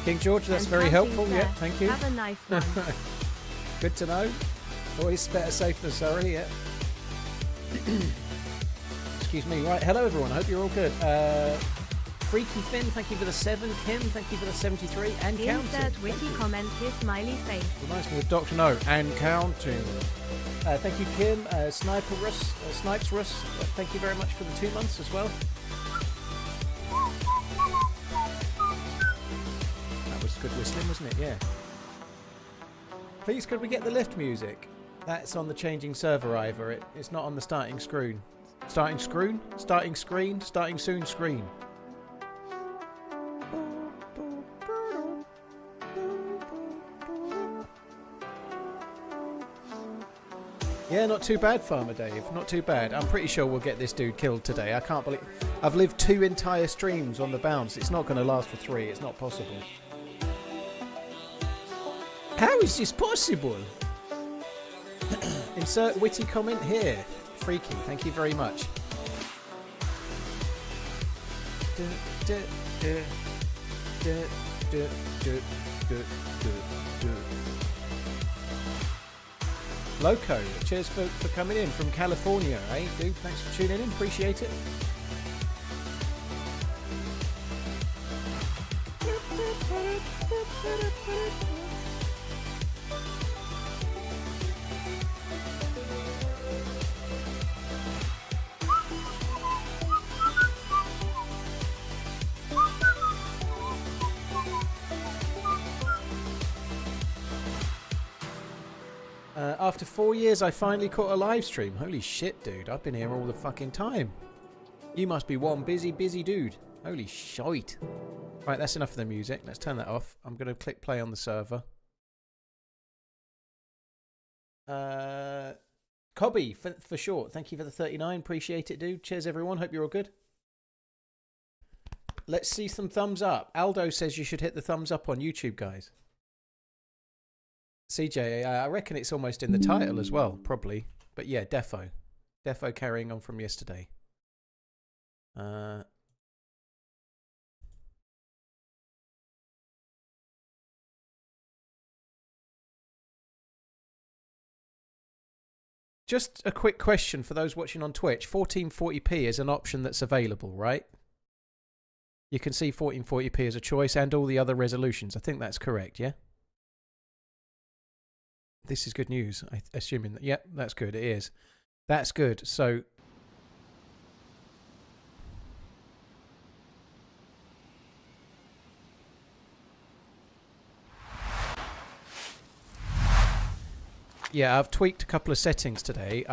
King George, that's And very counting, helpful. sir. Yeah, thank you. Have a nice one. Good to know. Always better safe than sorry, yeah. Excuse me. Right, hello everyone. I hope you're all good. Freaky Finn, thank you for the 7. Kim, thank you for the 73. And counting. Insert witty comment his smiley face. Reminds me of Dr. No. And counting. Thank you, Kim. Snipes Russ, thank you very much for the 2 months as well. That was good whistling, wasn't it? Yeah. Please, could we get the lift music? That's on the changing server, Ivor. It's not on the starting screen. Starting screen? Starting screen? Starting soon screen. Yeah, not too bad, Farmer Dave. Not too bad. I'm pretty sure we'll get this dude killed today. I can't believe... I've lived 2 entire streams on the bounce. It's not going to last for 3. It's not possible. How is this possible? Insert witty comment here. Freaky, thank you very much. Loco, cheers for coming in from California, eh, dude? Thanks for tuning in, appreciate it. After 4 years, I finally caught a live stream. Holy shit, dude. I've been here all the fucking time. You must be one busy, busy dude. Holy shite. Right, that's enough of the music. Let's turn that off. I'm going to click play on the server. Cobby, for short. Thank you for the 39. Appreciate it, dude. Cheers, everyone. Hope you're all good. Let's see some thumbs up. Aldo says you should hit the thumbs up on YouTube, guys. CJ, I reckon it's almost in the title as well, probably. But yeah, Defo. Defo carrying on from yesterday. Just a quick question for those watching on Twitch. 1440p is an option that's available, right? You can see 1440p as a choice and all the other resolutions. I think that's correct, yeah? This is good news, assuming that... Yep, that's good, it is. That's good, so... Yeah, I've tweaked a couple of settings today.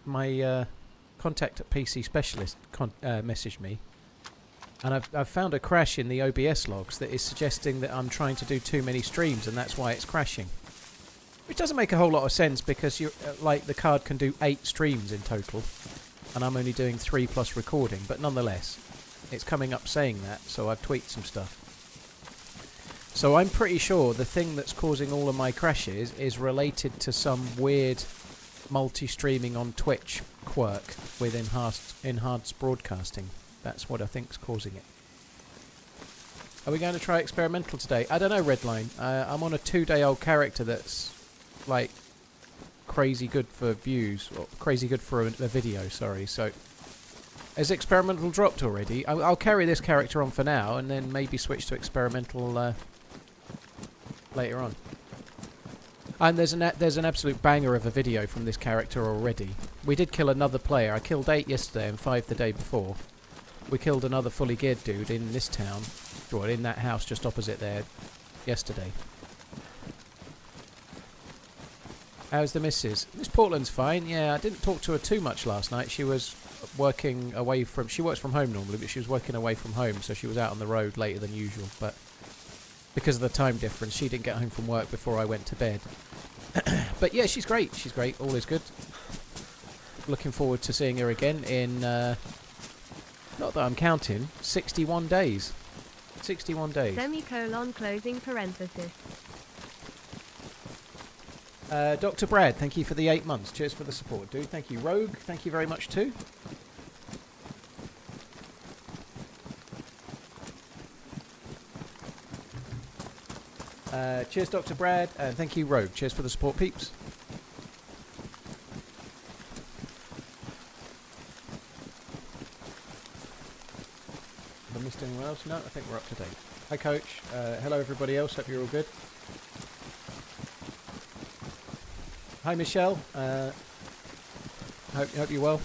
My contact at PC Specialist messaged me. And I've found a crash in the OBS logs that is suggesting that I'm trying to do too many streams and that's why it's crashing. Which doesn't make a whole lot of sense because you like the card can do 8 streams in total, and I'm only doing 3 plus recording. But nonetheless, it's coming up saying that, so I've tweaked some stuff. So I'm pretty sure the thing that's causing all of my crashes is related to some weird multi-streaming on Twitch quirk with enhanced broadcasting. That's what I think's causing it. Are we going to try experimental today? I don't know, Redline. I'm on a 2-day-old character that's like crazy good for views, or crazy good for a video, sorry. So has experimental dropped already? I'll carry this character on for now and then maybe switch to experimental later on. And there's an absolute banger of a video from this character already. We did kill another player. I killed 8 yesterday and 5 the day before. We killed another fully geared dude in this town, or in that house just opposite there yesterday. How's the missus? Miss Portland's fine. Yeah, I didn't talk to her too much last night. She was working away from... She works from home normally, but she was working away from home, so she was out on the road later than usual. But because of the time difference, she didn't get home from work before I went to bed. But yeah, she's great. She's great. All is good. Looking forward to seeing her again in... not that I'm counting. 61 days. 61 days. Semicolon closing parenthesis. Dr. Brad, thank you for the 8 months. Cheers for the support, dude. Thank you. Rogue, thank you very much too. Cheers, Dr. Brad, and thank you, Rogue. Cheers for the support, peeps. Have I missed anyone else? No, I think we're up to date. Hi, Coach. Hello, everybody else. Hope you're all good. Hi, Michelle. Hope you're well.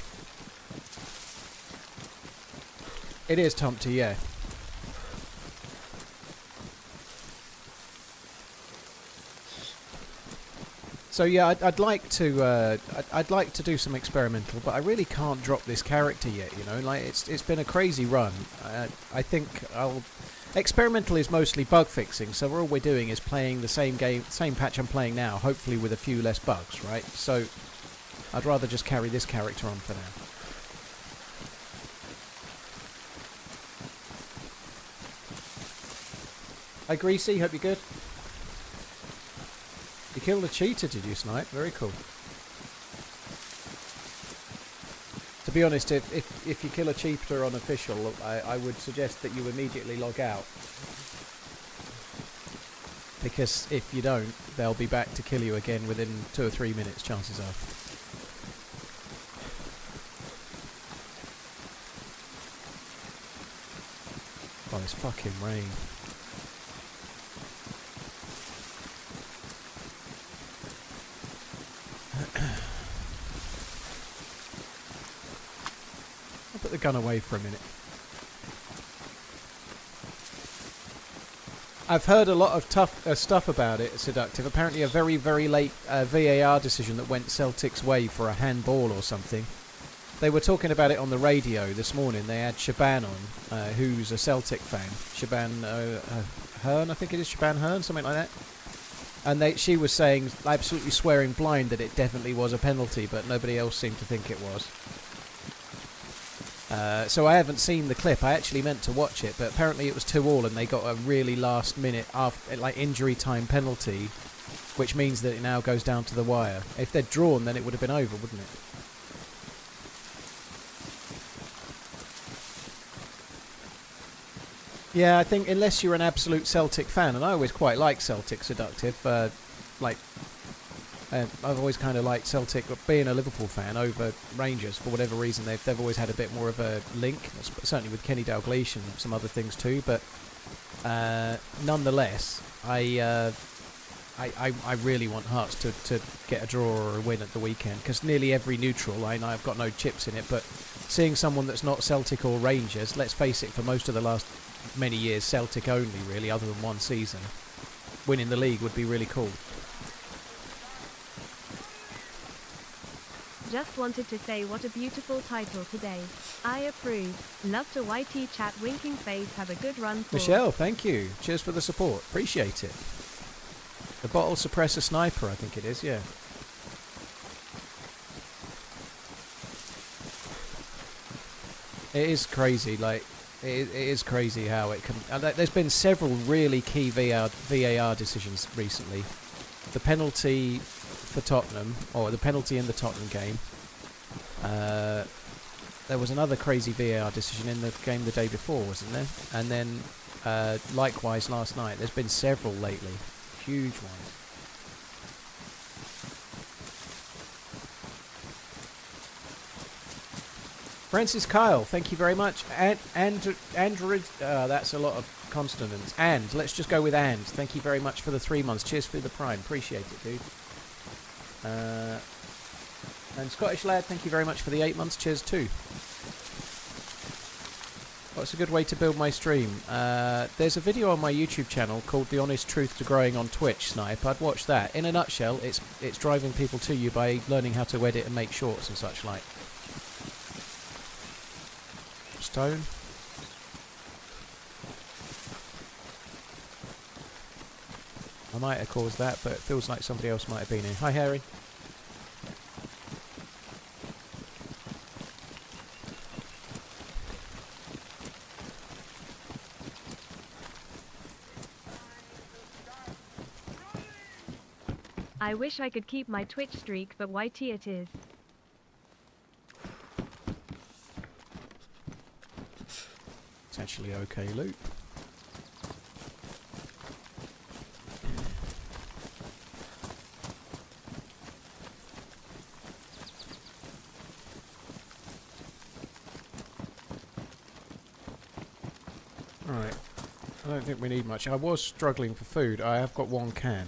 It is Tumpty, yeah. So yeah, I'd like to do some experimental, but I really can't drop this character yet. You know, like it's been a crazy run. I think experimental is mostly bug fixing. So all we're doing is playing the same game, same patch I'm playing now, hopefully with a few less bugs, right? So I'd rather just carry this character on for now. Hi Greasy, hope you're good. You killed a cheetah, did you, Snipe? Very cool. To be honest, if you kill a cheetah on official, I would suggest that you immediately log out. Because if you don't, they'll be back to kill you again within 2 or 3 minutes, chances are. Oh, it's fucking rain. I'll put the gun away for a minute. I've heard a lot of tough stuff about it, Seductive. Apparently a very, very late VAR decision that went Celtic's way for a handball or something. They were talking about it on the radio this morning. They had Shaban on, who's a Celtic fan. Shaban Hearn, I think it is. Shaban Hearn, something like that. And she was saying, absolutely swearing blind, that it definitely was a penalty, but nobody else seemed to think it was. So I haven't seen the clip. I actually meant to watch it, but apparently it was 2-2 and they got a really last minute injury time penalty, which means that it now goes down to the wire. If they'd drawn, then it would have been over, wouldn't it? Yeah, I think unless you're an absolute Celtic fan, and I always quite like Celtic, Seductive, I've always kind of liked Celtic, being a Liverpool fan, over Rangers. For whatever reason, they've always had a bit more of a link, certainly with Kenny Dalglish and some other things too, but nonetheless, I really want Hearts to get a draw or a win at the weekend, because nearly every neutral, I know I've got no chips in it, but seeing someone that's not Celtic or Rangers, let's face it, for most of the last many years, Celtic only really, other than one season, winning the league would be really cool. Just wanted to say what a beautiful title today. I approve. Love to YT chat winking face, have a good run for. Michelle, thank you. Cheers for the support. Appreciate it. The bottle suppressor sniper, I think it is, yeah. It is crazy, like, it is crazy how it can... there's been several really key VAR decisions recently. The penalty for Tottenham, or the penalty in the Tottenham game. There was another crazy VAR decision in the game the day before, wasn't there? And then, likewise last night. There's been several lately. Huge ones. Francis Kyle, thank you very much. Android, that's a lot of consonants. And, let's just go with and. Thank you very much for the 3 months. Cheers for the Prime. Appreciate it, dude. And Scottish Lad, thank you very much for the 8 months. Cheers too. What's a good way to build my stream? There's a video on my YouTube channel called The Honest Truth to Growing on Twitch, Snipe. I'd watch that. In a nutshell, it's driving people to you by learning how to edit and make shorts and such like. Stone. I might have caused that, but it feels like somebody else might have been here. Hi, Harry. I wish I could keep my Twitch streak, but YT it is. It's actually okay loot. I don't think we need much. I was struggling for food. I have got 1 can.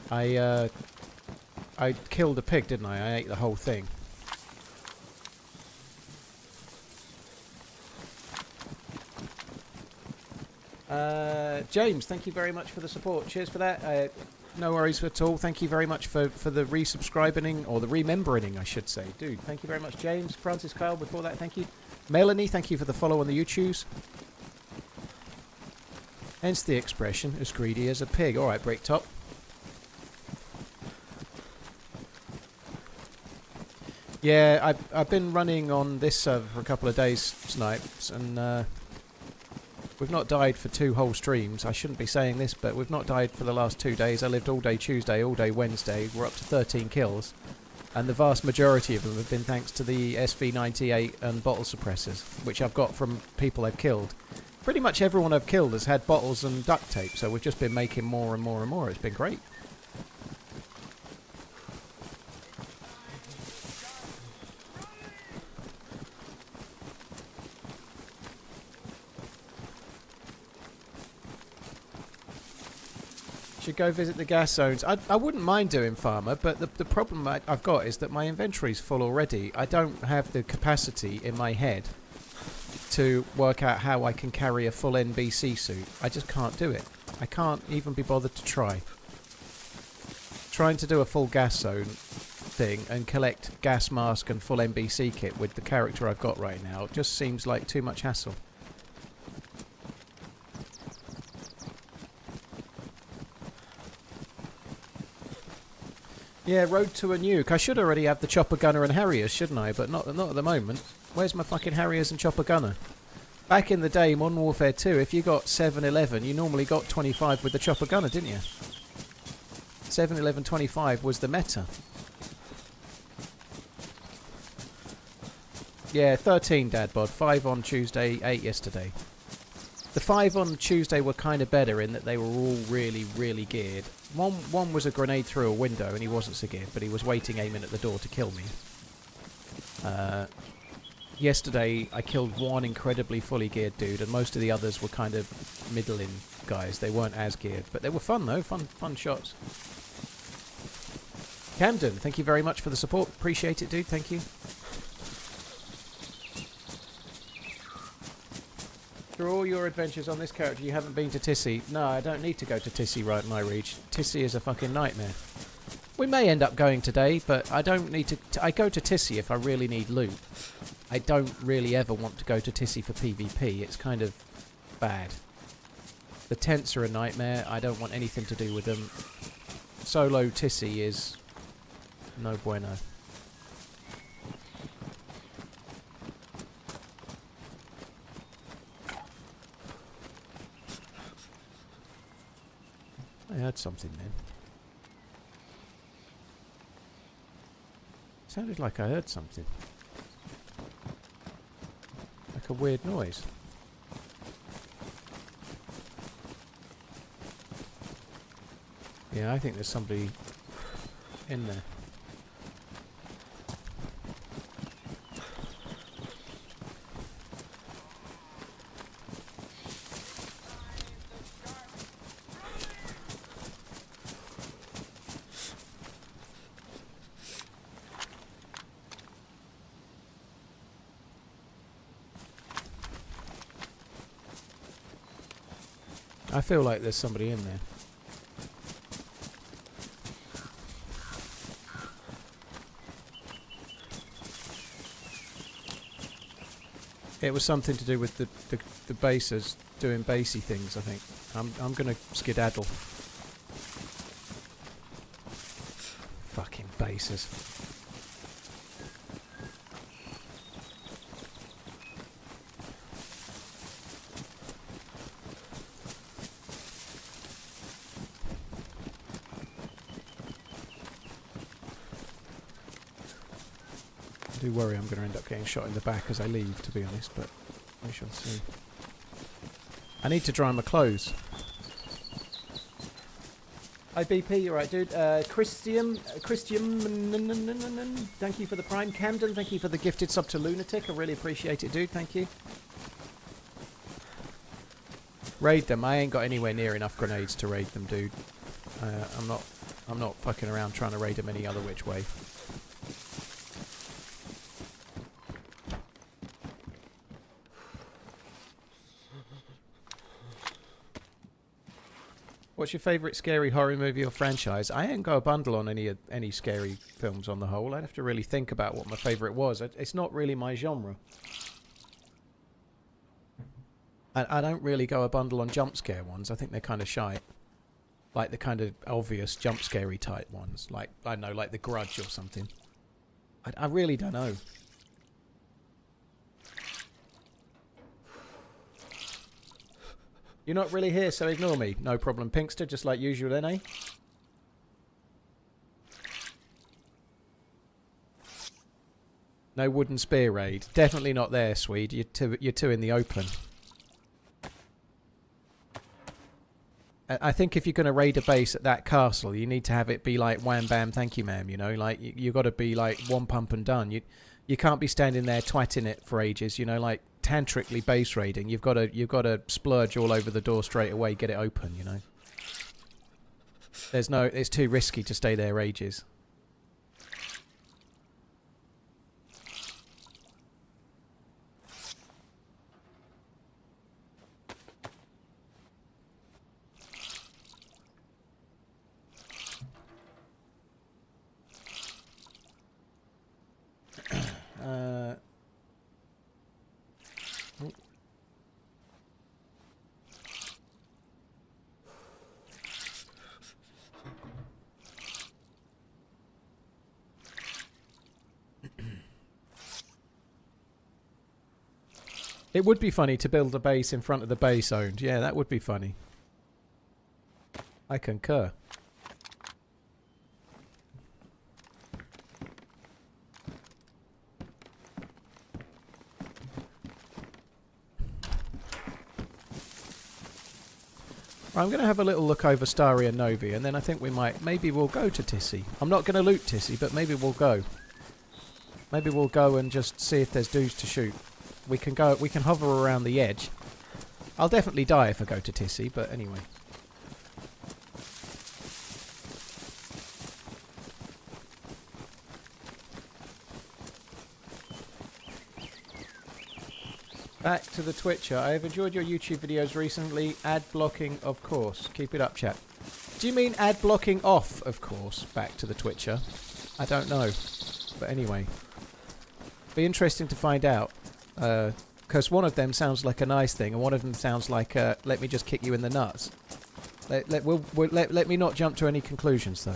I killed a pig, didn't I? I ate the whole thing. James, thank you very much for the support. Cheers for that. No worries at all. Thank you very much for the resubscribing, or the remembering, I should say. Dude, thank you very much, James. Francis Kyle, before that, thank you. Melanie, thank you for the follow on the YouTubes. Hence the expression, as greedy as a pig. Alright, Breaktop. Yeah, I've been running on this server for a couple of days, Snipes, and we've not died for 2 whole streams. I shouldn't be saying this, but we've not died for the last 2 days. I lived all day Tuesday, all day Wednesday. We're up to 13 kills. And the vast majority of them have been thanks to the SV98 and bottle suppressors, which I've got from people I've killed. Pretty much everyone I've killed has had bottles and duct tape, so we've just been making more and more and more. It's been great. Should go visit the gas zones. I wouldn't mind doing Farmer, but the problem I've got is that my inventory's full already. I don't have the capacity in my head to work out how I can carry a full NBC suit. I just can't do it. I can't even be bothered to try. Trying to do a full gas zone thing and collect gas mask and full NBC kit with the character I've got right now just seems like too much hassle. Yeah, Road to a Nuke. I should already have the Chopper Gunner and Harriers, shouldn't I? But not at the moment. Where's my fucking Harriers and Chopper Gunner? Back in the day, Modern Warfare 2, if you got 7-11, you normally got 25 with the Chopper Gunner, didn't you? 7-11-25 was the meta. Yeah, 13, Dad Bod. 5 on Tuesday, 8 yesterday. The 5 on Tuesday were kind of better in that they were all really, really geared. One was a grenade through a window and he wasn't so geared, but he was waiting aiming at the door to kill me. Yesterday I killed one incredibly fully geared dude, and most of the others were kind of middling guys. They weren't as geared, but they were fun though, fun shots. Camden, thank you very much for the support. Appreciate it, dude. Thank you. Through all your adventures on this character, you haven't been to Tissy. No, I don't need to go to Tissy right in my reach. Tissy is a fucking nightmare. We may end up going today, but I don't need to... I go to Tissy if I really need loot. I don't really ever want to go to Tissy for PvP. It's kind of bad. The tents are a nightmare. I don't want anything to do with them. Solo Tissy is no bueno. I heard something then. Sounded like I heard something. Like a weird noise. Yeah, I think there's somebody in there. I feel like there's somebody in there. It was something to do with the basers doing basey things, I think. I'm gonna skedaddle. Fucking basers. I do worry I'm going to end up getting shot in the back as I leave, to be honest, but we shall see. I need to dry my clothes. Hi BP, you're right, dude. Christian, thank you for the Prime. Camden, thank you for the gifted sub to Lunatic. I really appreciate it, dude. Thank you. Raid them. I ain't got anywhere near enough grenades to raid them, dude. I'm not fucking around trying to raid them any other which way. What's your favourite scary horror movie or franchise? I ain't got a bundle on any scary films on the whole. I'd have to really think about what my favourite was. It's not really my genre. I don't really go a bundle on jump scare ones. I think they're kind of shite. Like the kind of obvious jump scary type ones. Like, I don't know, like The Grudge or something. I really don't know. You're not really here, so ignore me. No problem, Pinkster, just like usual then, eh? No wooden spear raid. Definitely not there, Swede. You're too in the open. I think if you're going to raid a base at that castle, you need to have it be like wham bam thank you ma'am, you know, like you got to be like one pump and done. You can't be standing there twatting it for ages, you know, like tantrically base raiding. You've got to splurge all over the door straight away, get it open, you know. It's too risky to stay there ages. It would be funny to build a base in front of the base owned. Yeah, that would be funny. I concur. I'm going to have a little look over Starry and Novi, and then I think maybe we'll go to Tissy. I'm not going to loot Tissy, but maybe we'll go. Maybe we'll go and just see if there's dudes to shoot. We can hover around the edge. I'll definitely die if I go to Tissy, but anyway. Back to the Twitcher. I have enjoyed your YouTube videos recently. Ad blocking, of course. Keep it up, chat. Do you mean ad blocking off, of course? Back to the Twitcher. I don't know. But anyway. Be interesting to find out. Because one of them sounds like a nice thing, and one of them sounds like, let me just kick you in the nuts. Let me not jump to any conclusions, though.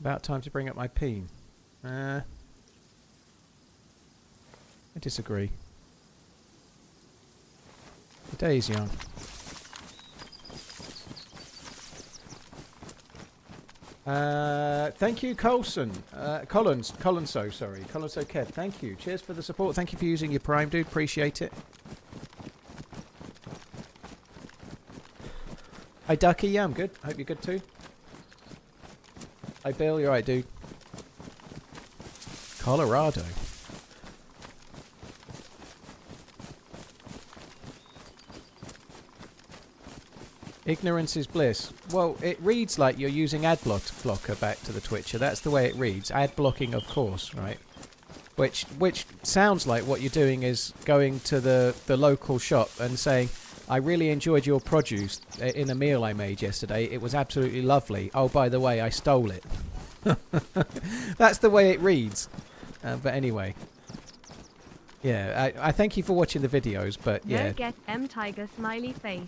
About time to bring up my peen. I disagree. The day is young. Thank you, Colson. Collinso, sorry. Collinso Kev, thank you. Cheers for the support. Thank you for using your Prime, dude. Appreciate it. Hi, Ducky. Yeah, I'm good. Hope you're good too. Hi, Bill. You're right, dude. Colorado. Ignorance is bliss. Well, it reads like you're using ad blocker back to the Twitcher. That's the way it reads. Ad blocking, of course, right? Which sounds like what you're doing is going to the local shop and saying, I really enjoyed your produce in a meal I made yesterday. It was absolutely lovely. Oh, by the way, I stole it. That's the way it reads. But anyway. Yeah, I thank you for watching the videos, but yeah. No get M Tiger smiley face.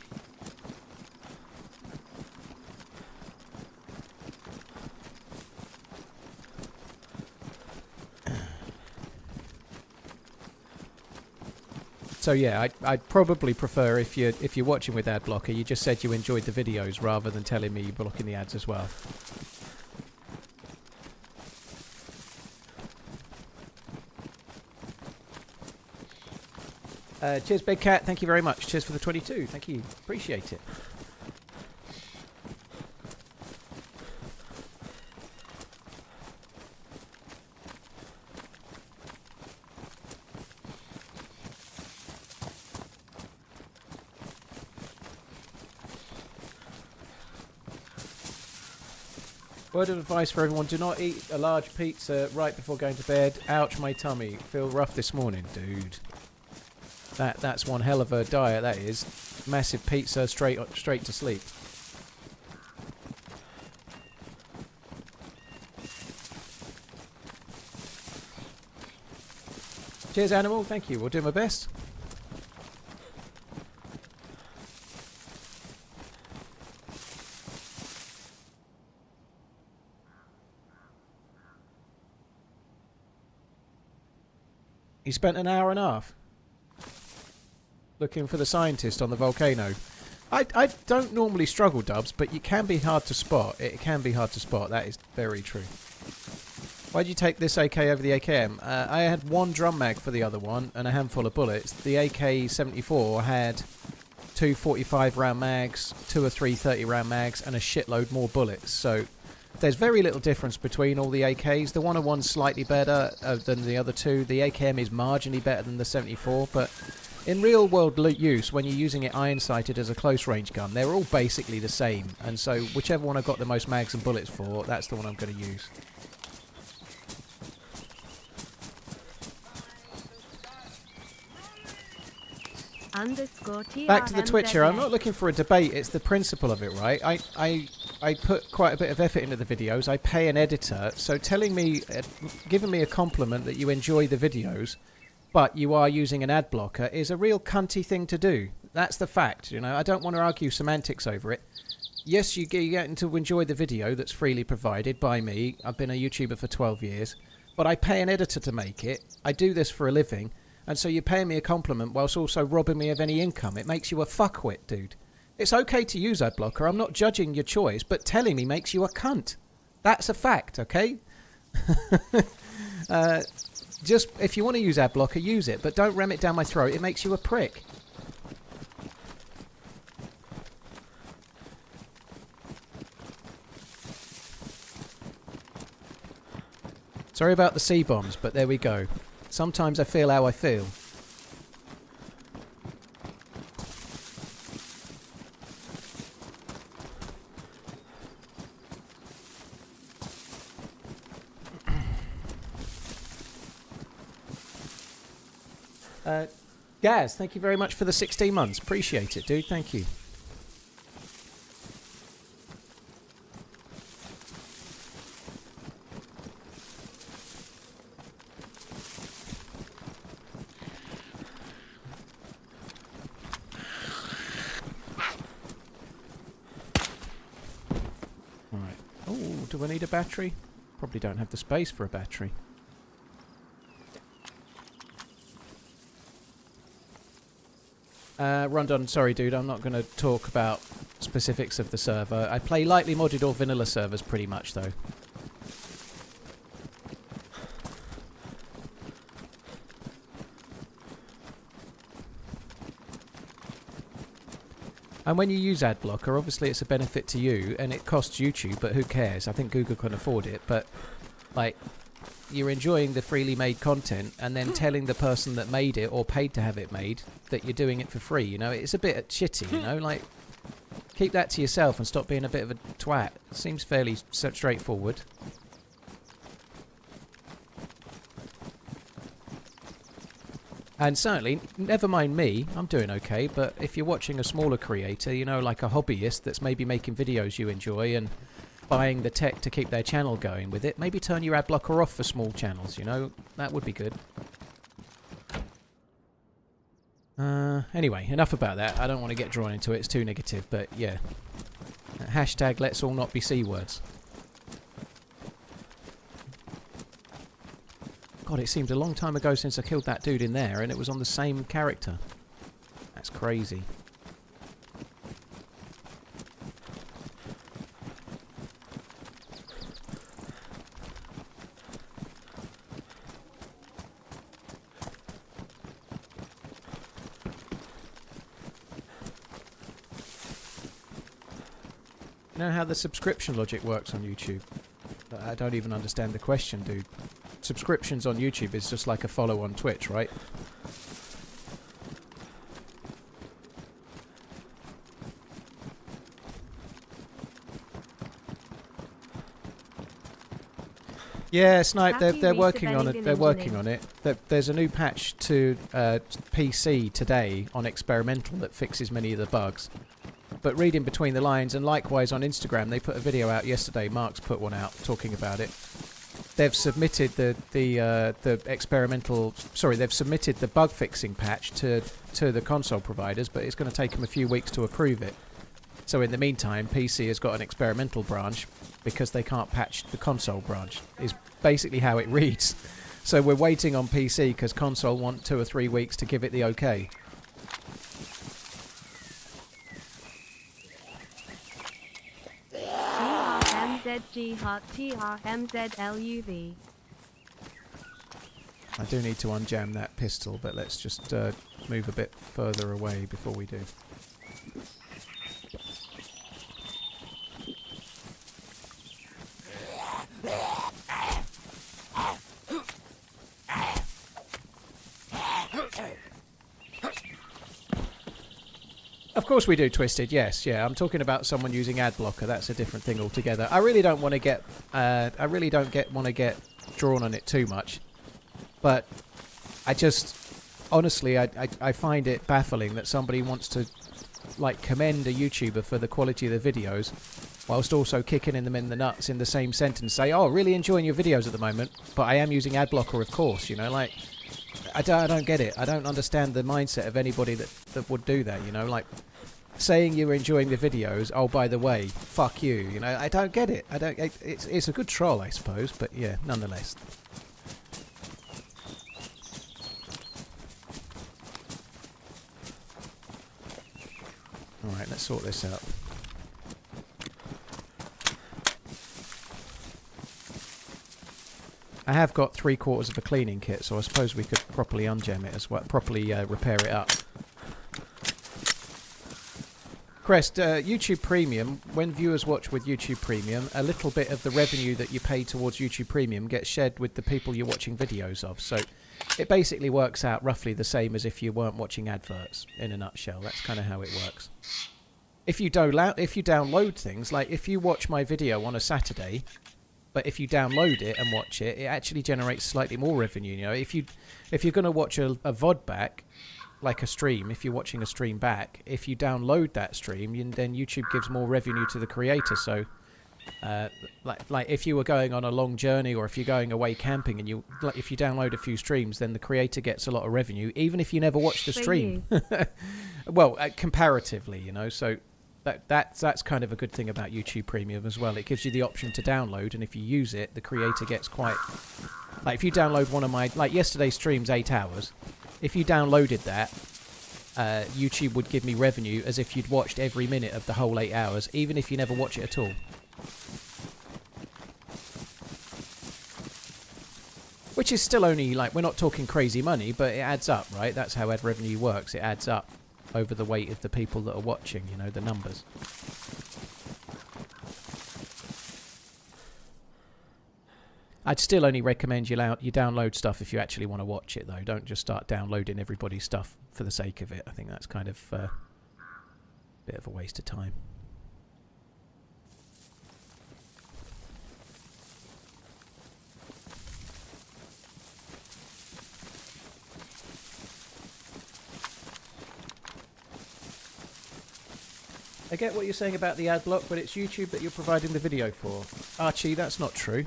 So yeah, I'd probably prefer if you're watching with ad blocker, you just said you enjoyed the videos rather than telling me you're blocking the ads as well. Cheers, Big Cat. Thank you very much. Cheers for the 22. Thank you. Appreciate it. Word of advice for everyone, do not eat a large pizza right before going to bed. Ouch, my tummy. Feel rough this morning, dude. That's one hell of a diet, that is. Massive pizza straight to sleep. Cheers, Animal. Thank you. We'll do my best. He spent an hour and a half looking for the scientist on the volcano. I don't normally struggle, Dubs, but it can be hard to spot. It can be hard to spot. That is very true. Why did you take this AK over the AKM? I had one drum mag for the other one and a handful of bullets. The AK-74 had 2 45 round mags, 2 or 3 30 round mags, and a shitload more bullets. So there's very little difference between all the AKs. The 101's slightly better than the other two. The AKM is marginally better than the 74, but in real world use, when you're using it iron sighted as a close range gun, they're all basically the same. And so whichever one I've got the most mags and bullets for, that's the one I'm going to use. Back to the Twitcher. I'm not looking for a debate. It's the principle of it, right? I put quite a bit of effort into the videos. I pay an editor, so telling me, giving me a compliment that you enjoy the videos, but you are using an ad blocker is a real cunty thing to do. That's the fact, you know. I don't want to argue semantics over it. Yes, you get to enjoy the video that's freely provided by me. I've been a YouTuber for 12 years, but I pay an editor to make it. I do this for a living. And so you're paying me a compliment whilst also robbing me of any income. It makes you a fuckwit, dude. It's okay to use ad blocker. I'm not judging your choice, but telling me makes you a cunt. That's a fact, okay? Just, if you want to use ad blocker, use it. But don't ram it down my throat. It makes you a prick. Sorry about the C-bombs, but there we go. Sometimes I feel how I feel. Gaz, thank you very much for the 16 months. Appreciate it, dude. Thank you. Do I need a battery? Probably don't have the space for a battery. Rondon, sorry dude, I'm not going to talk about specifics of the server. I play lightly modded or vanilla servers pretty much though. And when you use ad blocker, obviously it's a benefit to you and it costs YouTube, but who cares? I think Google can afford it, but like you're enjoying the freely made content and then telling the person that made it or paid to have it made that you're doing it for free, you know? It's a bit shitty, you know? Like, keep that to yourself and stop being a bit of a twat. It seems fairly straightforward. And certainly, never mind me, I'm doing okay, but if you're watching a smaller creator, you know, like a hobbyist that's maybe making videos you enjoy and buying the tech to keep their channel going with it, maybe turn your ad blocker off for small channels, you know, that would be good. Anyway, enough about that. I don't want to get drawn into it, it's too negative, but yeah. Hashtag let's all not be C-words. God, it seemed a long time ago since I killed that dude in there, and it was on the same character. crazy. You know how the subscription logic works on YouTube? I don't even understand the question, dude. Subscriptions on YouTube is just like a follow on Twitch, right? Yeah, Snipe, they're working on it. They're working on it. There's a new patch to PC today on experimental that fixes many of the bugs. But reading between the lines, and likewise on Instagram, they put a video out yesterday. Mark's put one out talking about it. They've submitted the experimental. Sorry, they've submitted the bug fixing patch to the console providers, but it's going to take them a few weeks to approve it. So in the meantime, PC has got an experimental branch because they can't patch the console branch, is basically how it reads. So we're waiting on PC because console want 2 or 3 weeks to give it the okay. TRMZGHOT TRMZLUV. I do need to unjam that pistol, but let's just move a bit further away before we do. Of course we do, Twisted. Yes, yeah. I'm talking about someone using ad blocker. That's a different thing altogether. I really don't want to get. I really don't want to get drawn on it too much. But I just, honestly, I find it baffling that somebody wants to, like, commend a YouTuber for the quality of the videos, whilst also kicking them in the nuts in the same sentence. Say, oh, really enjoying your videos at the moment, but I am using ad blocker, of course. You know, like. I don't get it. I don't understand the mindset of anybody that would do that, you know, like saying you're enjoying the videos, oh, by the way, fuck you, you know. I don't get it. It's a good troll, I suppose, but yeah, nonetheless. Alright, let's sort this out. I have got 3/4 of a cleaning kit, so I suppose we could properly ungem it as well, properly repair it up. Crest, YouTube Premium, when viewers watch with YouTube Premium, a little bit of the revenue that you pay towards YouTube Premium gets shared with the people you're watching videos of. So it basically works out roughly the same as if you weren't watching adverts, in a nutshell. That's kind of how it works. If you download things, like if you watch my video on a Saturday, but if you download it and watch it, it actually generates slightly more revenue. You know, if you're going to watch a VOD back, like a stream, if you're watching a stream back, if you download that stream, then YouTube gives more revenue to the creator. So, like if you were going on a long journey, or if you're going away camping, and if you download a few streams, then the creator gets a lot of revenue, even if you never watch the stream. Well, comparatively, you know. So. That's kind of a good thing about YouTube Premium as well. It gives you the option to download, and if you use it, the creator gets quite... Like, if you download one of my... Like, yesterday's stream's 8 hours. If you downloaded that, YouTube would give me revenue as if you'd watched every minute of the whole 8 hours, even if you never watch it at all. Which is still only, like, we're not talking crazy money, but it adds up, right? That's how ad revenue works. It adds up over the weight of the people that are watching, you know, the numbers. I'd still only recommend you download stuff if you actually want to watch it, though. Don't just start downloading everybody's stuff for the sake of it. I think that's kind of a bit of a waste of time. I get what you're saying about the ad block, but it's YouTube that you're providing the video for. Archie, that's not true.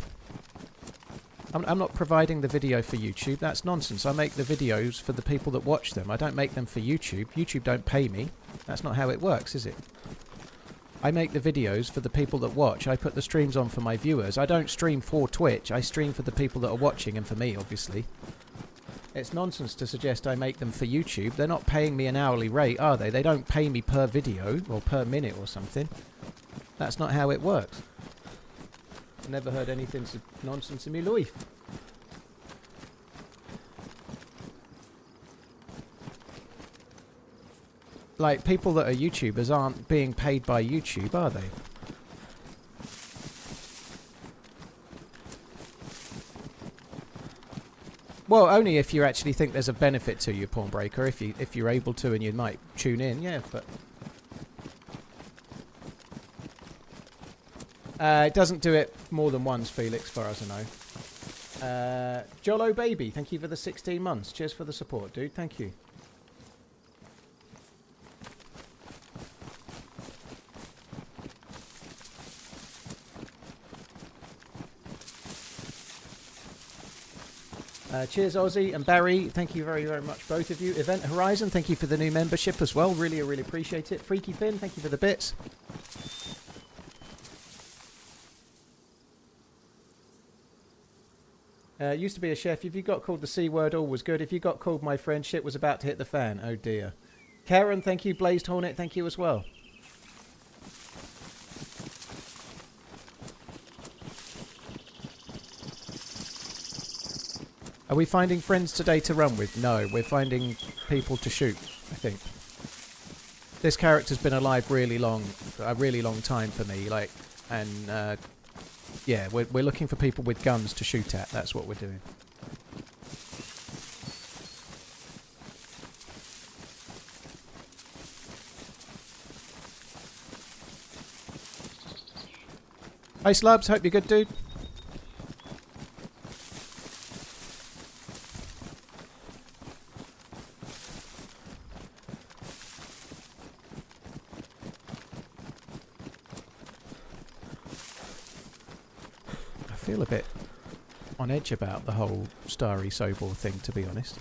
I'm not providing the video for YouTube. That's nonsense. I make the videos for the people that watch them. I don't make them for YouTube. YouTube don't pay me. That's not how it works, is it? I make the videos for the people that watch. I put the streams on for my viewers. I don't stream for Twitch. I stream for the people that are watching and for me, obviously. It's nonsense to suggest I make them for YouTube. They're not paying me an hourly rate, are they? They don't pay me per video or per minute or something. That's not how it works. I've never heard anything so nonsense in my life. Like, people that are YouTubers aren't being paid by YouTube, are they? Well, only if you actually think there's a benefit to you, Pawnbreaker. If you're able to and you might tune in, yeah, but... it doesn't do it more than once, Felix, as far as I know. Jollo Baby, thank you for the 16 months. Cheers for the support, dude. Thank you. Cheers, Ozzy and Barry. Thank you very, very much, both of you. Event Horizon, thank you for the new membership as well. Really, really appreciate it. Freaky Finn, thank you for the bits. Used to be a chef. If you got called the C word, all was good. If you got called my friend, shit was about to hit the fan. Oh dear. Karen, thank you. Blazed Hornet, thank you as well. Are we finding friends today to run with? No, we're finding people to shoot, I think. This character's been alive a really long time for me, like, and yeah, we're looking for people with guns to shoot at. That's what we're doing. Hey Slubs, hope you're good, dude. I feel a bit on edge about the whole Starry Sobor thing, to be honest.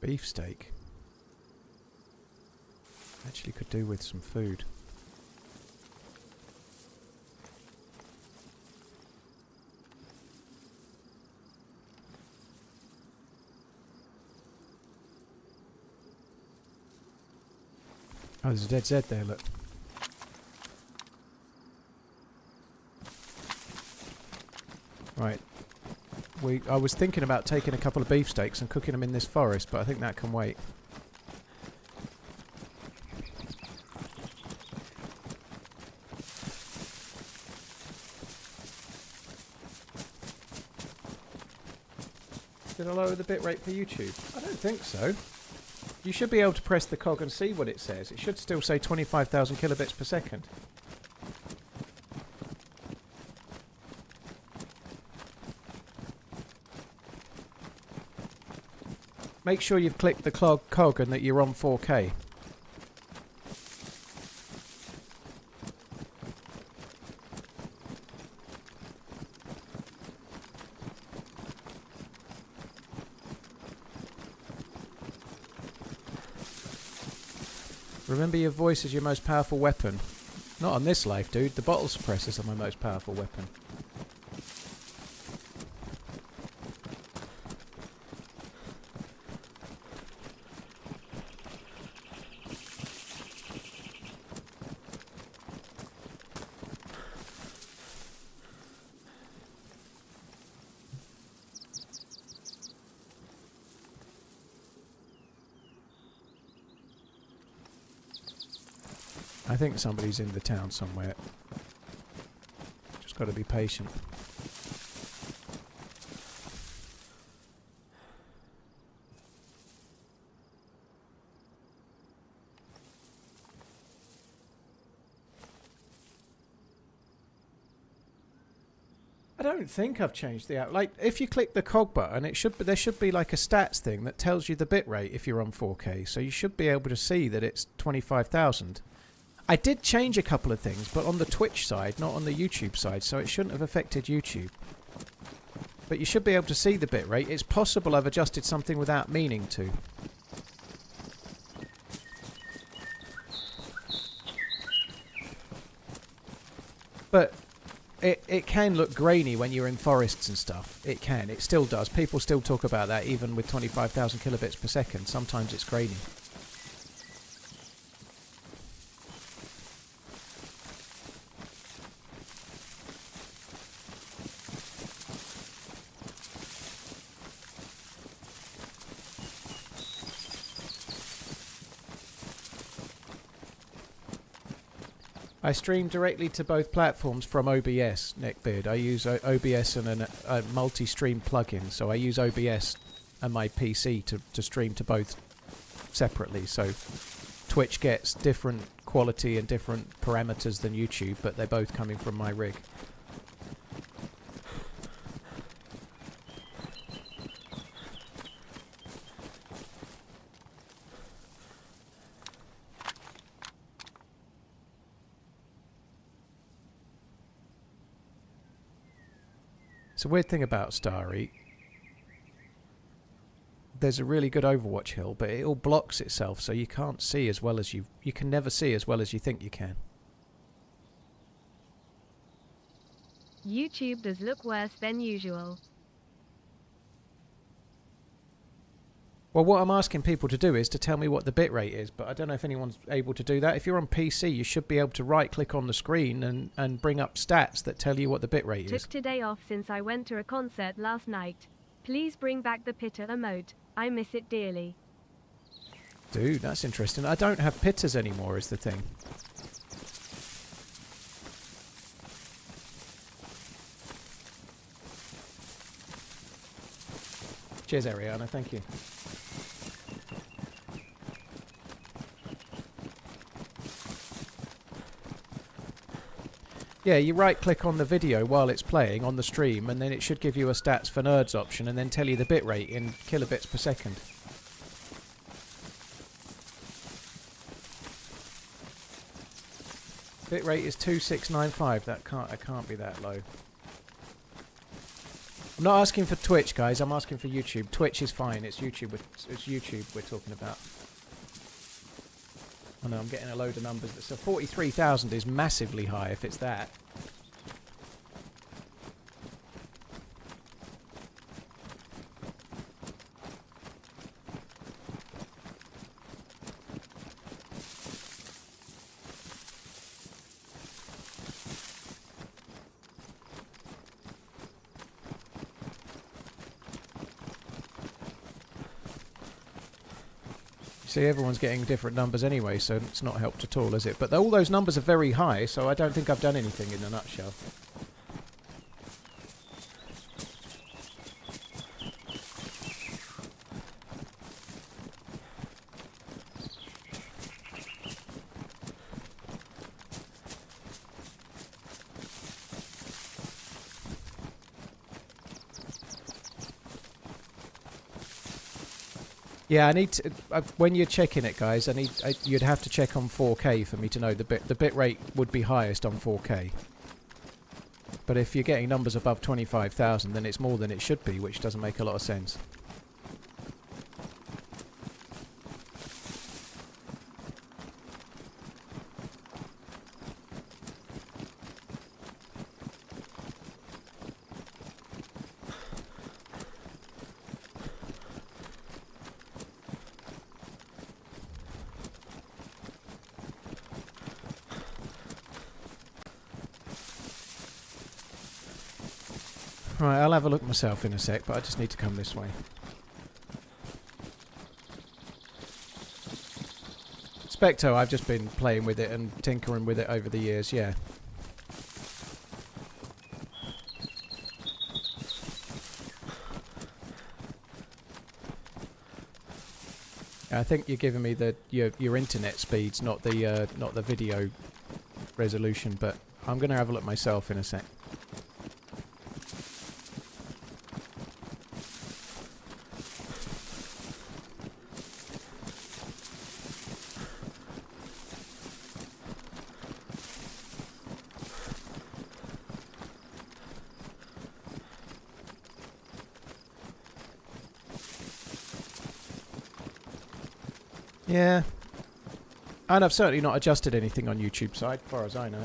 Beefsteak. Actually could do with some food. Oh, there's a dead Z there, look. Right. I was thinking about taking a couple of beefsteaks and cooking them in this forest, but I think that can wait. Did I lower the bitrate for YouTube? I don't think so. You should be able to press the cog and see what it says. It should still say 25,000 kilobits per second. Make sure you've clicked the cog and that you're on 4K. Remember, your voice is your most powerful weapon. Not on this life, dude. The bottle suppressors are my most powerful weapon. I think somebody's in the town somewhere. Just got to be patient. I don't think I've changed the app. Like, if you click the cog button, there should be like a stats thing that tells you the bitrate if you're on 4K. So you should be able to see that it's 25,000. I did change a couple of things, but on the Twitch side, not on the YouTube side, so it shouldn't have affected YouTube. But you should be able to see the bitrate. It's possible I've adjusted something without meaning to. But it can look grainy when you're in forests and stuff. It can. It still does. People still talk about that even with 25,000 kilobits per second. Sometimes it's grainy. I stream directly to both platforms from OBS, Neckbeard. I use OBS and a multi-stream plugin, so I use OBS and my PC to stream to both separately. So Twitch gets different quality and different parameters than YouTube, but they're both coming from my rig. It's a weird thing about Starry. There's a really good Overwatch hill, but it all blocks itself, so you can't see as well as you can never see as well as you think you can. YouTube does look worse than usual. Well, what I'm asking people to do is to tell me what the bitrate is, but I don't know if anyone's able to do that. If you're on PC, you should be able to right-click on the screen and bring up stats that tell you what the bitrate is. Took today off since I went to a concert last night. Please bring back the pitter emote. I miss it dearly. Dude, that's interesting. I don't have pitters anymore is the thing. Cheers, Ariana. Thank you. Yeah, you right-click on the video while it's playing on the stream, and then it should give you a stats for nerds option, and then tell you the bitrate in kilobits per second. Bitrate is 2695. That can't be that low. I'm not asking for Twitch, guys. I'm asking for YouTube. Twitch is fine. It's YouTube. It's YouTube we're talking about. I know I'm getting a load of numbers. So 43,000 is massively high if it's that. See, everyone's getting different numbers anyway, so it's not helped at all, is it? But all those numbers are very high, so I don't think I've done anything in a nutshell. Yeah, I need to. When you're checking it, guys, you'd have to check on 4K for me to know the bit rate would be highest on 4K. But if you're getting numbers above 25,000, then it's more than it should be, which doesn't make a lot of sense. Right, I'll have a look myself in a sec, but I just need to come this way. Specto, I've just been playing with it and tinkering with it over the years, yeah. I think you're giving me your internet speeds, not the video resolution, but I'm going to have a look myself in a sec. Yeah. And I've certainly not adjusted anything on YouTube side, as far as I know.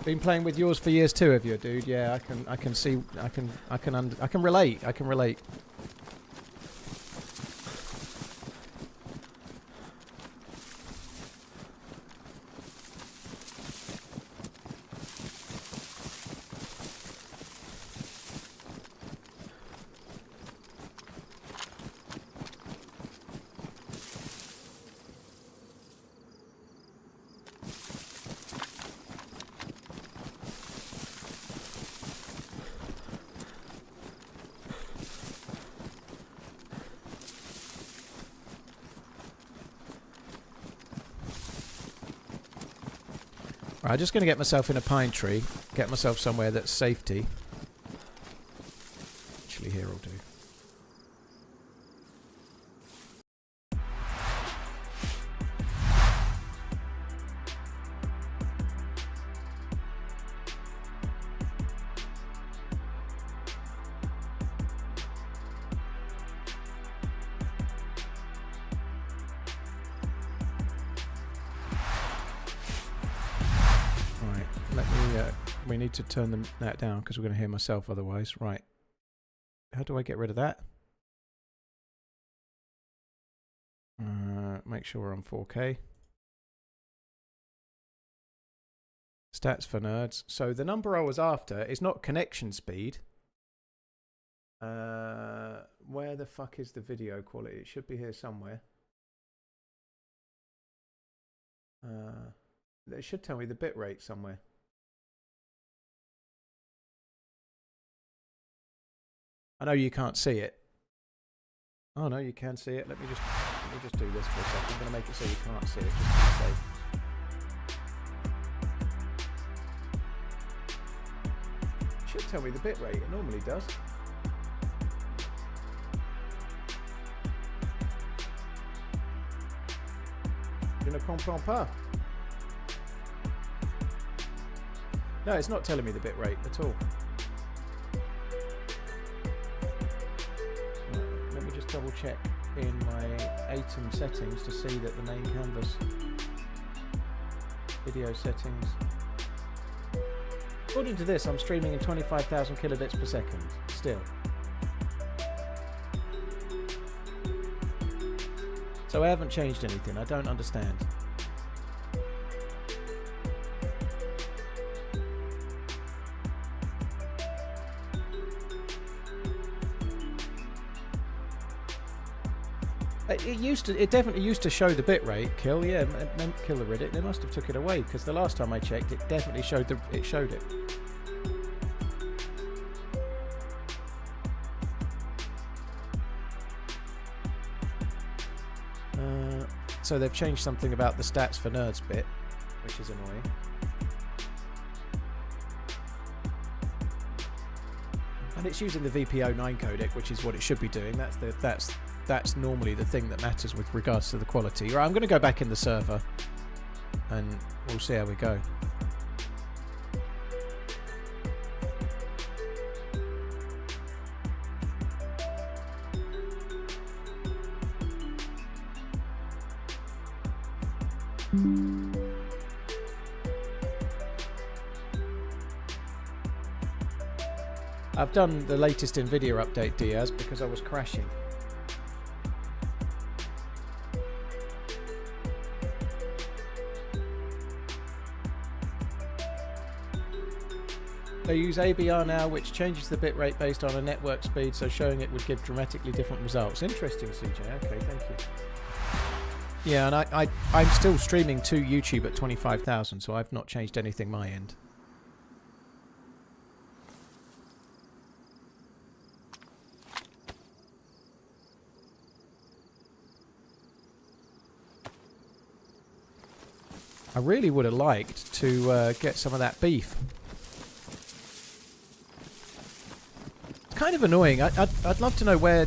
Been playing with yours for years too, have you, dude? Yeah, I can see, I can relate. I can relate. I'm just going to get myself in a pine tree, get myself somewhere that's safety. Actually, here will do. We need to turn that down because we're going to hear myself otherwise. Right. How do I get rid of that? Make sure we're on 4K. Stats for nerds. So the number I was after is not connection speed. Where the fuck is the video quality? It should be here somewhere. It should tell me the bit rate somewhere. I know you can't see it. Oh no, you can see it. Let me just do this for a second. I'm going to make it so you can't see it just to be safe. It should tell me the bit rate. It normally does. Je ne comprends pas. No, it's not telling me the bit rate at all. Double check in my ATOM settings to see that the main canvas video settings. According to this, I'm streaming in 25,000 kilobits per second still. So I haven't changed anything. I don't understand. It definitely used to show the bitrate kill. Yeah, kill the Reddit. They must have took it away because the last time I checked, it definitely showed it. So they've changed something about the stats for nerds bit, which is annoying. And it's using the VP09 codec, which is what it should be doing. That's normally the thing that matters with regards to the quality. Right, I'm going to go back in the server and we'll see how we go. I've done the latest NVIDIA update, Diaz, because I was crashing. They use ABR now, which changes the bitrate based on a network speed, so showing it would give dramatically different results. Interesting, CJ. Okay, thank you. Yeah, and I'm still streaming to YouTube at 25,000, so I've not changed anything my end. I really would have liked to get some of that beef. It's kind of annoying. I'd love to know where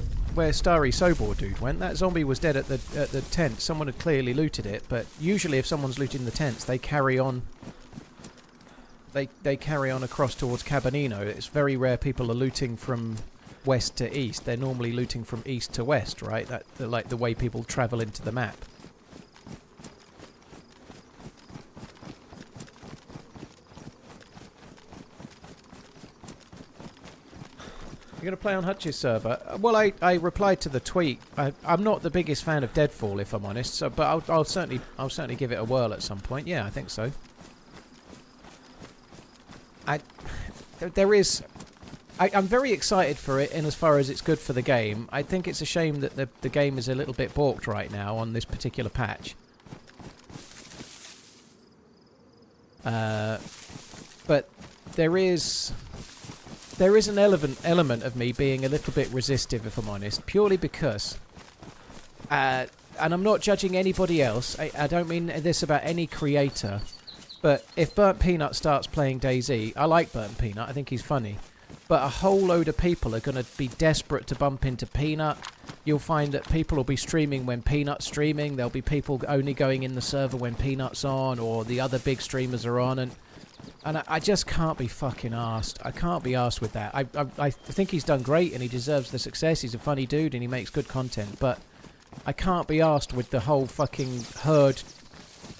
Starry Sobor dude went. That zombie was dead at the tent. Someone had clearly looted it, but usually if someone's looting the tents, they carry on. They carry on across towards Cabanino. It's very rare people are looting from west to east. They're normally looting from east to west, right? Like the way people travel into the map. You're going to play on Hutch's server? Well, I replied to the tweet. I'm not the biggest fan of Deadfall, if I'm honest. So, but I'll certainly give it a whirl at some point. Yeah, I think so. I'm very excited for it, in as far as it's good for the game. I think it's a shame that the game is a little bit balked right now on this particular patch. But there is an element of me being a little bit resistive, if I'm honest, purely because, and I'm not judging anybody else, I don't mean this about any creator, but if Burnt Peanut starts playing DayZ, I like Burnt Peanut, I think he's funny, but a whole load of people are going to be desperate to bump into Peanut. You'll find that people will be streaming when Peanut's streaming, there'll be people only going in the server when Peanut's on, or the other big streamers are on, and I just can't be fucking arsed. I can't be arsed with that. I think he's done great and he deserves the success. He's a funny dude and he makes good content. But I can't be arsed with the whole fucking herd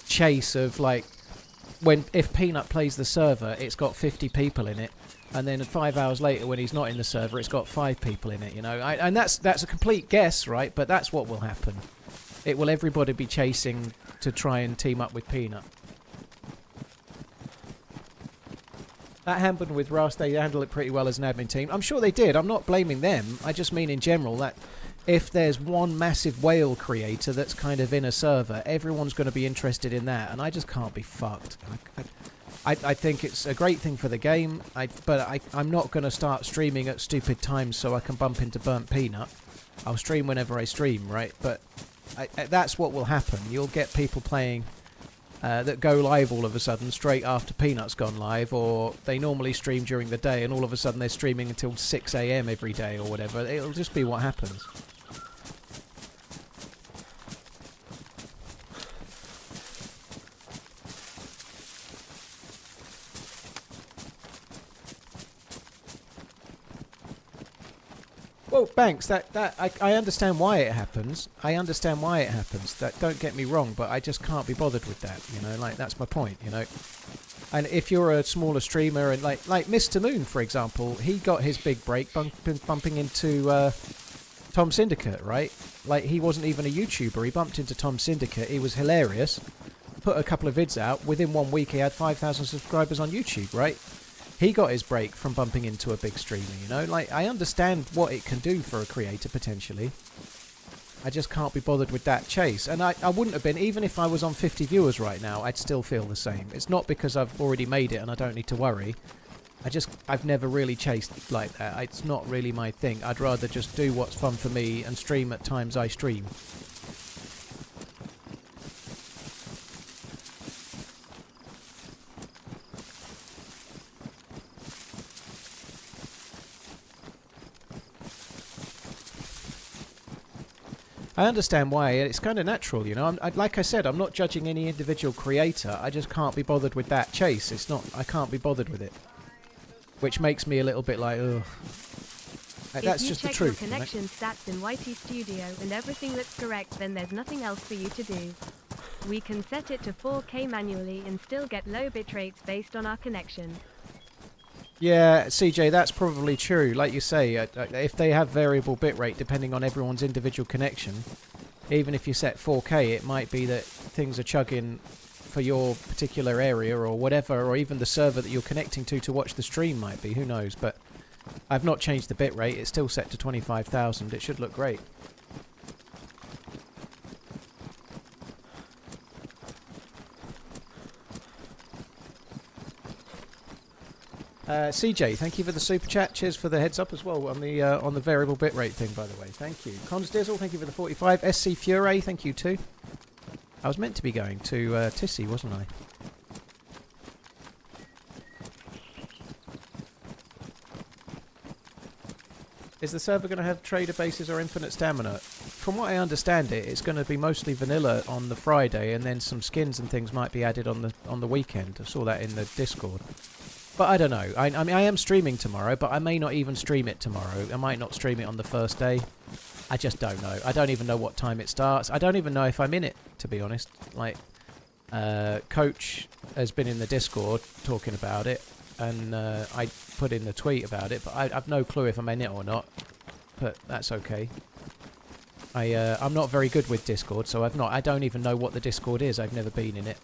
chase of, like, if Peanut plays the server, it's got 50 people in it. And then 5 hours later, when he's not in the server, it's got 5 people in it, you know. And that's a complete guess, right? But that's what will happen. It will everybody be chasing to try and team up with Peanut. That happened with Rust. They handled it pretty well as an admin team. I'm sure they did. I'm not blaming them. I just mean in general that if there's one massive whale creator that's kind of in a server, everyone's going to be interested in that. And I just can't be fucked. I think it's a great thing for the game. But I'm not going to start streaming at stupid times so I can bump into Burnt Peanut. I'll stream whenever I stream, right? But that's what will happen. You'll get people playing that go live all of a sudden straight after Peanut's gone live, or they normally stream during the day and all of a sudden they're streaming until 6 AM every day or whatever. It'll just be what happens. Well, Banks, I understand why it happens. I understand why it happens. Don't get me wrong, but I just can't be bothered with that. You know, like, that's my point. You know, and if you're a smaller streamer and like Mr. Moon, for example, he got his big break bumping into Tom Syndicate, right? Like, he wasn't even a YouTuber. He bumped into Tom Syndicate. He was hilarious. Put a couple of vids out. Within 1 week, he had 5,000 subscribers on YouTube, right? He got his break from bumping into a big streamer, you know? Like, I understand what it can do for a creator, potentially. I just can't be bothered with that chase. And I wouldn't have been, even if I was on 50 viewers right now, I'd still feel the same. It's not because I've already made it and I don't need to worry. I've never really chased like that. It's not really my thing. I'd rather just do what's fun for me and stream at times I stream. I understand why. It's kind of natural, you know. Like I said, I'm not judging any individual creator. I just can't be bothered with that chase. It's not. I can't be bothered with it, which makes me a little bit like, ugh. That's just the truth. If you check your connection stats in YT Studio and everything looks correct, then there's nothing else for you to do. We can set it to 4K manually and still get low bit rates based on our connection. Yeah, CJ, that's probably true. Like you say, if they have variable bitrate depending on everyone's individual connection, even if you set 4K, it might be that things are chugging for your particular area or whatever, or even the server that you're connecting to watch the stream might be. Who knows? But I've not changed the bitrate. It's still set to 25,000. It should look great. CJ, thank you for the super chat. Cheers for the heads up as well on the variable bitrate thing, by the way. Thank you. Cons Dizzle, thank you for the 45. SC Fure, thank you too. I was meant to be going to Tissy, wasn't I? Is the server going to have trader bases or infinite stamina? From what I understand it's going to be mostly vanilla on the Friday, and then some skins and things might be added on the weekend. I saw that in the Discord. But I don't know. I mean, I am streaming tomorrow, but I may not even stream it tomorrow. I might not stream it on the first day. I just don't know. I don't even know what time it starts. I don't even know if I'm in it, to be honest. Like, Coach has been in the Discord talking about it, and I put in the tweet about it, but I've no clue if I'm in it or not. But that's okay. I'm not very good with Discord, so I don't even know what the Discord is. I've never been in it.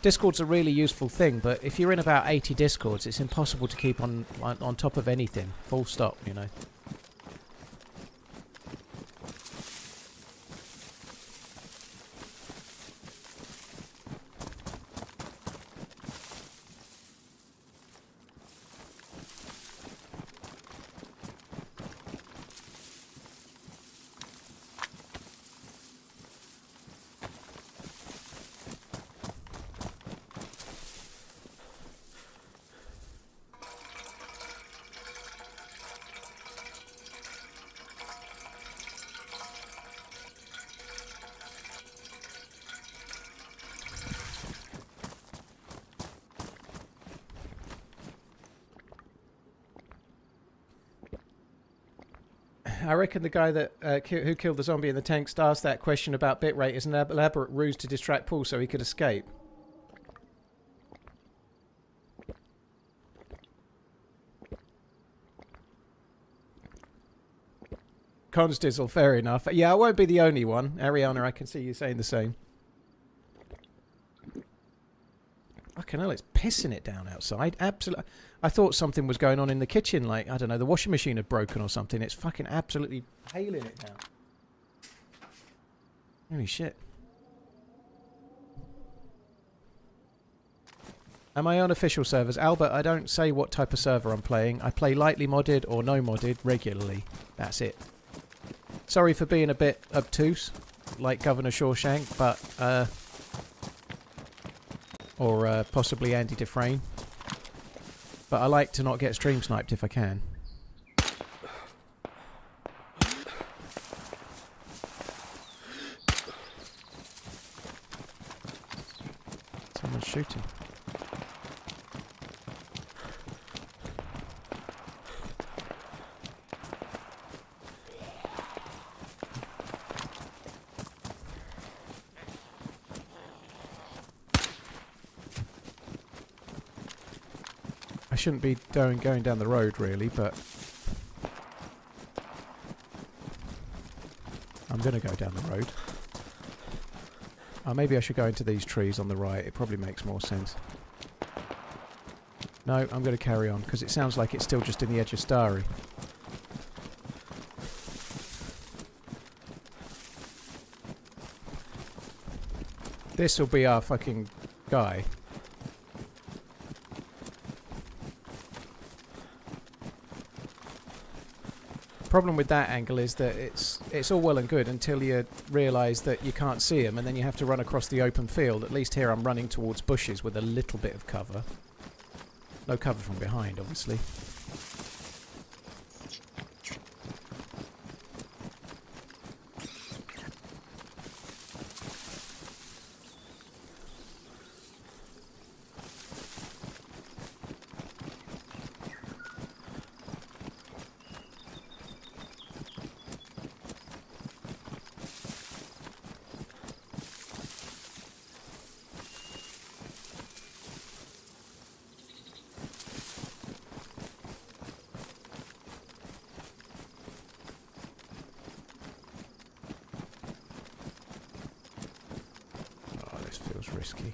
Discord's a really useful thing, but if you're in about 80 Discords, it's impossible to keep on top of anything. Full stop, you know. I reckon the guy that who killed the zombie in the tank asked that question about bitrate is an elaborate ruse to distract Paul so he could escape. Constizzle, fair enough. Yeah, I won't be the only one. Ariana, I can see you saying the same. Fucking hell, it's pissing it down outside. Absolutely. I thought something was going on in the kitchen, like, I don't know, the washing machine had broken or something. It's fucking absolutely hailing it down. Holy shit. Am I on official servers? Albert, I don't say what type of server I'm playing. I play lightly modded or no modded regularly. That's it. Sorry for being a bit obtuse, like Governor Shawshank, but, or possibly Andy Dufresne. But I like to not get stream sniped if I can. Someone's shooting. I shouldn't be going down the road really, but I'm going to go down the road. Maybe I should go into these trees on the right. It probably makes more sense. No, I'm going to carry on because it sounds like it's still just in the edge of Starry. This will be our fucking guy. Problem with that angle is that it's all well and good until you realise that you can't see him, and then you have to run across the open field. At least here I'm running towards bushes with a little bit of cover. No cover from behind, obviously. Risky.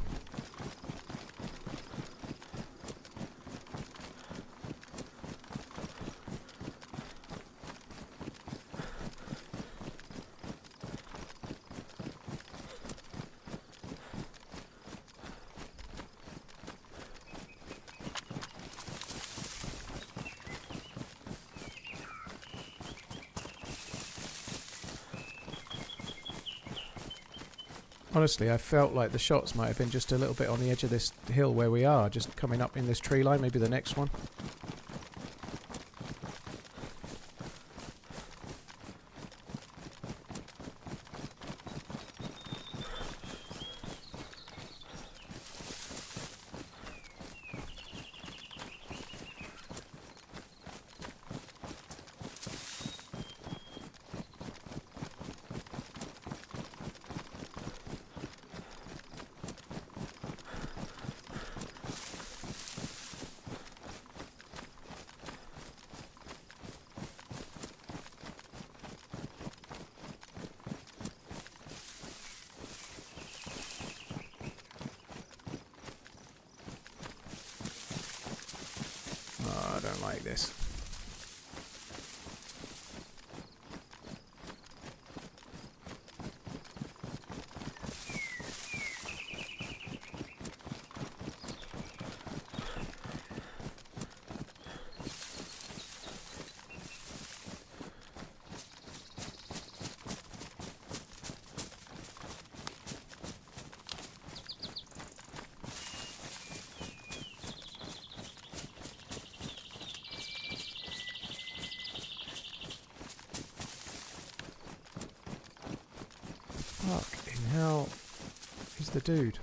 Honestly, I felt like the shots might have been just a little bit on the edge of this hill where we are, just coming up in this tree line, maybe the next one. like this. Fucking hell is the dude?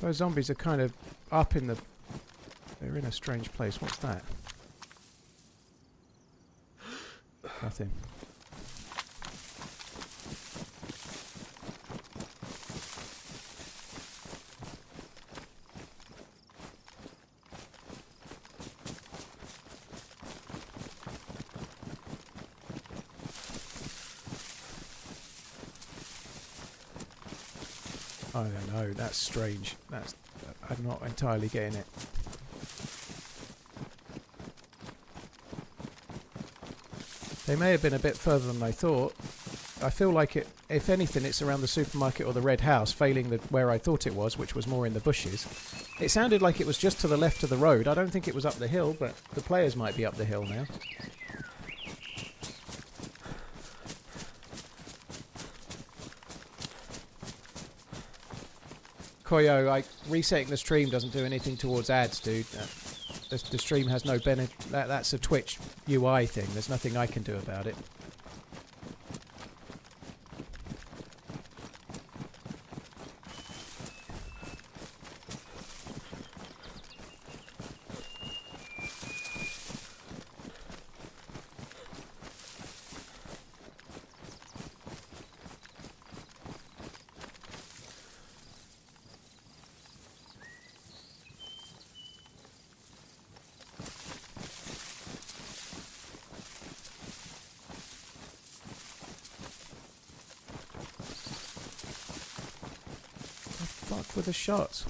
Those zombies are kind of up in the... They're in a strange place. What's that? Nothing. I don't know, that's strange. I'm not entirely getting it. They may have been a bit further than I thought. I feel like it, if anything, it's around the supermarket or the red house, failing where I thought it was, which was more in the bushes. It sounded like it was just to the left of the road. I don't think it was up the hill, but the players might be up the hill now. Koyo, resetting the stream doesn't do anything towards ads, dude. The stream has no benefit. That's a Twitch UI thing. There's nothing I can do about it. Fuck with the shots.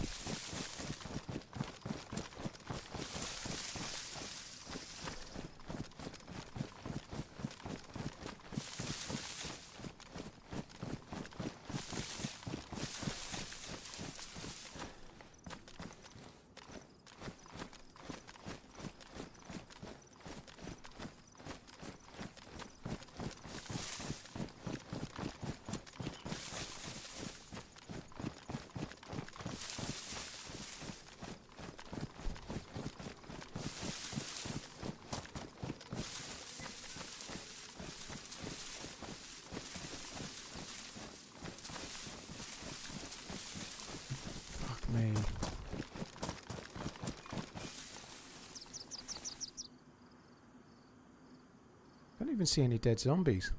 Me. Don't even see any dead zombies.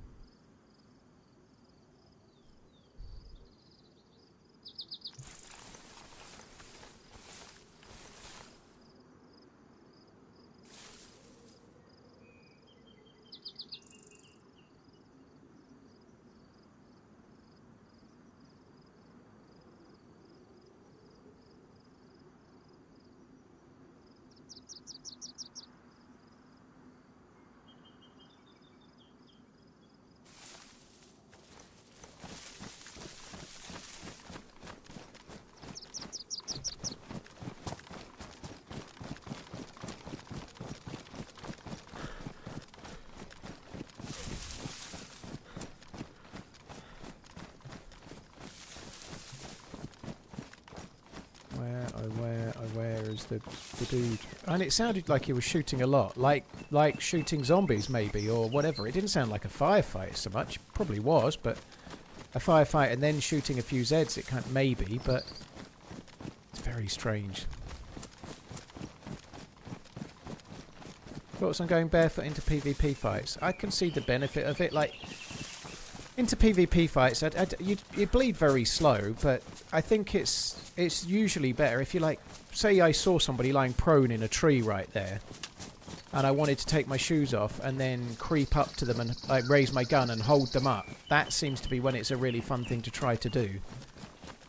Where is the dude? And it sounded like he was shooting a lot, like shooting zombies maybe, or whatever. It didn't sound like a firefight so much. Probably was, but a firefight and then shooting a few Zeds, it can't maybe, but it's very strange. Thoughts on going barefoot into PvP fights? I can see the benefit of it. Like, into PvP fights, you bleed very slow, but I think it's usually better if you, like, say I saw somebody lying prone in a tree right there, and I wanted to take my shoes off and then creep up to them and like raise my gun and hold them up. That seems to be when it's a really fun thing to try to do.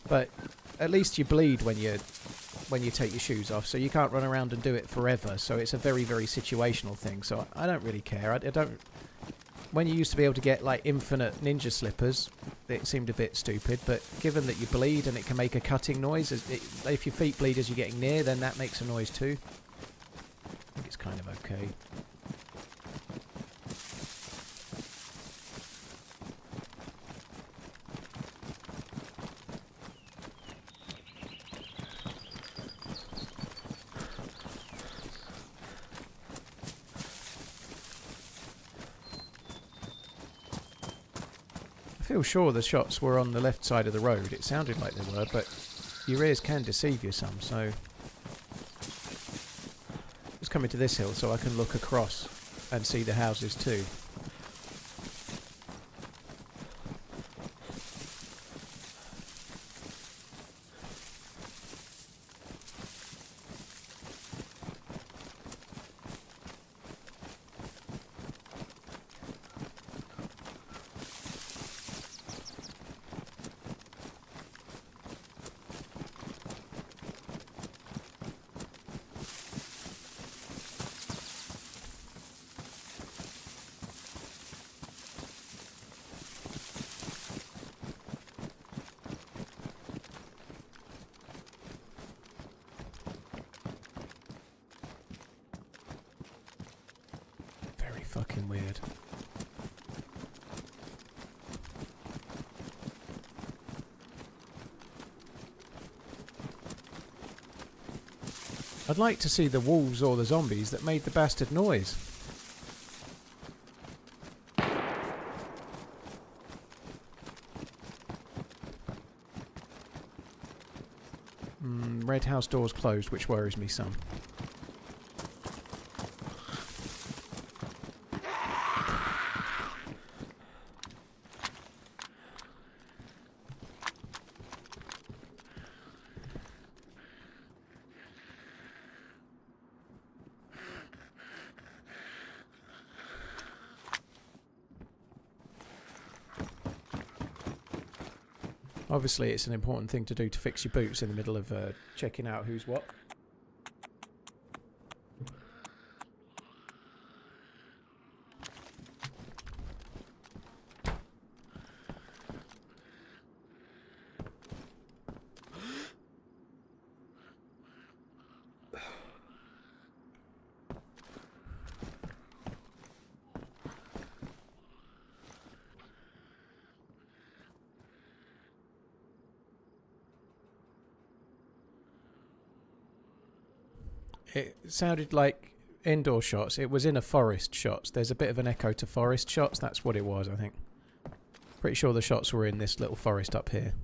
But at least you bleed when you're when you take your shoes off, so you can't run around and do it forever. So it's a very, very situational thing. So I don't really care. I don't. When you used to be able to get like infinite ninja slippers, it seemed a bit stupid. But given that you bleed and it can make a cutting noise, if your feet bleed as you're getting near, then that makes a noise too. I think it's kind of okay. I feel sure the shots were on the left side of the road. It sounded like they were, but your ears can deceive you some, so... Just coming to this hill so I can look across and see the houses too. Fucking weird. I'd like to see the wolves or the zombies that made the bastard noise. Red house doors closed, which worries me some. Obviously, it's an important thing to do to fix your boots in the middle of checking out who's what. It sounded like indoor shots. It was in a forest shots. There's a bit of an echo to forest shots. That's what it was, I think. Pretty sure the shots were in this little forest up here.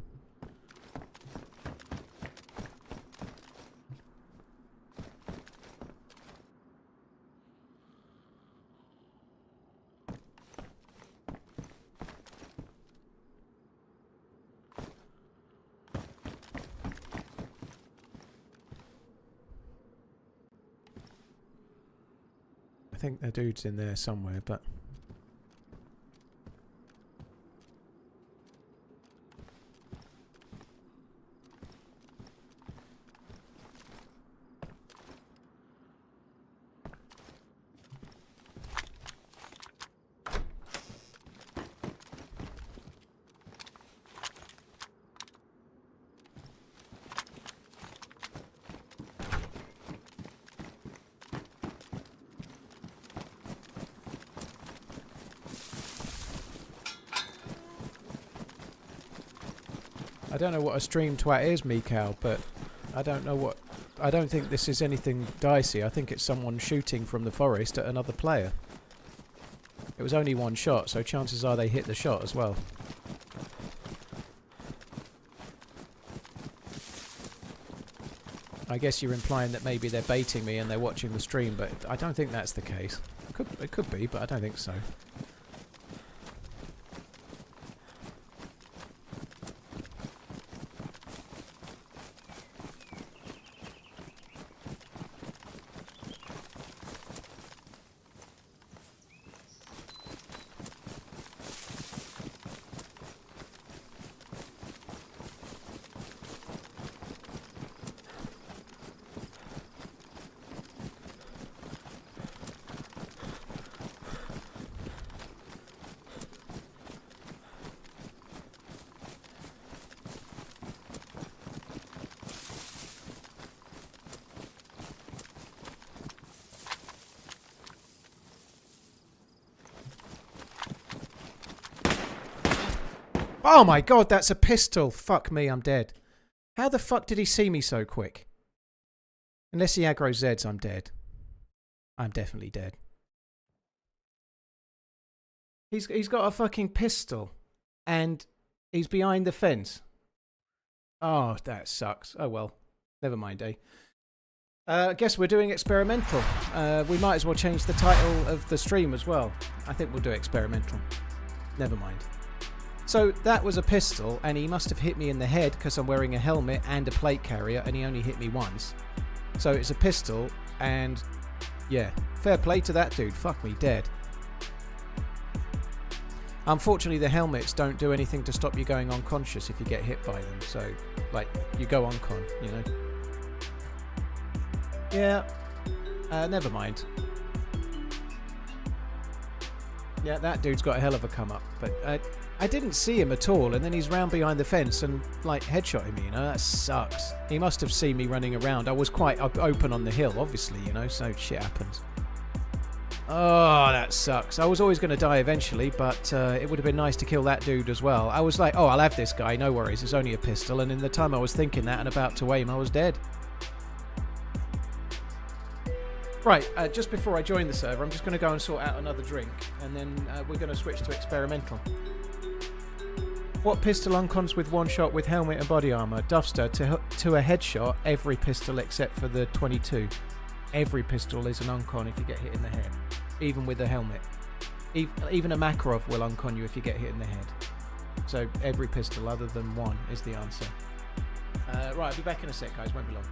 I think the dude's in there somewhere, but... I don't know what a stream twat is, Mikau, but I don't know what... I don't think this is anything dicey. I think it's someone shooting from the forest at another player. It was only one shot, so chances are they hit the shot as well. I guess you're implying that maybe they're baiting me and they're watching the stream, but I don't think that's the case. It could be, but I don't think so. Oh my god, that's a pistol. Fuck me, I'm dead. How the fuck did he see me so quick? Unless he aggro Zeds, I'm dead. I'm definitely dead. He's got a fucking pistol. And he's behind the fence. Oh, that sucks. Oh well. Never mind, eh? I guess we're doing experimental. We might as well change the title of the stream as well. I think we'll do experimental. Never mind. So that was a pistol, and he must have hit me in the head because I'm wearing a helmet and a plate carrier, and he only hit me once. So it's a pistol, and yeah, fair play to that dude. Fuck me, dead. Unfortunately, the helmets don't do anything to stop you going unconscious if you get hit by them. So, like, you go uncon, you know. Yeah, never mind. Yeah, that dude's got a hell of a come up, but I didn't see him at all, and then he's round behind the fence and like headshotting me, you know. That sucks. He must have seen me running around. I was quite open on the hill, obviously, you know, so shit happens. Oh, that sucks. I was always going to die eventually, but it would have been nice to kill that dude as well. I was like, oh, I'll have this guy, no worries, it's only a pistol, and in the time I was thinking that and about to aim, I was dead. Right, just before I join the server, I'm just going to go and sort out another drink, and then we're going to switch to experimental. What pistol uncons with one shot with helmet and body armor? Duffster, to a headshot, every pistol except for the 22. Every pistol is an uncon if you get hit in the head, even with a helmet. Even a Makarov will uncon you if you get hit in the head. So every pistol other than one is the answer. Right, I'll be back in a sec, guys, won't be long.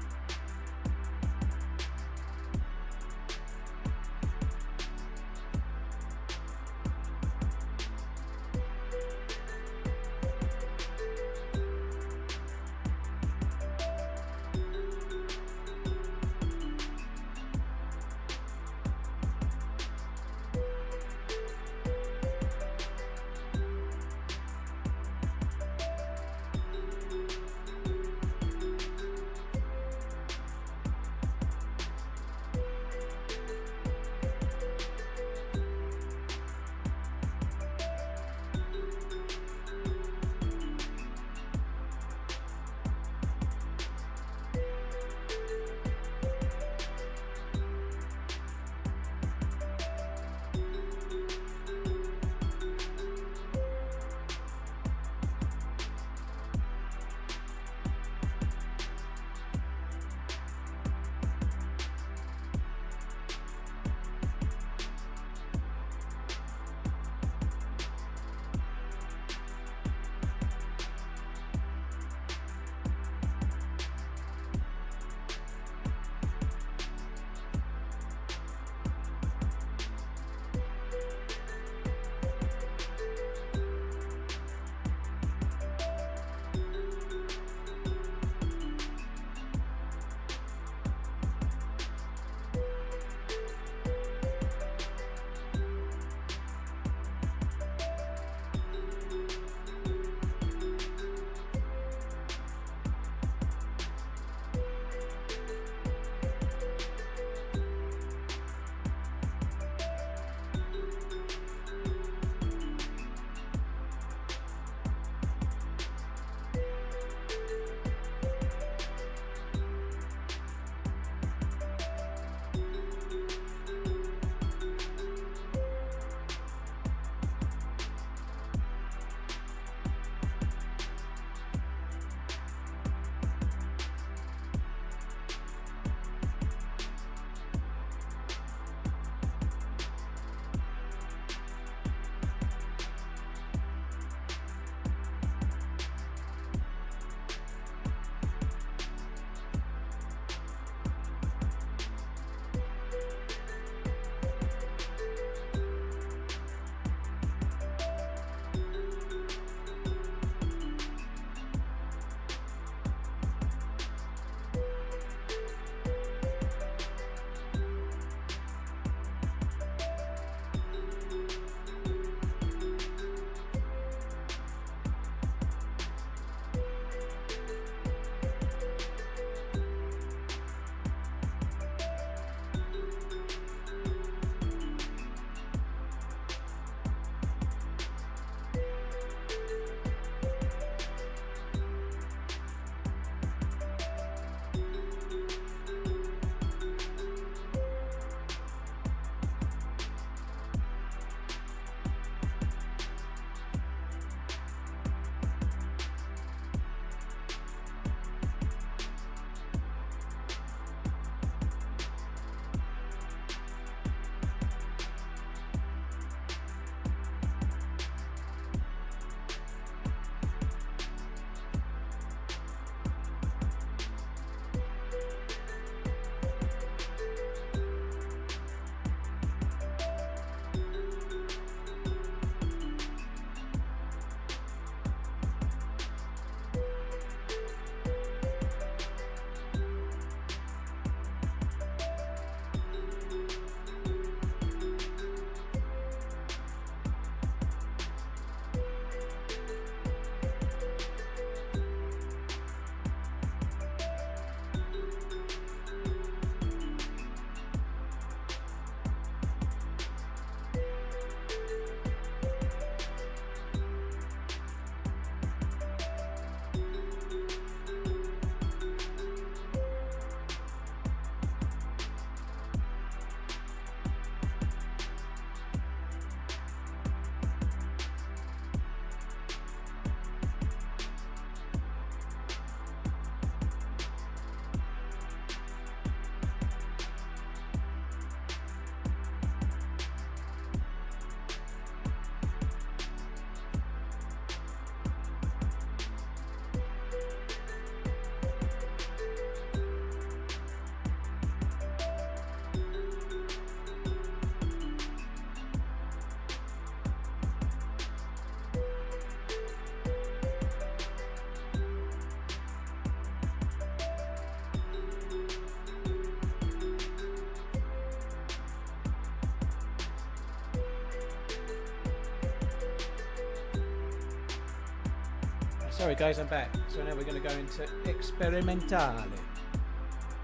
Sorry guys, I'm back. So now we're going to go into Experimentale.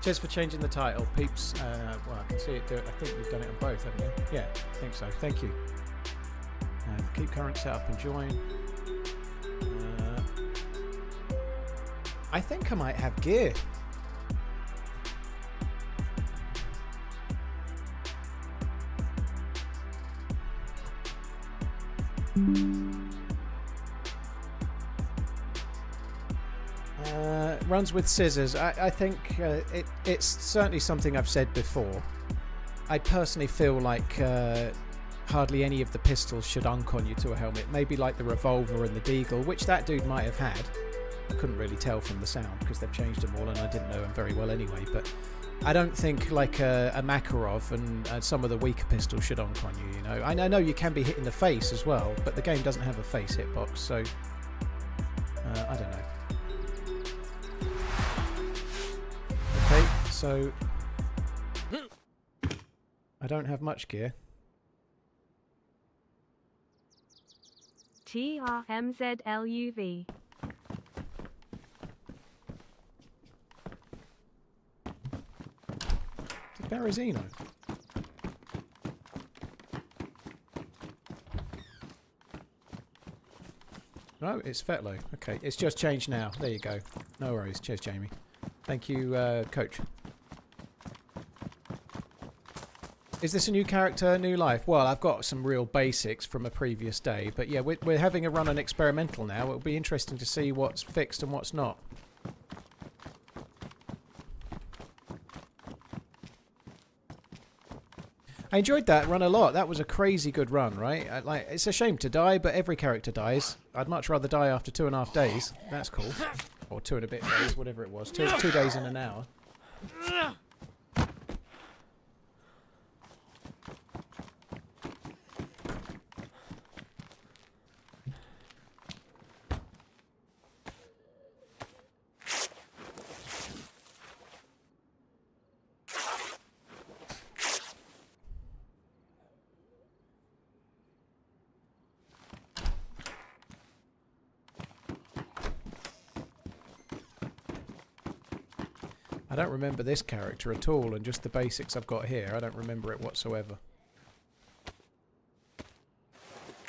Cheers for changing the title, peeps. Well, I can see it do it. I think you've done it on both, haven't you? Yeah, I think so. Thank you. Keep current setup and join. I think I might have gear. Runs with scissors. I think it's certainly something I've said before. I personally feel like hardly any of the pistols should uncon you to a helmet. Maybe like the revolver and the deagle, which that dude might have had. I couldn't really tell from the sound because they've changed them all and I didn't know them very well anyway. But I don't think like a Makarov and some of the weaker pistols should uncon you, you know. I know you can be hit in the face as well, but the game doesn't have a face hitbox, so I don't know. Okay, so I don't have much gear. TRMZ LUV. Berezino. No, it's Fetlo. Okay, it's just changed now. There you go. No worries. Cheers, Jamie. Thank you, Coach. Is this a new character, new life? Well, I've got some real basics from a previous day, but yeah, we're having a run on experimental now. It'll be interesting to see what's fixed and what's not. I enjoyed that run a lot. That was a crazy good run, right? It's a shame to die, but every character dies. I'd much rather die after 2.5 days. That's cool. Or 2 and a bit days, whatever it was. 2 days and an hour. I don't remember this character at all, and just the basics I've got here, I don't remember it whatsoever.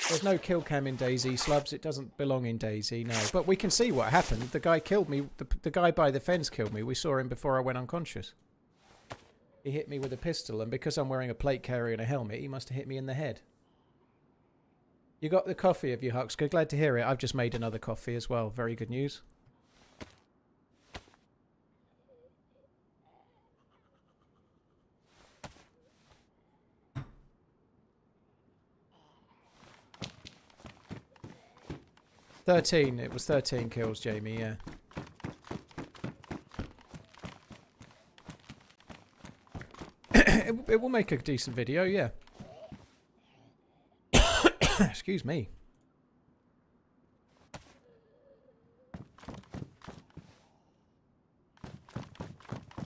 There's no kill cam in DayZ, Slubs. It doesn't belong in DayZ, no. But we can see what happened. The guy killed me. The guy by the fence killed me. We saw him before I went unconscious. He hit me with a pistol, and because I'm wearing a plate carrier and a helmet, he must have hit me in the head. You got the coffee, have you, Huxka? Glad to hear it. I've just made another coffee as well. Very good news. It was 13 kills, Jamie, yeah. It will make a decent video, yeah. Excuse me.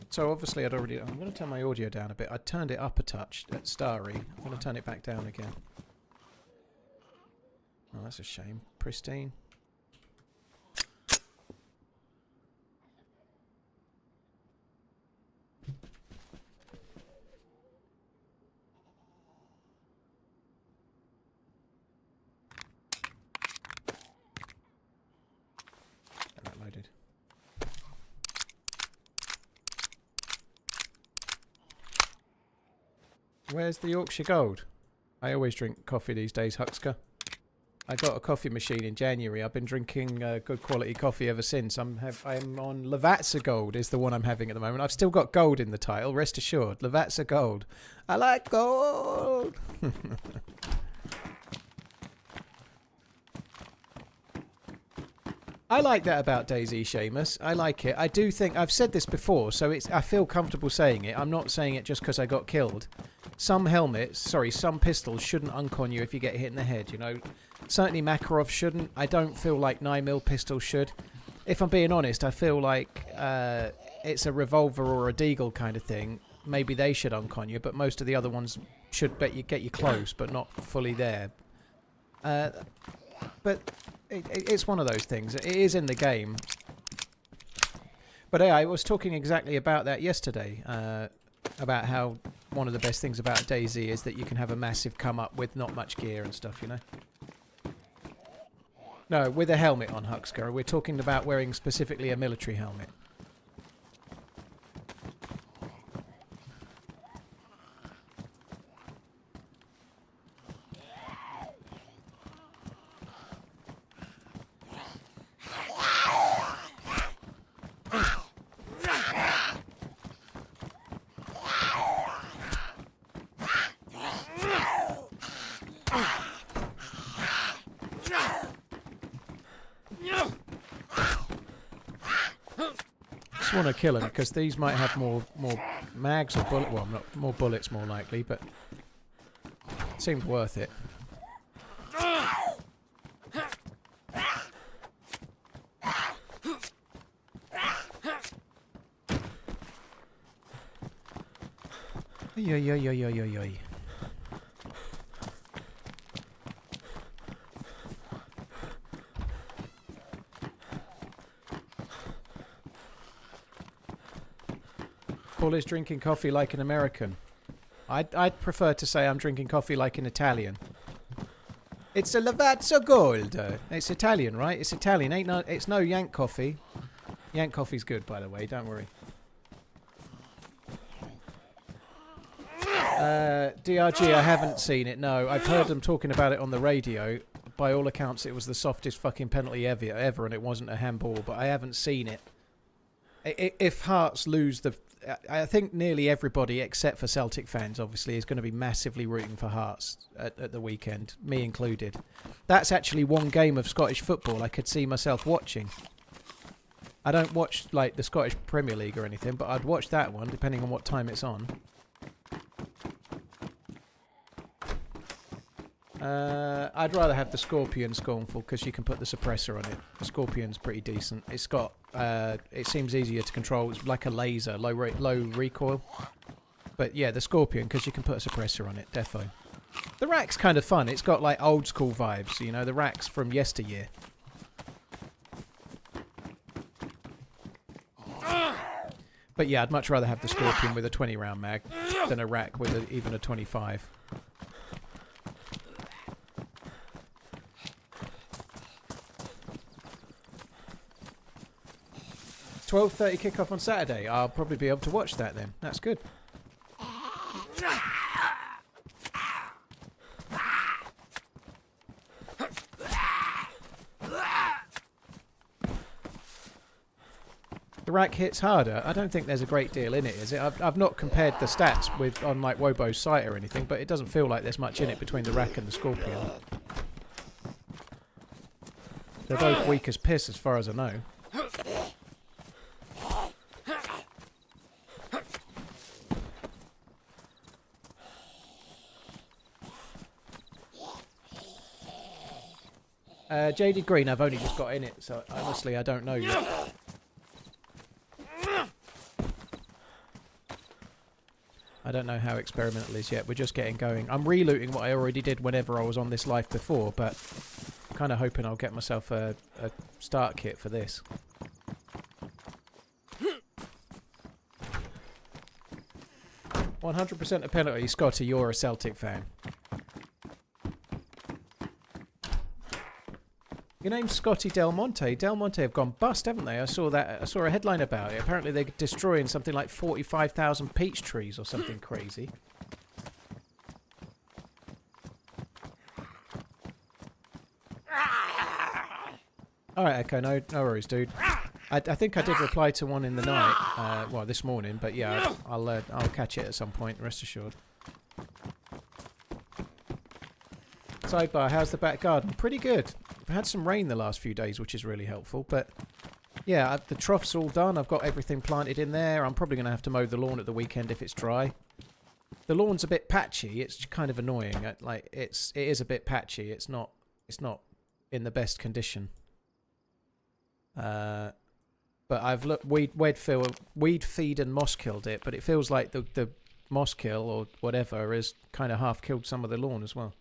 So obviously I'm going to turn my audio down a bit. I turned it up a touch at Starry. I'm going to turn it back down again. Oh, that's a shame. Pristine. Where's the Yorkshire Gold? I always drink coffee these days, Huxka. I got a coffee machine in January. I've been drinking good quality coffee ever since. I'm on Lavazza Gold is the one I'm having at the moment. I've still got gold in the title, rest assured. Lavazza Gold. I like gold! I like that about DayZ, Seamus. I like it. I do think... I've said this before, so I feel comfortable saying it. I'm not saying it just because I got killed. Some pistols shouldn't uncon you if you get hit in the head, you know. Certainly Makarov shouldn't. I don't feel like 9mm pistols should. If I'm being honest, I feel like it's a revolver or a deagle kind of thing. Maybe they should uncon you, but most of the other ones should get you close, but not fully there. But it's one of those things. It is in the game. But yeah, I was talking exactly about that yesterday. About how one of the best things about DayZ is that you can have a massive come up with not much gear and stuff, you know? No, with a helmet on, Huxker. We're talking about wearing specifically a military helmet. Want to kill them because these might have more mags or bullet. Well, not more bullets, more likely, but it seemed worth it. Yo. Paul is drinking coffee like an American. I'd prefer to say I'm drinking coffee like an Italian. It's a Lavazza Gold. It's Italian, right? It's Italian. It's no Yank coffee. Yank coffee's good, by the way. Don't worry. DRG, I haven't seen it. No, I've heard them talking about it on the radio. By all accounts, it was the softest fucking penalty ever, and it wasn't a handball. But I haven't seen it. If Hearts lose the... I think nearly everybody except for Celtic fans obviously is going to be massively rooting for Hearts at the weekend, me included. That's actually one game of Scottish football I could see myself watching. I don't watch like the Scottish Premier League or anything, but I'd watch that one depending on what time it's on. I'd rather have the Scorpion Scornful because you can put the suppressor on it. The Scorpion's pretty decent. It's got, it seems easier to control. It's like a laser, low recoil. But yeah, the Scorpion because you can put a suppressor on it, defo. The rack's kind of fun. It's got like old school vibes, you know, the racks from yesteryear. But yeah, I'd much rather have the Scorpion with a 20 round mag than a rack with even a 25. 12:30 kickoff on Saturday. I'll probably be able to watch that then. That's good. The rack hits harder. I don't think there's a great deal in it, is it? I've not compared the stats with on like Wobo's site or anything, but it doesn't feel like there's much in it between the rack and the Scorpion. They're both weak as piss as far as I know. Jaded Green, I've only just got in it, so honestly I don't know yet. I don't know how experimental it is yet. We're just getting going. I'm relooting what I already did whenever I was on this live before, but I'm kind of hoping I'll get myself a start kit for this. "100% a penalty." Scotty, you're a Celtic fan. Your name's Scotty Del Monte. Del Monte have gone bust, haven't they? I saw that. I saw a headline about it. Apparently they're destroying something like 45,000 peach trees or something crazy. All right, Echo. No worries, dude. I think I did reply to one in the night. Well, this morning, but yeah, I'll catch it at some point. Rest assured. Sidebar: how's the back garden? Pretty good. I've had some rain the last few days, which is really helpful. But yeah, the trough's all done. I've got everything planted in there. I'm probably going to have to mow the lawn at the weekend if it's dry. The lawn's a bit patchy. It's kind of annoying. Like it is a bit patchy. It's not in the best condition. But I've looked weed feed and moss killed it. But it feels like the moss kill or whatever has kind of half killed some of the lawn as well.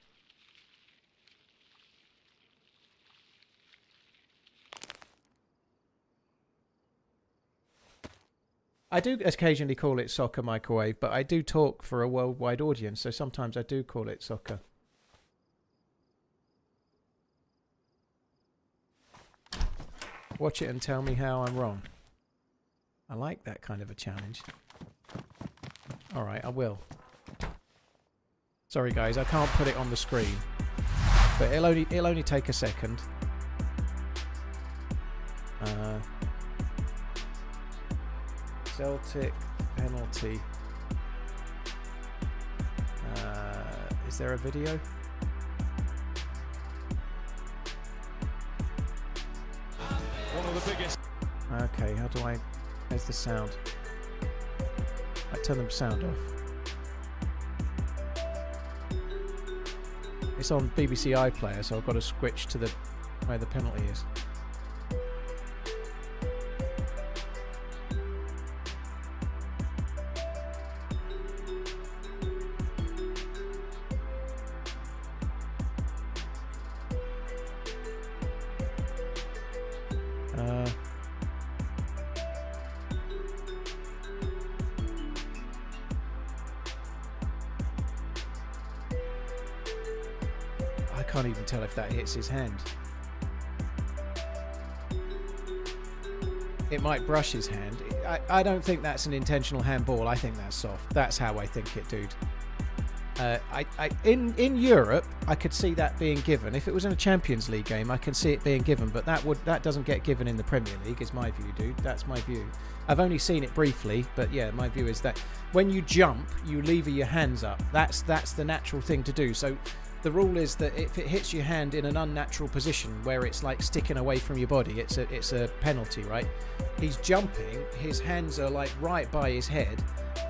I do occasionally call it soccer microwave, but I do talk for a worldwide audience, so sometimes I do call it soccer. Watch it and tell me how I'm wrong. I like that kind of a challenge. Alright, I will. Sorry guys, I can't put it on the screen. But it'll only take a second. Celtic penalty. Is there a video? One of the biggest. Okay, how do I... Where's the sound? I turn the sound off. It's on BBC iPlayer, so I've got to switch to the where the penalty is. I can't even tell if that hits his hand. It might brush his hand. I don't think that's an intentional handball. I think that's soft. That's how I think it, dude. In Europe, I could see that being given. If it was in a Champions League game, I can see it being given, but that doesn't get given in the Premier League, is my view, dude. That's my view. I've only seen it briefly, but yeah, my view is that when you jump, you lever your hands up. That's the natural thing to do. So the rule is that if it hits your hand in an unnatural position where it's like sticking away from your body, it's a penalty, right? He's jumping, his hands are like right by his head,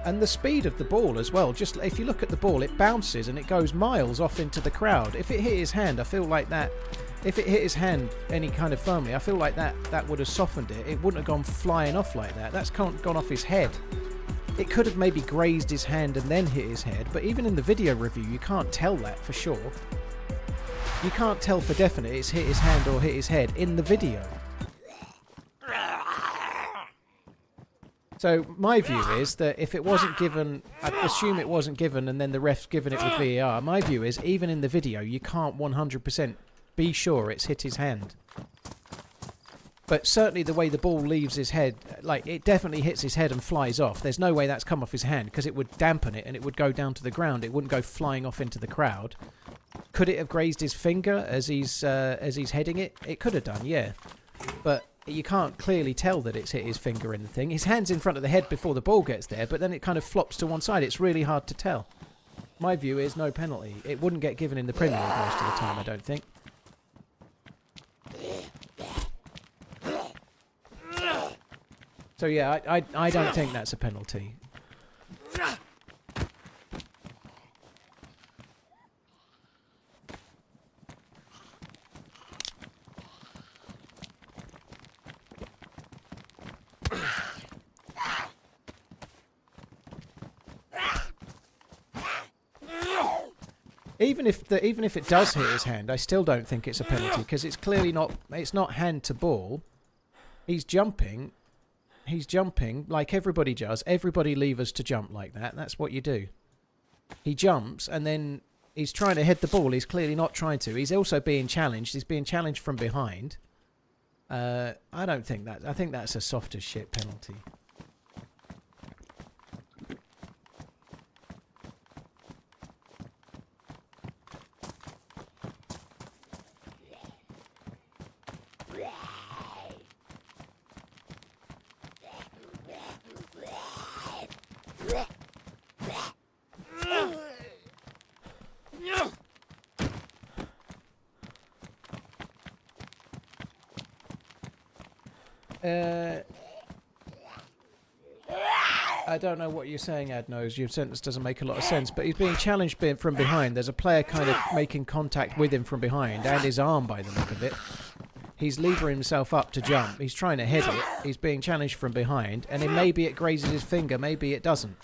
and the speed of the ball as well. Just if you look at the ball, it bounces and it goes miles off into the crowd. If it hit his hand, I feel like that. If it hit his hand any kind of firmly, I feel like that would have softened it. It wouldn't have gone flying off like that. That's gone off his head. It could have maybe grazed his hand and then hit his head, but even in the video review, you can't tell that for sure. You can't tell for definite it's hit his hand or hit his head in the video. So my view is that if it wasn't given, I assume it wasn't given and then the ref's given it with VAR, my view is even in the video, you can't 100% be sure it's hit his hand. But certainly the way the ball leaves his head, like it definitely hits his head and flies off. There's no way that's come off his hand because it would dampen it and it would go down to the ground. It wouldn't go flying off into the crowd. Could it have grazed his finger as he's heading it? It could have done, yeah. But you can't clearly tell that it's hit his finger in the thing. His hand's in front of the head before the ball gets there, but then it kind of flops to one side. It's really hard to tell. My view is no penalty. It wouldn't get given in the Premier League most of the time, I don't think. So yeah, I don't think that's a penalty. Even if it does hit his hand, I still don't think it's a penalty because it's clearly not. It's not hand to ball. He's jumping. He's jumping like everybody does. Everybody levers to jump like that. That's what you do. He jumps and then he's trying to head the ball. He's clearly not trying to. He's also being challenged. He's being challenged from behind. I don't think that. I think that's a soft as shit penalty. I don't know what you're saying, Adnose. Your sentence doesn't make a lot of sense, but he's being challenged from behind. There's a player kind of making contact with him from behind, and his arm by the look of it. He's levering himself up to jump. He's trying to head it. He's being challenged from behind, and then maybe it grazes his finger, maybe it doesn't.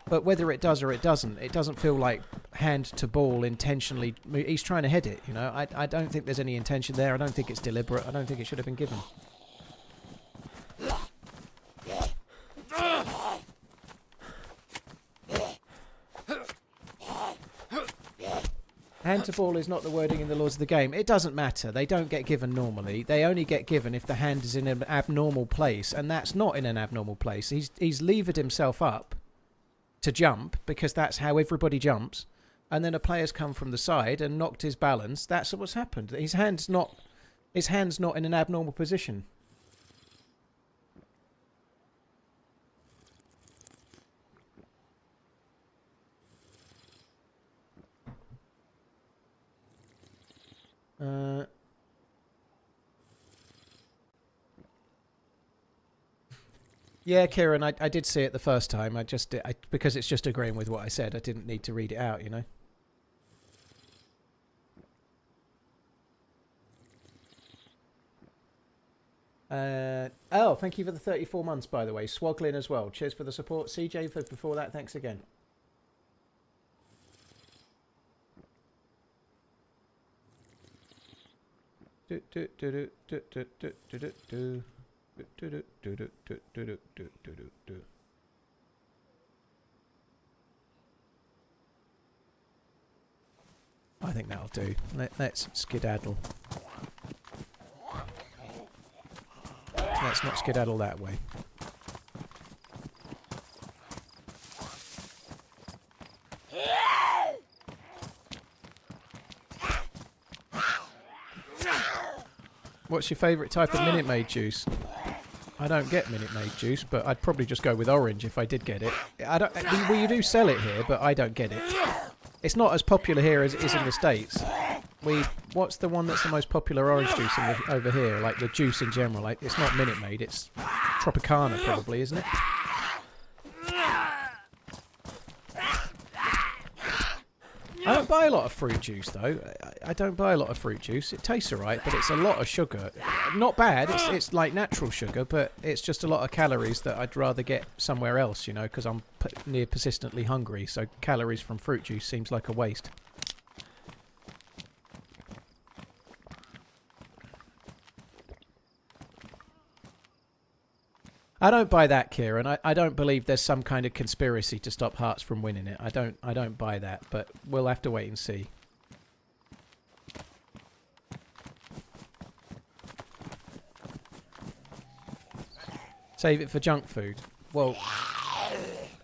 But whether it does or it doesn't feel like hand to ball intentionally. He's trying to head it, you know. I don't think there's any intention there. I don't think it's deliberate. I don't think it should have been given. Hand to ball is not the wording in the laws of the game. It doesn't matter. They don't get given normally. They only get given if the hand is in an abnormal place, and that's not in an abnormal place. He's levered himself up to jump because that's how everybody jumps, and then a player's come from the side and knocked his balance. That's what's happened. His hand's not in an abnormal position. Yeah, Kieran, I did see it the first time. Because it's just agreeing with what I said, I didn't need to read it out, you know. Oh, thank you for the 34 months, by the way. Swaglin as well. Cheers for the support. CJ, for before that, thanks again. I think that'll do. Let's skedaddle. Let's not skedaddle that way. What's your favourite type of Minute Maid juice? I don't get Minute Maid juice, but I'd probably just go with orange if I did get it. Well, you do sell it here, but I don't get it. It's not as popular here as it is in the States. What's the one that's the most popular orange juice over here? Like the juice in general. Like it's not Minute Maid, it's Tropicana probably, isn't it? I don't buy a lot of fruit juice though. I don't buy a lot of fruit juice. It tastes alright, but it's a lot of sugar. Not bad. It's like natural sugar, but it's just a lot of calories that I'd rather get somewhere else, you know, because I'm near persistently hungry. So calories from fruit juice seems like a waste. I don't buy that, Kieran. I don't believe there's some kind of conspiracy to stop Hearts from winning it. I don't buy that, but we'll have to wait and see. Save it for junk food. Well,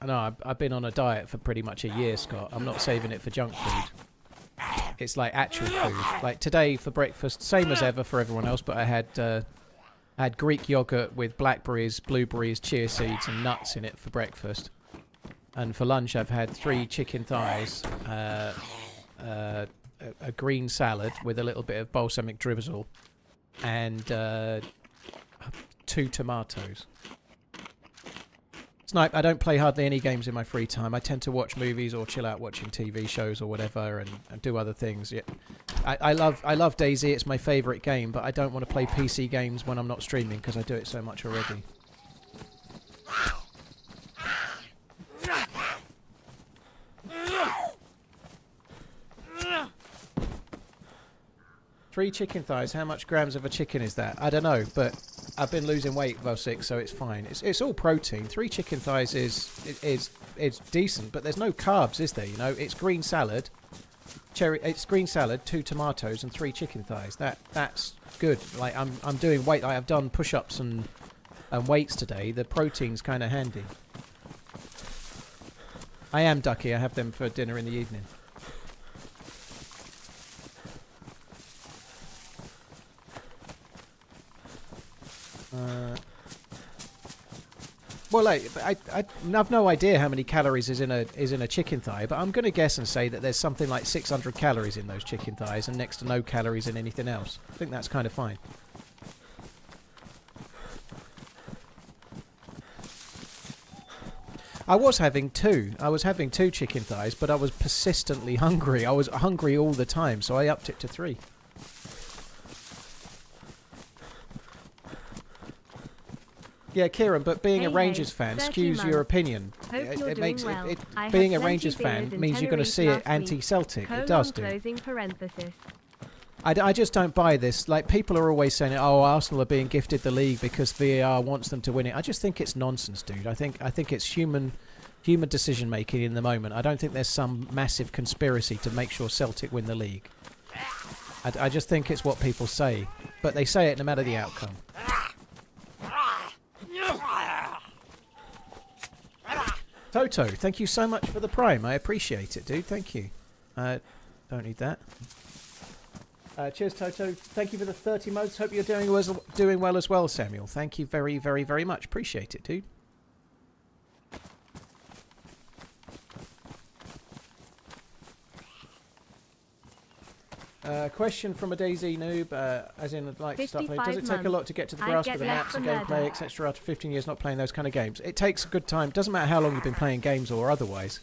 I know I've been on a diet for pretty much a year, Scott. I'm not saving it for junk food. It's like actual food. Like today for breakfast, same as ever for everyone else, but I had Greek yogurt with blackberries, blueberries, chia seeds and nuts in it for breakfast. And for lunch I've had 3 chicken thighs, a green salad with a little bit of balsamic drizzle, and 2 tomatoes. Snipe, I don't play hardly any games in my free time. I tend to watch movies or chill out watching TV shows or whatever and do other things. Yeah. I love DayZ, it's my favourite game, but I don't want to play PC games when I'm not streaming because I do it so much already. Three chicken thighs, how much grams of a chicken is that? I don't know, but I've been losing weight, Vel6, so it's fine. It's all protein. 3 chicken thighs is decent, but there's no carbs, is there? You know, it's green salad, it's green salad, 2 tomatoes, and 3 chicken thighs. That's good. Like I'm doing weight. I've done push-ups and weights today. The protein's kind of handy. I am ducky. I have them for dinner in the evening. Well, like, I've no idea how many calories is in a chicken thigh, but I'm going to guess and say that there's something like 600 calories in those chicken thighs and next to no calories in anything else. I think that's kind of fine. I was having 2. I was having 2 chicken thighs, but I was persistently hungry. I was hungry all the time, so I upped it to 3. Yeah, Kieran, but being a Rangers fan skews your opinion. It makes it being a Rangers fan means you're going to see it anti-Celtic. It does do. I just don't buy this. Like, people are always saying, "Oh, Arsenal are being gifted the league because VAR wants them to win it." I just think it's nonsense, dude. I think it's human human decision making in the moment. I don't think there's some massive conspiracy to make sure Celtic win the league. I just think it's what people say, but they say it no matter the outcome. Toto, thank you so much for the Prime. I appreciate it, dude. Thank you. Don't need that. Cheers, Toto. Thank you for the 30 modes. Hope you're doing well as well, Samuel. Thank you very, very, very much. Appreciate it, dude. Question from a DayZ noob, as in I'd like to start playing. Does it take a lot to get to the grasp of the maps and gameplay, etc. after 15 years not playing those kind of games? It takes a good time. Doesn't matter how long you've been playing games or otherwise.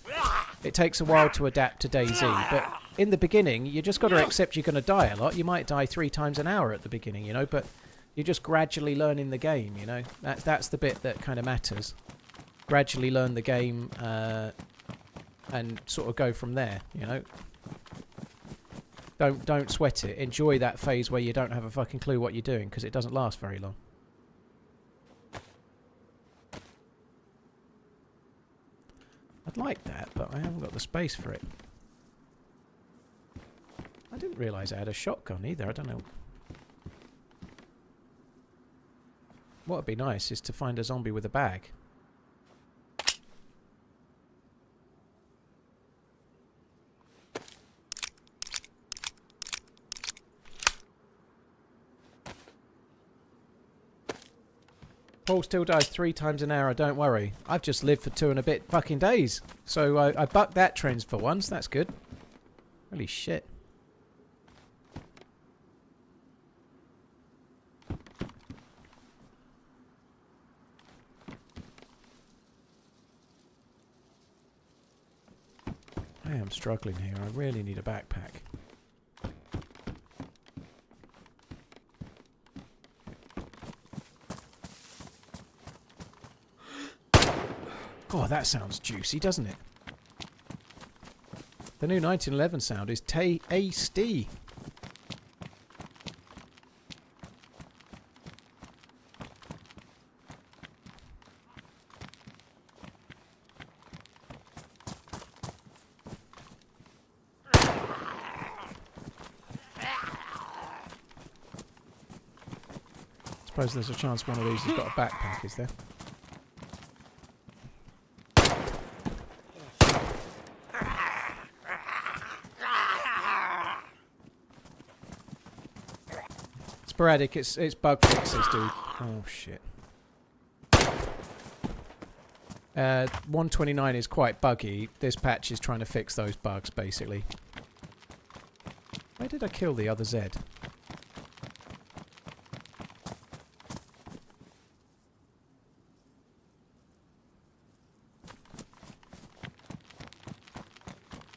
It takes a while to adapt to DayZ, but in the beginning, you just got to accept you're going to die a lot. You might die 3 times an hour at the beginning, you know, but you're just gradually learning the game, you know. That's the bit that kind of matters. Gradually learn the game and sort of go from there, you know. Don't sweat it. Enjoy that phase where you don't have a fucking clue what you're doing, because it doesn't last very long. I'd like that, but I haven't got the space for it. I didn't realise I had a shotgun either. I don't know. What would be nice is to find a zombie with a bag. Paul still dies 3 times an hour, don't worry. I've just lived for 2 and a bit fucking days. So I bucked that trend for once, that's good. Holy shit. I am struggling here, I really need a backpack. God, that sounds juicy, doesn't it? The new 1911 sound is tasty. Suppose there's a chance one of these has got a backpack, is there? Sporadic, it's bug fixes, dude. Oh shit. 129 is quite buggy. This patch is trying to fix those bugs, basically. Where did I kill the other Z? I'm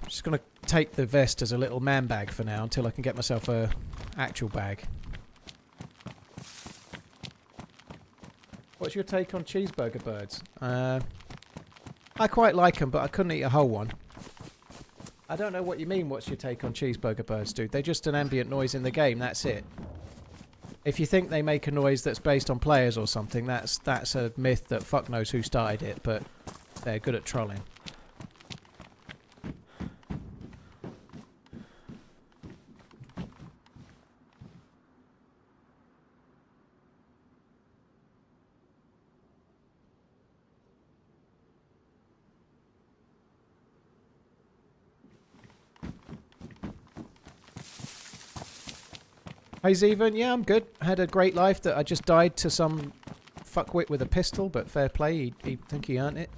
just gonna take the vest as a little man bag for now until I can get myself a actual bag. What's your take on cheeseburger birds? I quite like them, but I couldn't eat a whole one. I don't know what you mean, what's your take on cheeseburger birds, dude? They're just an ambient noise in the game, that's it. If you think they make a noise that's based on players or something, that's a myth that fuck knows who started it, but they're good at trolling. Hey Zeven, yeah, I'm good. I had a great life that I just died to some fuckwit with a pistol, but fair play, he think he earned it.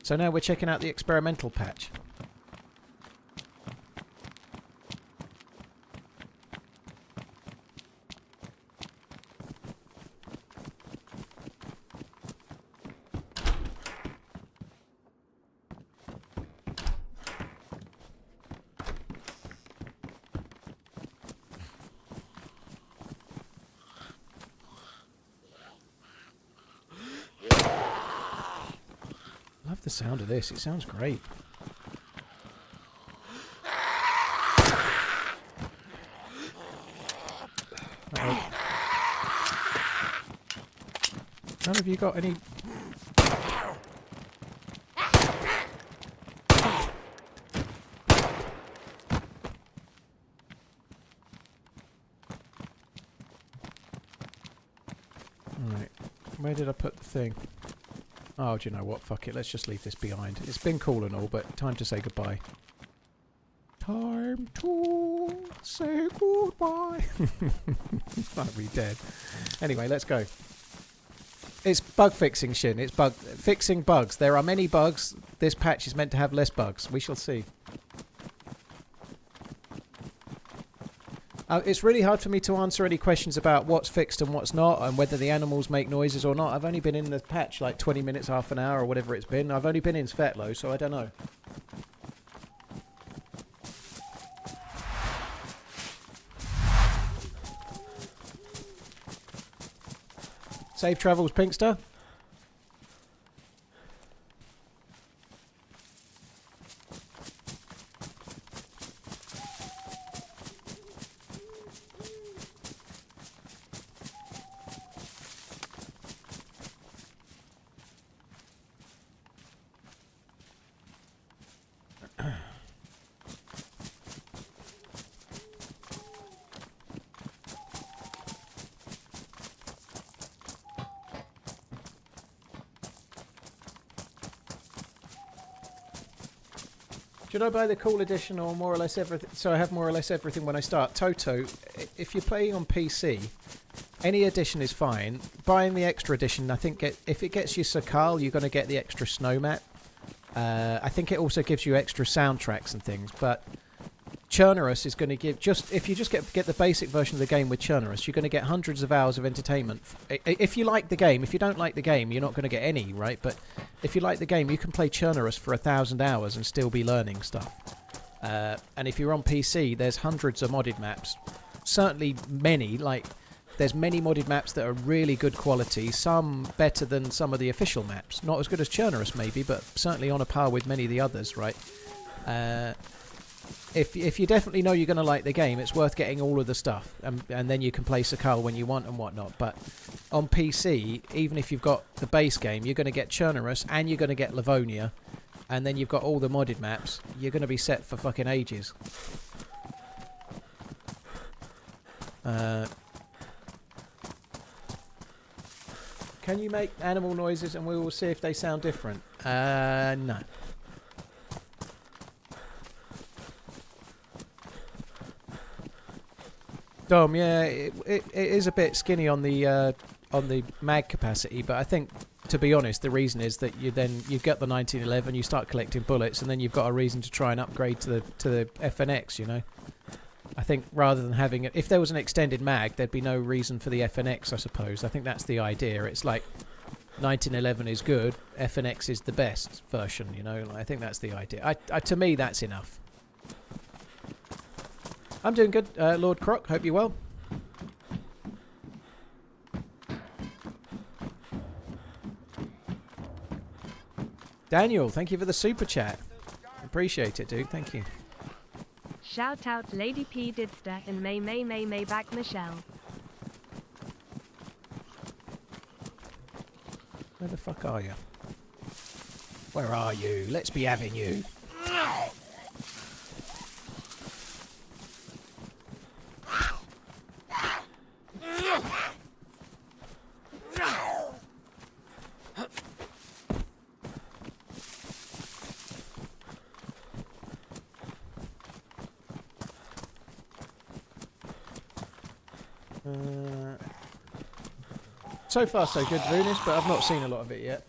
So now we're checking out the experimental patch. Love the sound of this, it sounds great. None of you got any... Right. Where did I put the thing? Oh, do you know what? Fuck it. Let's just leave this behind. It's been cool and all, but time to say goodbye. Time to say goodbye. I'll be dead. Anyway, let's go. It's bug fixing, Shin. It's fixing bugs. There are many bugs. This patch is meant to have less bugs. We shall see. It's really hard for me to answer any questions about what's fixed and what's not, and whether the animals make noises or not. I've only been in the patch like 20 minutes, half an hour, or whatever it's been. I've only been in Svetlo, so I don't know. Safe travels, Pinkster. Should I buy the cool edition or more or less everything? So I have more or less everything when I start. Toto, if you're playing on PC, any edition is fine. Buying the extra edition, I think if it gets you Sakal, you're going to get the extra snow mat. I think it also gives you extra soundtracks and things. But Chernarus is going to give if you just get the basic version of the game with Chernarus, you're going to get hundreds of hours of entertainment. If you like the game, if you don't like the game, you're not going to get any, right? But if you like the game, you can play Chernarus for 1,000 hours and still be learning stuff. And if you're on PC, there's hundreds of modded maps. Certainly many, there's many modded maps that are really good quality, some better than some of the official maps. Not as good as Chernarus maybe, but certainly on a par with many of the others, right? If you definitely know you're going to like the game, it's worth getting all of the stuff, and then you can play Sakal when you want and whatnot. But on PC, even if you've got the base game, you're going to get Chernarus and you're going to get Livonia, and then you've got all the modded maps. You're going to be set for fucking ages. Can you make animal noises and we will see if they sound different? No. Dom, yeah, it is a bit skinny on the mag capacity, but I think, to be honest, the reason is that you get the 1911, you start collecting bullets, and then you've got a reason to try and upgrade to the FNX. You know, I think rather than having it, if there was an extended mag, there'd be no reason for the FNX. I suppose. I think that's the idea. It's like 1911 is good, FNX is the best version. You know, I think that's the idea. To me, that's enough. I'm doing good, Lord Croc. Hope you're well. Daniel, thank you for the super chat. Appreciate it, dude. Thank you. Shout out Lady P Didster and May back Michelle. Where the fuck are you? Where are you? Let's be having you. So far so good, Vunis, but I've not seen a lot of it yet.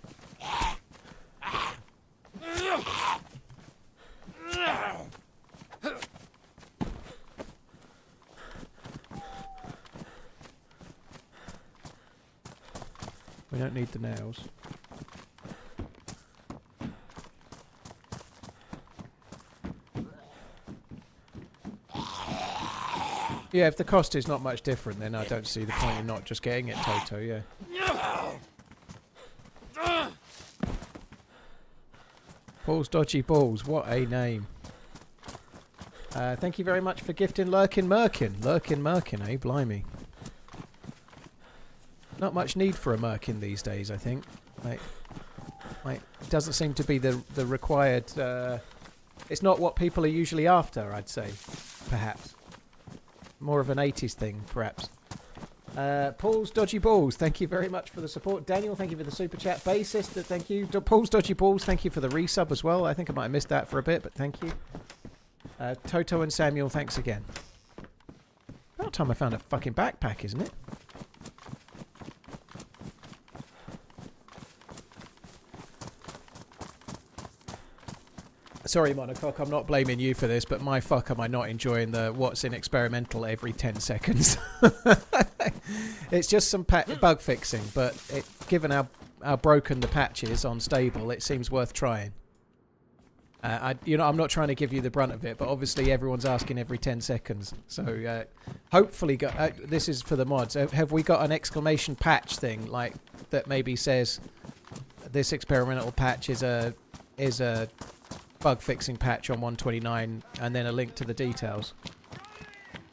We don't need the nails. Yeah, if the cost is not much different, then I don't see the point in not just getting it, Toto, yeah. Paul's Dodgy Balls, what a name. Thank you very much for gifting Lurkin Merkin. Lurkin Merkin, eh? Blimey. Not much need for a Merkin these days, I think. Like it doesn't seem to be the required... it's not what people are usually after, I'd say. Perhaps. More of an 80s thing, perhaps. Paul's Dodgy Balls, thank you very much for the support. Daniel, thank you for the super chat. Bassist, thank you. Paul's Dodgy Balls, thank you for the resub as well. I think I might have missed that for a bit, but thank you. Toto and Samuel, thanks again. About time I found a fucking backpack, isn't it? Sorry, Monocoque, I'm not blaming you for this, but my fuck am I not enjoying the what's in experimental every 10 seconds. It's just some bug fixing, but given how broken the patch is on stable, it seems worth trying. I'm not trying to give you the brunt of it, but obviously everyone's asking every 10 seconds. So hopefully, this is for the mods. Have we got an exclamation patch thing like that? Maybe says this experimental patch is a bug fixing patch on 129, and then a link to the details,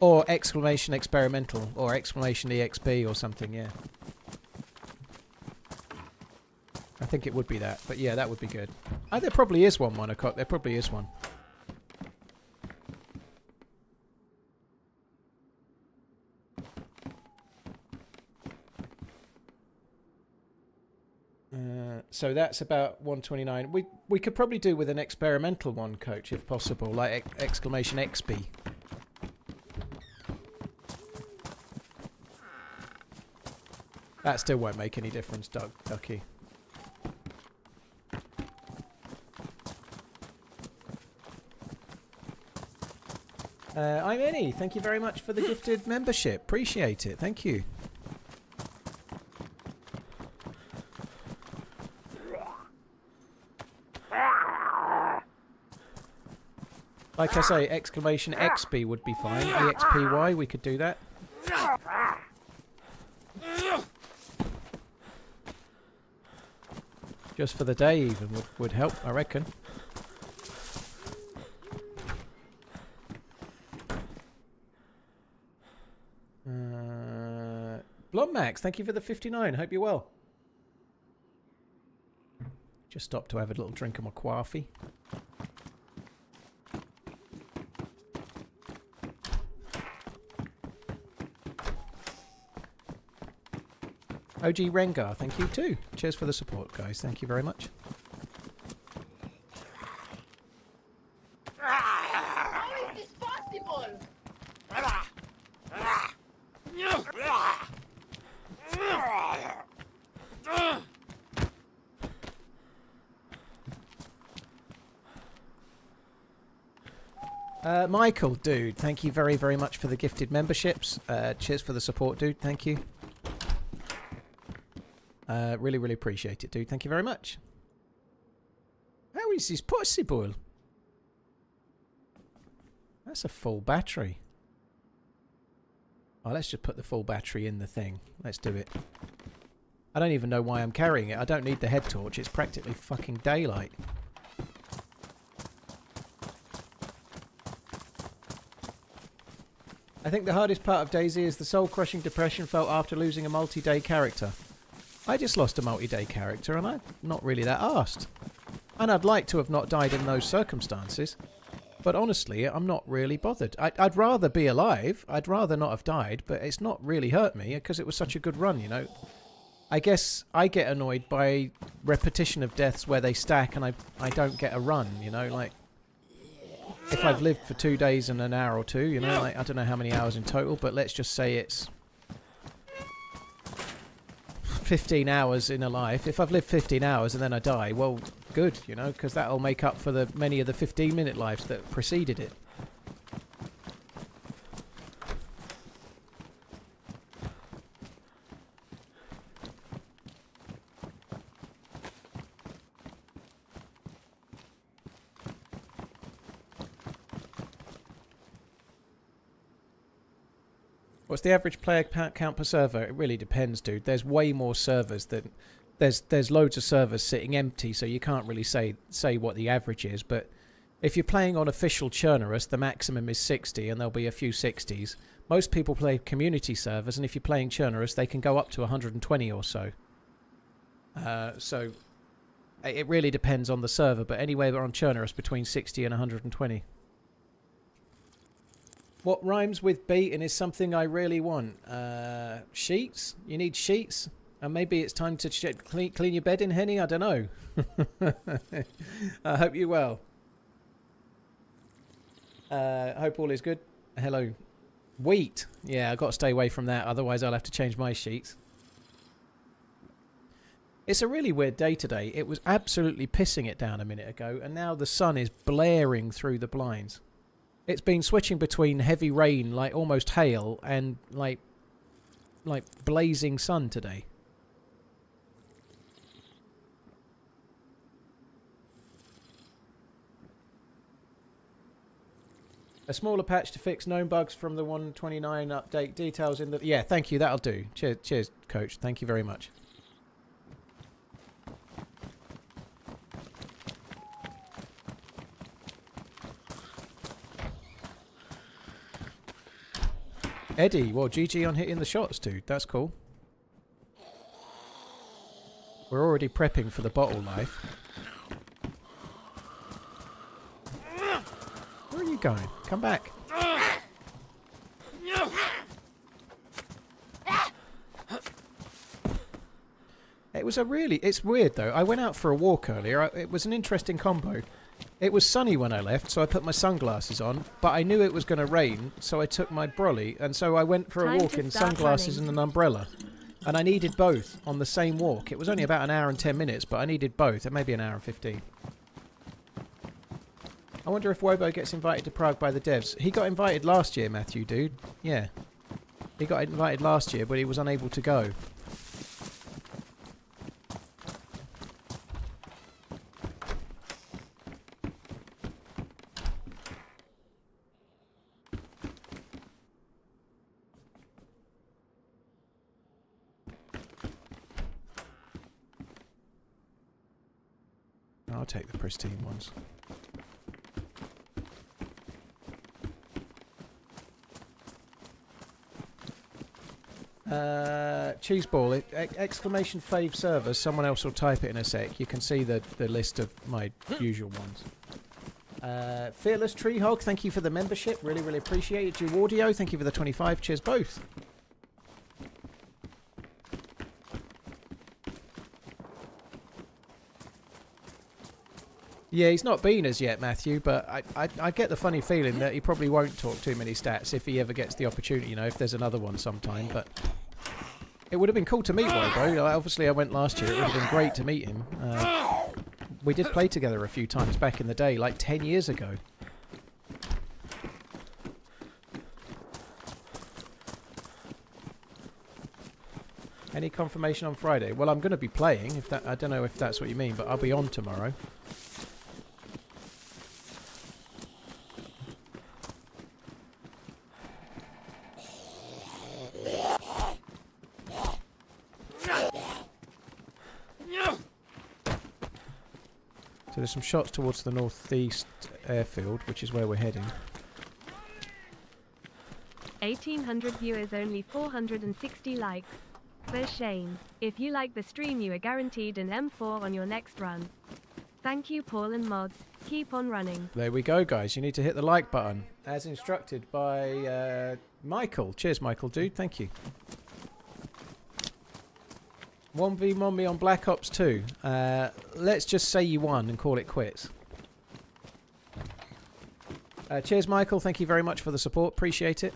or exclamation experimental, or exclamation exp or something. Yeah, I think it would be that, but yeah, that would be good. There probably is one, Monocoque. There probably is one. So that's about 129. We could probably do with an experimental one, Coach, if possible, like exclamation XB. That still won't make any difference, Ducky. I'm Annie. Thank you very much for the gifted membership. Appreciate it. Thank you. Like I say, exclamation XB would be fine. EXPY, we could do that. Just for the day even would help, I reckon. Blondmax, thank you for the 59. Hope you're well. Just stopped to have a little drink of my coffee. OG Rengar, thank you too. Cheers for the support, guys. Thank you very much. How is this possible? Michael, dude, thank you very, very much for the gifted memberships. Cheers for the support, dude. Thank you. Really, really appreciate it, dude. Thank you very much. How is this possible? That's a full battery. Oh, let's just put the full battery in the thing. Let's do it. I don't even know why I'm carrying it. I don't need the head torch. It's practically fucking daylight. I think the hardest part of DayZ is the soul-crushing depression felt after losing a multi-day character. I just lost a multi-day character and I'm not really that arsed. And I'd like to have not died in those circumstances. But honestly, I'm not really bothered. I'd rather be alive. I'd rather not have died, but it's not really hurt me because it was such a good run, you know. I guess I get annoyed by repetition of deaths where they stack and I don't get a run, you know, like if I've lived for 2 days and an hour or two, you know, like, I don't know how many hours in total, but let's just say it's 15 hours in a life. If I've lived 15 hours and then I die, well, good, you know, because that'll make up for the many of the 15-minute lives that preceded it. What's the average player count per server? It really depends, dude. There's way more servers than... There's loads of servers sitting empty, so you can't really say what the average is. But if you're playing on official Chernarus, the maximum is 60, and there'll be a few 60s. Most people play community servers, and if you're playing Chernarus, they can go up to 120 or so. So it really depends on the server, but anywhere on Chernarus between 60 and 120. What rhymes with beating is something I really want. Sheets? You need sheets? And maybe it's time to clean your bed in, Henny? I don't know. I hope you're well. I hope all is good. Hello. Wheat. Yeah, I've got to stay away from that, otherwise I'll have to change my sheets. It's a really weird day today. It was absolutely pissing it down a minute ago, and now the sun is blaring through the blinds. It's been switching between heavy rain, like almost hail, and like blazing sun today. A smaller patch to fix known bugs from the 129 update. Details in the... Yeah, thank you. That'll do. Cheers, Coach. Thank you very much. Eddie, well, GG on hitting the shots, dude. That's cool. We're already prepping for the bottle life. Where are you going? Come back. It was a really... It's weird, though. I went out for a walk earlier. It was an interesting combo. It was sunny when I left, so I put my sunglasses on, but I knew it was going to rain, so I took my brolly, and so I went for a walk in sunglasses and an umbrella. And I needed both on the same walk. It was only about an hour and 10 minutes, but I needed both. It may be an hour and 15. I wonder if Wobo gets invited to Prague by the devs. He got invited last year, Matthew, dude. Yeah. He got invited last year, but he was unable to go. I'll take the pristine ones. Cheeseball, exclamation fave servers. Someone else will type it in a sec. You can see the list of my usual ones. Fearless Tree Hog, thank you for the membership. Really, really appreciate it. Due Audio, thank you for the 25. Cheers both. Yeah, he's not been as yet, Matthew, but I get the funny feeling that he probably won't talk too many stats if he ever gets the opportunity, you know, if there's another one sometime. But it would have been cool to meet Wobo. Obviously, I went last year. It would have been great to meet him. We did play together a few times back in the day, like 10 years ago. Any confirmation on Friday? Well, I'm going to be playing. If that, I don't know if that's what you mean, but I'll be on tomorrow. So there's some shots towards the northeast airfield, which is where we're heading. 1800 viewers, only 460 likes. For shame. If you like the stream, you are guaranteed an M4 on your next run. Thank you, Paul and Mods. Keep on running. There we go, guys. You need to hit the like button, as instructed by Michael. Cheers, Michael, dude. Thank you. 1v1 me on Black Ops 2. Let's just say you won and call it quits. Cheers, Michael. Thank you very much for the support. Appreciate it.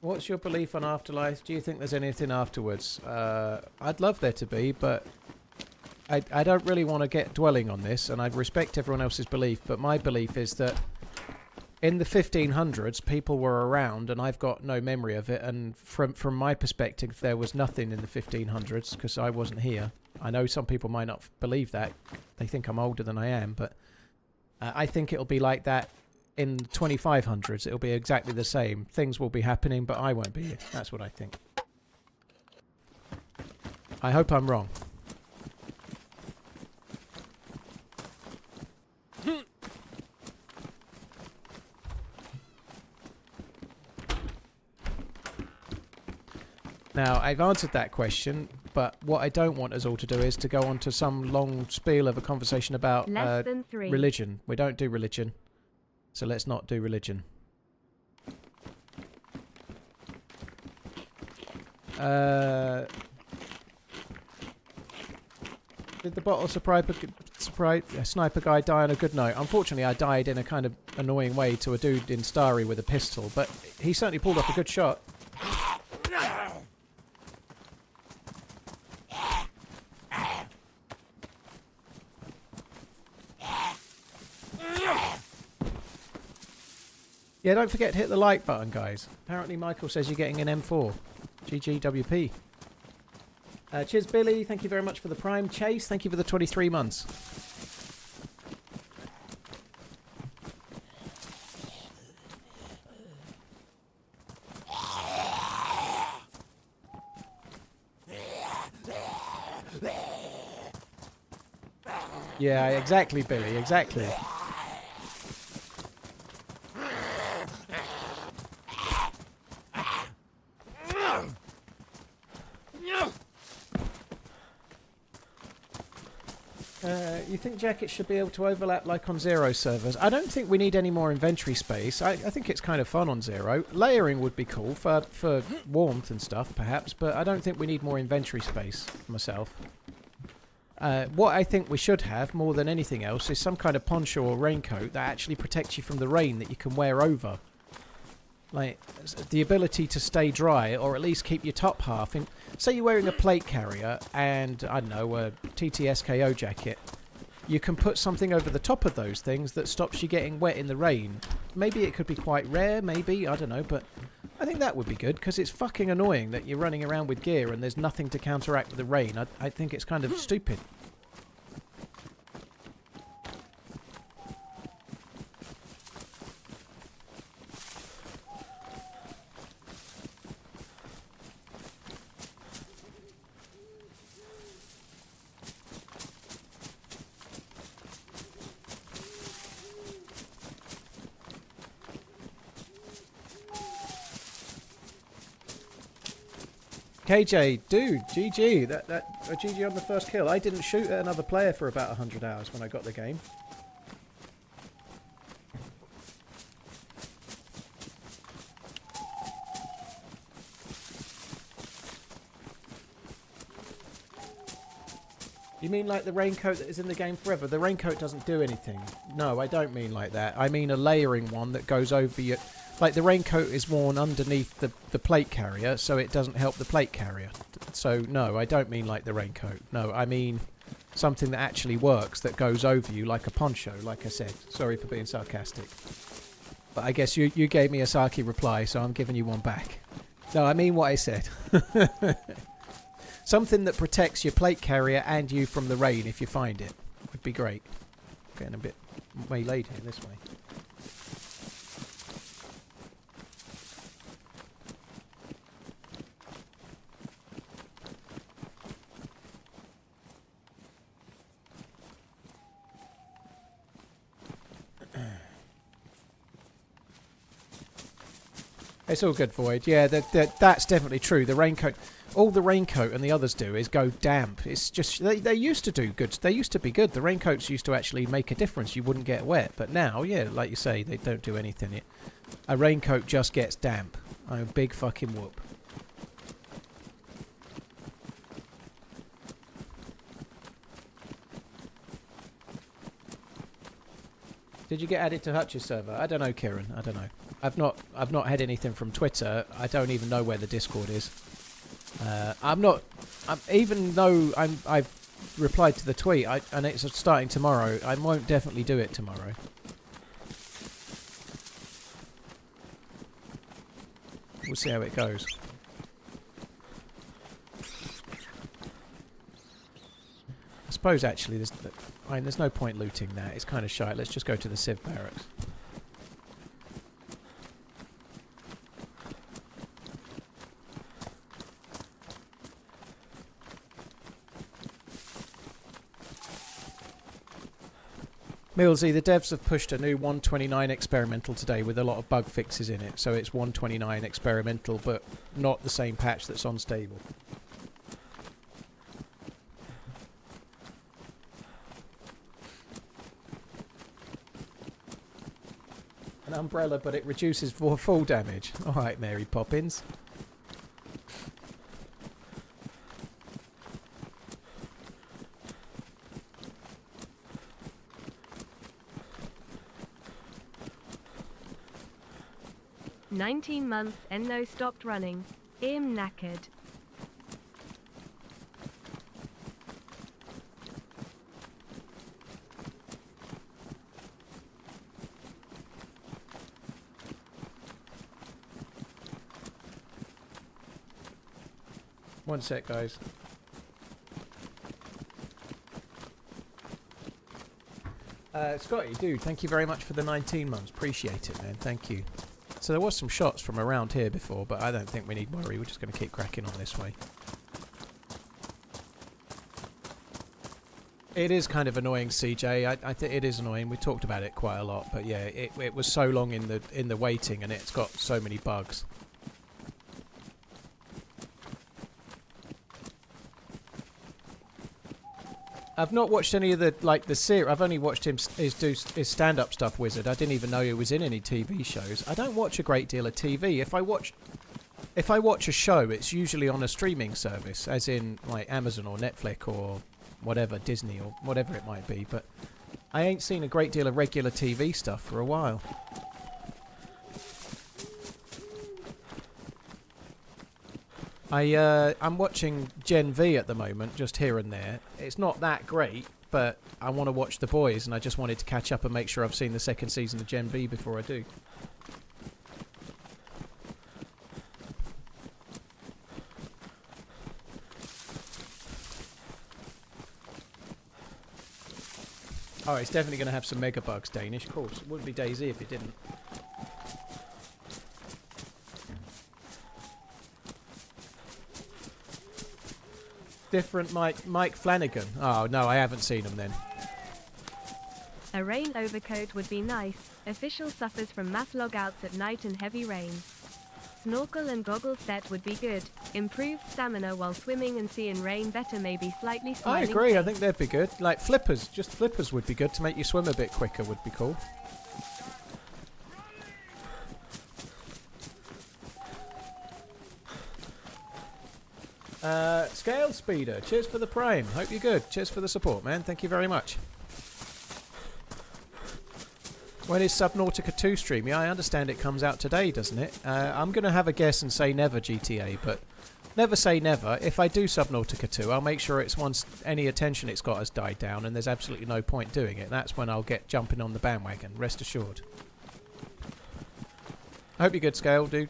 What's your belief on afterlife? Do you think there's anything afterwards? I'd love there to be, but I don't really want to get dwelling on this, and I respect everyone else's belief, but my belief is that in the 1500s, people were around, and I've got no memory of it, and from my perspective, there was nothing in the 1500s, because I wasn't here. I know some people might not believe that. They think I'm older than I am, but I think it'll be like that in 2500s. It'll be exactly the same. Things will be happening, but I won't be here. That's what I think. I hope I'm wrong. Now, I've answered that question, but what I don't want us all to do is to go on to some long spiel of a conversation about Less than 3. religion. We don't do religion, so let's not do religion. Did the bottle sniper guy die on a good note? Unfortunately, I died in a kind of annoying way to a dude in Starry with a pistol, but he certainly pulled off a good shot. Yeah, don't forget to hit the like button, guys. Apparently Michael says you're getting an M4. GGWP. Cheers, Billy. Thank you very much for the Prime. Chase, thank you for the 23 months. Yeah, exactly, Billy. Exactly. You think jackets should be able to overlap like on Zero servers? I don't think we need any more inventory space. I think it's kind of fun on Zero. Layering would be cool for warmth and stuff, perhaps, but I don't think we need more inventory space myself. What I think we should have, more than anything else, is some kind of poncho or raincoat that actually protects you from the rain that you can wear over. Like, the ability to stay dry, or at least keep your top half in. Say you're wearing a plate carrier and, I don't know, a TTSKO jacket. You can put something over the top of those things that stops you getting wet in the rain. Maybe it could be quite rare, maybe, I don't know, but I think that would be good, because it's fucking annoying that you're running around with gear and there's nothing to counteract the rain. I think it's kind of stupid. KJ, dude, GG. GG on the first kill. I didn't shoot at another player for about 100 hours when I got the game. You mean like the raincoat that is in the game forever? The raincoat doesn't do anything. No, I don't mean like that. I mean a layering one that goes over your... Like, the raincoat is worn underneath the plate carrier, so it doesn't help the plate carrier. So, no, I don't mean like the raincoat. No, I mean something that actually works, that goes over you like a poncho, like I said. Sorry for being sarcastic. But I guess you gave me a sarky reply, so I'm giving you one back. No, I mean what I said. Something that protects your plate carrier and you from the rain if you find it. Would be great. Getting a bit waylaid here this way. It's all good, Void. Yeah, that's definitely true. The raincoat, all the raincoat and the others do is go damp. It's just they used to do good. They used to be good. The raincoats used to actually make a difference. You wouldn't get wet. But now, yeah, like you say, they don't do anything. A raincoat just gets damp. Oh, big fucking whoop. Did you get added to Hutch's server? I don't know, Kieran. I don't know. I've not had anything from Twitter. I don't even know where the Discord is. Even though I've replied to the tweet, and it's starting tomorrow. I won't definitely do it tomorrow. We'll see how it goes. I suppose actually there's no point looting that. It's kind of shite. Let's just go to the Civ barracks. Millsy, the devs have pushed a new 129 experimental today with a lot of bug fixes in it. So it's 129 experimental, but not the same patch that's on stable. An umbrella, but it reduces for full damage. Alright, Mary Poppins. "19 months and no stopped running. I'm knackered." One sec, guys. Scotty, dude, thank you very much for the 19 months. Appreciate it, man. Thank you. So there was some shots from around here before, but I don't think we need worry. We're just going to keep cracking on this way. It is kind of annoying, CJ. I think it is annoying. We talked about it quite a lot, but yeah, it was so long in the waiting, and it's got so many bugs. I've not watched any of the series. I've only watched his stand-up stuff, Wizard. I didn't even know he was in any TV shows. I don't watch a great deal of TV. If I watch a show, it's usually on a streaming service, as in like Amazon or Netflix or whatever, Disney or whatever it might be. But I ain't seen a great deal of regular TV stuff for a while. I'm watching Gen V at the moment, just here and there. It's not that great, but I want to watch The Boys, and I just wanted to catch up and make sure I've seen the second season of Gen V before I do. Oh, it's definitely going to have some mega bugs, Danish. Of course, it wouldn't be DayZ if it didn't. Different Mike Flanagan. Oh, no, I haven't seen him then. "A rain overcoat would be nice. Official suffers from mass logouts at night and heavy rain. Snorkel and goggles set would be good. Improved stamina while swimming and seeing rain better, maybe slightly I smiling agree, I face. think they'd be good. Like flippers, just flippers would be good to make you swim a bit quicker would be cool. Scale Speeder, cheers for the prime. Hope you're good. Cheers for the support, man. Thank you very much. When is Subnautica 2 stream? Yeah, I understand it comes out today, doesn't it? I'm going to have a guess and say never, GTA, but never say never. If I do Subnautica 2, I'll make sure it's once any attention it's got has died down and there's absolutely no point doing it. That's when I'll get jumping on the bandwagon, rest assured. I hope you're good, Scale, dude.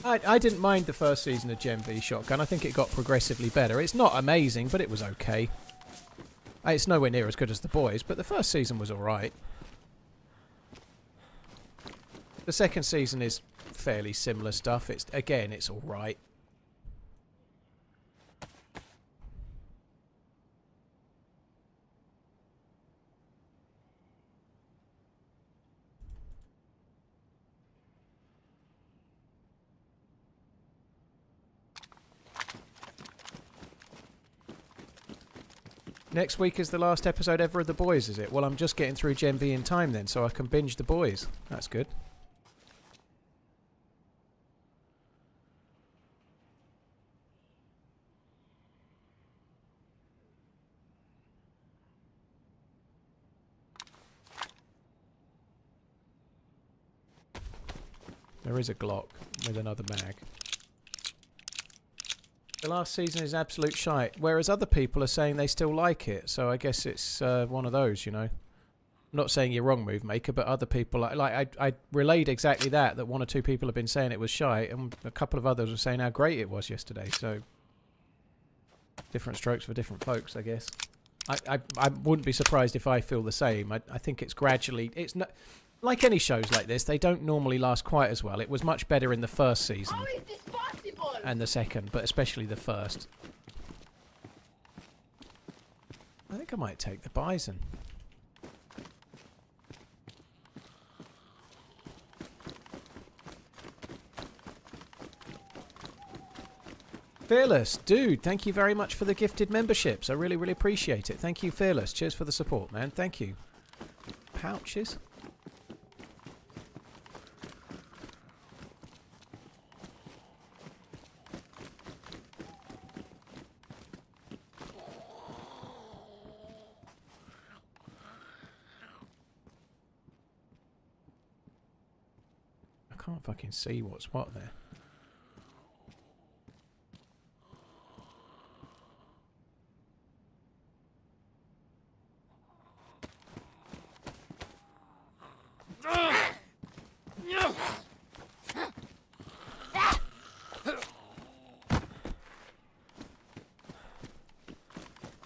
I didn't mind the first season of Gen V Shotgun. I think it got progressively better. It's not amazing, but it was okay. It's nowhere near as good as The Boys, but the first season was alright. The second season is fairly similar stuff. It's alright. Next week is the last episode ever of The Boys, is it? Well, I'm just getting through Gen V in time then, so I can binge The Boys. That's good. There is a Glock with another mag. The last season is absolute shite, whereas other people are saying they still like it. So I guess it's one of those, you know. I'm not saying you're wrong, Move Maker, but other people I relayed exactly that one or two people have been saying it was shite, and a couple of others were saying how great it was yesterday. So different strokes for different folks, I guess. I wouldn't be surprised if I feel the same. I think it's gradually. It's not like any shows like this. They don't normally last quite as well. It was much better in the first season. How is this possible? And the second, but especially the first. I think I might take the bison. Fearless, dude, thank you very much for the gifted memberships. I really, really appreciate it. Thank you, Fearless. Cheers for the support, man. Thank you. Pouches? I can't fucking see what's what there.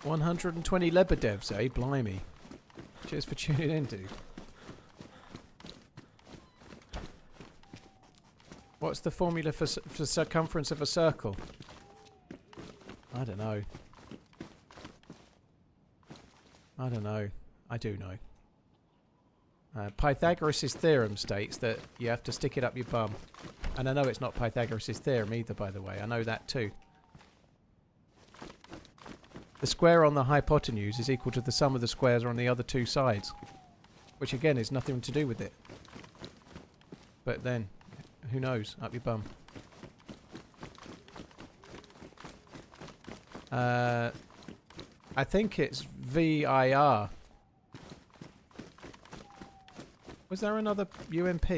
$120 Lebedevs, eh? Blimey. Cheers for tuning in, dude. What's the formula for circumference of a circle? I don't know. I don't know. I do know. Pythagoras' theorem states that you have to stick it up your bum. And I know it's not Pythagoras' theorem either, by the way. I know that too. The square on the hypotenuse is equal to the sum of the squares on the other two sides. Which again is nothing to do with it. But then, who knows? Up your bum. I think it's VIR. Was there another UMP?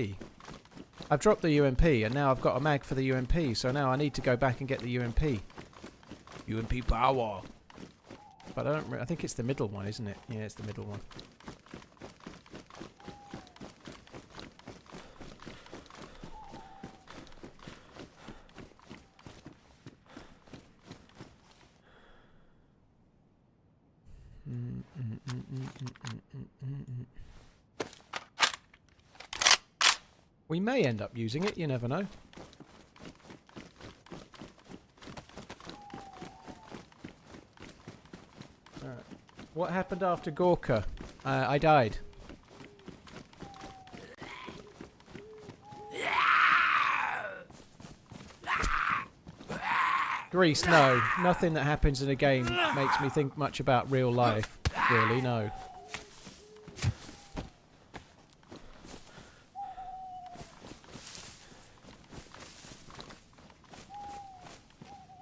I've dropped the UMP and now I've got a mag for the UMP, so now I need to go back and get the UMP. UMP power. But I think it's the middle one, isn't it? Yeah, it's the middle one. We may end up using it, you never know. What happened after Gorka? I died. Greece, no. Nothing that happens in a game makes me think much about real life. Really, no.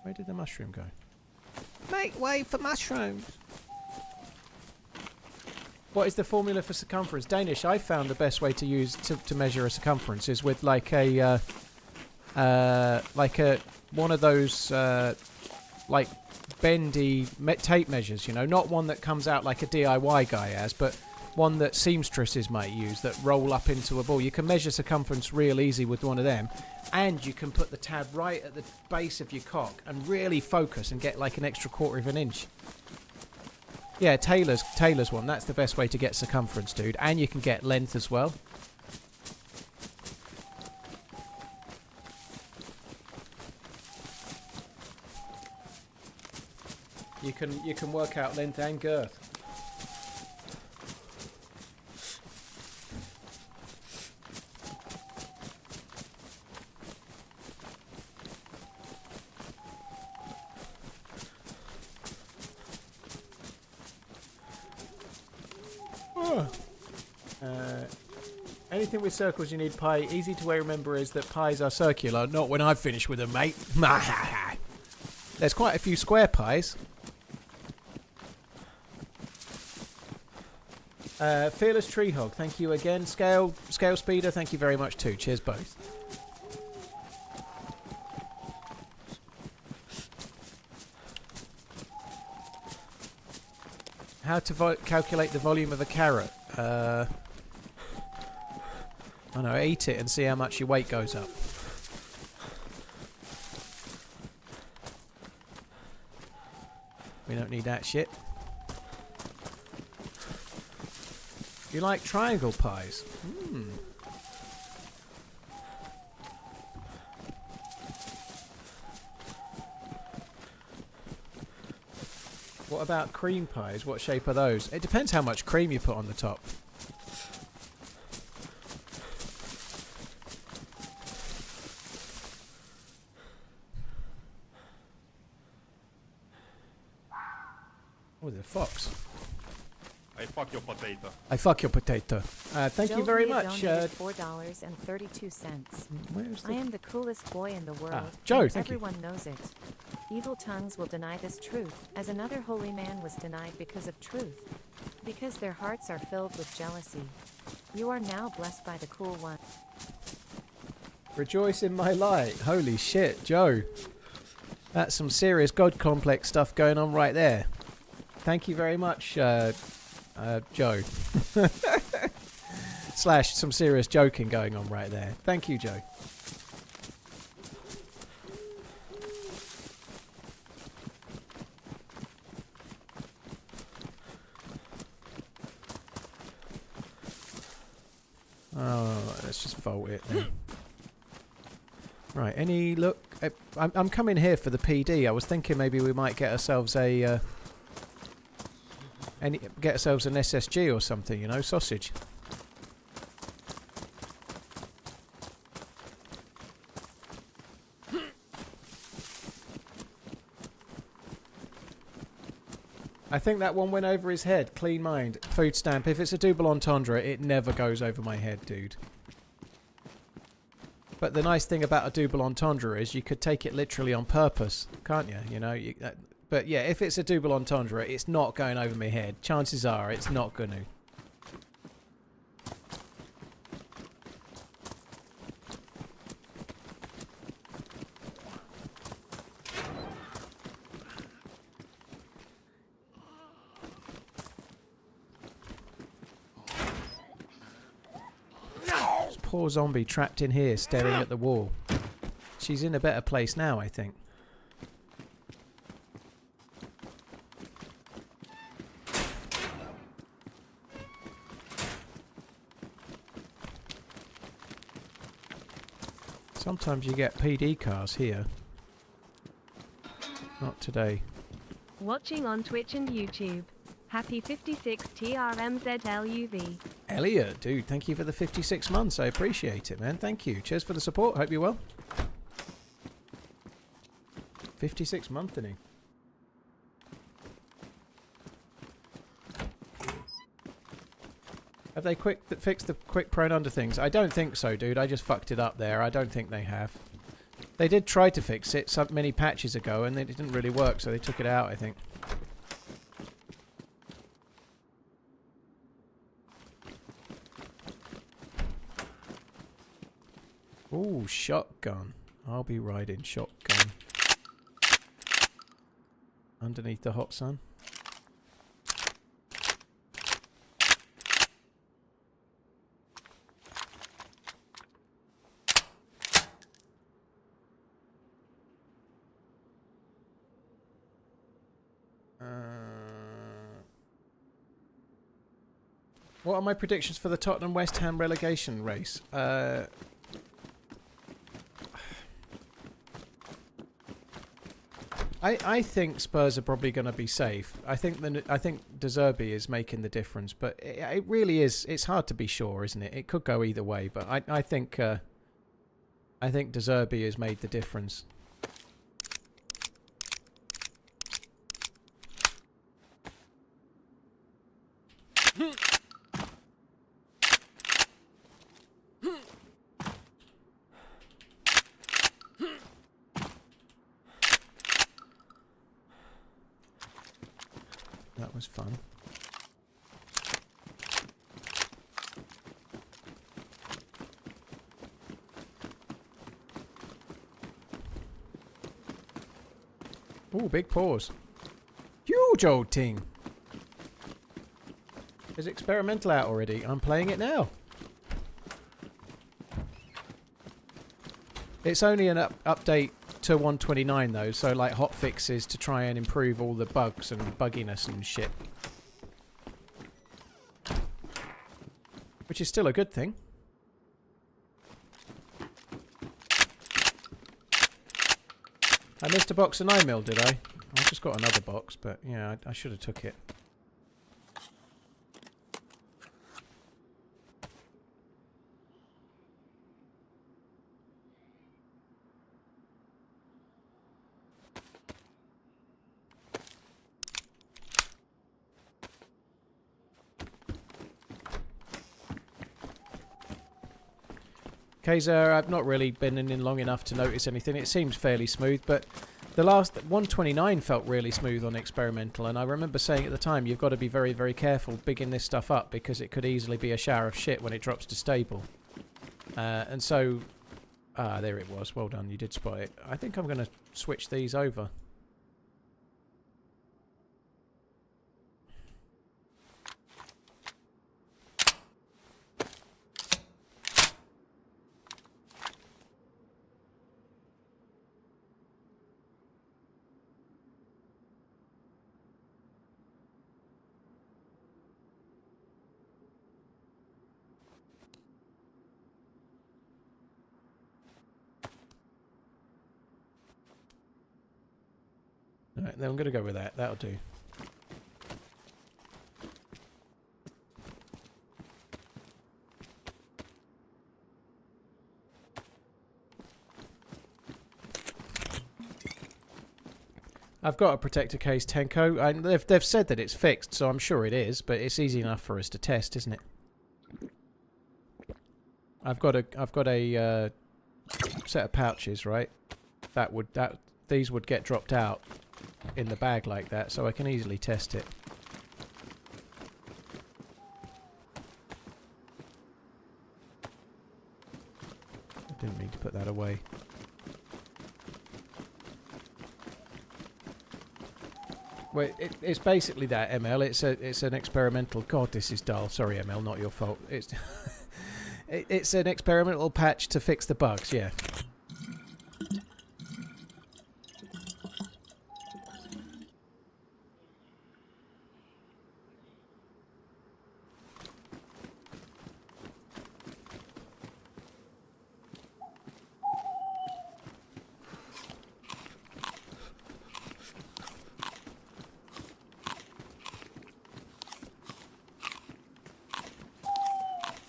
Where did the mushroom go? Make way for mushrooms! What is the formula for circumference? Danish, I found the best way to use to measure a circumference is with like a one of those like bendy tape measures, you know, not one that comes out like a DIY guy has, but one that seamstresses might use that roll up into a ball. You can measure circumference real easy with one of them, and you can put the tab right at the base of your cock and really focus and get like an extra 1/4 of an inch. Yeah, Taylor's one. That's the best way to get circumference, dude. And you can get length as well. You can work out length and girth. Anything with circles you need pi. Easy to remember is that pies are circular. Not when I've finished with them, mate. There's quite a few square pies. Fearless Tree Hog, thank you again. Scale Speeder, thank you very much too. Cheers both. How to calculate the volume of a carrot? I don't know, eat it and see how much your weight goes up. We don't need that shit. You like triangle pies? What about cream pies? What shape are those? It depends how much cream you put on the top. Oh, the fox. I fuck your potato. I fuck your potato. Thank you very much. $4.32. Where's I the... am the coolest boy in the world. Joe, and thank you. everyone knows it. Evil tongues will deny this truth, as another holy man was denied because of truth. Because their hearts are filled with jealousy. You are now blessed by the cool one. Rejoice in my light. Holy shit, Joe. That's some serious God complex stuff going on right there. Thank you very much, Joe. Slash some serious joking going on right there. Thank you, Joe. Oh, let's just vault it then. Right, any look? I'm coming here for the PD. I was thinking maybe we might get ourselves a... get ourselves an SSG or something, you know, sausage. I think that one went over his head. Clean mind. Food stamp. If it's a double entendre, it never goes over my head, dude. But the nice thing about a double entendre is you could take it literally on purpose, can't you? You know, but yeah, if it's a double entendre, it's not going over my head. Chances are it's not going to. Poor zombie trapped in here staring at the wall. She's in a better place now, I think. Sometimes you get PD cars here. Not today. Watching on Twitch and YouTube. Happy 56 TRMZ LUV. Elliot, dude, thank you for the 56 months. I appreciate it, man. Thank you. Cheers for the support. Hope you're well. 56 month, didn't he? Have they fixed the quick prone under things? I don't think so, dude. I just fucked it up there. I don't think they have. They did try to fix it so many patches ago, and it didn't really work, so they took it out, I think. Ooh, shotgun. I'll be riding shotgun. Underneath the hot sun. What are my predictions for the Tottenham West Ham relegation race? I think Spurs are probably going to be safe. I think De Zerbi is making the difference, but it really is. It's hard to be sure, isn't it? It could go either way, but I think De Zerbi has made the difference. That was fun. Ooh, big pause. Huge old thing. Is experimental out already? I'm playing it now. It's only an update to 129 though, so like hot fixes to try and improve all the bugs and bugginess and shit. Which is still a good thing. I missed a box of 9mm, did I? I've just got another box, but yeah, I should have took it. Kaiser, I've not really been in long enough to notice anything. It seems fairly smooth, but the last 129 felt really smooth on experimental, and I remember saying at the time, you've got to be very, very careful bigging this stuff up because it could easily be a shower of shit when it drops to stable. And so, there it was. Well done, you did spot it. I think I'm going to switch these over. Alright, then I'm going to go with that. That'll do. I've got a protector case Tenko, and they've said that it's fixed, so I'm sure it is, but it's easy enough for us to test, isn't it? I've got a set of pouches, right? These would get dropped out in the bag like that, so I can easily test it. I didn't mean to put that away. Well, it's basically that, ML. It's an experimental. God, this is dull. Sorry, ML, not your fault. It's it's an experimental patch to fix the bugs. Yeah.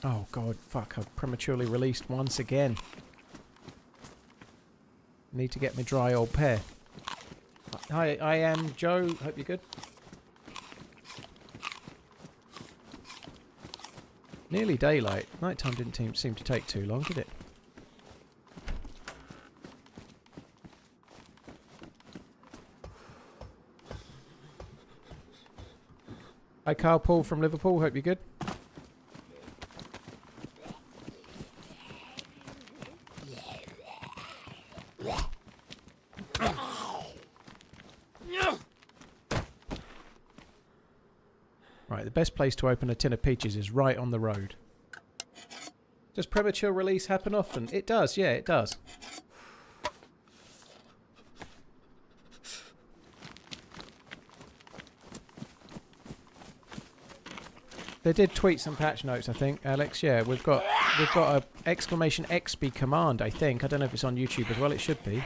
Oh god, fuck, I've prematurely released once again. Need to get my dry old pair. Hi, I am Joe, hope you're good. Nearly daylight. Nighttime didn't seem to take too long, did it? Hi Carl Paul from Liverpool, hope you're good. Right, the best place to open a tin of peaches is right on the road. Does premature release happen often? It does, yeah, it does. They did tweet some patch notes, I think, Alex. Yeah, we've got a exclamation XB command, I think. I don't know if it's on YouTube as well. It should be.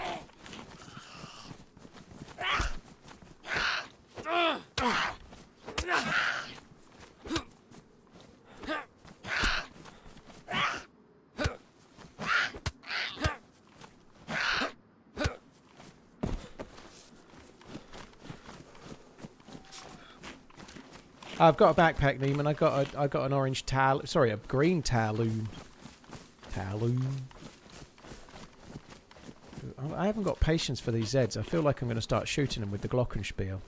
I've got a backpack, Neiman. I got an orange tal. Sorry, a green Talon. I haven't got patience for these Zeds. I feel like I'm going to start shooting them with the Glockenspiel.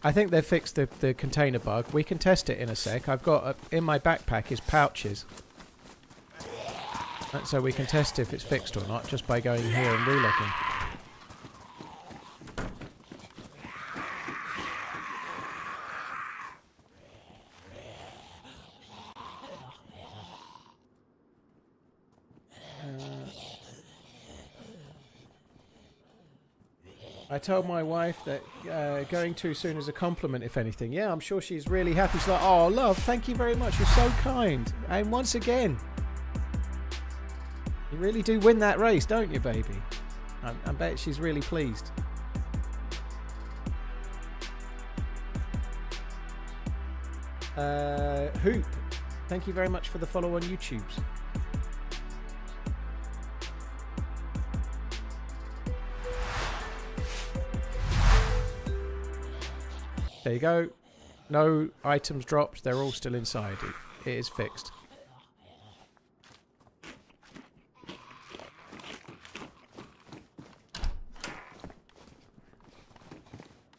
I think they've fixed the container bug. We can test it in a sec. I've got in my backpack is pouches. And so we can test if it's fixed or not just by going here and relooking. I told my wife that going too soon is a compliment, if anything. Yeah, I'm sure she's really happy. She's like, oh, love, thank you very much. You're so kind. And once again, you really do win that race, don't you, baby? I bet she's really pleased. Hoop, thank you very much for the follow on YouTube. There you go. No items dropped. They're all still inside. It is fixed.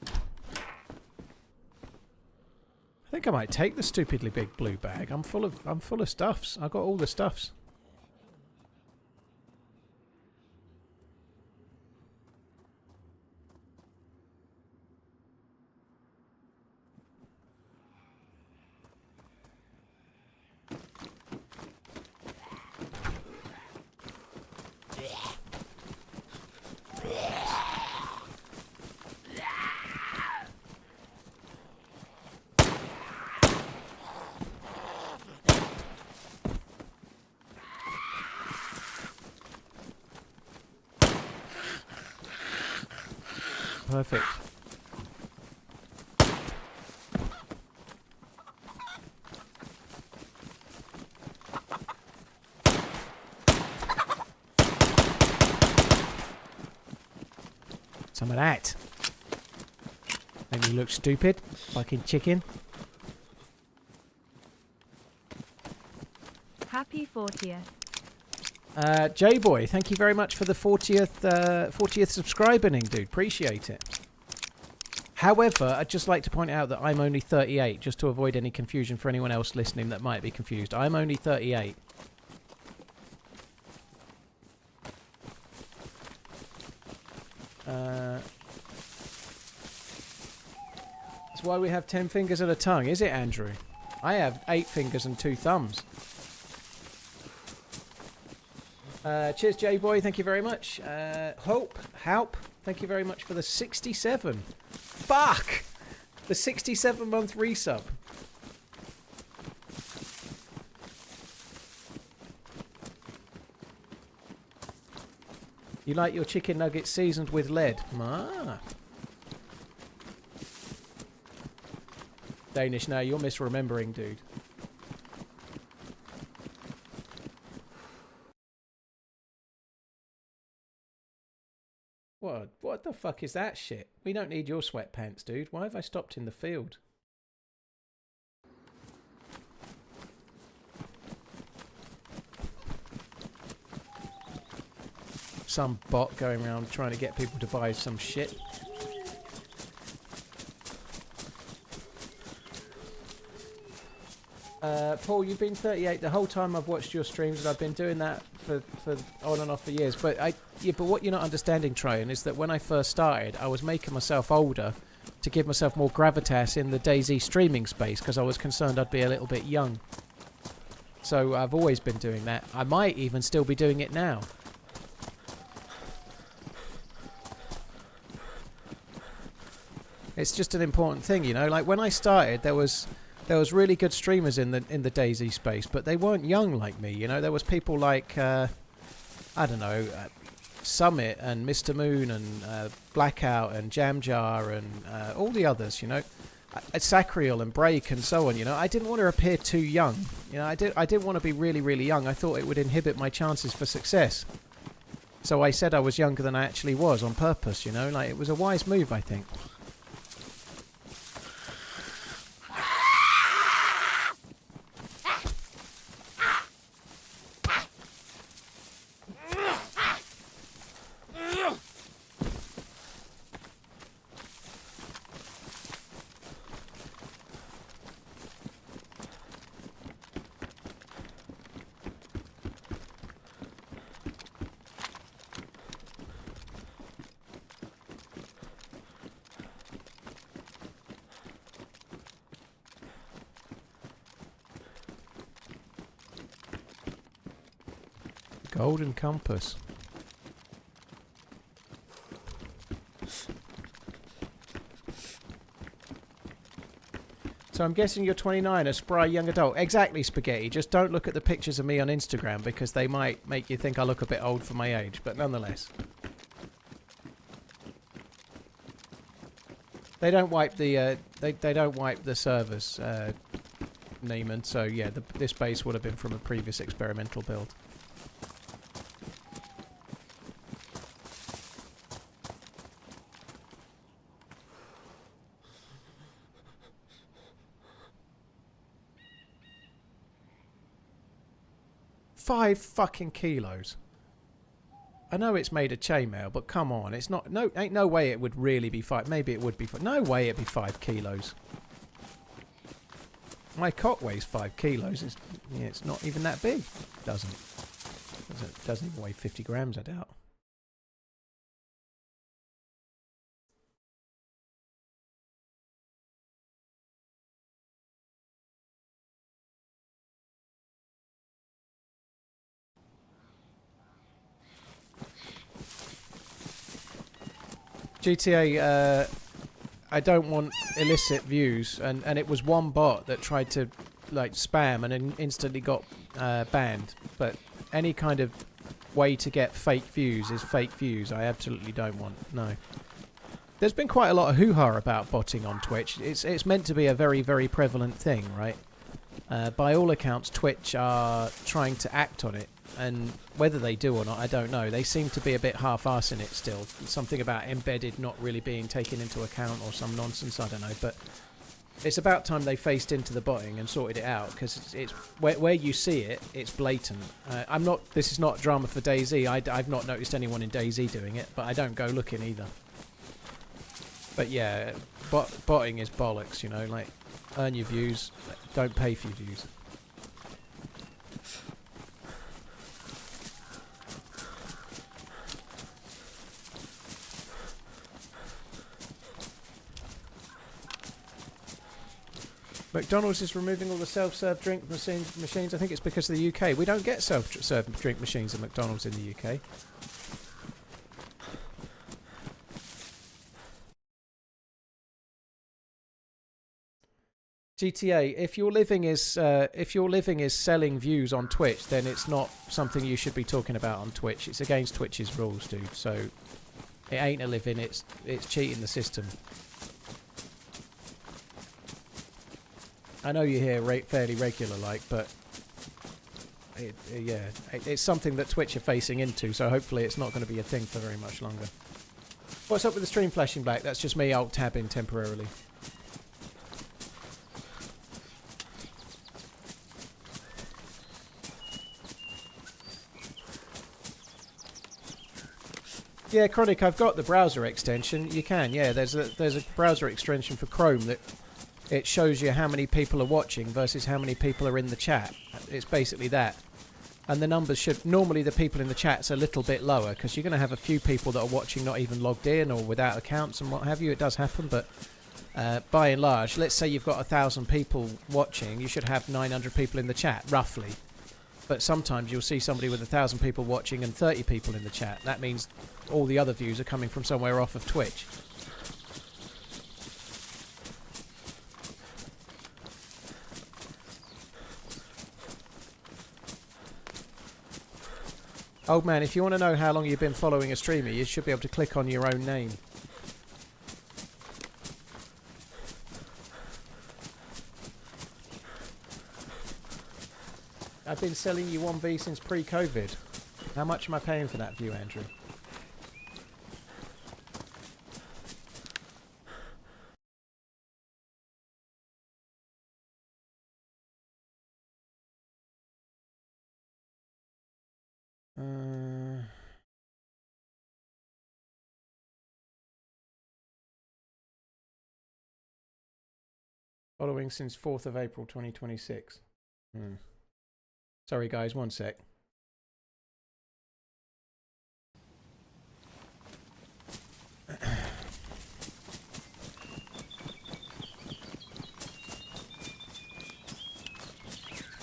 I think I might take the stupidly big blue bag. I'm full of stuffs. I've got all the stuffs. Perfect. Some of that. Make me look stupid. Fucking chicken. Happy 40th. J-Boy, thank you very much for the 40th subscribing, dude. Appreciate it. However, I'd just like to point out that I'm only 38, just to avoid any confusion for anyone else listening that might be confused. I'm only 38. That's why we have 10 fingers and a tongue, is it, Andrew? I have 8 fingers and 2 thumbs. Cheers, J-Boy. Thank you very much. Halp. Thank you very much for the 67. Fuck! The 67-month resub. You like your chicken nuggets seasoned with lead? Ah. Danish, no, you're misremembering, dude. What the fuck is that shit? We don't need your sweatpants, dude. Why have I stopped in the field? Some bot going around trying to get people to buy some shit. Paul, you've been 38 the whole time I've watched your streams, and I've been doing that for on and off for years. But but what you're not understanding, Tryon, is that when I first started, I was making myself older to give myself more gravitas in the DayZ streaming space because I was concerned I'd be a little bit young. So I've always been doing that. I might even still be doing it now. It's just an important thing, you know. Like when I started, there was really good streamers in the DayZ space, but they weren't young like me, you know. There was people like I don't know, Summit and Mr. Moon and Blackout and Jamjar and all the others, you know, Sacriel and Break and so on, you know. I didn't want to appear too young, you know. I didn't want to be really young. I thought it would inhibit my chances for success. So I said I was younger than I actually was on purpose, you know. Like it was a wise move, I think. Golden compass. So I'm guessing you're 29, a spry young adult. Exactly, Spaghetti. Just don't look at the pictures of me on Instagram because they might make you think I look a bit old for my age, but nonetheless. They don't wipe the they don't wipe the servers, Neiman. So yeah, this base would have been from a previous experimental build. $5 fucking kilos. I know it's made of chainmail, but come on, it's not. No, ain't no way it would really be 5. Maybe it would be 5. No way it'd be 5 kilos. My cot weighs 5 kilos. It's not even that big. Doesn't even weigh 50 grams, I doubt. GTA, I don't want illicit views, and it was one bot that tried to like spam and instantly got banned. But any kind of way to get fake views is fake views. I absolutely don't want. No. There's been quite a lot of hoo-ha about botting on Twitch. It's meant to be a very, very prevalent thing, right? By all accounts, Twitch are trying to act on it. And whether they do or not, I don't know. They seem to be a bit half-arsing it still. Something about embedded not really being taken into account or some nonsense, I don't know. But it's about time they faced into the botting and sorted it out, because it's where you see it, it's blatant. I'm not. This is not drama for DayZ. I've not noticed anyone in DayZ doing it, but I don't go looking either. But yeah, botting is bollocks, you know. Like, earn your views, don't pay for your views. McDonald's is removing all the self-serve drink machines. I think it's because of the UK. We don't get self-serve drink machines at McDonald's in the UK. GTA, if your living is selling views on Twitch, then it's not something you should be talking about on Twitch. It's against Twitch's rules, dude. So it ain't a living. It's cheating the system. I know you're here fairly regular, like, but yeah, it's something that Twitch are facing into, so hopefully it's not going to be a thing for very much longer. What's up with the stream flashing black? That's just me alt-tabbing temporarily. Yeah, Chronic, I've got the browser extension. You can, yeah. There's a browser extension for Chrome that it shows you how many people are watching versus how many people are in the chat. It's basically that. And the numbers should... Normally the people in the chat's a little bit lower, because you're going to have a few people that are watching not even logged in or without accounts and what have you. It does happen, but by and large, let's say you've got 1,000 people watching, you should have 900 people in the chat, roughly. But sometimes you'll see somebody with 1,000 people watching and 30 people in the chat. That means all the other views are coming from somewhere off of Twitch. Old man, if you want to know how long you've been following a streamer, you should be able to click on your own name. I've been selling you 1V since pre-COVID. How much am I paying for that view, Andrew? Following since 4th of April 2026. Sorry guys, one sec.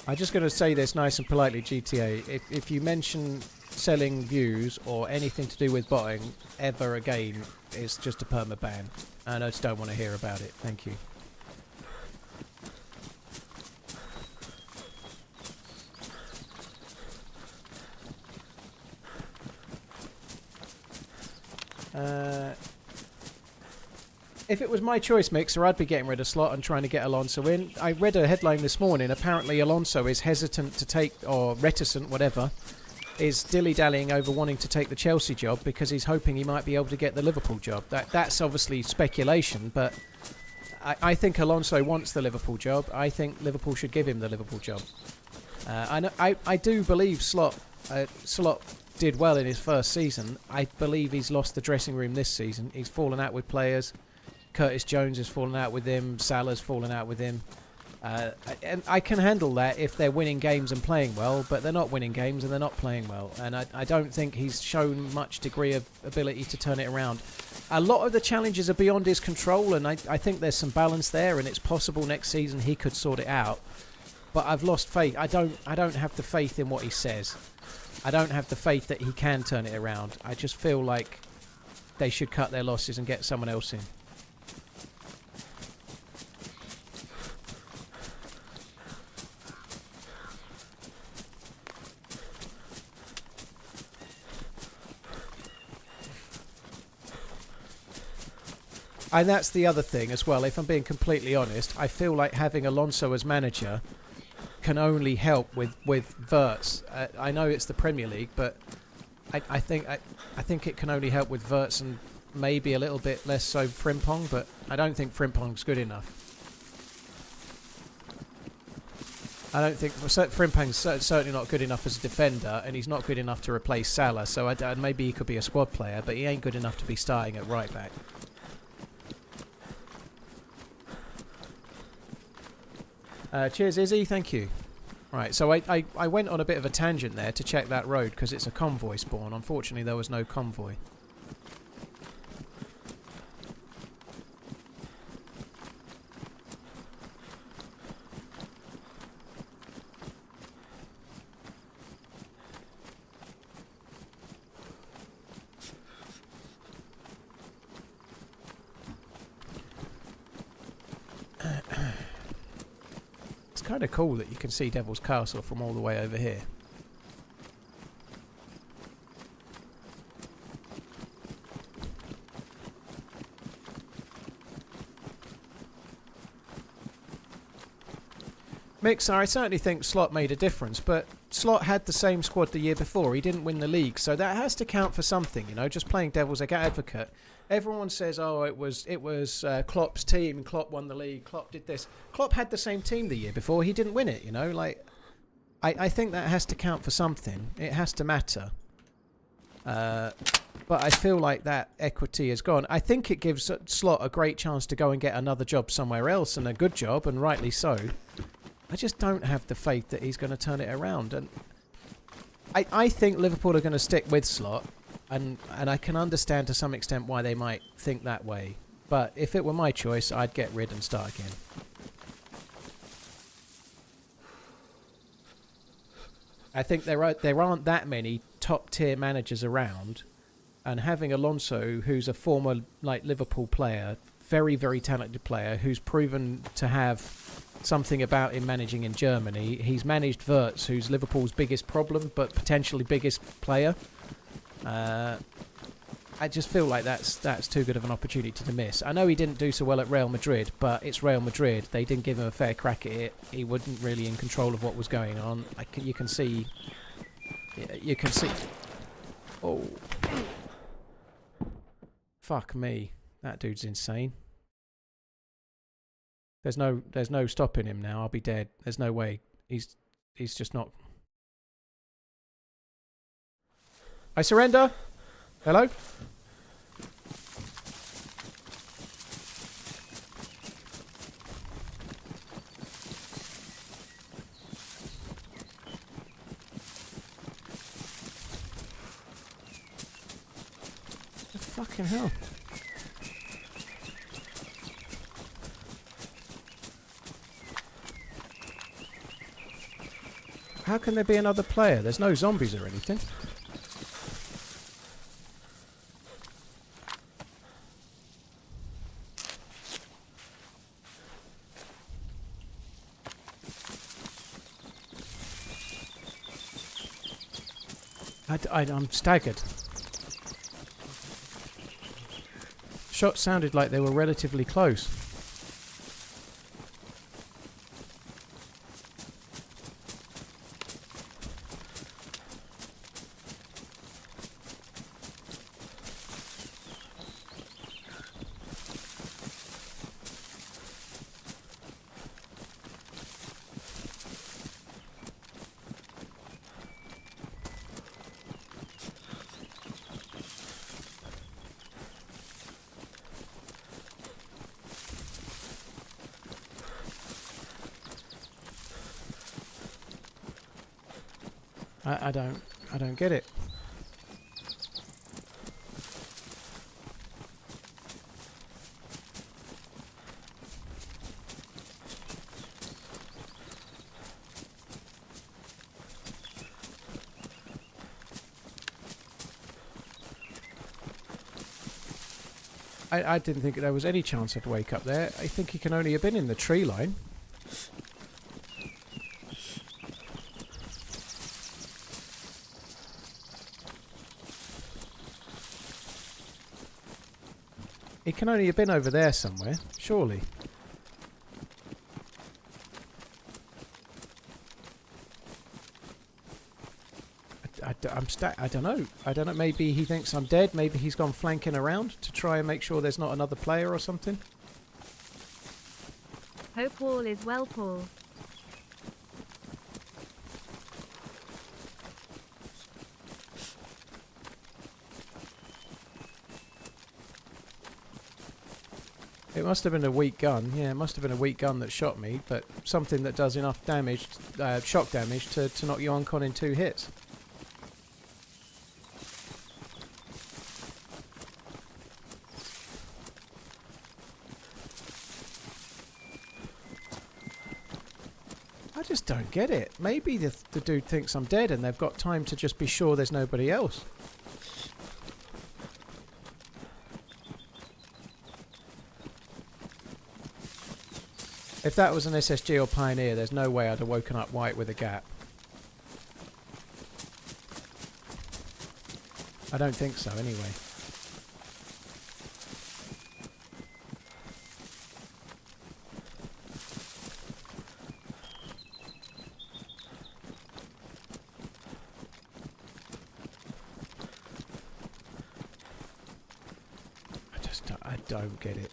I'm just going to say this nice and politely, GTA. If you mention selling views or anything to do with botting ever again, it's just a perma ban. And I just don't want to hear about it. Thank you. If it was my choice, Mixer, I'd be getting rid of Slot and trying to get Alonso in. I read a headline this morning. Apparently Alonso is hesitant to take, or reticent, whatever, is dilly-dallying over wanting to take the Chelsea job because he's hoping he might be able to get the Liverpool job. That's obviously speculation, but I think Alonso wants the Liverpool job. I think Liverpool should give him the Liverpool job. I do believe Slot did well in his first season. I believe he's lost the dressing room this season. He's fallen out with players. Curtis Jones has fallen out with him. Salah's fallen out with him. And I can handle that if they're winning games and playing well, but they're not winning games and they're not playing well. And I don't think he's shown much degree of ability to turn it around. A lot of the challenges are beyond his control, and I think there's some balance there, and it's possible next season he could sort it out. But I've lost faith. I don't have the faith in what he says. I don't have the faith that he can turn it around. I just feel like they should cut their losses and get someone else in. And that's the other thing as well. If I'm being completely honest, I feel like having Alonso as manager can only help with Wirtz. I know it's the Premier League, but I think it can only help with Wirtz and maybe a little bit less so Frimpong. But I don't think Frimpong's good enough. I don't think Frimpong's certainly not good enough as a defender, and he's not good enough to replace Salah. So maybe he could be a squad player, but he ain't good enough to be starting at right back. Cheers, Izzy. Thank you. Right, so I went on a bit of a tangent there to check that road because it's a convoy spawn. Unfortunately, there was no convoy. Kind of cool that you can see Devil's Castle from all the way over here. Mixer, I certainly think Slot made a difference, but Slot had the same squad the year before. He didn't win the league, so that has to count for something, you know, just playing Devil's advocate. Everyone says, oh, it was Klopp's team and Klopp won the league. Klopp did this. Klopp had the same team the year before. He didn't win it, you know. Like, I think that has to count for something. It has to matter. But I feel like that equity is gone. I think it gives Slot a great chance to go and get another job somewhere else, and a good job, and rightly so. I just don't have the faith that he's going to turn it around. And I think Liverpool are going to stick with Slot. And I can understand to some extent why they might think that way. But if it were my choice, I'd get rid and start again. I think there aren't that many top-tier managers around. And having Alonso, who's a former Liverpool player, very, very talented player, who's proven to have something about him managing in Germany. He's managed Wirtz, who's Liverpool's biggest problem, but potentially biggest player. I just feel like that's too good of an opportunity to miss. I know he didn't do so well at Real Madrid, but it's Real Madrid. They didn't give him a fair crack at it. He wasn't really in control of what was going on. You can see. Oh, fuck me! That dude's insane. There's no stopping him now. I'll be dead. There's no way. He's just not. I surrender. Hello? What the fucking hell? How can there be another player? There's no zombies or anything. I'm staggered. Shots sounded like they were relatively close. I don't get it. I didn't think there was any chance I'd wake up there. I think he can only have been in the tree line. He can only have been over there somewhere, surely. I don't know. I don't know. Maybe he thinks I'm dead. Maybe he's gone flanking around to try and make sure there's not another player or something. Hope all is well, Paul. It must have been a weak gun. Yeah, it must have been a weak gun that shot me, but something that does enough damage, shock damage, to knock you uncon in 2 hits. I just don't get it. Maybe the dude thinks I'm dead and they've got time to just be sure there's nobody else. If that was an SSG or Pioneer, there's no way I'd have woken up white with a gap. I don't think so, anyway. I don't get it.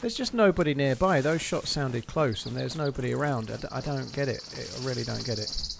There's just nobody nearby. Those shots sounded close and there's nobody around. I don't get it. I really don't get it.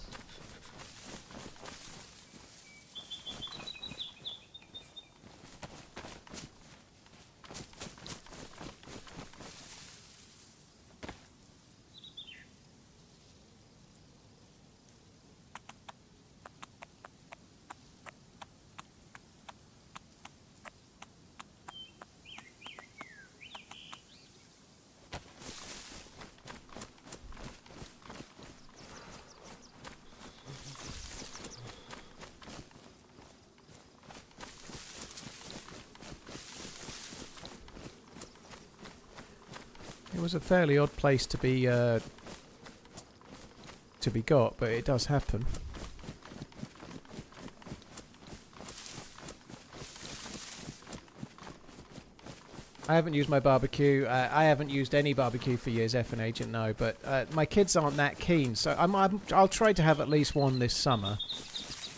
It was a fairly odd place to be got, but it does happen. I haven't used my barbecue. I haven't used any barbecue for years, F and Agent no, but my kids aren't that keen, so I'll try to have at least one this summer.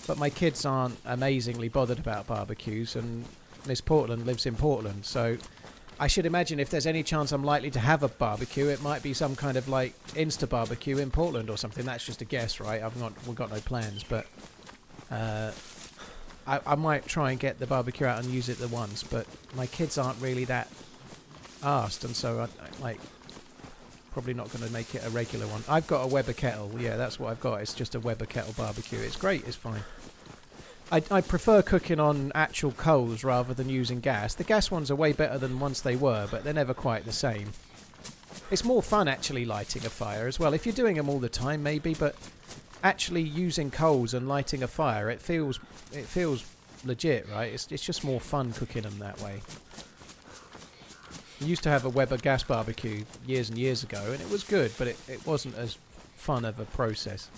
But my kids aren't amazingly bothered about barbecues, and Miss Portland lives in Portland, so I should imagine if there's any chance I'm likely to have a barbecue, it might be some kind of like Insta barbecue in Portland or something. That's just a guess, right? We've got no plans, but I might try and get the barbecue out and use it the once. But my kids aren't really that arsed, and so I like probably not going to make it a regular one. I've got a Weber kettle. Yeah, that's what I've got. It's just a Weber kettle barbecue. It's great. It's fine. I prefer cooking on actual coals rather than using gas. The gas ones are way better than once they were, but they're never quite the same. It's more fun actually lighting a fire as well. If you're doing them all the time, maybe, but actually using coals and lighting a fire, it feels legit, right? It's just more fun cooking them that way. I used to have a Weber gas barbecue years and years ago, and it was good, but it wasn't as fun of a process.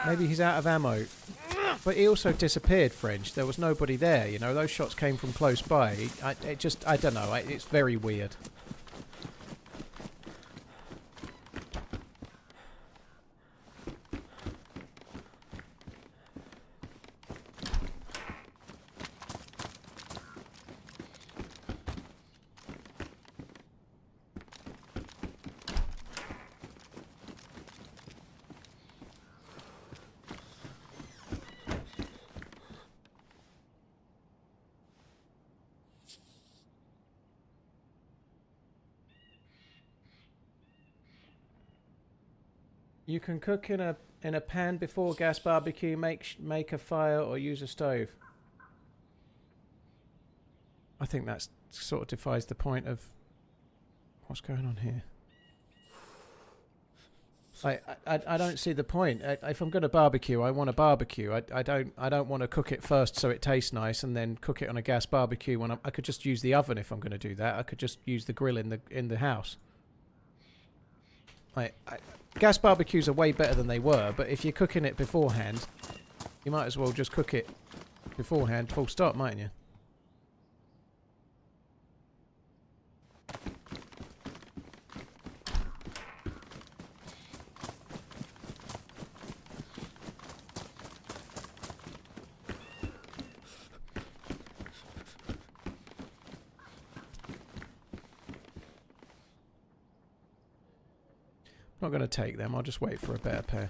Maybe he's out of ammo. But he also disappeared, French. There was nobody there, you know. Those shots came from close by. I don't know. It's very weird. You can cook in a pan before gas barbecue, make a fire or use a stove. I think that sort of defies the point of what's going on here. I don't see the point. If I'm going to barbecue, I want a barbecue. I don't want to cook it first so it tastes nice and then cook it on a gas barbecue when I could just use the oven if I'm going to do that. I could just use the grill in the house. Gas barbecues are way better than they were, but if you're cooking it beforehand, you might as well just cook it beforehand, full stop, mightn't you? Not going to take them, I'll just wait for a better pair.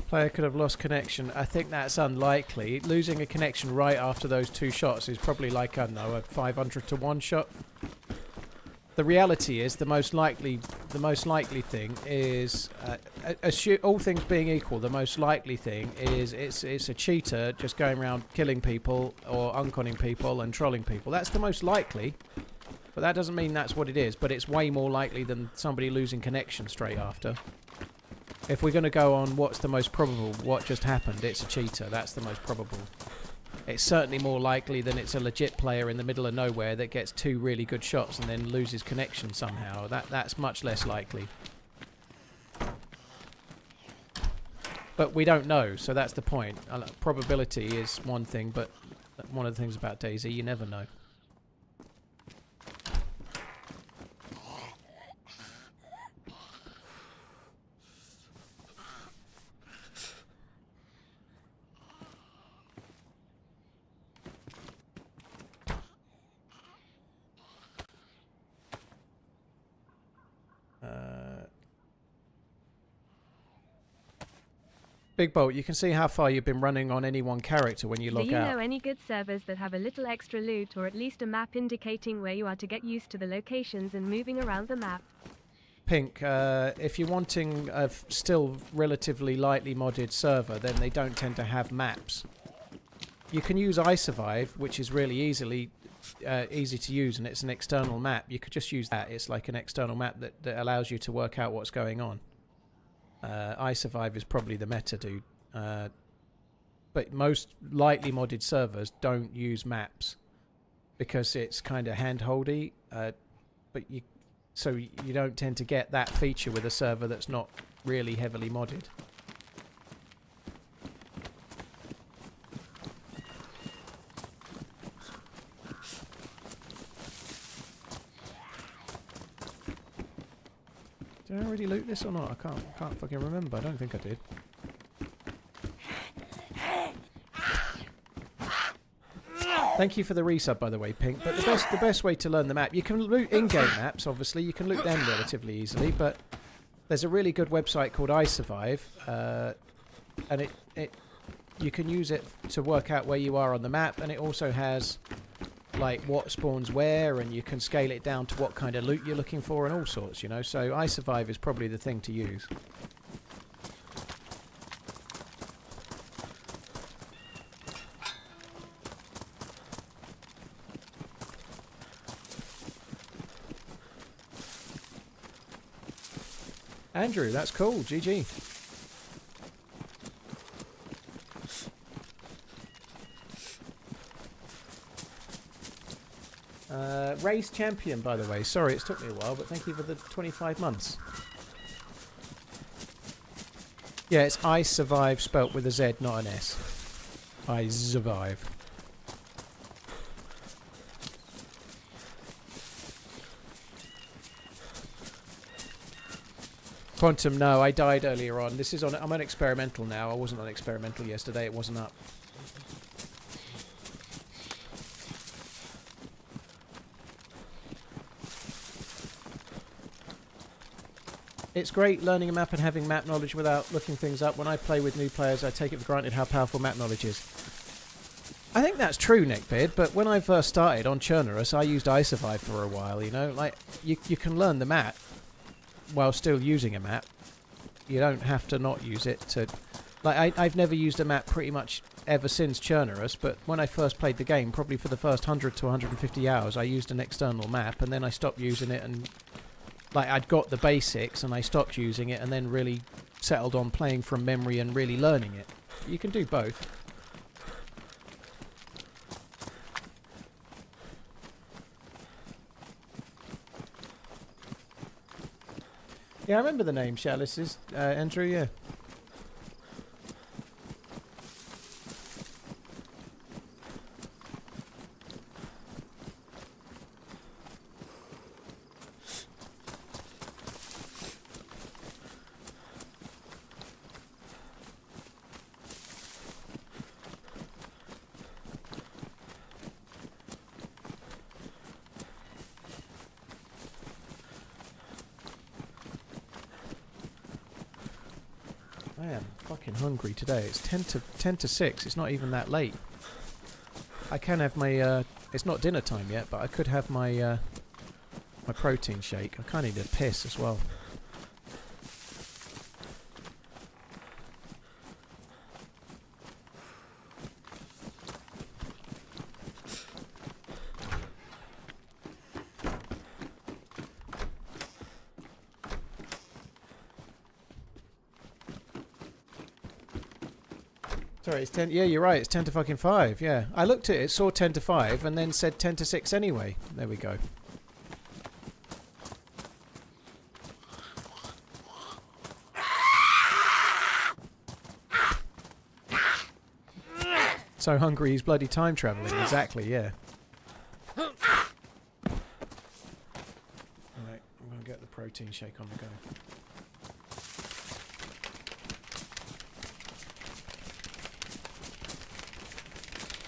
Player could have lost connection. I think that's unlikely. Losing a connection right after those two shots is probably like, I don't know, a 500 to 1 shot. The reality is the most likely thing is, all things being equal, the most likely thing is it's a cheater just going around killing people or unconning people and trolling people. That's the most likely, but that doesn't mean that's what it is. But it's way more likely than somebody losing connection straight after. If we're going to go on what's the most probable, what just happened, it's a cheater. That's the most probable. It's certainly more likely than it's a legit player in the middle of nowhere that gets 2 really good shots and then loses connection somehow. That's much less likely. But we don't know, so that's the point. Probability is one thing, but one of the things about DayZ, you never know. Big Bolt, you can see how far you've been running on any one character when you Do log you out. know any good servers that have a little extra loot or at least a map indicating where you are to get used to the locations and moving around the map? Pink, if you're wanting a still relatively lightly modded server, then they don't tend to have maps. You can use iSurvive, which is really easy to use, and it's an external map. You could just use that. It's like an external map that allows you to work out what's going on. iSurvive is probably the meta, dude. But most lightly modded servers don't use maps because it's kind of hand-holdy. So you don't tend to get that feature with a server that's not really heavily modded. Did I already loot this or not? I can't fucking remember. I don't think I did. Thank you for the resub, by the way, Pink. But the best way to learn the map, you can loot in-game maps. Obviously, you can loot them relatively easily. But there's a really good website called iSurvive, and you can use it to work out where you are on the map, and it also has like what spawns where, and you can scale it down to what kind of loot you're looking for and all sorts, you know. So iSurvive is probably the thing to use. Andrew, that's cool. GG. Race champion, by the way. Sorry, it's took me a while, but thank you for the 25 months. Yeah, it's iSurvive spelt with a Z, not an S. iSurvive. Quantum, no, I died earlier on. This is on. I'm on experimental now. I wasn't on experimental yesterday. It wasn't up. It's great learning a map and having map knowledge without looking things up. When I play with new players, I take it for granted how powerful map knowledge is. I think that's true, Neckbeard, but when I first started on Chernarus, I used iSurvive for a while, you know? Like, you can learn the map while still using a map. You don't have to not use it to... Like, I've never used a map pretty much ever since Chernarus, but when I first played the game, probably for the first 100 to 150 hours, I used an external map, and then I stopped using it, and... Like, I'd got the basics, and I stopped using it, and then really settled on playing from memory and really learning it. You can do both. Yeah, I remember the name Chalices, Andrew, yeah. I am fucking hungry today. It's 10 to 6. It's not even that late. I can have my it's not dinner time yet, but I could have my my protein shake. I kind of need a piss as well. Sorry, it's 10... Yeah, you're right. It's 10 to fucking 5, yeah. I looked at it, saw 10 to 5, and then said 10 to 6 anyway. There we go. So hungry he's bloody time travelling. Exactly, yeah. Alright, I'm going to get the protein shake on the go.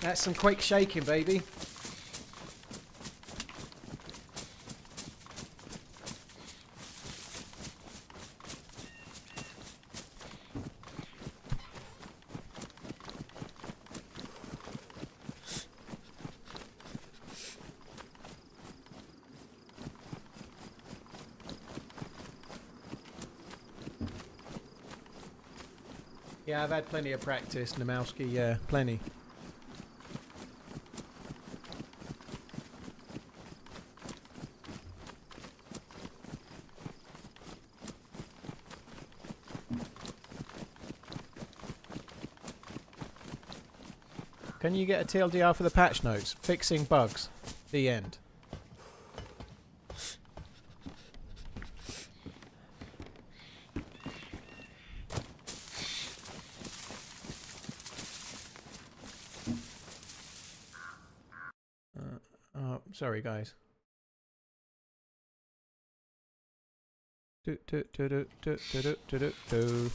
That's some quick shaking, baby. Yeah, I've had plenty of practice, Namowski. Yeah, plenty. Can you get a TLDR for the patch notes? Fixing bugs. The end. Oh, sorry guys. Do do do do do do do do do.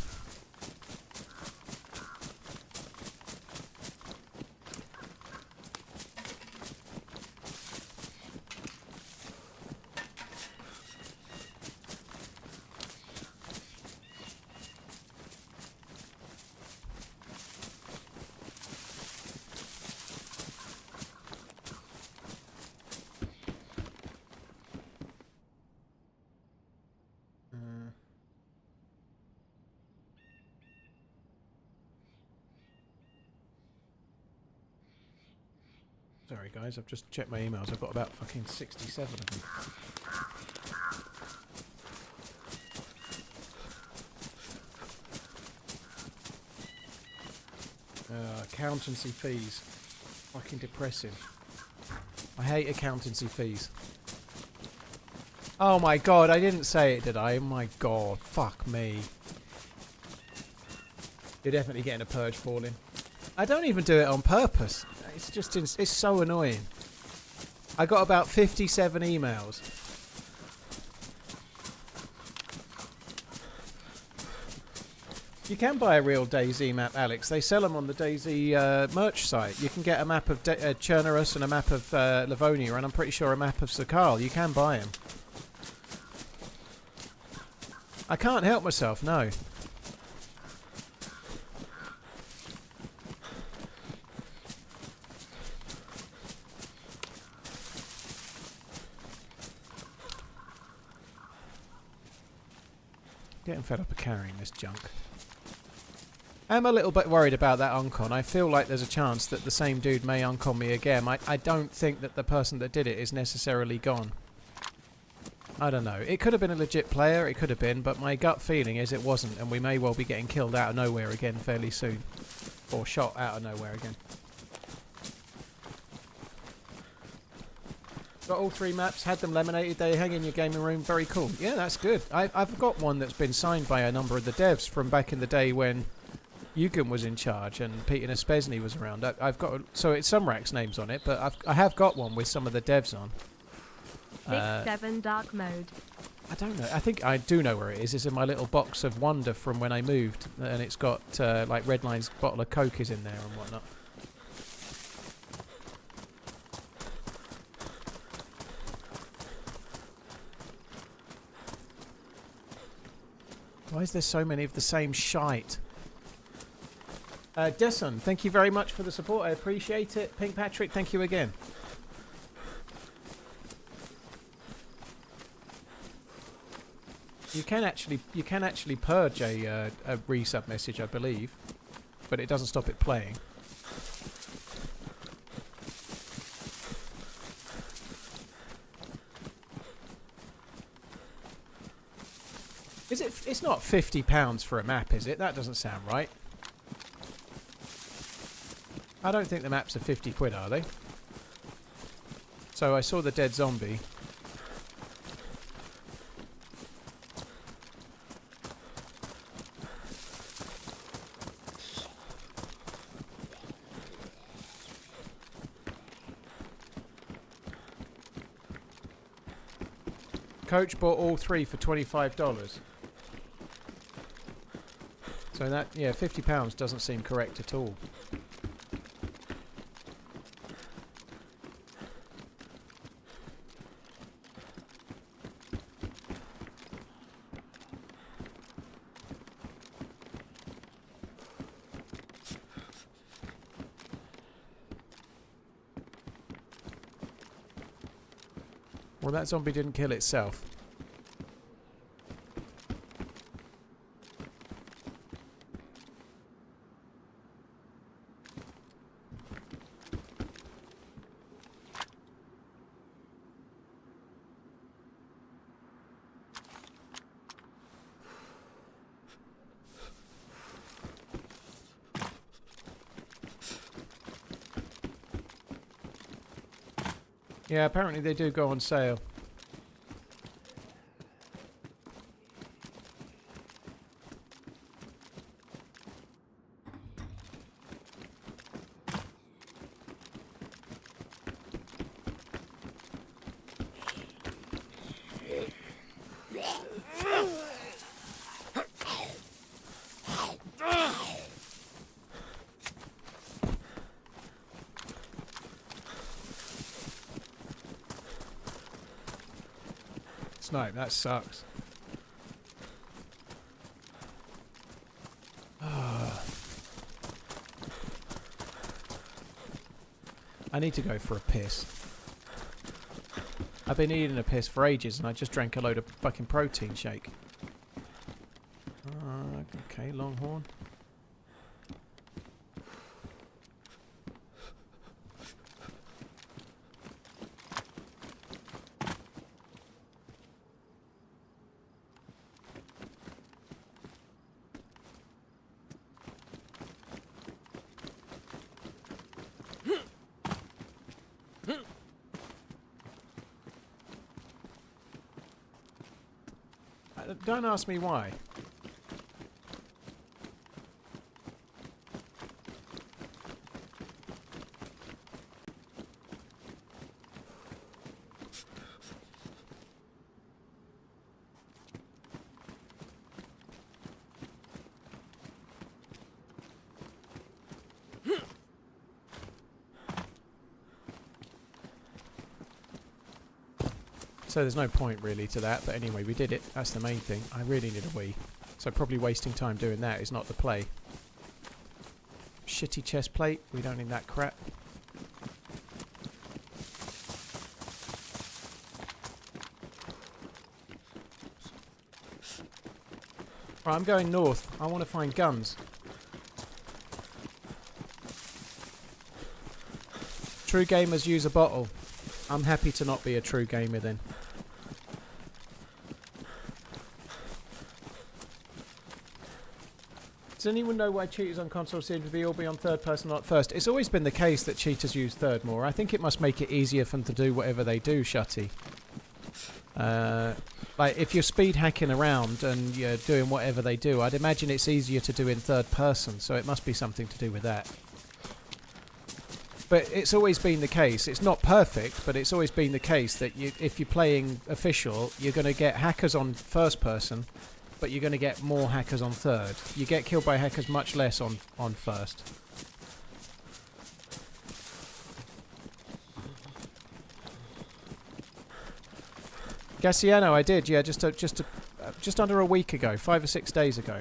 Sorry guys, I've just checked my emails. I've got about fucking 67 of them. Accountancy fees. Fucking depressing. I hate accountancy fees. Oh my god, I didn't say it, did I? Oh my god, fuck me. You're definitely getting a purge falling. I don't even do it on purpose. It's just, it's so annoying. I got about 57 emails. You can buy a real DayZ map, Alex. They sell them on the DayZ merch site. You can get a map of Chernarus and a map of Livonia, and I'm pretty sure a map of Sakal. You can buy them. I can't help myself, no. Getting fed up of carrying this junk. I'm a little bit worried about that uncon. I feel like there's a chance that the same dude may uncon me again. I don't think that the person that did it is necessarily gone. I don't know. It could have been a legit player, it could have been, but my gut feeling is it wasn't, and we may well be getting killed out of nowhere again fairly soon. Or shot out of nowhere again. Got all 3 maps, had them laminated, they hang in your gaming room, very cool. Yeah, that's good. I've got one that's been signed by a number of the devs from back in the day when Eugen was in charge and Peter Nespesny was around. I've got, so it's Sumrak's names on it, but I have got one with some of the devs on. 6-7 dark mode. I don't know. I think I do know where it is. It's in my little box of wonder from when I moved, and it's got like Redline's bottle of Coke is in there and whatnot. Why is there so many of the same shite? Deson, thank you very much for the support. I appreciate it. Pink Patrick, thank you again. You can actually purge a resub message, I believe, but it doesn't stop it playing. Is it? It's not £50 for a map, is it? That doesn't sound right. I don't think the maps are 50 quid, are they? So I saw the dead zombie. Coach bought all 3 for $25. So that, yeah, £50 doesn't seem correct at all. Well, that zombie didn't kill itself. Yeah, apparently they do go on sale. Snipe, that sucks. I need to go for a piss. I've been eating a piss for ages and I just drank a load of fucking protein shake. Okay, Longhorn. Don't ask me why. So there's no point really to that, but anyway, we did it. That's the main thing. I really need a wee. So probably wasting time doing that is not the play. Shitty chest plate. We don't need that crap. Right, I'm going north. I want to find guns. True gamers use a bottle. I'm happy to not be a true gamer then. Does anyone know why cheaters on console seem to all be on third person, not first? It's always been the case that cheaters use third more. I think it must make it easier for them to do whatever they do, Shutty. Like, if you're speed hacking around and you're doing whatever they do, I'd imagine it's easier to do in third person, so it must be something to do with that. But it's always been the case. It's not perfect, but it's always been the case that if you're playing official, you're going to get hackers on first person, but you're going to get more hackers on third. You get killed by hackers much less on first. Gassiano, I did, yeah, just under a week ago, 5 or 6 days ago.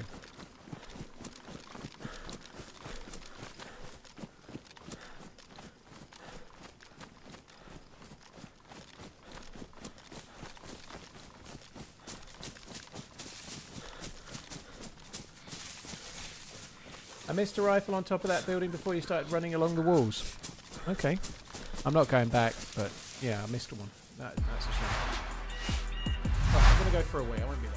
I missed a rifle on top of that building before you started running along the walls. Okay. I'm not going back, but yeah, I missed one. That's a shame. Right, I'm going to go for a wee. I won't be long.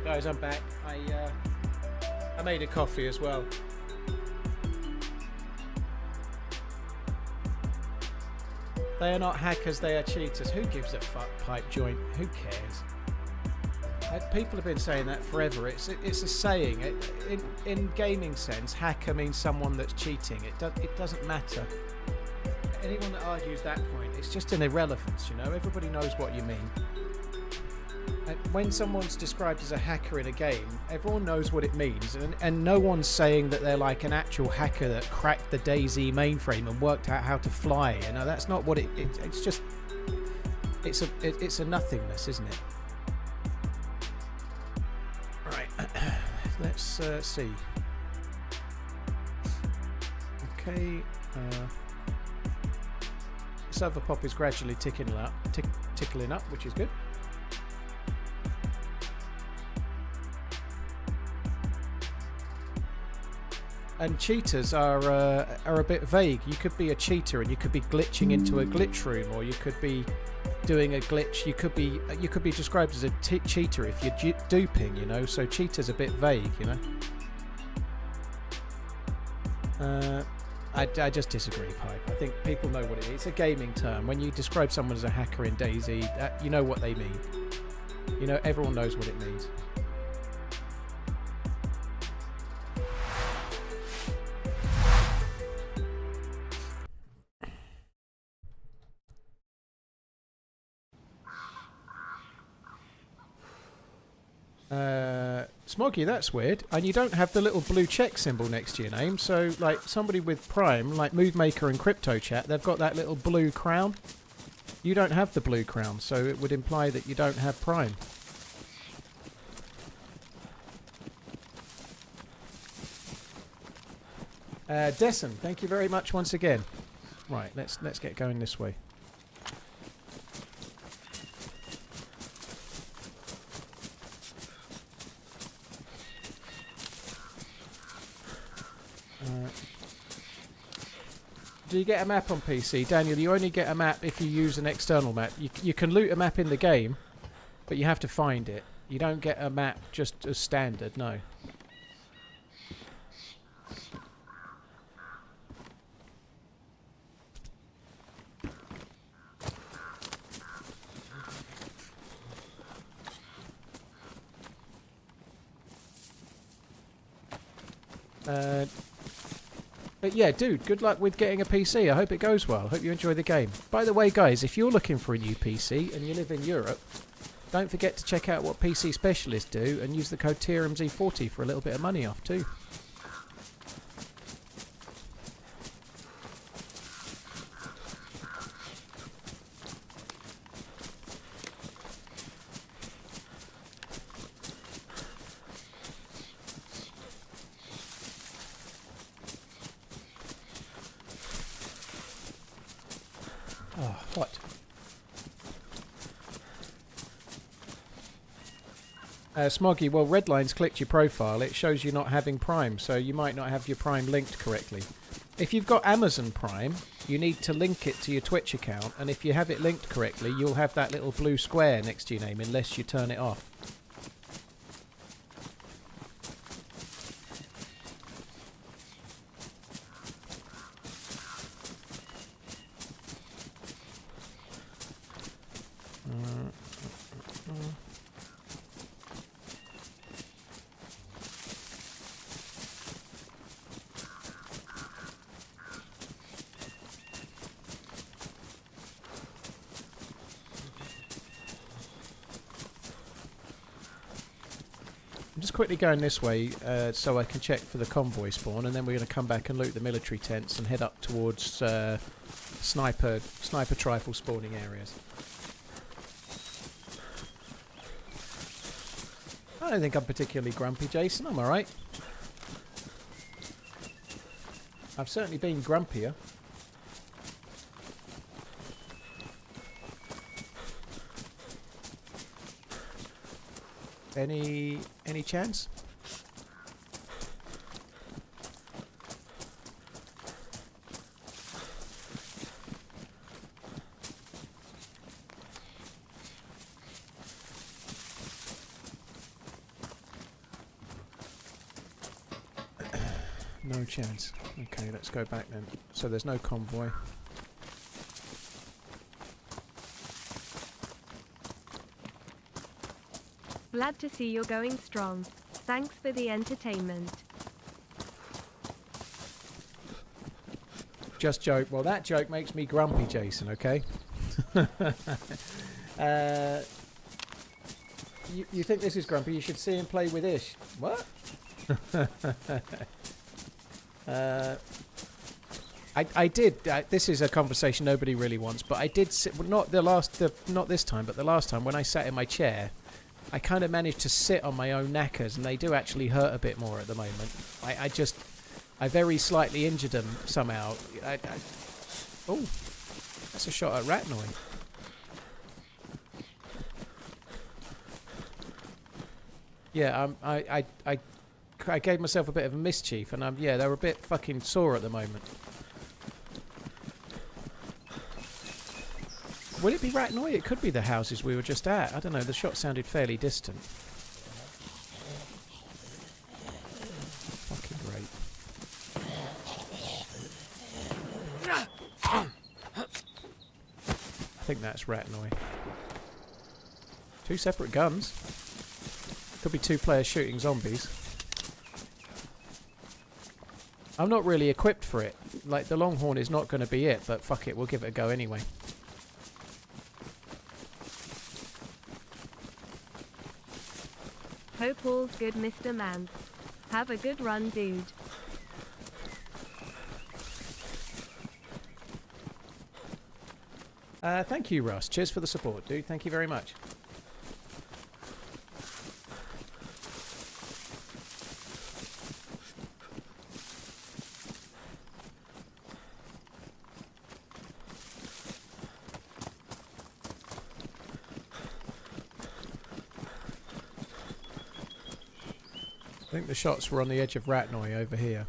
Guys, I'm back. I made a coffee as well. They are not hackers, they are cheaters. Who gives a fuck, pipe joint? Who cares? People have been saying that forever. It's a saying. In gaming sense, hacker means someone that's cheating. It doesn't matter. Anyone that argues that point, it's just an irrelevance, you know? Everybody knows what you mean. And when someone's described as a hacker in a game, everyone knows what it means, and no one's saying that they're like an actual hacker that cracked the DayZ mainframe and worked out how to fly. You know, that's not what it's just. It's a nothingness, isn't it? Right. Let's see. Okay. Server pop is gradually tickling up, which is good. And cheaters are a bit vague. You could be a cheater and you could be glitching into a glitch room, or you could be doing a glitch. You could be described as a cheater if you're duping, you know. So cheater's a bit vague, you know. I just disagree, Pipe. I think people know what it is. It's a gaming term. When you describe someone as a hacker in DayZ, you know what they mean. You know, everyone knows what it means. Smoggy, that's weird. And you don't have the little blue check symbol next to your name. So, like, somebody with Prime, like Movemaker and Crypto Chat, they've got that little blue crown. You don't have the blue crown, so it would imply that you don't have Prime. Dessen, thank you very much once again. Right, let's get going this way. Do you get a map on PC? Daniel, you only get a map if you use an external map. You can loot a map in the game, but you have to find it. You don't get a map just as standard, no. But yeah, dude, good luck with getting a PC. I hope it goes well. I hope you enjoy the game. By the way, guys, if you're looking for a new PC and you live in Europe, don't forget to check out what PC specialists do and use the code TRMZ40 for a little bit of money off too. What? Smoggy, well, Redline's clicked your profile. It shows you not having Prime, so you might not have your Prime linked correctly. If you've got Amazon Prime, you need to link it to your Twitch account, and if you have it linked correctly, you'll have that little blue square next to your name, unless you turn it off. I'm just quickly going this way so I can check for the convoy spawn, and then we're going to come back and loot the military tents and head up towards sniper trifle spawning areas. I don't think I'm particularly grumpy, Jason. I'm alright. I've certainly been grumpier. Any chance? No chance. Okay, let's go back then. So there's no convoy. Glad to see you're going strong. Thanks for the entertainment. Just joke. Well, that joke makes me grumpy, Jason, okay? You think this is grumpy? You should see him play with Ish. What? I did. This is a conversation nobody really wants, but I did sit. Not this time, but the last time when I sat in my chair, I kind of managed to sit on my own knackers, and they do actually hurt a bit more at the moment. I very slightly injured them somehow. Oh, that's a shot at Ratnoy. Yeah, I gave myself a bit of a mischief, and yeah, they're a bit fucking sore at the moment. Would it be Ratnoy? It could be the houses we were just at. I don't know. The shot sounded fairly distant. Fucking great. I think that's Ratnoy. 2 separate guns. Could be 2 players shooting zombies. I'm not really equipped for it. Like, the Longhorn is not going to be it, but fuck it, we'll give it a go anyway. Hope all's good, Mr. Man. Have a good run, dude. Thank you, Russ. Cheers for the support, dude. Thank you very much. I think the shots were on the edge of Ratnoy over here.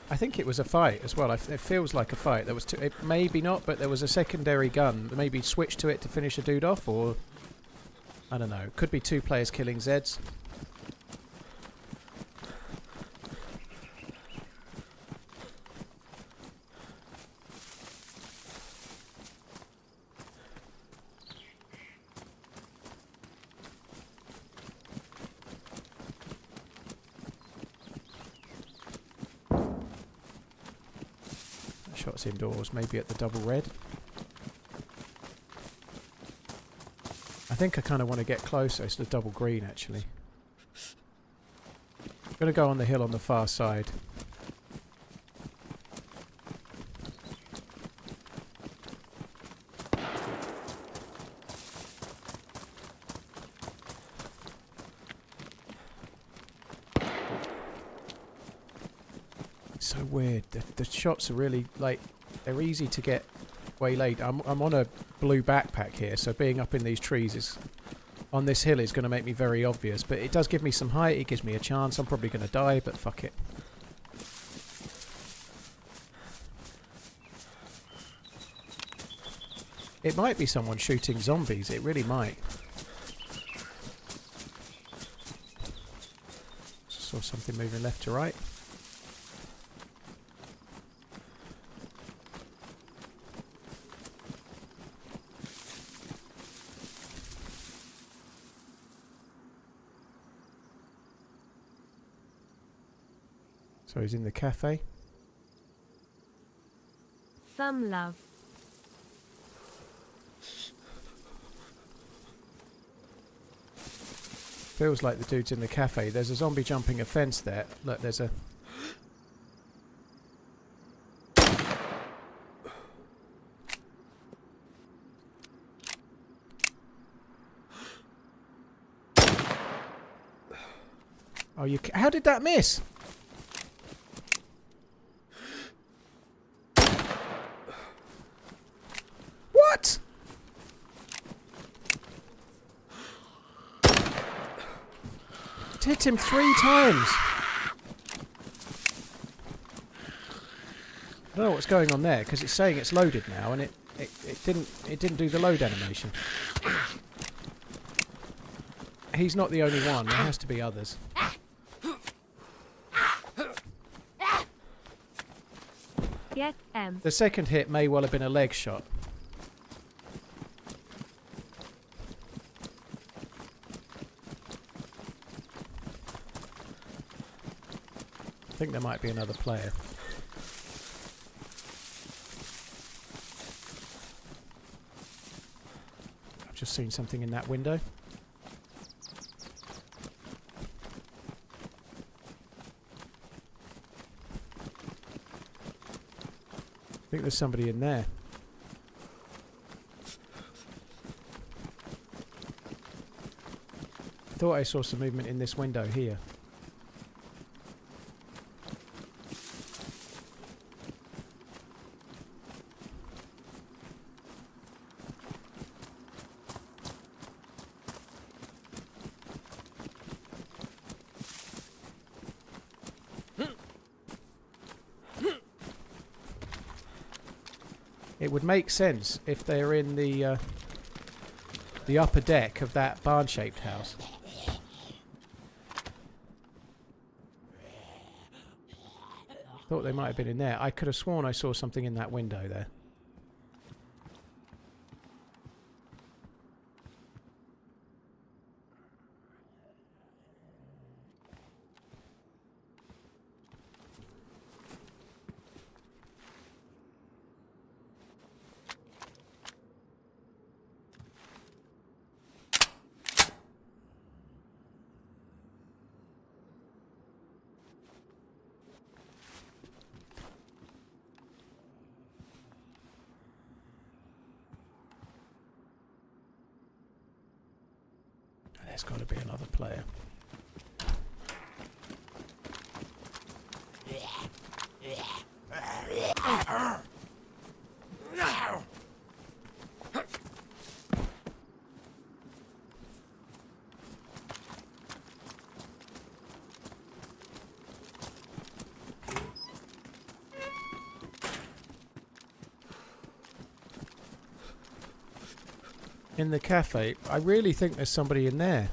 I think it was a fight as well. It feels like a fight. There was maybe not, but there was a secondary gun. Maybe switched to it to finish a dude off, or I don't know. Could be 2 players killing Zeds. Shots indoors, maybe at the double red. I think I kind of want to get closer. It's the double green, actually. I'm going to go on the hill on the far side. So weird. The shots are really, like, they're easy to get waylaid. I'm on a blue backpack here, so being up in these trees is on this hill is going to make me very obvious, but it does give me some height. It gives me a chance. I'm probably going to die, but fuck it. It might be someone shooting zombies. It really might. Saw something moving left to right. So he's in the cafe. Some love. Feels like the dude's in the cafe. There's a zombie jumping a fence there. Look, there's a... Oh, you... How did that miss? What? It hit him 3 times. I don't know what's going on there because it's saying it's loaded now, and it didn't do the load animation. He's not the only one. There has to be others. Get M. The second hit may well have been a leg shot. I think there might be another player. I've just seen something in that window. I think there's somebody in there. I thought I saw some movement in this window here. It would make sense if they're in the upper deck of that barn-shaped house. Thought they might have been in there. I could have sworn I saw something in that window there. There's got to be another player. In the cafe, I really think there's somebody in there.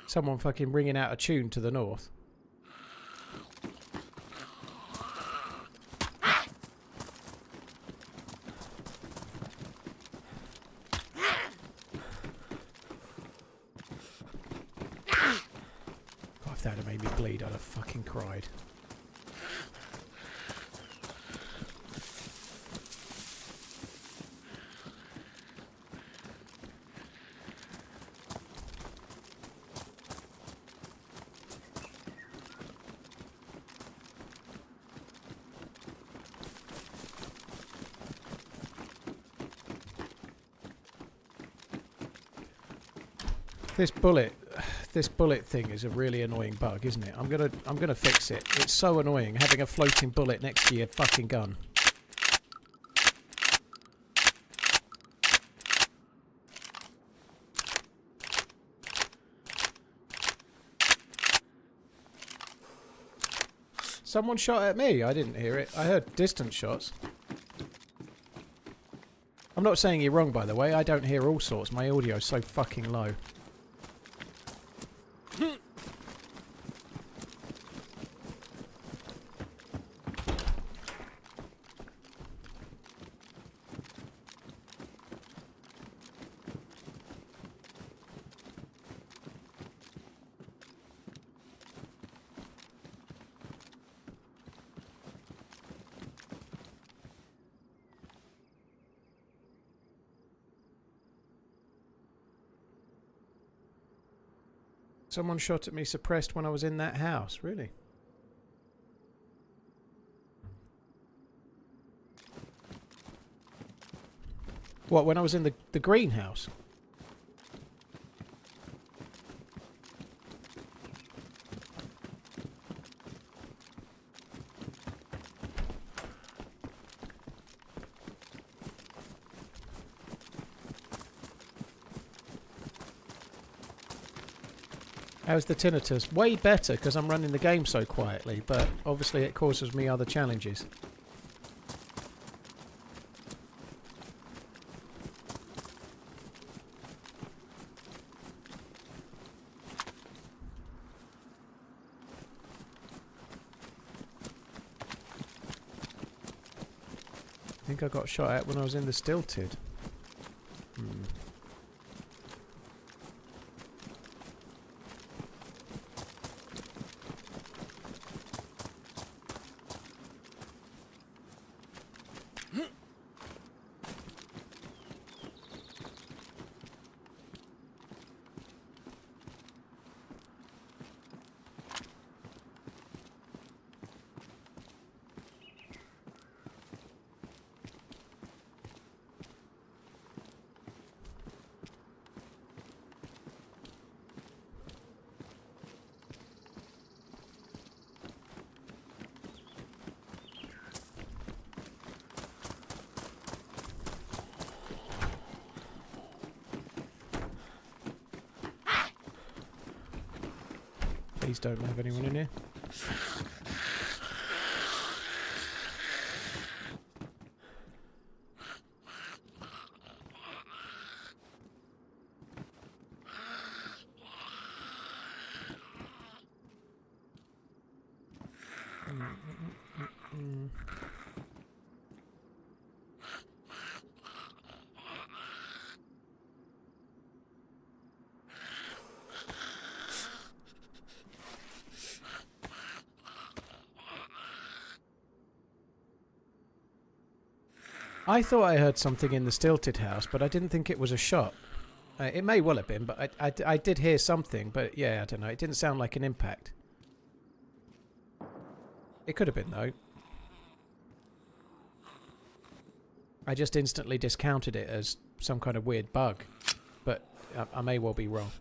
Someone fucking ringing out a tune to the north. God, if that had made me bleed, I'd have fucking cried. This bullet thing is a really annoying bug, isn't it? I'm gonna fix it. It's so annoying having a floating bullet next to your fucking gun. Someone shot at me. I didn't hear it. I heard distant shots. I'm not saying you're wrong, by the way. I don't hear all sorts. My audio's so fucking low. Someone shot at me suppressed when I was in that house, really? What, when I was in the greenhouse? How's the tinnitus? Way better because I'm running the game so quietly, but obviously it causes me other challenges. I think I got shot at when I was in the stilted. Please don't have anyone in here. I thought I heard something in the stilted house, but I didn't think it was a shot. It may well have been, but I did hear something, but yeah, I don't know. It didn't sound like an impact. It could have been, though. I just instantly discounted it as some kind of weird bug, but I may well be wrong.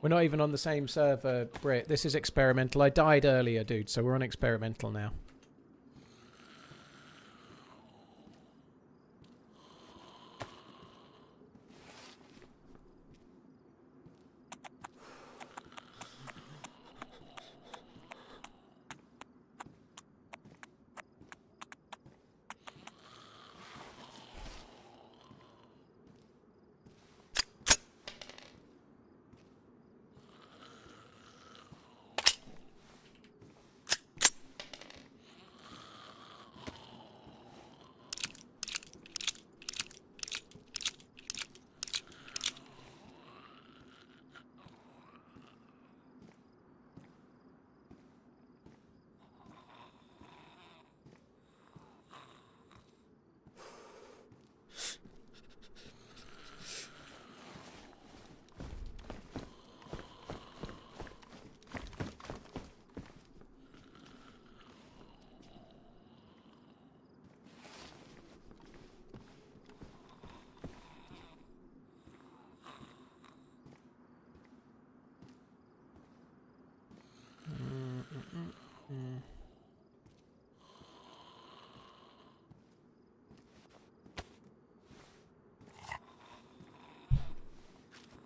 We're not even on the same server, Brit. This is experimental. I died earlier, dude, so we're on experimental now.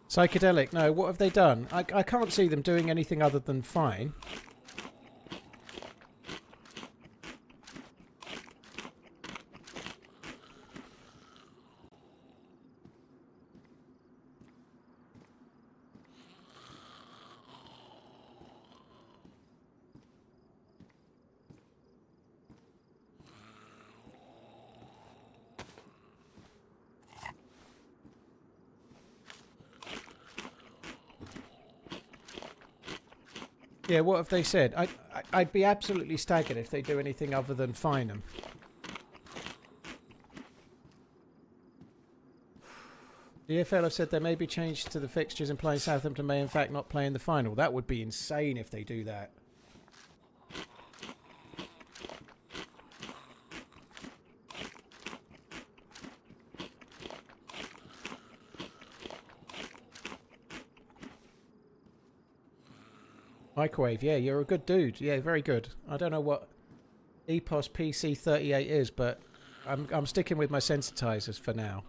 Psychedelic, no, what have they done? I can't see them doing anything other than fine. Yeah, what have they said? I'd be absolutely staggered if they do anything other than fine them. The EFL have said there may be changes to the fixtures implying Southampton may in fact not play in the final. That would be insane if they do that. Microwave, yeah, you're a good dude. Yeah, very good. I don't know what EPOS PC38 is, but I'm sticking with my sensitizers for now.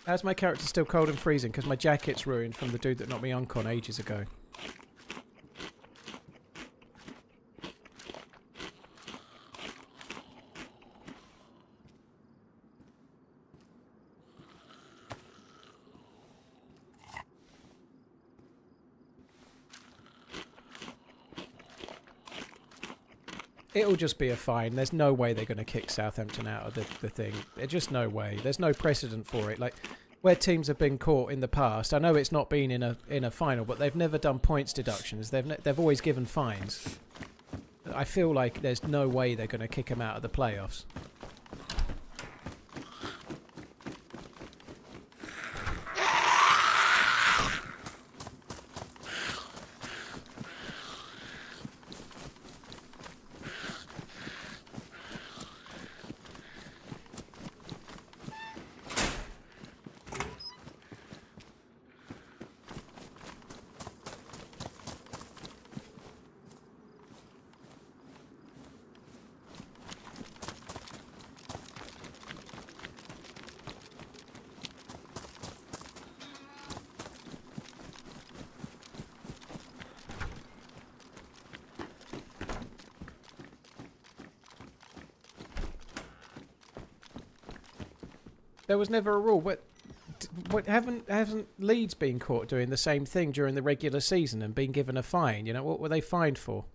How's my character still cold and freezing? Because my jacket's ruined from the dude that knocked me uncon ages ago. It'll just be a fine. There's no way they're going to kick Southampton out of the thing. There's just no way. There's no precedent for it. Like, where teams have been caught in the past, I know it's not been in a final, but they've never done points deductions. They've always given fines. I feel like there's no way they're going to kick them out of the playoffs. There was never a rule. What haven't Leeds been caught doing the same thing during the regular season and been given a fine? You know, what were they fined for?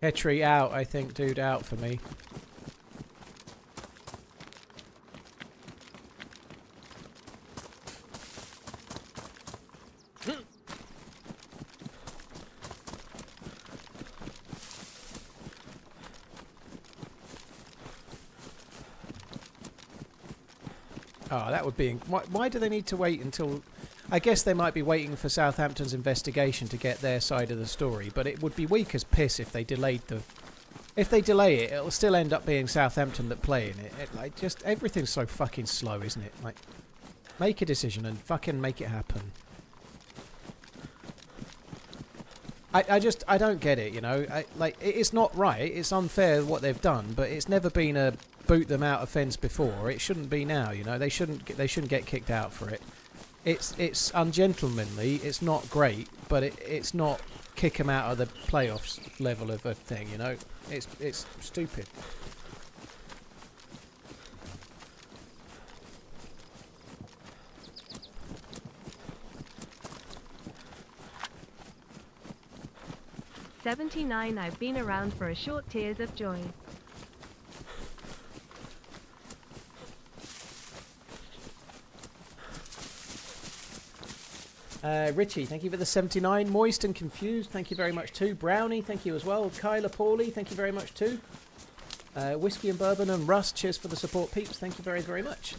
Etri out, I think, dude, out for me. Oh, that would be... Why do they need to wait until... I guess they might be waiting for Southampton's investigation to get their side of the story, but it would be weak as piss if they delayed the... If they delay it, it'll still end up being Southampton that play in it. Like, just everything's so fucking slow, isn't it? Like, make a decision and fucking make it happen. I don't get it, you know. It's not right. It's unfair what they've done, but it's never been a boot them out offence before. It shouldn't be now, you know. They shouldn't get kicked out for it. It's ungentlemanly. It's not great, but it's not kick them out of the playoffs level of a thing, you know. It's stupid. '79 I've been around for a short tears of joy. Richie, thank you for the 79. Moist and Confused, thank you very much too. Brownie, thank you as well. Kyla Pauly, thank you very much too. Whiskey and Bourbon and Rust, cheers for the support, peeps. Thank you very, very much.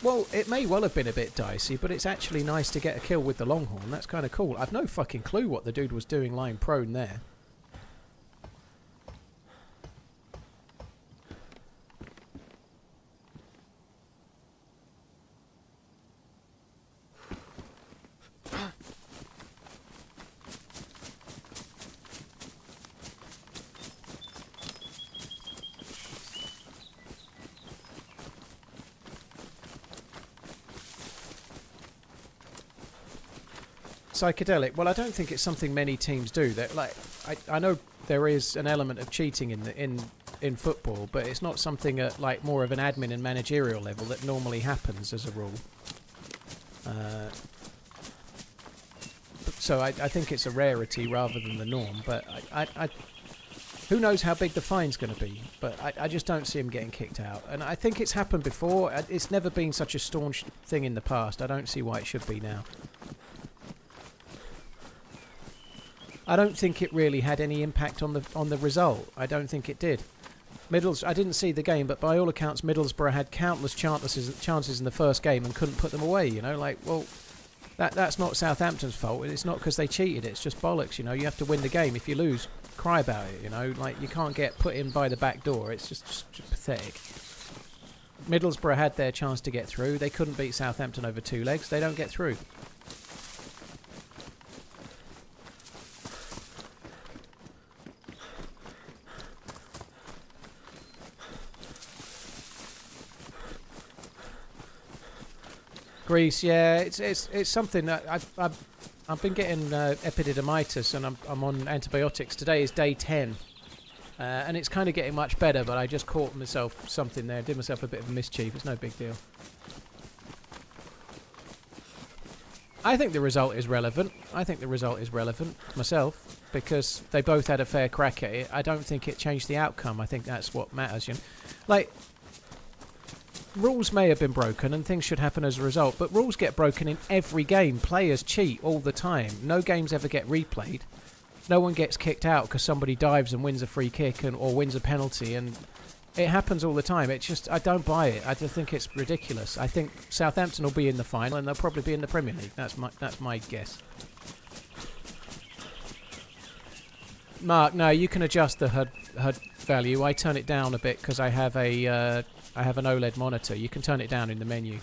Well, it may well have been a bit dicey, but it's actually nice to get a kill with the Longhorn. That's kind of cool. I've no fucking clue what the dude was doing lying prone there. Psychedelic. Well, I don't think it's something many teams do. That, like, I know there is an element of cheating in football, but it's not something at like more of an admin and managerial level that normally happens as a rule. So I think it's a rarity rather than the norm. But who knows how big the fine's going to be? But I just don't see him getting kicked out. And I think it's happened before. It's never been such a staunch thing in the past. I don't see why it should be now. I don't think it really had any impact on the result. I don't think it did. I didn't see the game, but by all accounts, Middlesbrough had countless chances in the first game and couldn't put them away. You know, like, well, that's not Southampton's fault. It's not because they cheated. It's just bollocks. You know, you have to win the game. If you lose, cry about it. You know, like, you can't get put in by the back door. It's just pathetic. Middlesbrough had their chance to get through. They couldn't beat Southampton over 2 legs. They don't get through. Greece, yeah, it's something that I've been getting epididymitis, and I'm on antibiotics. Today is day 10, and it's kind of getting much better. But I just caught myself something there, did myself a bit of a mischief. It's no big deal. I think the result is relevant. Myself, because they both had a fair crack at it. I don't think it changed the outcome. I think that's what matters. You know, like. Rules may have been broken and things should happen as a result, but rules get broken in every game. Players cheat all the time. No games ever get replayed. No one gets kicked out because somebody dives and wins a free kick or wins a penalty, and it happens all the time. It's just, I don't buy it. I just think it's ridiculous. I think Southampton will be in the final and they'll probably be in the Premier League. That's my guess. Mark, no, you can adjust the HUD value. I turn it down a bit because I have an OLED monitor. You can turn it down in the menu.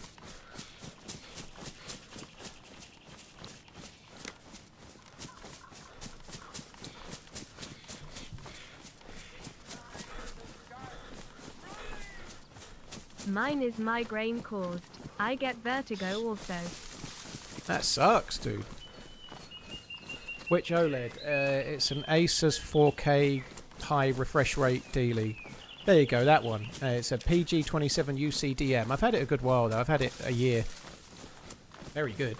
Mine is migraine caused. I get vertigo also. That sucks, dude. Which OLED? It's an Asus 4K high refresh rate dealie. There you go, that one. It's a PG27 UCDM. I've had it a good while though. I've had it a year. Very good.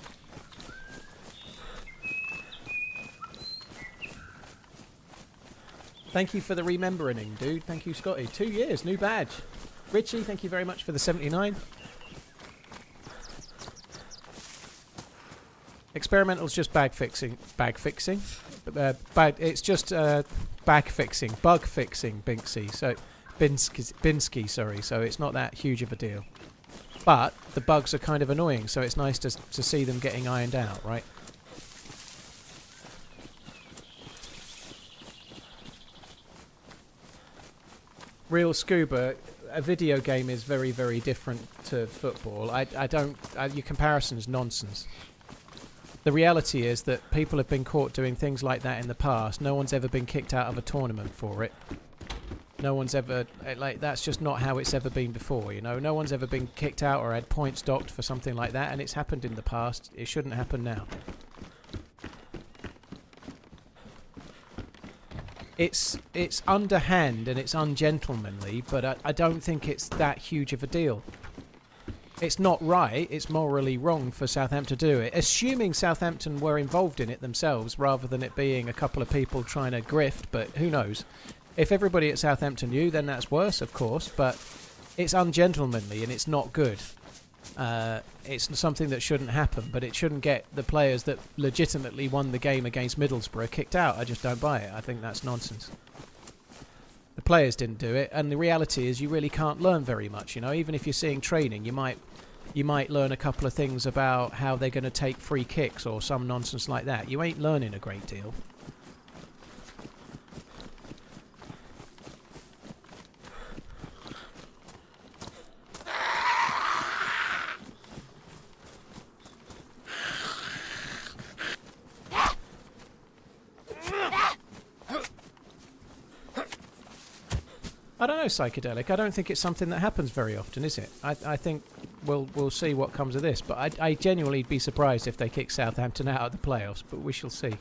Thank you for the remembering, dude. Thank you, Scotty. 2 years, new badge. Richie, thank you very much for the 79. Experimental's just bug fixing. It's just bug fixing, Binksy. So Binsky, sorry. So it's not that huge of a deal. But the bugs are kind of annoying, so it's nice to see them getting ironed out, right? Real Scuba, a video game is very, very different to football. Your comparison's nonsense. The reality is that people have been caught doing things like that in the past. No one's ever been kicked out of a tournament for it. No one's ever, like, that's just not how it's ever been before, you know. No one's ever been kicked out or had points docked for something like that, and it's happened in the past. It shouldn't happen now. It's underhand and it's ungentlemanly, but I don't think it's that huge of a deal. It's not right, it's morally wrong for Southampton to do it. Assuming Southampton were involved in it themselves rather than it being a couple of people trying to grift, but who knows. If everybody at Southampton knew, then that's worse, of course, but it's ungentlemanly and it's not good. It's something that shouldn't happen, but it shouldn't get the players that legitimately won the game against Middlesbrough kicked out. I just don't buy it. I think that's nonsense. The players didn't do it, and the reality is you really can't learn very much, you know. Even if you're seeing training, you might learn a couple of things about how they're going to take free kicks or some nonsense like that. You ain't learning a great deal. I don't know, Psychedelic. I don't think it's something that happens very often, is it? I think we'll see what comes of this, but I genuinely be surprised if they kick Southampton out of the playoffs, but we shall see.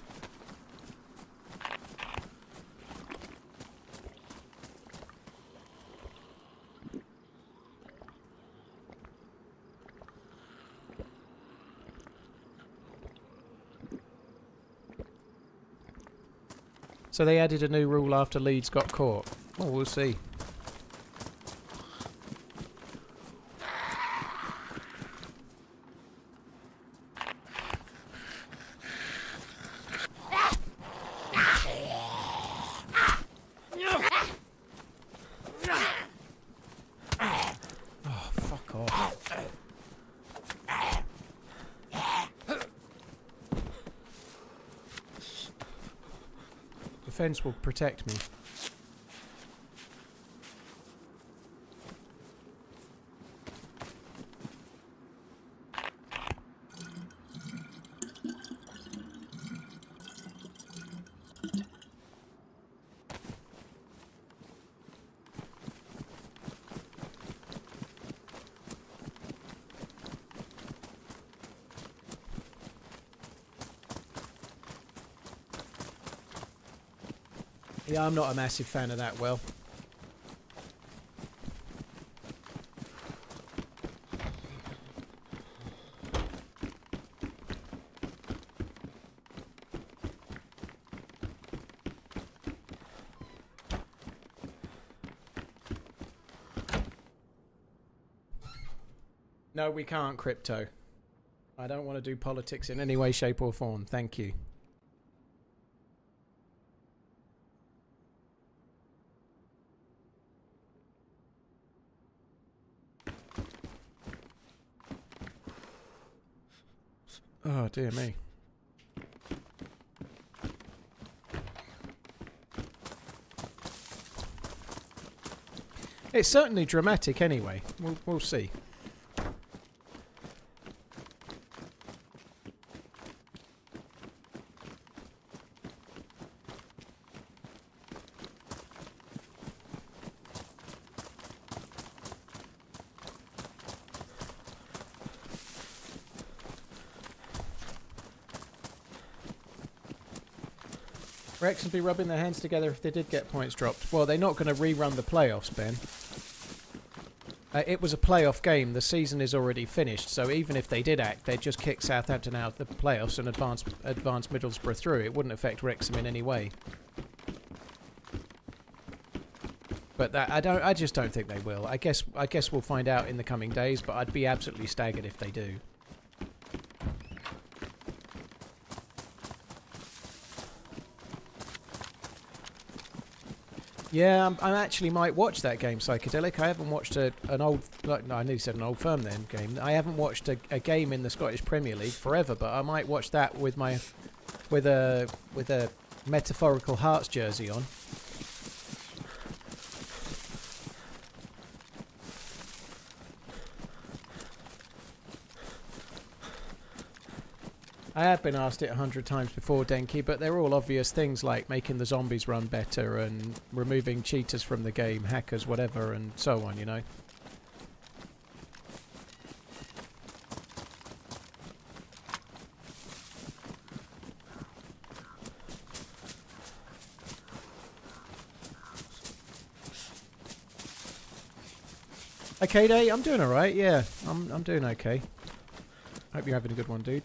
So they added a new rule after Leeds got caught. Oh, we'll see. fence will protect me. Yeah, I'm not a massive fan of that well. No, we can't, Crypto. I don't want to do politics in any way, shape or form. Thank you. Oh, dear me. It's certainly dramatic anyway. We'll see. Rex would be rubbing their hands together if they did get points dropped. Well, they're not going to rerun the playoffs, Ben. It was a playoff game. The season is already finished, so even if they did act, they'd just kick Southampton out of the playoffs and advance Middlesbrough through. It wouldn't affect Wrexham in any way. But that, I just don't think they will. I guess we'll find out in the coming days, but I'd be absolutely staggered if they do. Yeah, I actually might watch that game, Psychedelic. I haven't watched an old... no, I nearly said an Old Firm then game. I haven't watched a game in the Scottish Premier League forever, but I might watch that with a metaphorical Hearts jersey on. I have been asked it 100 times before, Denki, but they're all obvious things like making the zombies run better and removing cheaters from the game, hackers, whatever, and so on, you know. Okay, Day, I'm doing alright, yeah. I'm doing okay. Hope you're having a good one, dude.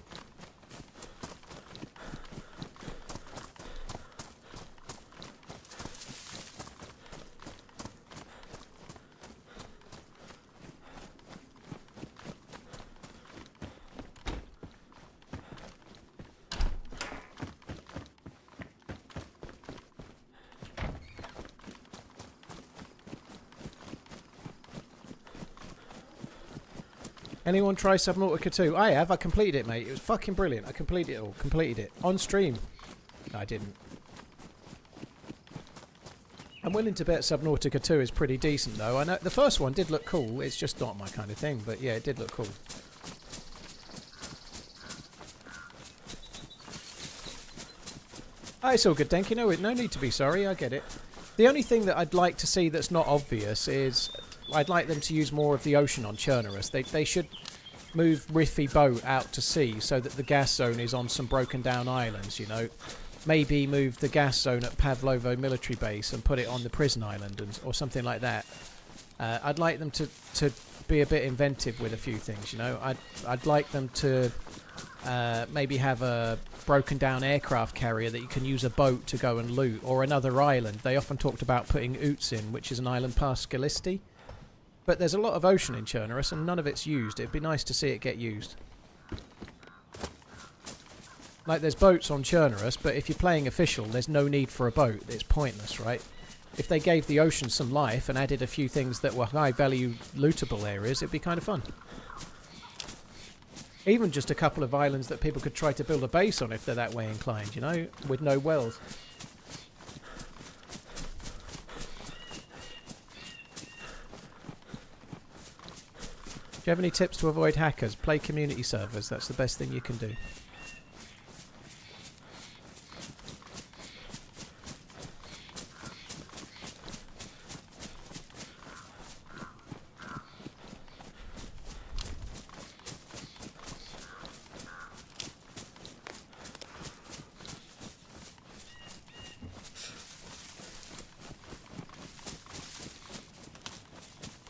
Anyone try Subnautica 2? I have. I completed it, mate. It was fucking brilliant. I completed it all. Completed it. On stream. No, I didn't. I'm willing to bet Subnautica 2 is pretty decent, though. I know the first one did look cool. It's just not my kind of thing. But yeah, it did look cool. Oh, it's all good, Denki. No need to be sorry. I get it. The only thing that I'd like to see that's not obvious is... I'd like them to use more of the ocean on Chernarus. They should move Riffy Boat out to sea so that the gas zone is on some broken down islands, you know. Maybe move the gas zone at Pavlovo military base and put it on the prison island or something like that. I'd like them to be a bit inventive with a few things, you know. I'd like them to maybe have a broken down aircraft carrier that you can use a boat to go and loot, or another island. They often talked about putting Oots in, which is an island past Scalisti. But there's a lot of ocean in Chernarus and none of it's used. It'd be nice to see it get used. Like, there's boats on Chernarus, but if you're playing official, there's no need for a boat. It's pointless, right? If they gave the ocean some life and added a few things that were high-value lootable areas, it'd be kind of fun. Even just a couple of islands that people could try to build a base on if they're that way inclined, you know? With no wells. you have any tips to avoid hackers? Play community servers. That's the best thing you can do.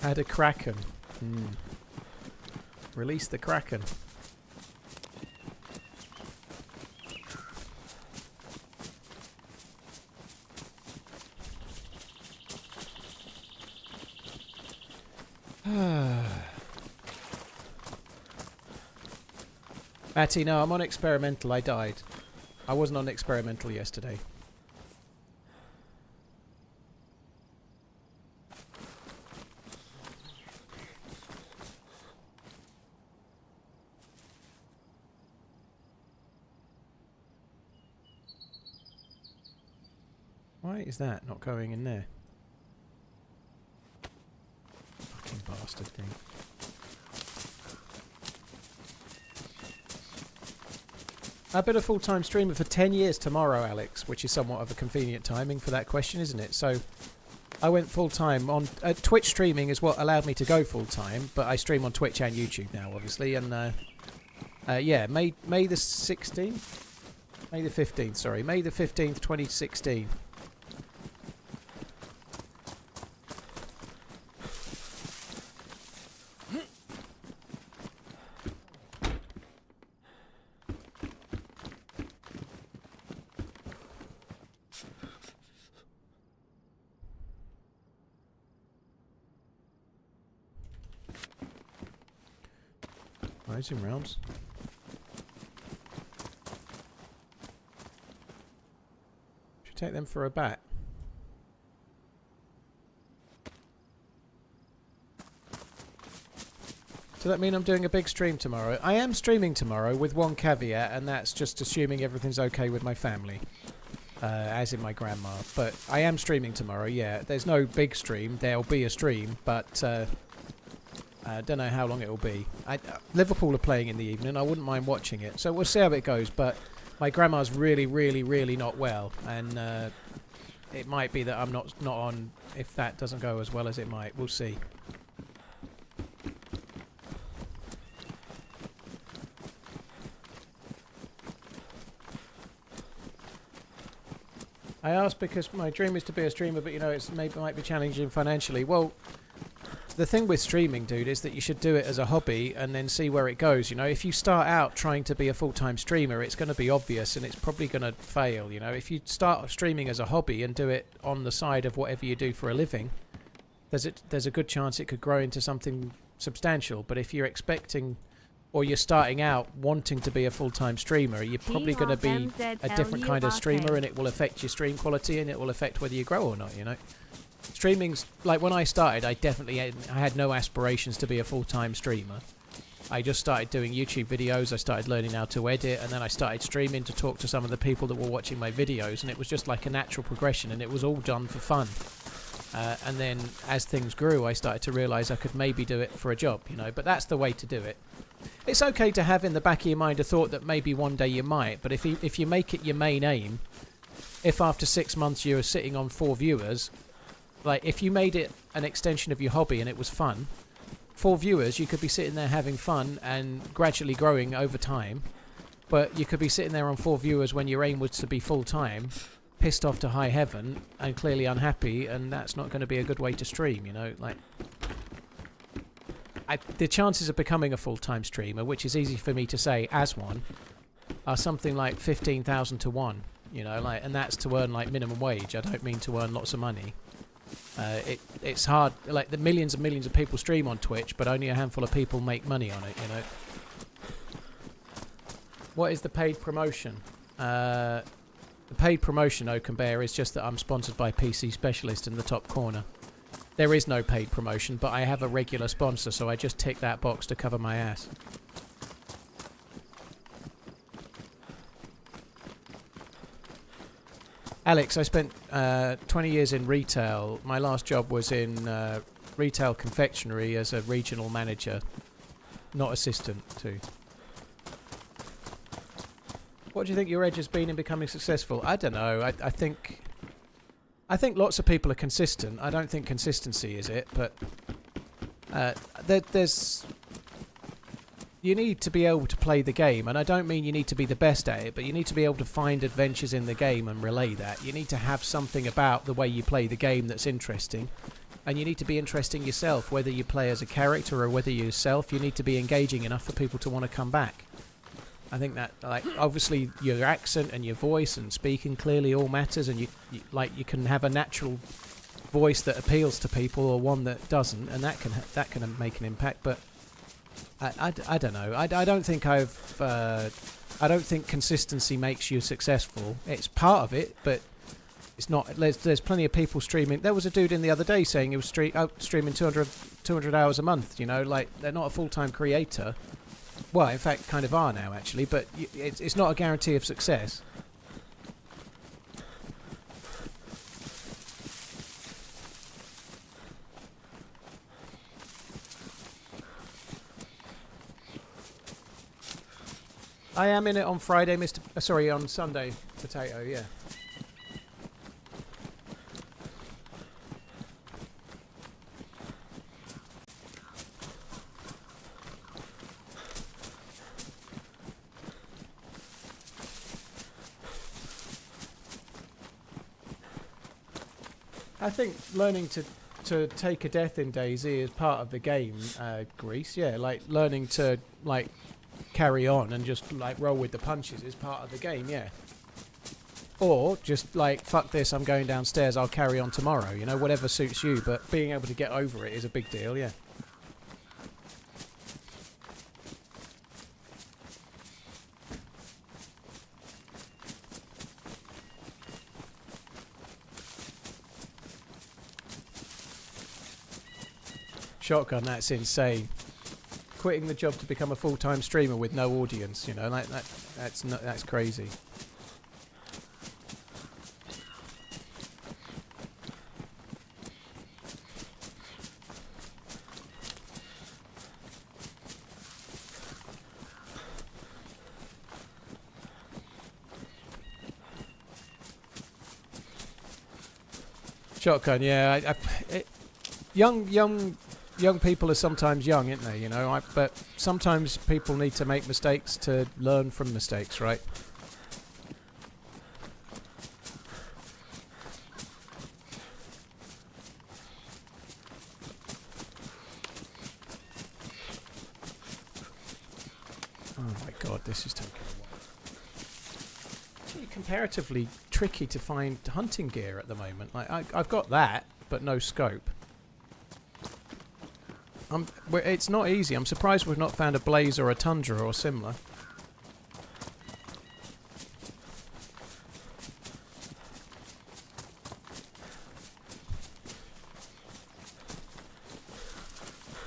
Add a kraken. Release the kraken. Matty, no, I'm on experimental. I died. I wasn't on experimental yesterday. Why is that not going in there? Fucking bastard thing. I've been a full-time streamer for 10 years tomorrow, Alex, which is somewhat of a convenient timing for that question, isn't it? So I went full-time on... Twitch streaming is what allowed me to go full-time, but I stream on Twitch and YouTube now, obviously, and yeah, May the 16th? May the 15th, sorry. May the 15th, 2016. Rising rounds. Should take them for a bat. Does that mean I'm doing a big stream tomorrow? I am streaming tomorrow with one caveat, and that's just assuming everything's okay with my family. As in my grandma. But I am streaming tomorrow, yeah. There's no big stream. There'll be a stream, but... I don't know how long it'll be. Liverpool are playing in the evening. I wouldn't mind watching it. So we'll see how it goes. But my grandma's really, really, really not well. And it might be that I'm not on if that doesn't go as well as it might. We'll see. I asked because my dream is to be a streamer, but you know, it's might be challenging financially. Well... The thing with streaming, dude, is that you should do it as a hobby and then see where it goes. You know, if you start out trying to be a full-time streamer, it's going to be obvious and it's probably going to fail. You know, if you start streaming as a hobby and do it on the side of whatever you do for a living, there's a good chance it could grow into something substantial. But if you're expecting, or you're starting out wanting to be a full-time streamer, you're probably going to be a different kind of streamer, and it will affect your stream quality and it will affect whether you grow or not. You know. Streaming's like when I started, I had no aspirations to be a full-time streamer. I just started doing YouTube videos, I started learning how to edit, and then I started streaming to talk to some of the people that were watching my videos, and it was just like a natural progression, and it was all done for fun. And then as things grew, I started to realise I could maybe do it for a job, you know, but that's the way to do it. It's okay to have in the back of your mind a thought that maybe one day you might, but if you make it your main aim, if after 6 months you're sitting on 4 viewers... Like, if you made it an extension of your hobby and it was fun, 4 viewers, you could be sitting there having fun and gradually growing over time. But you could be sitting there on 4 viewers when your aim was to be full-time, pissed off to high heaven and clearly unhappy, and that's not going to be a good way to stream, you know? Like, the chances of becoming a full-time streamer, which is easy for me to say as one, are something like 15,000 to 1, you know? Like, and that's to earn, like, minimum wage. I don't mean to earn lots of money. It's hard, like the millions and millions of people stream on Twitch, but only a handful of people make money on it, you know. What is the paid promotion? The paid promotion, Oaken Bear, is just that I'm sponsored by PC Specialist in the top corner. There is no paid promotion, but I have a regular sponsor, so I just tick that box to cover my ass. Alex, I spent 20 years in retail. My last job was in retail confectionery as a regional manager. not assistant to. What do you think your edge has been in becoming successful? I don't know. I think lots of people are consistent. I don't think consistency is it, but there's you need to be able to play the game, and I don't mean you need to be the best at it, but you need to be able to find adventures in the game and relay that. You need to have something about the way you play the game that's interesting, and you need to be interesting yourself, whether you play as a character or whether you're yourself. You need to be engaging enough for people to want to come back. I think that, like, obviously your accent and your voice and speaking clearly all matters, and you can have a natural voice that appeals to people or one that doesn't, and that can make an impact. But I don't know. I don't think I don't think consistency makes you successful. It's part of it, but it's not. There's plenty of people streaming. There was a dude in the other day saying he was streaming 200 hours a month. You know, like, they're not a full-time creator. Well, in fact, kind of are now, actually. But it's not a guarantee of success. I am in it on Friday, sorry, on Sunday, Potato, yeah. I think learning to take a death in DayZ is part of the game, Grease. Yeah, like learning to carry on and just roll with the punches is part of the game. Yeah. Or just fuck this, I'm going downstairs. I'll carry on tomorrow. You know, whatever suits you. But being able to get over it is a big deal. Yeah. Shotgun, that's insane. Quitting the job to become a full-time streamer with no audience, you know, that's crazy. Shotgun, yeah. Young people are sometimes young, aren't they? You know, but sometimes people need to make mistakes to learn from mistakes, right? Oh my god, this is taking a while. It's comparatively tricky to find hunting gear at the moment. Like, I've got that, but no scope. It's not easy. I'm surprised we've not found a Blaze or a Tundra or similar.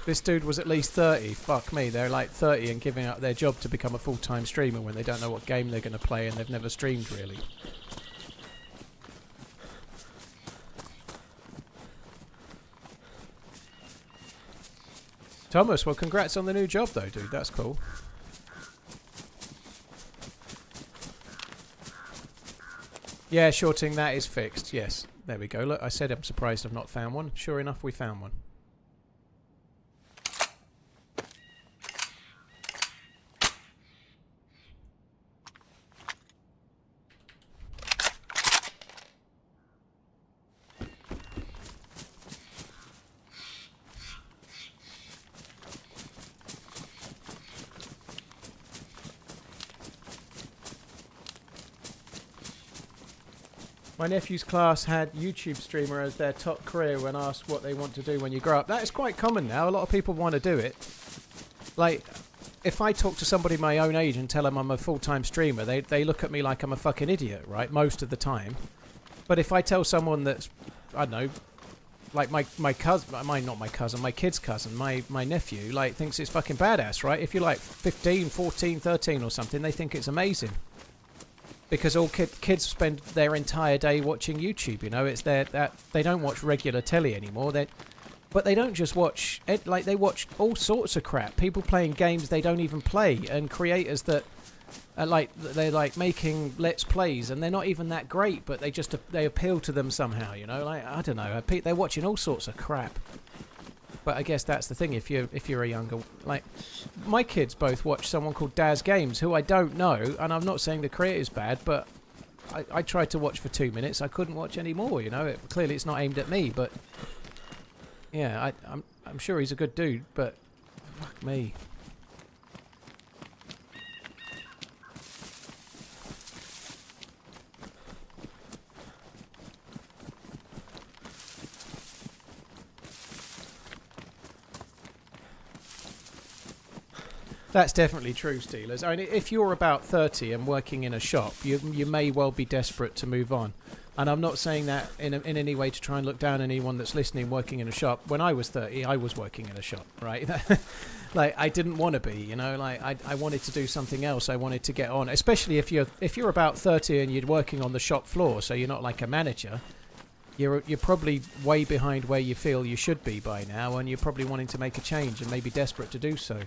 This dude was at least 30. Fuck me, they're like 30 and giving up their job to become a full-time streamer when they don't know what game they're going to play and they've never streamed really. Thomas, well, congrats on the new job, though, dude. That's cool. Yeah, shorting, that is fixed. Yes, there we go. Look, I said I'm surprised I've not found one. Sure enough, we found one. My nephew's class had YouTube streamer as their top career when asked what they want to do when you grow up. That is quite common now. A lot of people want to do it. Like, if I talk to somebody my own age and tell them I'm a full-time streamer, they look at me like I'm a fucking idiot, right? Most of the time. But if I tell someone that's, I don't know, like my cousin, not my cousin, my kid's cousin, my nephew, like, thinks it's fucking badass, right? If you're like 15, 14, 13 or something, they think it's amazing. Because all kids spend their entire day watching YouTube, you know. It's that they don't watch regular telly anymore. But they don't just watch, like they watch all sorts of crap. People playing games they don't even play, and creators that are they're like making let's plays, and they're not even that great, but they appeal to them somehow, you know. Like, I don't know, they're watching all sorts of crap. But I guess that's the thing. If you're a younger, like my kids both watch someone called Daz Games, who I don't know, and I'm not saying the creator's bad, but I tried to watch for 2 minutes. I couldn't watch any more, you know. Clearly, it's not aimed at me, but. Yeah, I'm sure he's a good dude, but fuck me. That's definitely true, Steelers. I mean, if you're about 30 and working in a shop, you may well be desperate to move on. And I'm not saying that in any way to try and look down on anyone that's listening working in a shop. When I was 30, I was working in a shop, right? Like, I didn't want to be, you know. Like, I wanted to do something else. I wanted to get on, especially if you're about 30 and you're working on the shop floor, so you're not like a manager. You're probably way behind where you feel you should be by now, and you're probably wanting to make a change and maybe desperate to do so.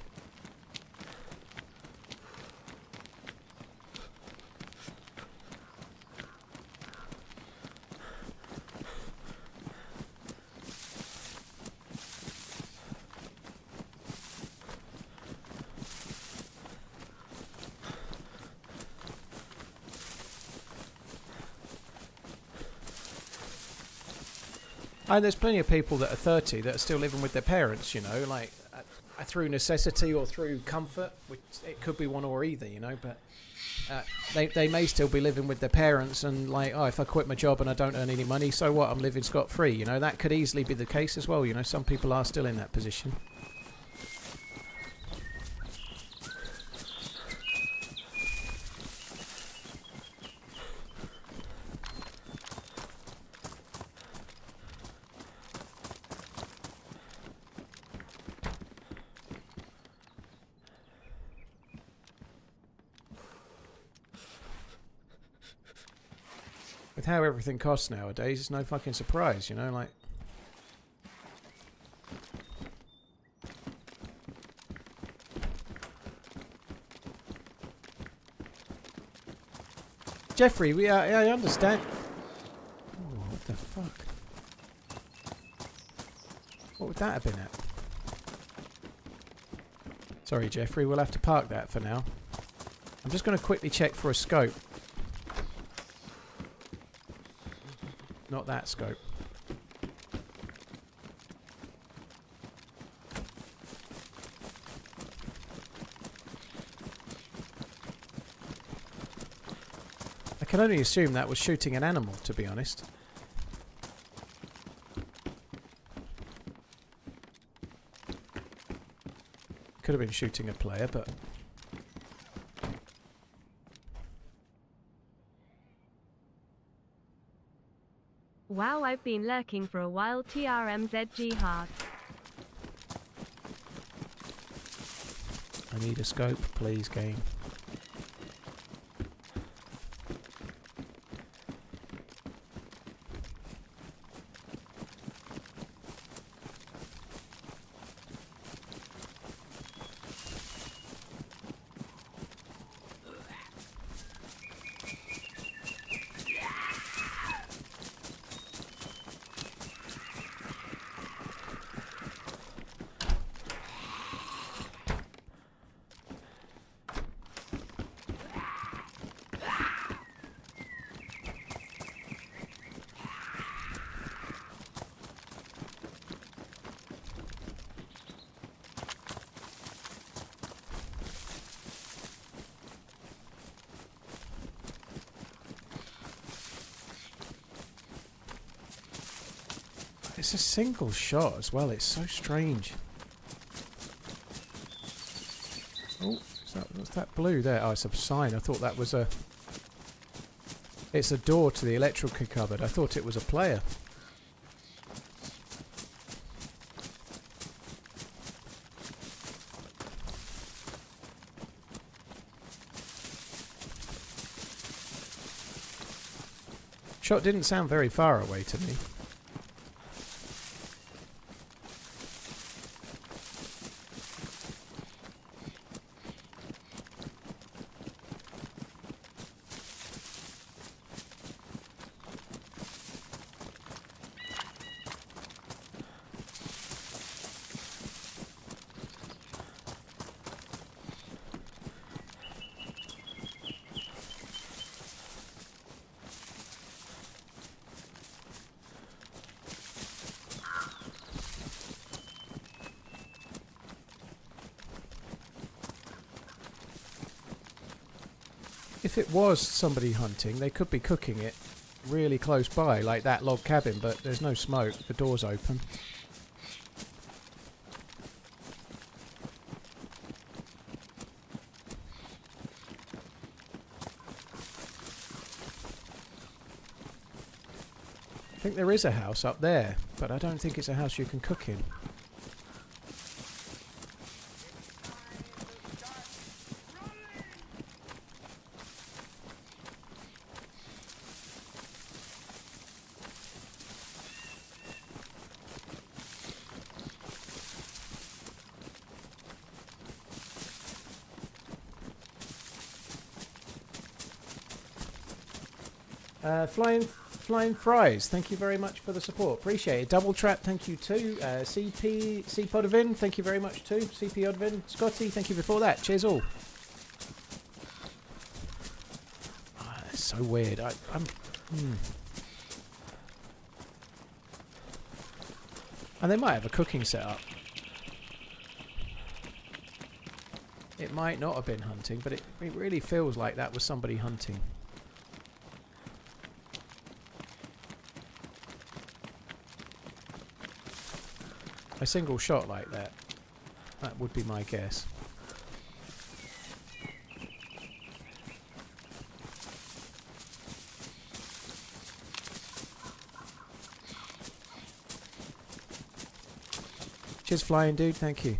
And there's plenty of people that are 30 that are still living with their parents, you know, like through necessity or through comfort, which it could be one or either, you know, but they may still be living with their parents and like, oh, if I quit my job and I don't earn any money, so what, I'm living scot-free, you know. That could easily be the case as well, you know. Some people are still in that position. With how everything costs nowadays, it's no fucking surprise, you know, like... Jeffrey, I understand... Oh, what the fuck? What would that have been at? Sorry, Jeffrey, we'll have to park that for now. I'm just going to quickly check for a scope. Not that scope. I can only assume that was shooting an animal, to be honest. Could have been shooting a player, but... Wow, I've been lurking for a while. TRMZ heart. I need a scope, please, game. It's a single shot as well. It's so strange. Oh, what's that blue there? Oh, it's a sign. I thought that was a... It's a door to the electrical cupboard. I thought it was a player. Shot didn't sound very far away to me. If it was somebody hunting, they could be cooking it really close by, like that log cabin, but there's no smoke. The door's open. I think there is a house up there, but I don't think it's a house you can cook in. Flying Fries, thank you very much for the support. Appreciate it. Double Trap, thank you too. CP Podovin, thank you very much too. CP Odvin, Scotty, thank you before that. Cheers all. That's so weird. And they might have a cooking setup. It might not have been hunting, but it really feels like that was somebody hunting. A single shot like that. That would be my guess. Cheers, Flying Dude. Thank you.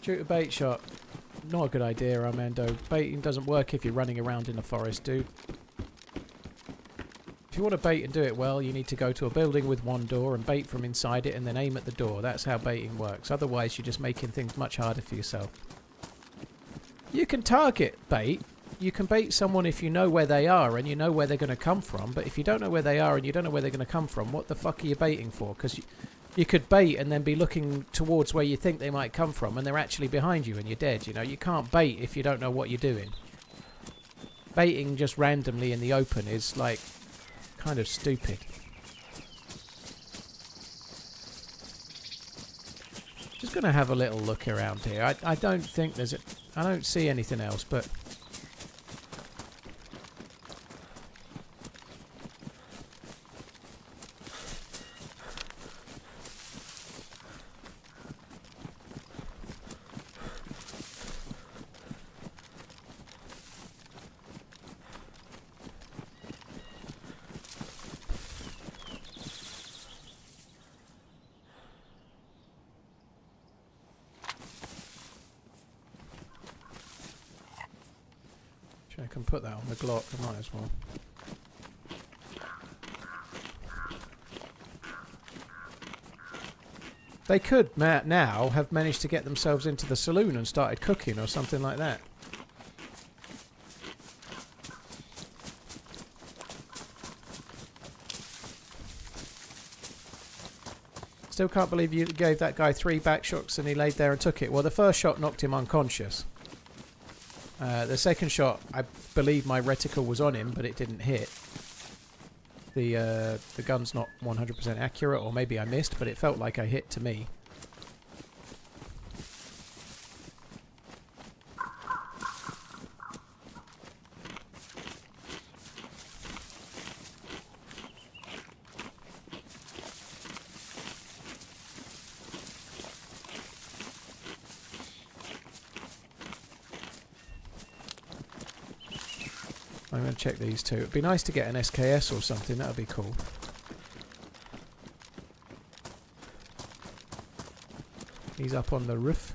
Shoot a bait shot. Not a good idea, Armando. Baiting doesn't work if you're running around in the forest, dude. If you want to bait and do it well, you need to go to a building with one door and bait from inside it and then aim at the door. That's how baiting works. Otherwise, you're just making things much harder for yourself. You can target bait. You can bait someone if you know where they are and you know where they're going to come from. But if you don't know where they are and you don't know where they're going to come from, what the fuck are you baiting for? Because you could bait and then be looking towards where you think they might come from and they're actually behind you and you're dead. You know, you can't bait if you don't know what you're doing. Baiting just randomly in the open is like kind of stupid. Just gonna have a little look around here. I don't think there's I don't see anything else, but I can put that on the Glock, I might as well. They could now have managed to get themselves into the saloon and started cooking or something like that. Still can't believe you gave that guy 3 back shots and he laid there and took it. Well, the first shot knocked him unconscious. The second shot, I believe my reticle was on him, but it didn't hit. The gun's not 100% accurate, or maybe I missed, but it felt like I hit to me. I'm going to check these two. It'd be nice to get an SKS or something. That would be cool. He's up on the roof.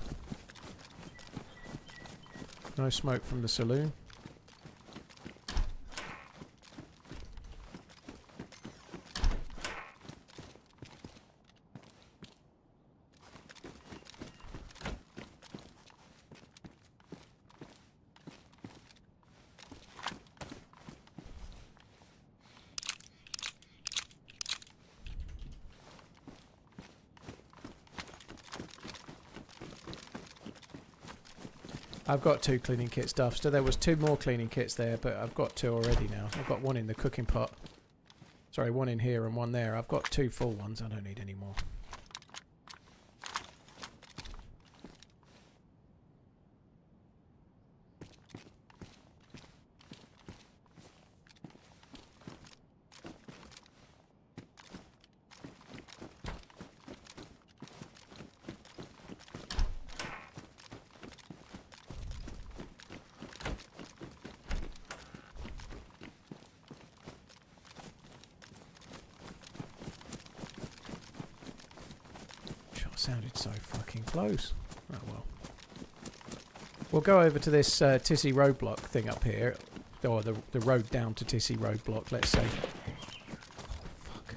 No smoke from the saloon. I've got 2 cleaning kit stuff. So there was 2 more cleaning kits there, but I've got 2 already now. I've got 1 in the cooking pot. Sorry, 1 in here and 1 there. I've got 2 full ones. I don't need any more. Sounded so fucking close. Oh well. We'll go over to this Tissy roadblock thing up here. Or the road down to Tissy roadblock, let's say. Fuck.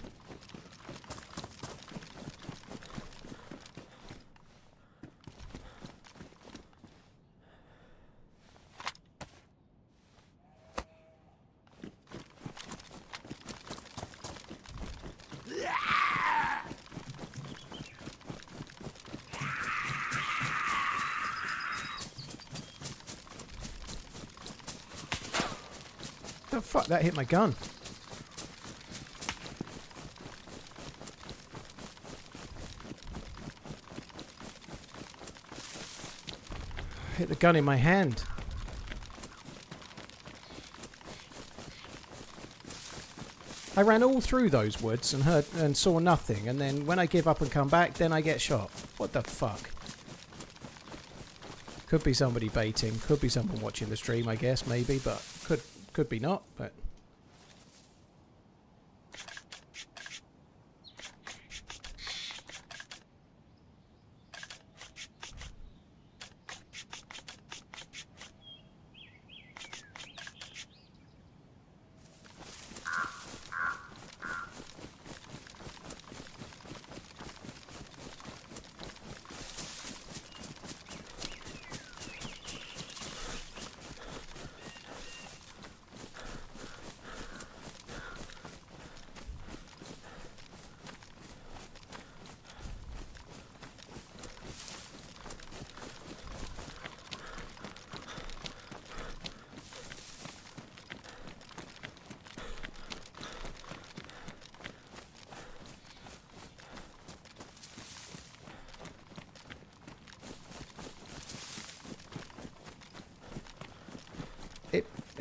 Oh fuck, that hit my gun. Hit the gun in my hand. I ran all through those woods and heard and saw nothing, and then when I give up and come back, then I get shot. What the fuck? Could be somebody baiting, could be someone watching the stream, I guess, maybe, but could be not, but...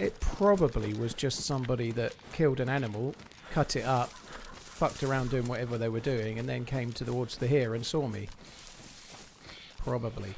It probably was just somebody that killed an animal, cut it up, fucked around doing whatever they were doing, and then came towards the here and saw me. Probably.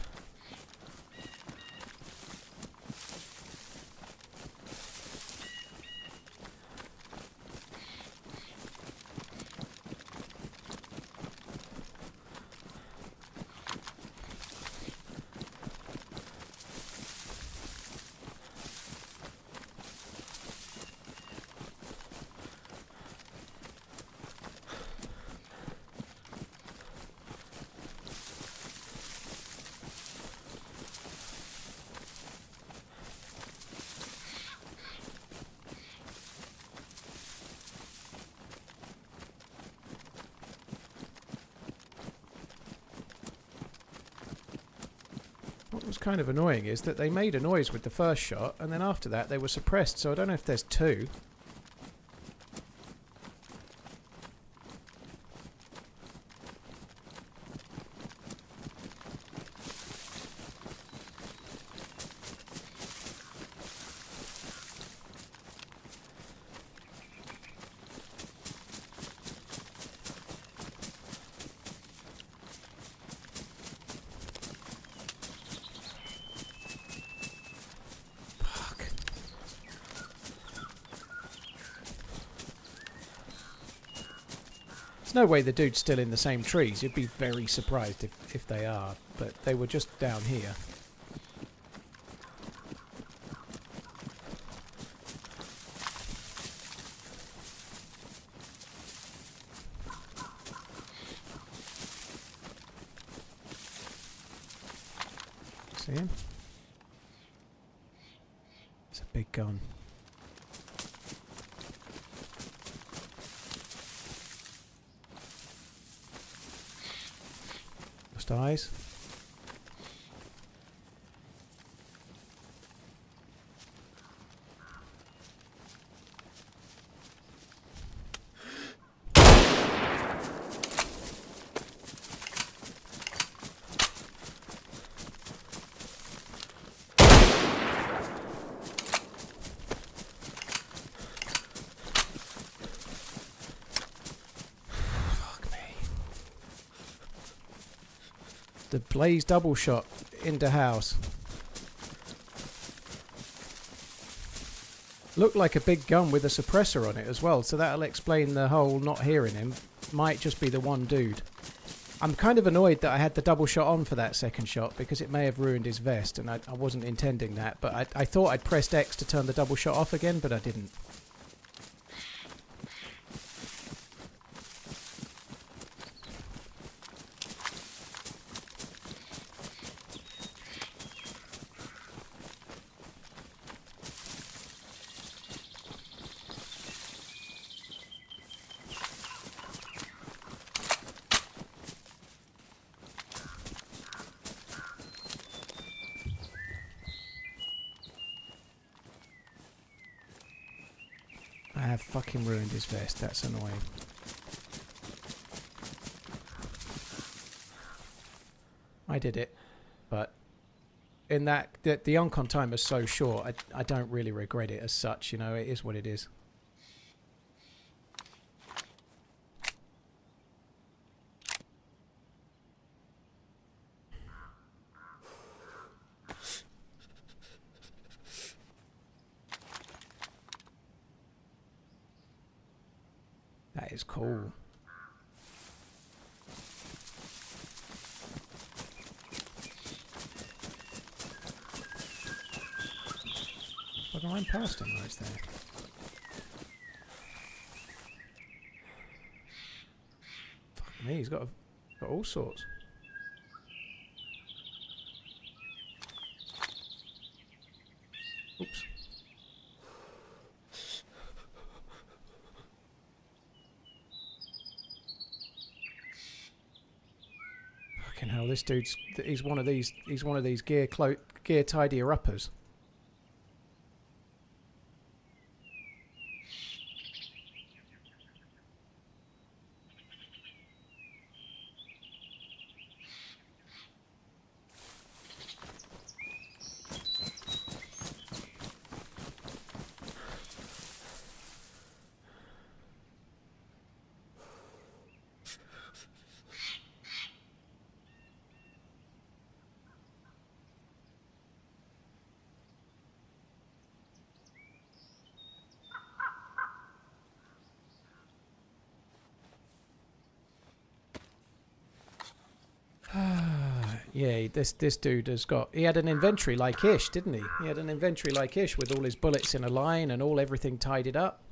What was kind of annoying is that they made a noise with the first shot, and then after that they were suppressed, so I don't know if there's 2. There's no way the dude's still in the same trees. You'd be very surprised if they are. But they were just down here. See him? It's a big gun. Eyes. The Blaze double shot into house. Looked like a big gun with a suppressor on it as well, so that'll explain the whole not hearing him. Might just be the one dude. I'm kind of annoyed that I had the double shot on for that second shot because it may have ruined his vest, and I wasn't intending that, but I thought I'd pressed X to turn the double shot off again, but I didn't. I have fucking ruined his vest. That's annoying. I did it, but in the uncon time is so short, I don't really regret it as such. You know, it is what it is. That is cool. Fucking ran past him right there. Fuck me, he's got all sorts. Oops. Fucking hell, this dude's he's one of these gear tidier uppers. Yeah, this dude has got... He had an inventory like Ish, didn't he? He had an inventory like Ish with all his bullets in a line and everything tidied up.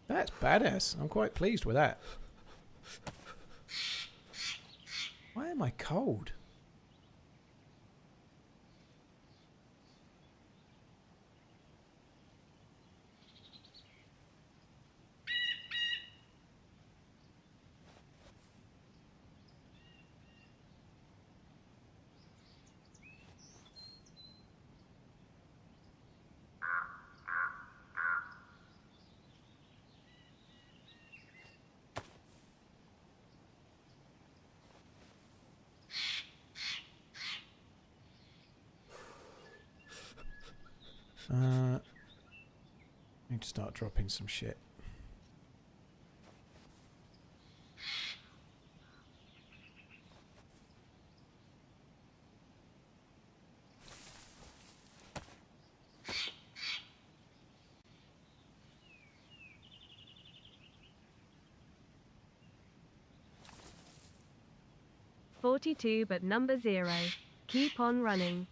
That's badass. I'm quite pleased with that. Why am I cold? Need to start dropping some shit. "42 but number 0. Keep on running."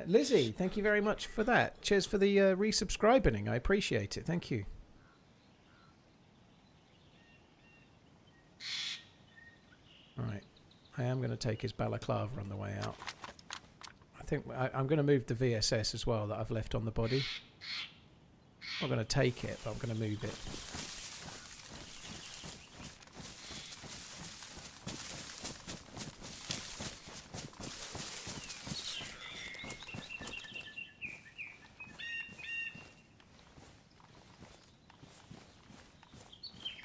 Lizzie, thank you very much for that. Cheers for the resubscribing. I appreciate it. Thank you. Right. I am going to take his balaclava on the way out. I think I'm going to move the VSS as well that I've left on the body. I'm not going to take it, but I'm going to move it.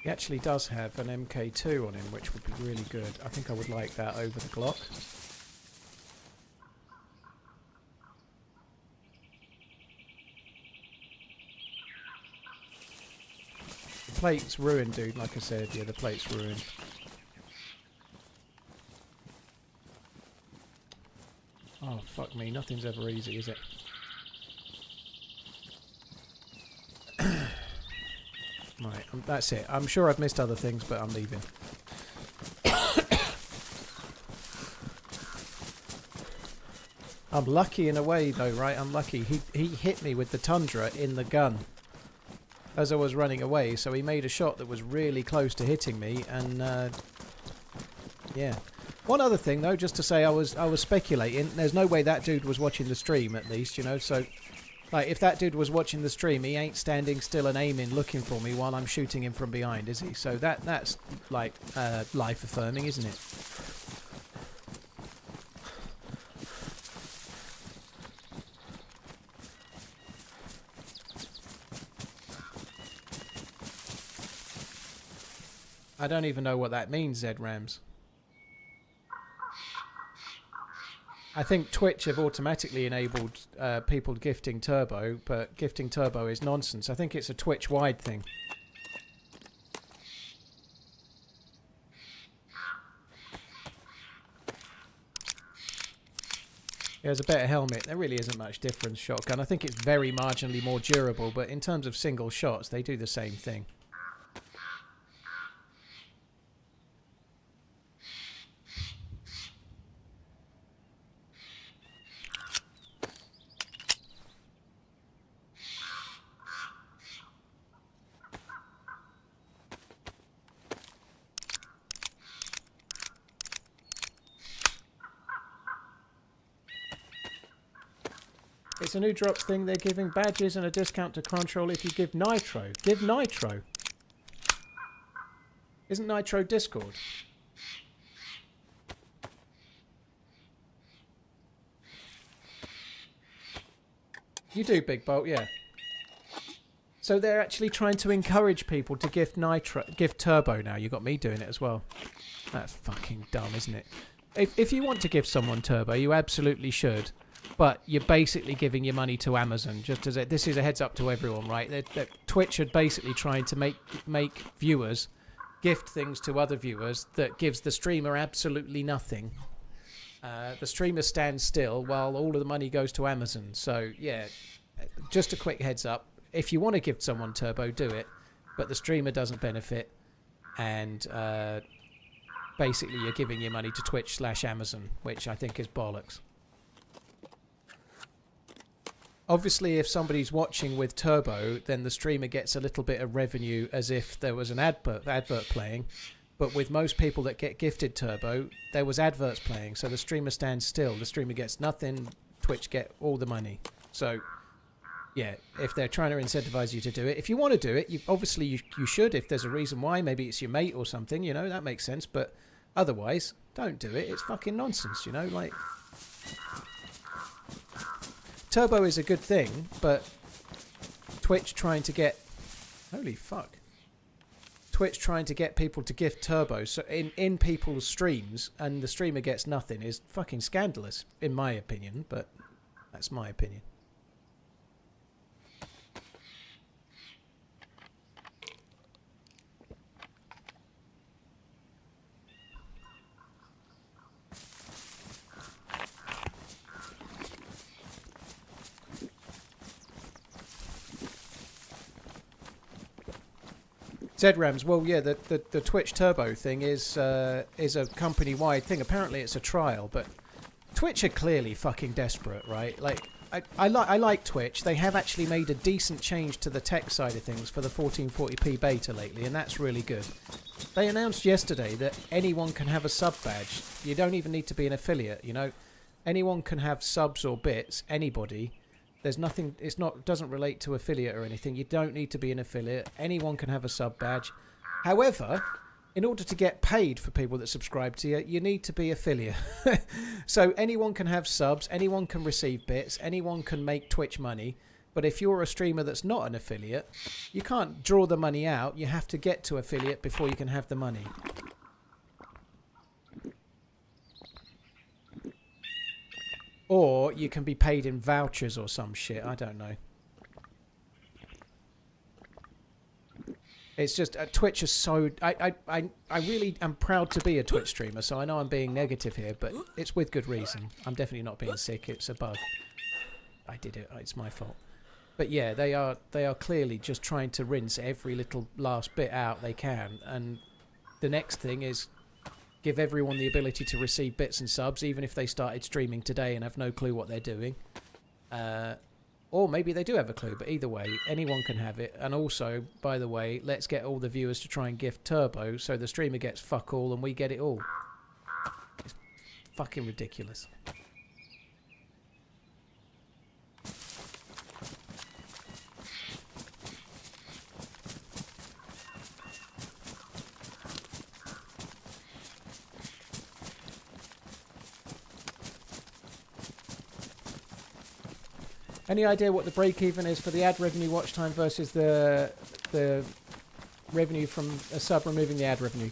He actually does have an MK2 on him, which would be really good. I think I would like that over the Glock. The plate's ruined, dude, like I said. Yeah, the plate's ruined. Oh, fuck me. Nothing's ever easy, is it? Right, that's it. I'm sure I've missed other things, but I'm leaving. I'm lucky in a way, though, right? I'm lucky. He hit me with the Tundra in the gun as I was running away, so he made a shot that was really close to hitting me, and yeah. One other thing, though, just to say, I was speculating. There's no way that dude was watching the stream, at least, you know, so... Like, if that dude was watching the stream, he ain't standing still and aiming, looking for me while I'm shooting him from behind, is he? So that's, like, life-affirming, isn't it? I don't even know what that means, ZRAMS. I think Twitch have automatically enabled people gifting Turbo, but gifting Turbo is nonsense. I think it's a Twitch-wide thing. There's a better helmet. There really isn't much difference, shotgun. I think it's very marginally more durable, but in terms of single shots, they do the same thing. It's a new drops thing. They're giving badges and a discount to Control if you give Nitro. Give Nitro. Isn't Nitro Discord? You do, Big Bolt, yeah. So they're actually trying to encourage people to gift Turbo now. You got me doing it as well. That's fucking dumb, isn't it? If you want to give someone Turbo, you absolutely should. But you're basically giving your money to Amazon. Just as this is a heads up to everyone, right? Twitch are basically trying to make viewers gift things to other viewers that gives the streamer absolutely nothing. The streamer stands still while all of the money goes to Amazon. So yeah, just a quick heads up. If you want to gift someone Turbo, do it. But the streamer doesn't benefit, and basically you're giving your money to Twitch/Amazon, which I think is bollocks. Obviously, if somebody's watching with Turbo, then the streamer gets a little bit of revenue as if there was an advert playing. But with most people that get gifted Turbo, there was adverts playing, so the streamer stands still. The streamer gets nothing, Twitch get all the money. So, yeah, if they're trying to incentivize you to do it, if you want to do it, obviously you should. If there's a reason why, maybe it's your mate or something, you know, that makes sense. But otherwise, don't do it. It's fucking nonsense, you know, like... Turbo is a good thing, but Twitch trying to get... Holy fuck. Twitch trying to get people to gift Turbo so in people's streams, and the streamer gets nothing, is fucking scandalous, in my opinion, but that's my opinion. ZRAMS, well, yeah, the Twitch Turbo thing is a company-wide thing. Apparently, it's a trial, but Twitch are clearly fucking desperate, right? Like, I like Twitch. They have actually made a decent change to the tech side of things for the 1440p beta lately, and that's really good. They announced yesterday that anyone can have a sub badge. You don't even need to be an affiliate, you know. Anyone can have subs or bits. Anybody. There's nothing. Doesn't relate to affiliate or anything. You don't need to be an affiliate. Anyone can have a sub badge. However, in order to get paid for people that subscribe to you, you need to be affiliate. So anyone can have subs. Anyone can receive bits. Anyone can make Twitch money. But if you're a streamer that's not an affiliate, you can't draw the money out. You have to get to affiliate before you can have the money. Or you can be paid in vouchers or some shit. I don't know. It's just Twitch is so... I really am proud to be a Twitch streamer, so I know I'm being negative here, but it's with good reason. I'm definitely not being sick. It's a bug. I did it. It's my fault. But yeah, they are clearly just trying to rinse every little last bit out they can. And the next thing is give everyone the ability to receive bits and subs, even if they started streaming today and have no clue what they're doing. Or maybe they do have a clue, but either way, anyone can have it. And also, by the way, let's get all the viewers to try and gift Turbo so the streamer gets fuck all and we get it all. It's fucking ridiculous. Any idea what the break-even is for the ad revenue watch time versus the revenue from a sub removing the ad revenue?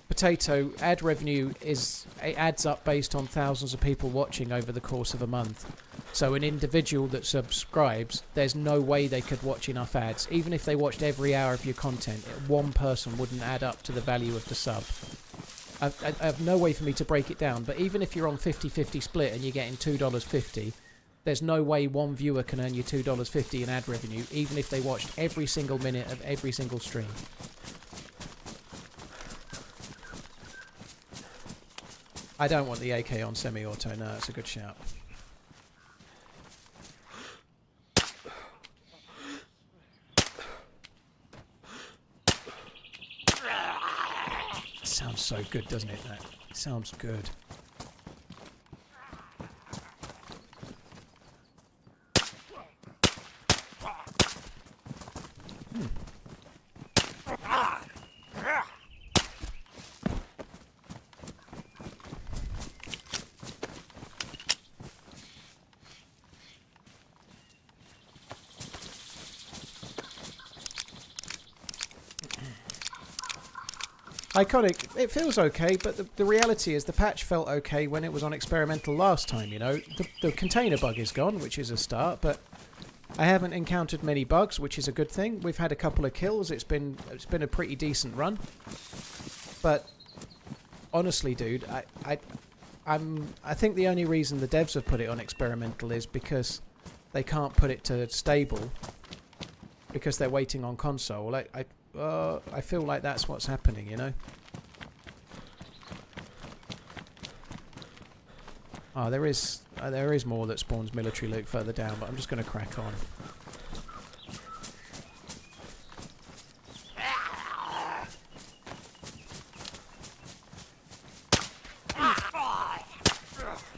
Potato, ad revenue it adds up based on thousands of people watching over the course of a month. So an individual that subscribes, there's no way they could watch enough ads. Even if they watched every hour of your content, one person wouldn't add up to the value of the sub. I have no way for me to break it down, but even if you're on 50-50 split and you're getting $2.50, there's no way one viewer can earn you $2.50 in ad revenue, even if they watched every single minute of every single stream. I don't want the AK on semi-auto. No, it's a good shout. Sounds so good, doesn't it? That sounds good. Iconic, it feels okay, but the reality is the patch felt okay when it was on experimental last time, you know. The container bug is gone, which is a start, but I haven't encountered many bugs, which is a good thing. We've had a couple of kills. It's been a pretty decent run. But honestly, dude, I think the only reason the devs have put it on experimental is because they can't put it to stable because they're waiting on console. I feel like that's what's happening, you know. Oh, there is more that spawns military loot further down, but I'm just going to crack on.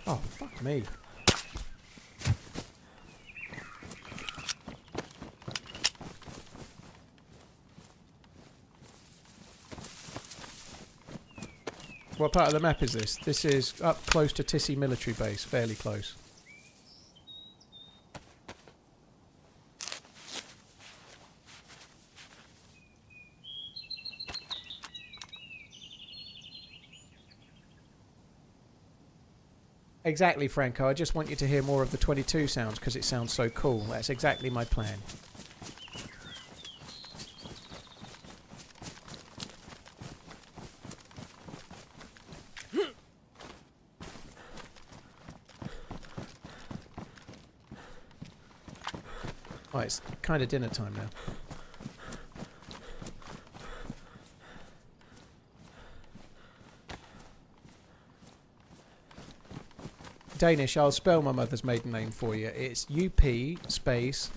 Oh, fuck me. What part of the map is this? This is up close to Tissy military base, fairly close. Exactly, Franco. I just want you to hear more of the 22 sounds because it sounds so cool. That's exactly my plan. Oh, it's kind of dinner time now. Danish, I'll spell my mother's maiden name for you. It's UP space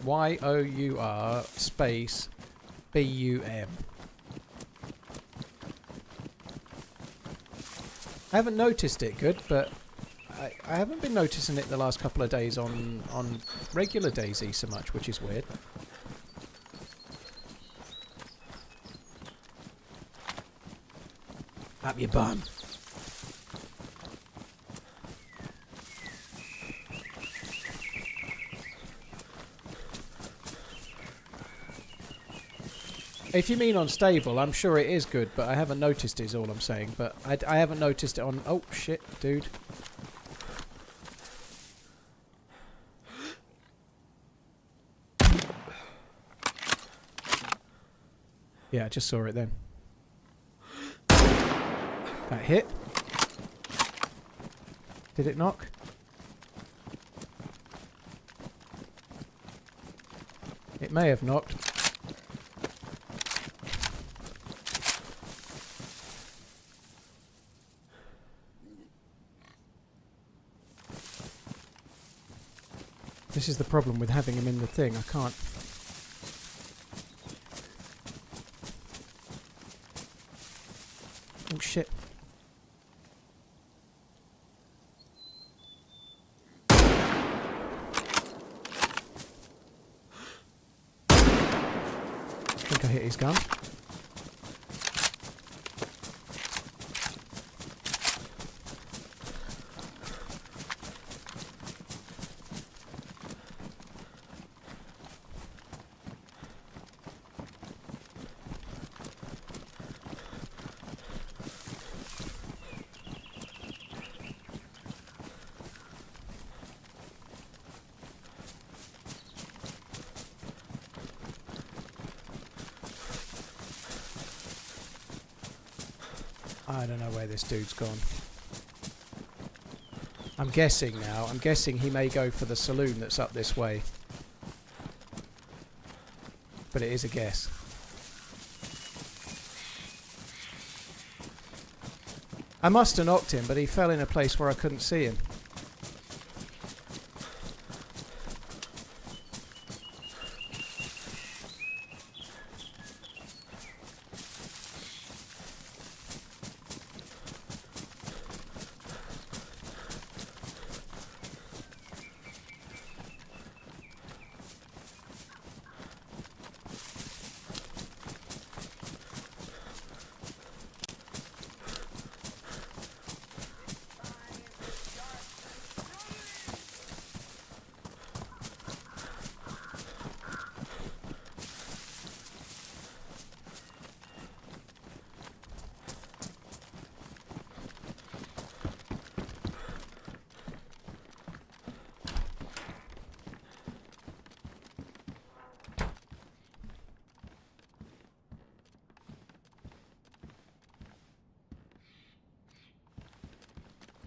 YOUR space BUM. I haven't noticed it good, but I haven't been noticing it the last couple of days on regular DayZ so much, which is weird. Up your bum. If you mean unstable, I'm sure it is good, but I haven't noticed it is all I'm saying. But I haven't noticed it on... Oh, shit, dude. Yeah, I just saw it then. That hit. Did it knock? It may have knocked. This is the problem with having him in the thing. I can't... Oh shit. I think I hit his gun. I don't know where this dude's gone. I'm guessing now. I'm guessing he may go for the saloon that's up this way. But it is a guess. I must have knocked him, but he fell in a place where I couldn't see him.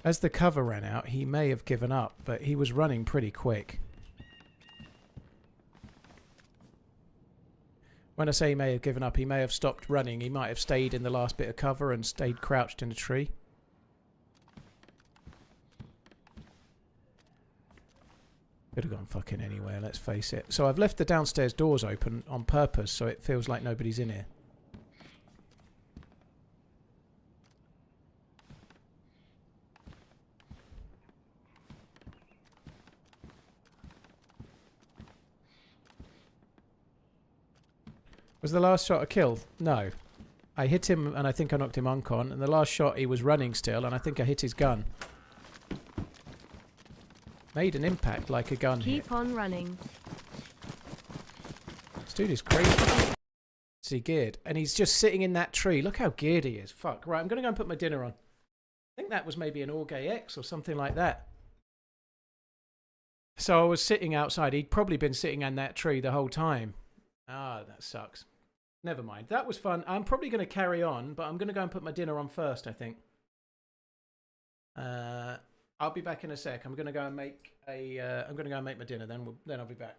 As the cover ran out, he may have given up, but he was running pretty quick. When I say he may have given up, he may have stopped running. He might have stayed in the last bit of cover and stayed crouched in a tree. Could have gone fucking anywhere, let's face it. So I've left the downstairs doors open on purpose so it feels like nobody's in here. Was the last shot a kill? No. I hit him and I think I knocked him uncon, and the last shot he was running still and I think I hit his gun. Made an impact like a gun hit. Keep on running. This dude is crazy. Is he geared? And he's just sitting in that tree. Look how geared he is. Fuck. Right, I'm going to go and put my dinner on. I think that was maybe an Orgay X or something like that. So I was sitting outside. He'd probably been sitting in that tree the whole time. Ah, that sucks. Never mind. That was fun. I'm probably going to carry on, but I'm going to go and put my dinner on first, I think. I'll be back in a sec. I'm going to go and make my dinner. Then I'll be back.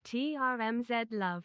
TRMZ love.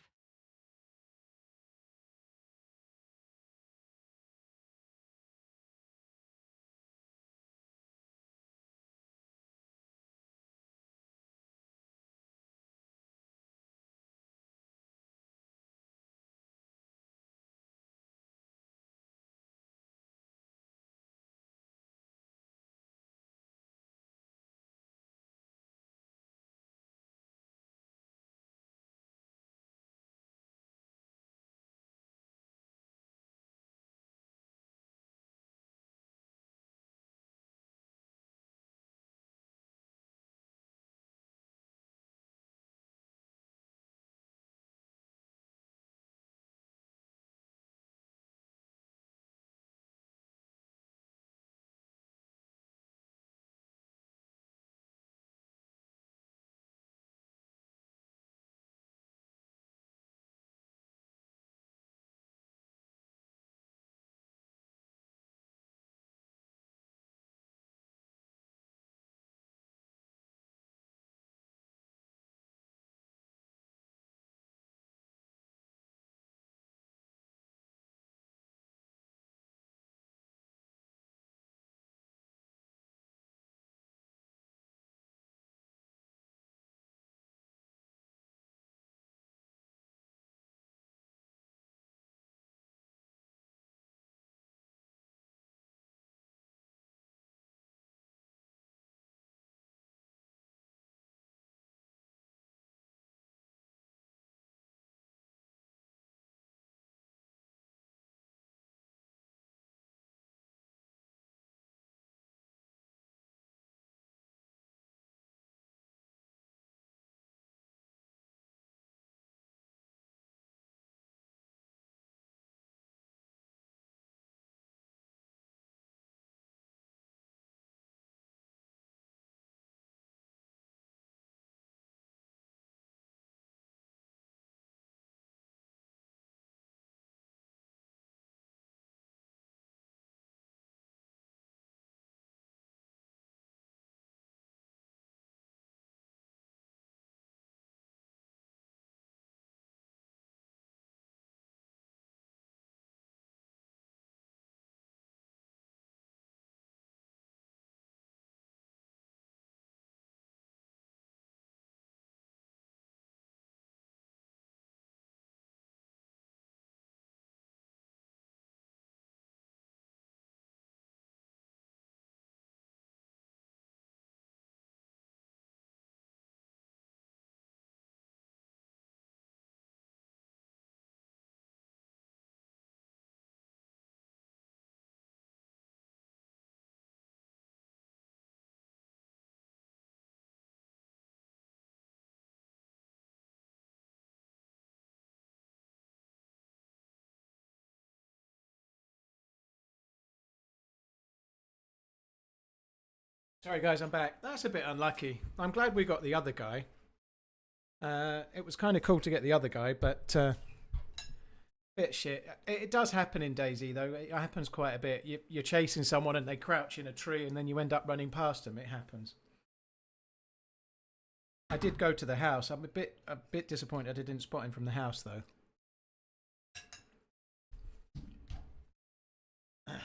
Sorry guys, I'm back. That's a bit unlucky. I'm glad we got the other guy. It was kind of cool to get the other guy, but bit shit. It does happen in DayZ though. It happens quite a bit. You're chasing someone and they crouch in a tree and then you end up running past them. It happens. I did go to the house. I'm a bit disappointed I didn't spot him from the house though.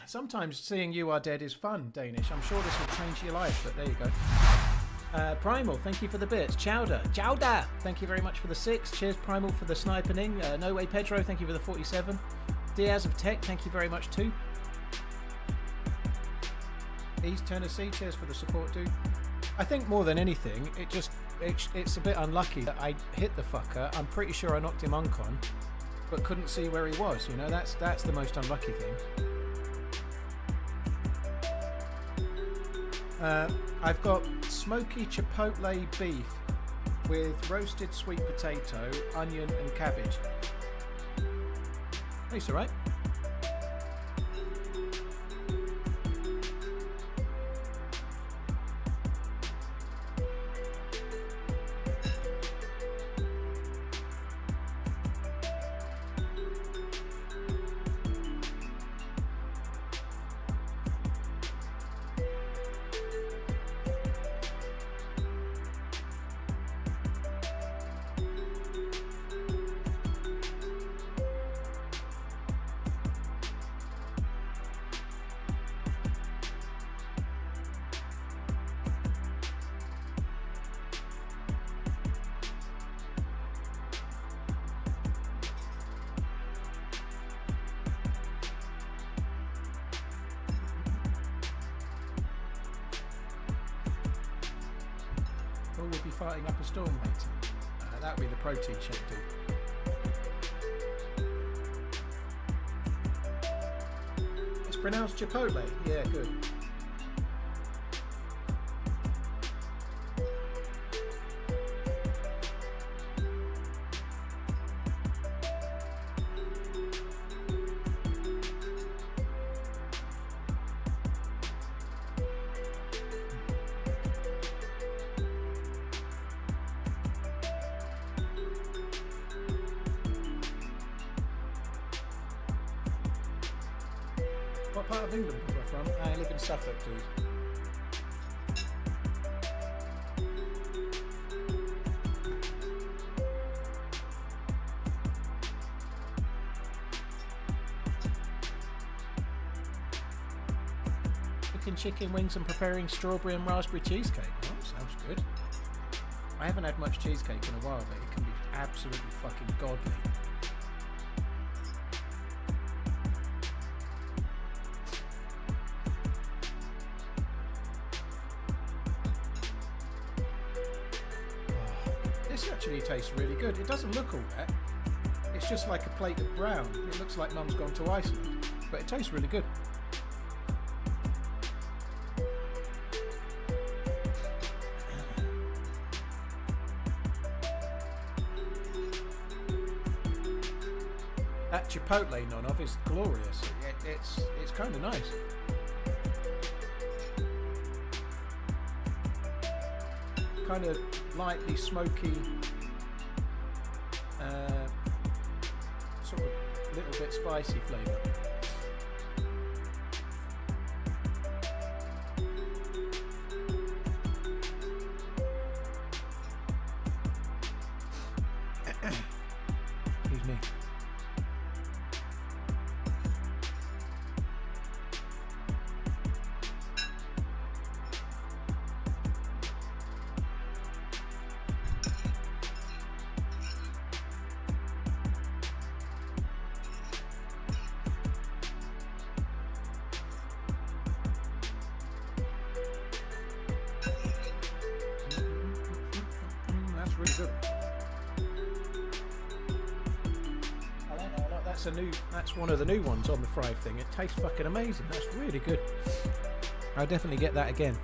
Sometimes seeing you are dead is fun, Danish. I'm sure this will change your life, but there you go. Primal, thank you for the bits. Chowder, thank you very much for the 6. Cheers, Primal, for the sniping. No Way Pedro, thank you for the 47. Diaz of Tech, thank you very much too. East Tennessee, cheers for the support, dude. I think more than anything, it's a bit unlucky that I hit the fucker. I'm pretty sure I knocked him uncon, but couldn't see where he was. You know, that's the most unlucky thing. I've got smoky chipotle beef with roasted sweet potato, onion and cabbage. It's alright. will be fighting up a storm later. That would be the protein shake, dude. It's pronounced Chipotle. Yeah, good. What part of England are you from? I live in Suffolk, dude. Cooking chicken wings and preparing strawberry and raspberry cheesecake. Oh, sounds good. I haven't had much cheesecake in a while, but it can be absolutely fucking godly. This actually tastes really good. It doesn't look all that. It's just like a plate of brown. It looks like Mum's gone to Iceland, but it tastes really good. That chipotle non-off is glorious. It's kind of nice. Kind of lightly smoky, sort of little bit spicy flavour. Excuse me. That's really good. I like that a lot. That's one of the new ones on the Thrive thing. It tastes fucking amazing. That's really good. I'll definitely get that again.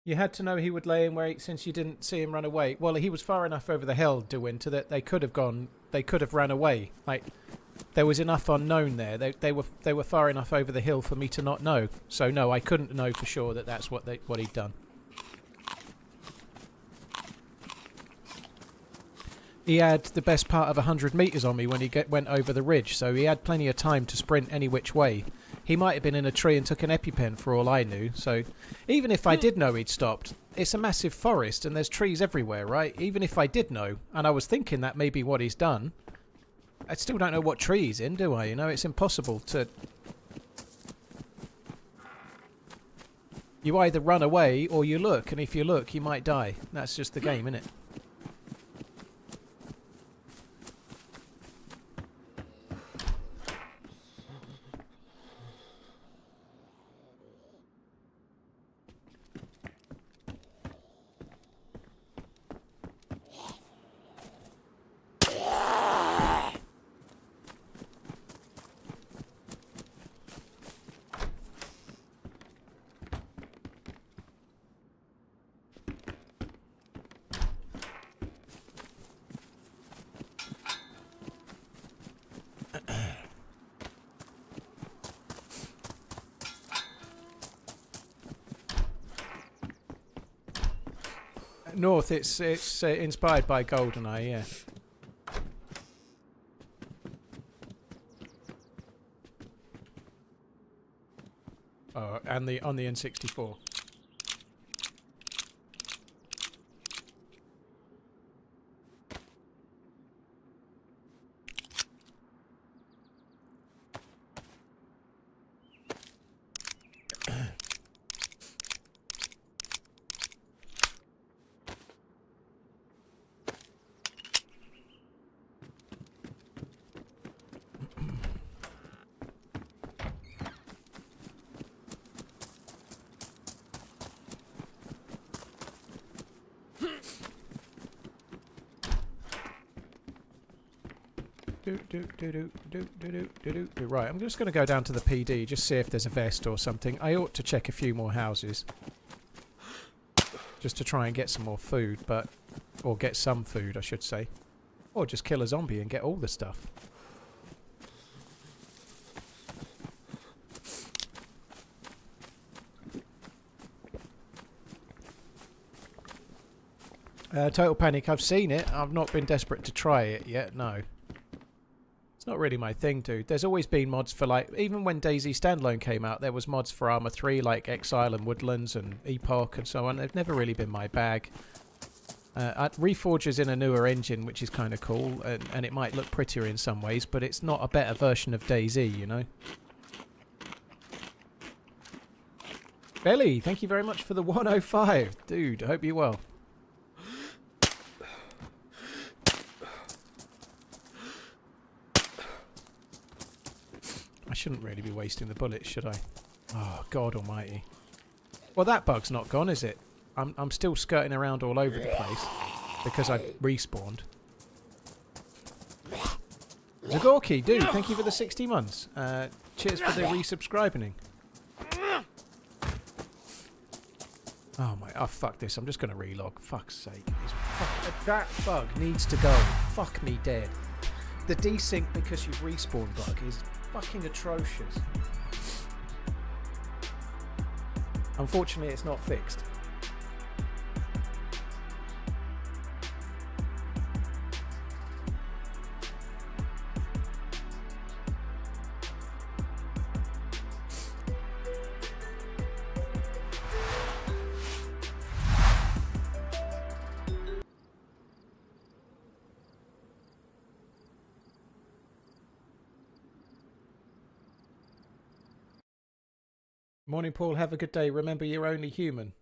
You had to know he would lay in wait since you didn't see him run away. Well, he was far enough over the hill, De Winter, that they could have run away. Like, there was enough unknown there. They were far enough over the hill for me to not know. So no, I couldn't know for sure that that's what he'd done. He had the best part of 100 metres on me when he went over the ridge, so he had plenty of time to sprint any which way. He might have been in a tree and took an EpiPen for all I knew, so even if I did know he'd stopped, it's a massive forest and there's trees everywhere, right? Even if I did know, and I was thinking that may be what he's done, I still don't know what tree he's in, do I? You know, it's impossible to... You either run away or you look, and if you look, you might die. That's just the game, innit? North, it's inspired by GoldenEye, yeah. Oh, and on the N64. Right, I'm just going to go down to the PD, just see if there's a vest or something. I ought to check a few more houses. Just to try and get some more food, but... Or get some food, I should say. Or just kill a zombie and get all the stuff. Total Panic, I've seen it. I've not been desperate to try it yet, no. It's not really my thing, dude. There's always been mods for, like... Even when DayZ Standalone came out, there was mods for Arma 3, like Exile and Woodlands and Epoch and so on. They've never really been my bag. Reforger's in a newer engine, which is kind of cool, and it might look prettier in some ways, but it's not a better version of DayZ, you know? Belly, thank you very much for the 105. Dude, I hope you're well. I shouldn't really be wasting the bullets, should I? Oh, God almighty. Well, that bug's not gone, is it? I'm still skirting around all over the place because I respawned. Zagorki, dude, thank you for the 60 months. Cheers for the resubscribing. Oh my, oh fuck this, I'm just going to relog. Fuck's sake. That bug needs to go. Fuck me dead. The desync because you've respawned bug is fucking atrocious. Unfortunately, it's not fixed. Morning, Paul. Have a good day. Remember, you're only human.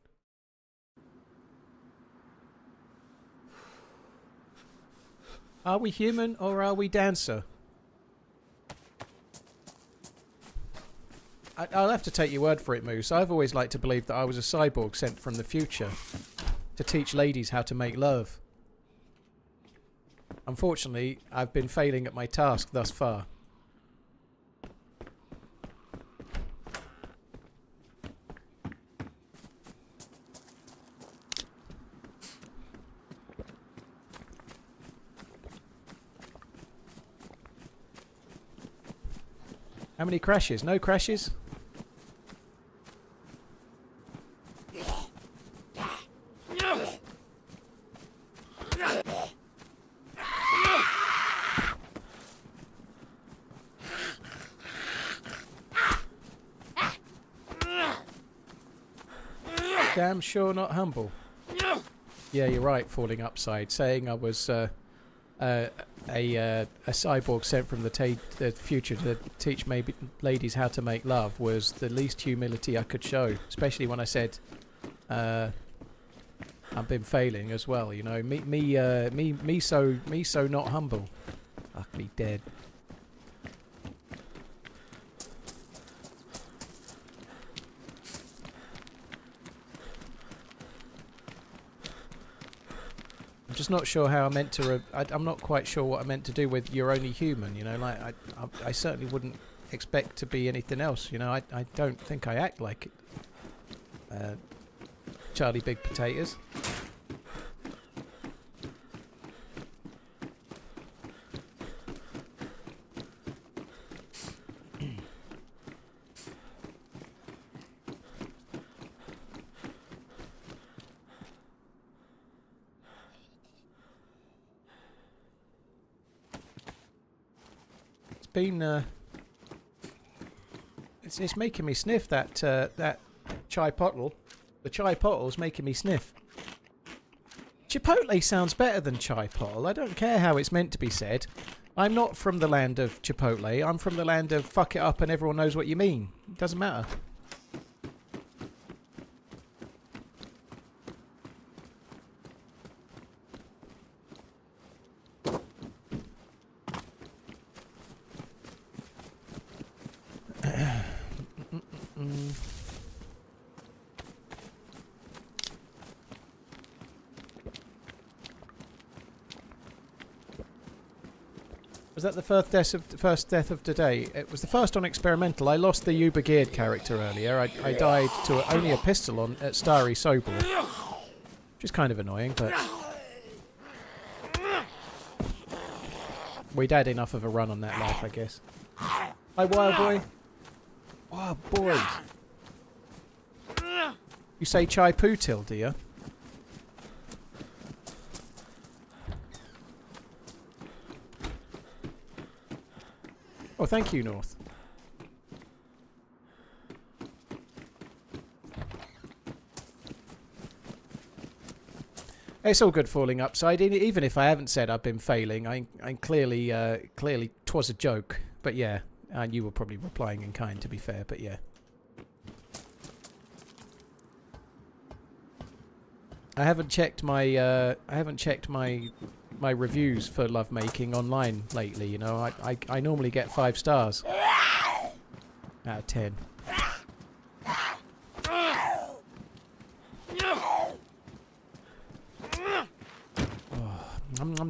Are we human or are we dancer? I'll have to take your word for it, Moose. I've always liked to believe that I was a cyborg sent from the future to teach ladies how to make love. Unfortunately, I've been failing at my task thus far. How many crashes? No crashes? Damn sure not humble. Yeah, you're right, falling upside. Saying I was a cyborg sent from the future to teach maybe ladies how to make love was the least humility I could show, especially when I said I've been failing as well. You know, me so not humble. Fuck me dead. I'm just not sure how I meant to... I'm not quite sure what I meant to do with "you're only human," you know, like I certainly wouldn't expect to be anything else, you know. I don't think I act like Charlie Big Potatoes. Been it's making me sniff that that chai pottle. The chai pottle's making me sniff. Chipotle sounds better than chai pottle. I don't care how it's meant to be said. I'm not from the land of Chipotle. I'm from the land of fuck it up and everyone knows what you mean. It doesn't matter. Was that the first death of today? It was the first on experimental. I lost the Uber geared character earlier. I died to only a pistol on at Starry Sobel, which is kind of annoying, but we'd had enough of a run on that life, I guess. Hi, Wild Boy. Wild Boy. You say Chai Putil, do you? Oh, thank you, North. It's all good falling upside. Even if I haven't said I've been failing, I clearly 'twas a joke. But yeah, and you were probably replying in kind, to be fair. But yeah, I haven't checked my my reviews for lovemaking online lately. You know, I normally get 5 stars out of 10.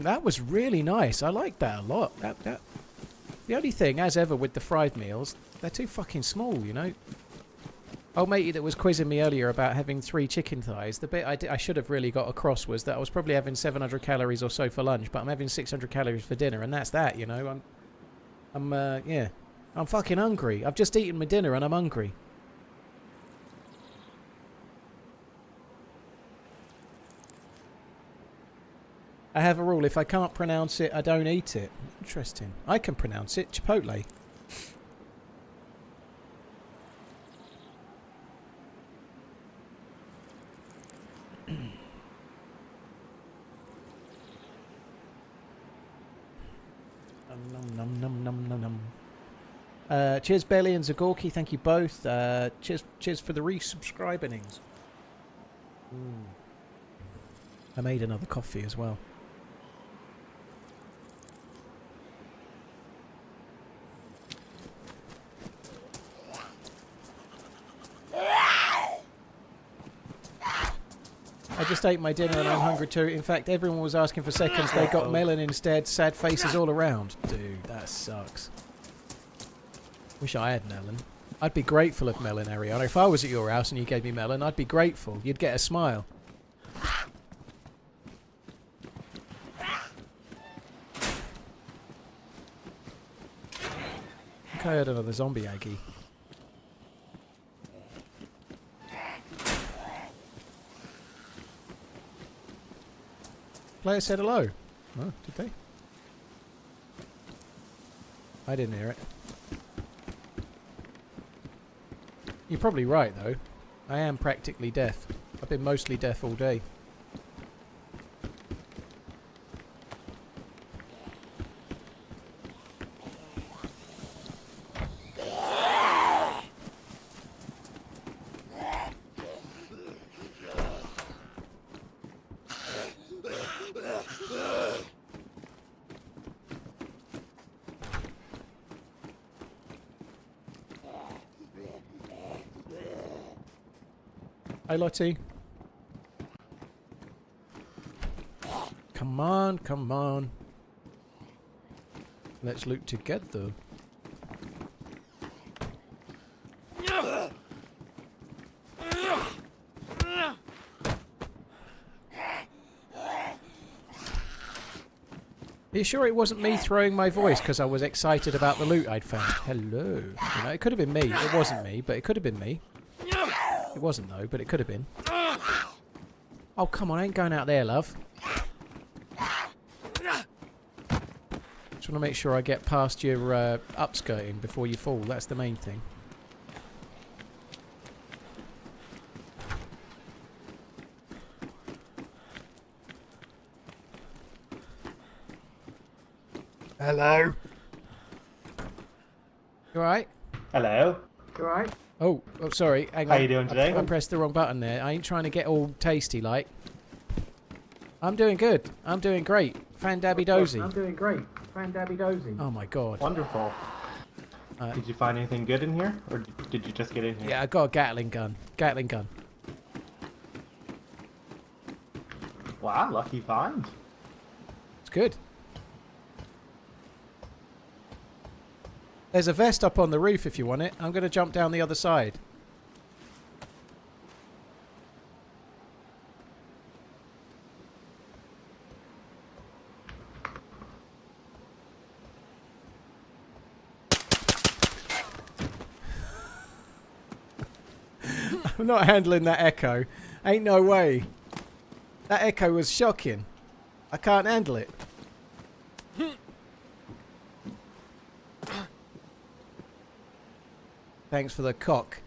That was really nice. I like that a lot. The only thing, as ever with the fried meals, they're too fucking small, you know. Old matey that was quizzing me earlier about having 3 chicken thighs, the bit I should have really got across was that I was probably having 700 calories or so for lunch, but I'm having 600 calories for dinner, and that's that, you know. I'm fucking hungry. I've just eaten my dinner and I'm hungry. I have a rule, if I can't pronounce it, I don't eat it. Interesting. I can pronounce it, Chipotle. Cheers, Belly and Zagorki. Thank you both. Cheers for the resubscribings. I made another coffee as well. I just ate my dinner and I'm hungry too. In fact, everyone was asking for seconds. They got melon instead. Sad faces all around. Dude, that sucks. Wish I had melon. I'd be grateful of melon, Ariana. If I was at your house and you gave me melon, I'd be grateful. You'd get a smile. I think I heard another zombie Aggie. Player said hello. Oh, did they? I didn't hear it. You're probably right, though. I am practically deaf. I've been mostly deaf all day. Hi, Lottie. Come on, come on. Let's loot together. Are you sure it wasn't me throwing my voice because I was excited about the loot I'd found? Hello. You know, it could have been me. It wasn't me, but it could have been me. It wasn't though, but it could have been. Oh, come on, I ain't going out there, love. Just want to make sure I get past your upskirting before you fall. That's the main thing. Hello. You alright? Hello. You alright? Oh, sorry. Hang on. How you doing today? I pressed the wrong button there. I ain't trying to get all tasty like. I'm doing good. I'm doing great. Fan-dabby dozy. I'm doing great. Fan-dabby dozy. Oh my god. Wonderful. Did you find anything good in here? Or did you just get in here? Yeah, I got a Gatling gun. Gatling gun. Wow, lucky find. It's good. There's a vest up on the roof if you want it. I'm going to jump down the other side. I'm not handling that echo. Ain't no way. That echo was shocking. I can't handle it. Thanks for the cock.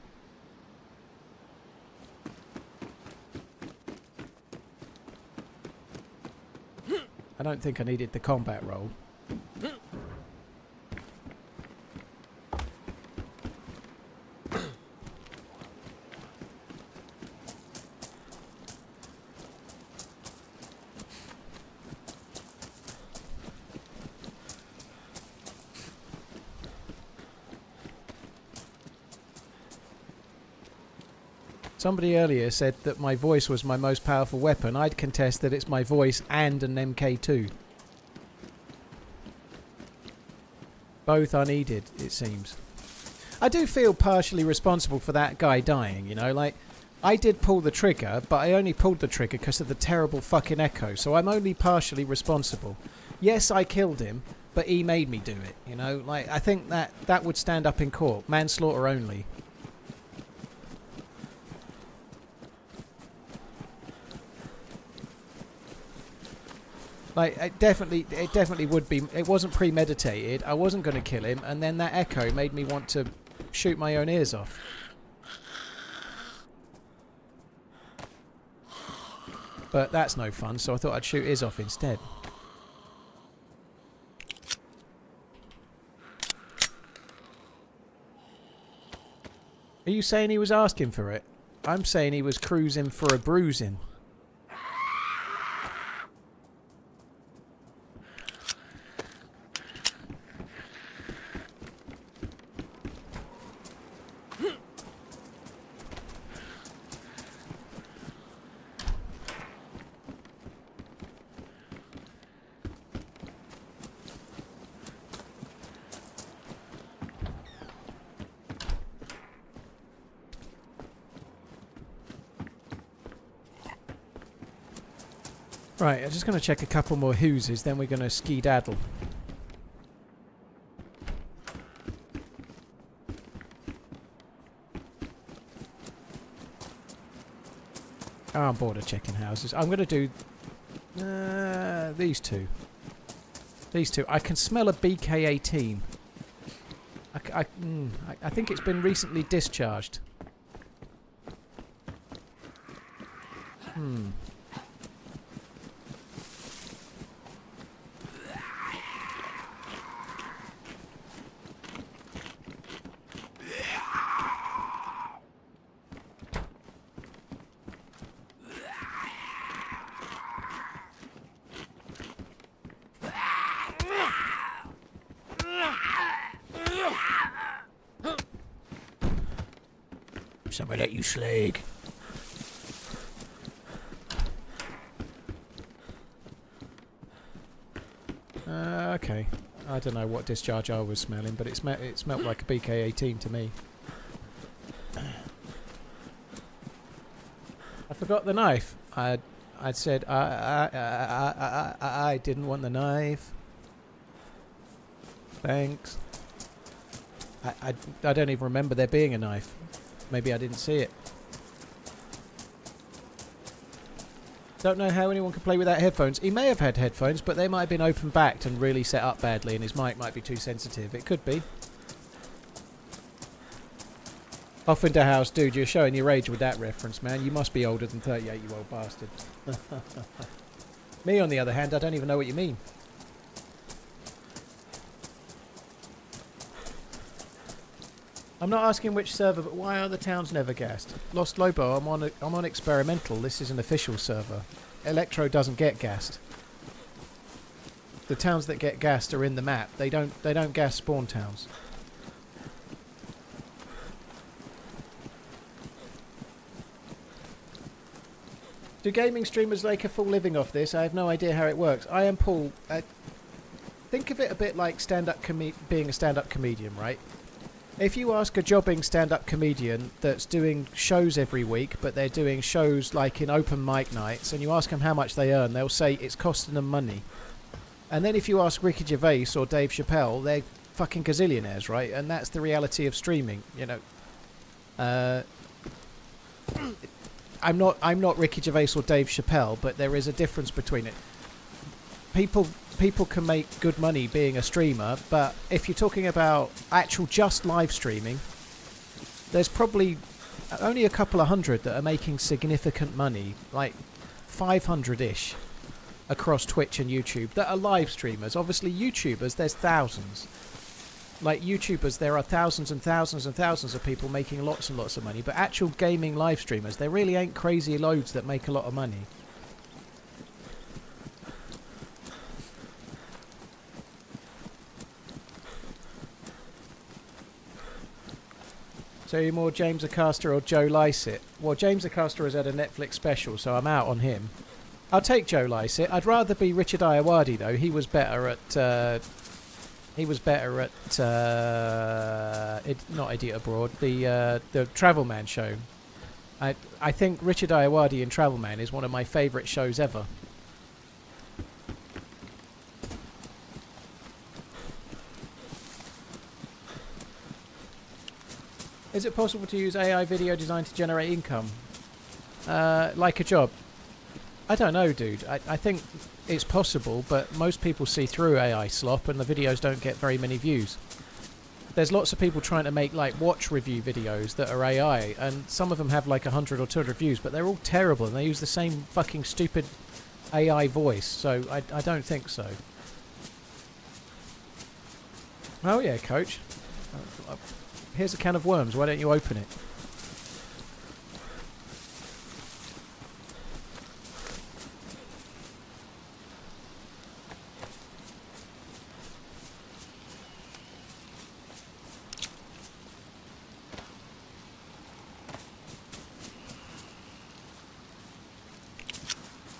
I don't think I needed the combat roll. Somebody earlier said that my voice was my most powerful weapon. I'd contest that it's my voice and an MK2. Both unneeded, it seems. I do feel partially responsible for that guy dying, you know, like, I did pull the trigger, but I only pulled the trigger because of the terrible fucking echo, so I'm only partially responsible. Yes, I killed him, but he made me do it, you know, like, I think that would stand up in court. Manslaughter only. Like, it definitely would be. It wasn't premeditated. I wasn't going to kill him, and then that echo made me want to shoot my own ears off. But that's no fun, so I thought I'd shoot his off instead. Are you saying he was asking for it? I'm saying he was cruising for a bruising. Right, I'm just going to check a couple more hooses, then we're going to ski-daddle. Oh, I'm bored of checking houses. I'm going to do these two. These two. I can smell a BK-18. I think it's been recently discharged. Somebody let you slag. Okay. I don't know what discharge I was smelling, but it smelled like a BK-18 to me. I forgot the knife. I'd said I didn't want the knife. Thanks. I don't even remember there being a knife. Maybe I didn't see it. Don't know how anyone could play without headphones. He may have had headphones, but they might have been open-backed and really set up badly, and his mic might be too sensitive. It could be. Off into house, dude, you're showing your age with that reference, man. You must be older than 38, you old bastard. Me, on the other hand, I don't even know what you mean. I'm not asking which server, but why are the towns never gassed? Lost Lobo, I'm on experimental. This is an official server. Electro doesn't get gassed. The towns that get gassed are in the map. They don't gas spawn towns. Do gaming streamers make a full living off this? I have no idea how it works. I am Paul. think of it a bit like being a stand-up comedian, right? If you ask a jobbing stand-up comedian that's doing shows every week, but they're doing shows like in open mic nights, and you ask them how much they earn, they'll say it's costing them money. And then if you ask Ricky Gervais or Dave Chappelle, they're fucking gazillionaires, right? And that's the reality of streaming, you know. I'm not Ricky Gervais or Dave Chappelle, but there is a difference between it. People can make good money being a streamer, but if you're talking about actual just live streaming, there's probably only a couple of hundred that are making significant money, like 500-ish across Twitch and YouTube that are live streamers. Obviously YouTubers, there's thousands. Like YouTubers, there are thousands and thousands and thousands of people making lots and lots of money, but actual gaming live streamers, there really ain't crazy loads that make a lot of money. So you're more James Acaster or Joe Lycett? Well, James Acaster has had a Netflix special, so I'm out on him. I'll take Joe Lycett. I'd rather be Richard Iowadi though. He was better at not Idiot Abroad, the Travel Man show. I think Richard Iowadi in Travel Man is one of my favourite shows ever. Is it possible to use AI video design to generate income? Like a job? I don't know, dude. I think it's possible, but most people see through AI slop and the videos don't get very many views. There's lots of people trying to make like watch review videos that are AI, and some of them have like 100 or 200 views, but they're all terrible and they use the same fucking stupid AI voice, so I don't think so. Oh yeah, coach. Here's a can of worms, why don't you open it?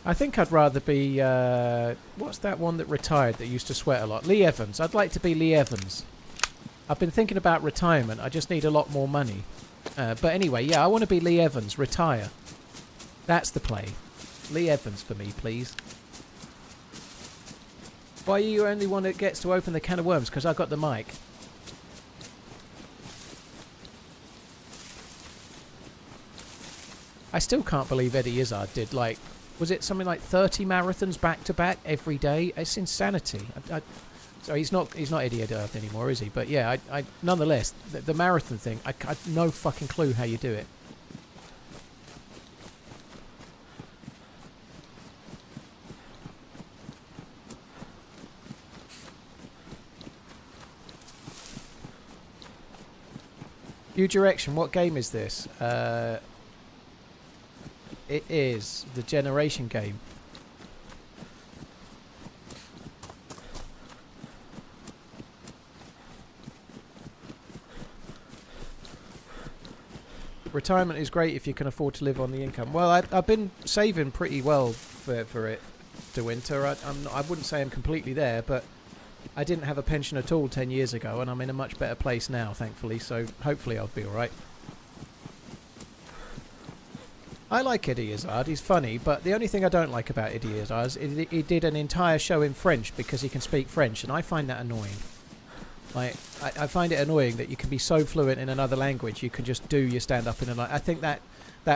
I think I'd rather be, what's that one that retired that used to sweat a lot? Lee Evans. I'd like to be Lee Evans. I've been thinking about retirement. I just need a lot more money. But anyway, yeah, I want to be Lee Evans. Retire. That's the play. Lee Evans for me, please. Why are you the only one that gets to open the can of worms? Because I got the mic. I still can't believe Eddie Izzard did, like, was it something like 30 marathons back to back every day? It's insanity. So he's not Eddie Izzard anymore, is he? But yeah, I nonetheless, the marathon thing, I no fucking clue how you do it. New Direction, what game is this? It is the Generation game. Retirement is great if you can afford to live on the income. Well, I've been saving pretty well for it, De Winter. I wouldn't say I'm completely there, but I didn't have a pension at all 10 years ago, and I'm in a much better place now, thankfully, so hopefully I'll be alright. I like Eddie Izzard, he's funny, but the only thing I don't like about Eddie Izzard is he did an entire show in French because he can speak French, and I find that annoying. Like, I find it annoying that you can be so fluent in another language, you can just do your stand-up in I think that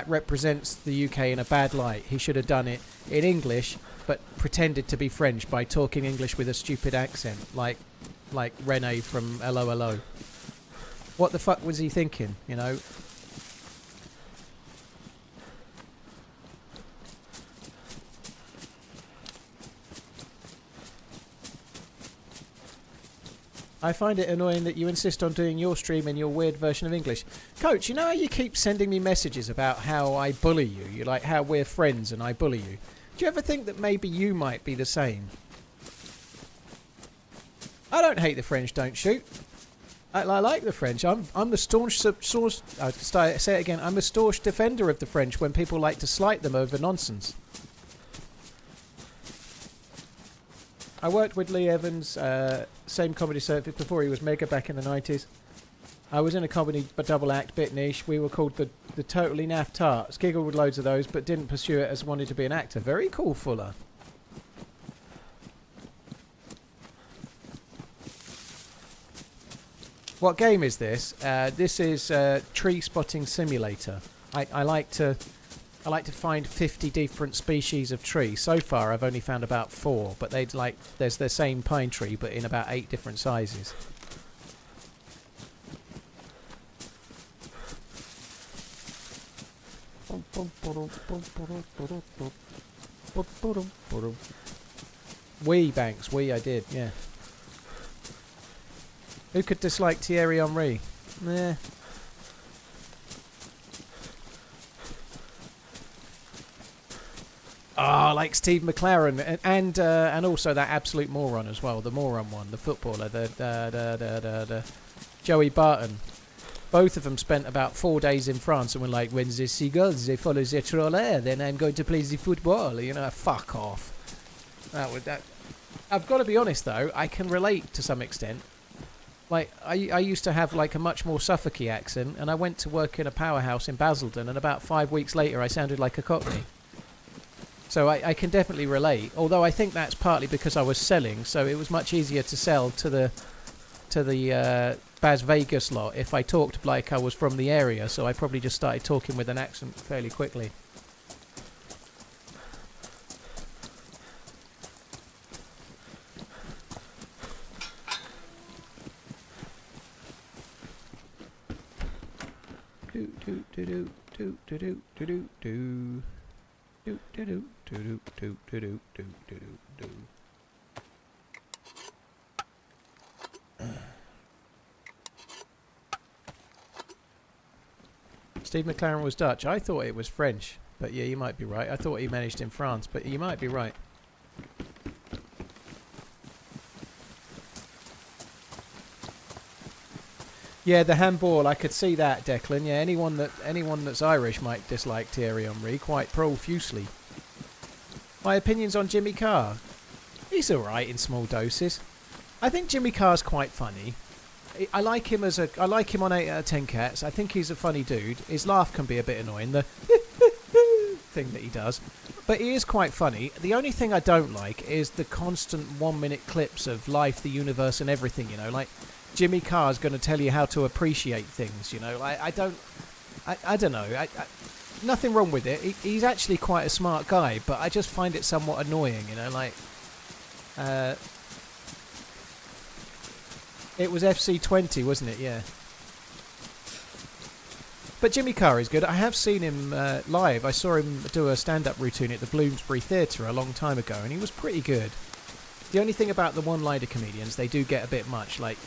represents the UK in a bad light. He should have done it in English, but pretended to be French by talking English with a stupid accent, like Rene from Hello Hello. What the fuck was he thinking, you know? I find it annoying that you insist on doing your stream in your weird version of English. Coach, you know how you keep sending me messages about how I bully you? You like how we're friends and I bully you. Do you ever think that maybe you might be the same? I don't hate the French, don't shoot. I like the French. I'm the staunch say it again. I'm the staunch defender of the French when people like to slight them over nonsense. I worked with Lee Evans, same comedy circuit before he was mega back in the 90s. I was in a comedy double act, bit niche. We were called the Totally Naff Tarts. Giggled with loads of those, but didn't pursue it as wanted to be an actor. Very cool, Fuller. What game is this? This is Tree Spotting Simulator. I like to find 50 different species of tree. So far, I've only found about 4, but there's the same pine tree, but in about 8 different sizes. Banks, I did, yeah. Who could dislike Thierry Henry? Nah. Oh, like Steve McLaren and also that absolute moron as well, the moron one, the footballer, the Joey Barton. Both of them spent about 4 days in France and were like, when the seagulls, they follow the troller, then I'm going to play the football. You know, fuck off. I've got to be honest, though, I can relate to some extent. Like, I used to have, like, a much more Suffolky accent, and I went to work in a powerhouse in Basildon, and about 5 weeks later I sounded like a Cockney. So I can definitely relate, although I think that's partly because I was selling, so it was much easier to sell to the Bas Vegas lot if I talked like I was from the area, so I probably just started talking with an accent fairly quickly. Do do do do do do do do do. Do do do do do do do do do do. Steve McLaren was Dutch. I thought it was French, but yeah, you might be right. I thought he managed in France, but you might be right. Yeah, the handball, I could see that, Declan. Yeah, anyone that's Irish might dislike Thierry Henry quite profusely. My opinions on Jimmy Carr. He's alright in small doses. I think Jimmy Carr's quite funny. I like him on 8 out of 10 Cats. I think he's a funny dude. His laugh can be a bit annoying, the thing that he does. But he is quite funny. The only thing I don't like is the constant 1-minute clips of life, the universe and everything, you know, like Jimmy Carr's going to tell you how to appreciate things, you know. I don't know. Nothing wrong with it. He's actually quite a smart guy, but I just find it somewhat annoying, you know, like... it was FC20, wasn't it? Yeah. But Jimmy Carr is good. I have seen him live. I saw him do a stand-up routine at the Bloomsbury Theatre a long time ago, and he was pretty good. The only thing about the one-liner comedians, they do get a bit much, like...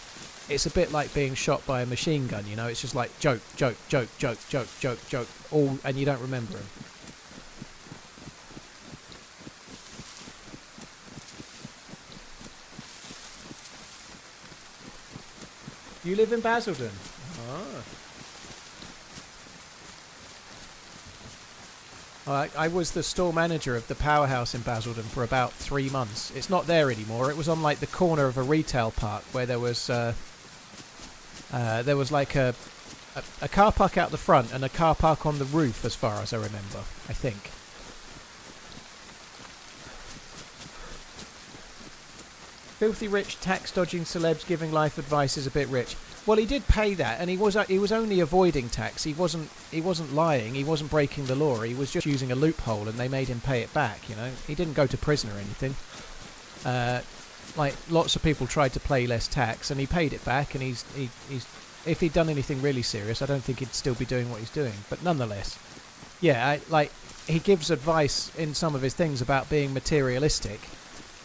It's a bit like being shot by a machine gun, you know? It's just like joke, joke, joke, joke, joke, joke, joke, all, and you don't remember them. You live in Basildon? Ah. I was the store manager of the Powerhouse in Basildon for about 3 months. It's not there anymore. It was on like the corner of a retail park where there was like a car park out the front and a car park on the roof, as far as I remember, I think. Filthy rich, tax-dodging celebs giving life advice is a bit rich. Well, he did pay that, and he was only avoiding tax. He wasn't lying. He wasn't breaking the law. He was just using a loophole, and they made him pay it back. You know, he didn't go to prison or anything. Like lots of people tried to pay less tax, and he paid it back. And he's if he'd done anything really serious, I don't think he'd still be doing what he's doing. But nonetheless, yeah, he gives advice in some of his things about being materialistic.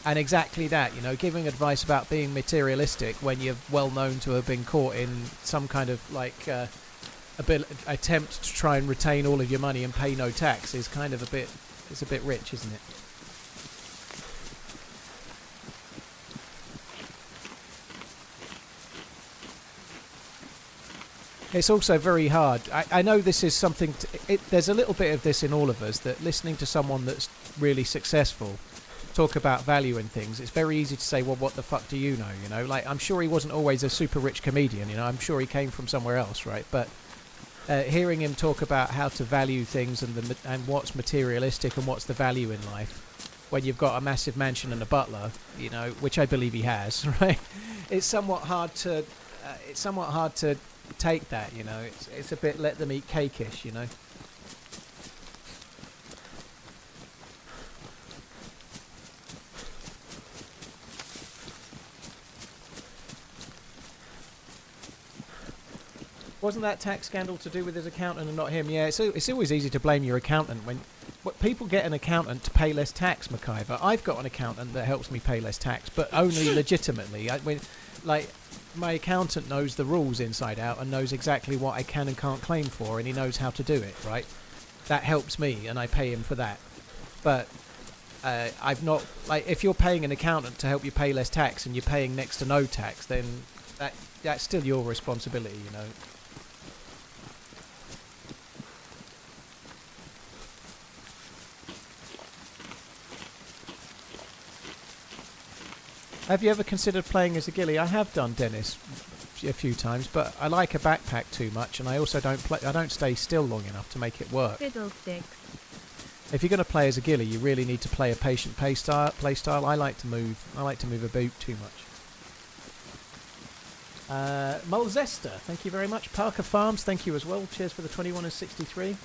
And exactly that, you know, giving advice about being materialistic when you're well known to have been caught in some kind of like attempt to try and retain all of your money and pay no tax is kind of it's a bit rich, isn't it? It's also very hard. I know this is something... there's a little bit of this in all of us, that listening to someone that's really successful talk about value in things, it's very easy to say, well, what the fuck do you know? You know, like, I'm sure he wasn't always a super rich comedian, you know, I'm sure he came from somewhere else, right? But hearing him talk about how to value things and what's materialistic and what's the value in life when you've got a massive mansion and a butler, you know, which I believe he has, right? It's somewhat hard to take that, you know. It's a bit let them eat cake-ish, you know. Wasn't that tax scandal to do with his accountant and not him? Yeah, it's always easy to blame your accountant when people get an accountant to pay less tax, MacIver. I've got an accountant that helps me pay less tax, but only legitimately. Like, my accountant knows the rules inside out and knows exactly what I can and can't claim for, and he knows how to do it, right? That helps me, and I pay him for that. But I've not... Like, if you're paying an accountant to help you pay less tax and you're paying next to no tax, then that's still your responsibility, you know. Have you ever considered playing as a ghillie? I have done, Dennis, a few times, but I like a backpack too much, and I also don't stay still long enough to make it work. Fiddlesticks. If you're going to play as a ghillie, you really need to play a patient play style. I like to move a boot too much. Mulzester, thank you very much. Parker Farms, thank you as well. Cheers for the 21 and 63.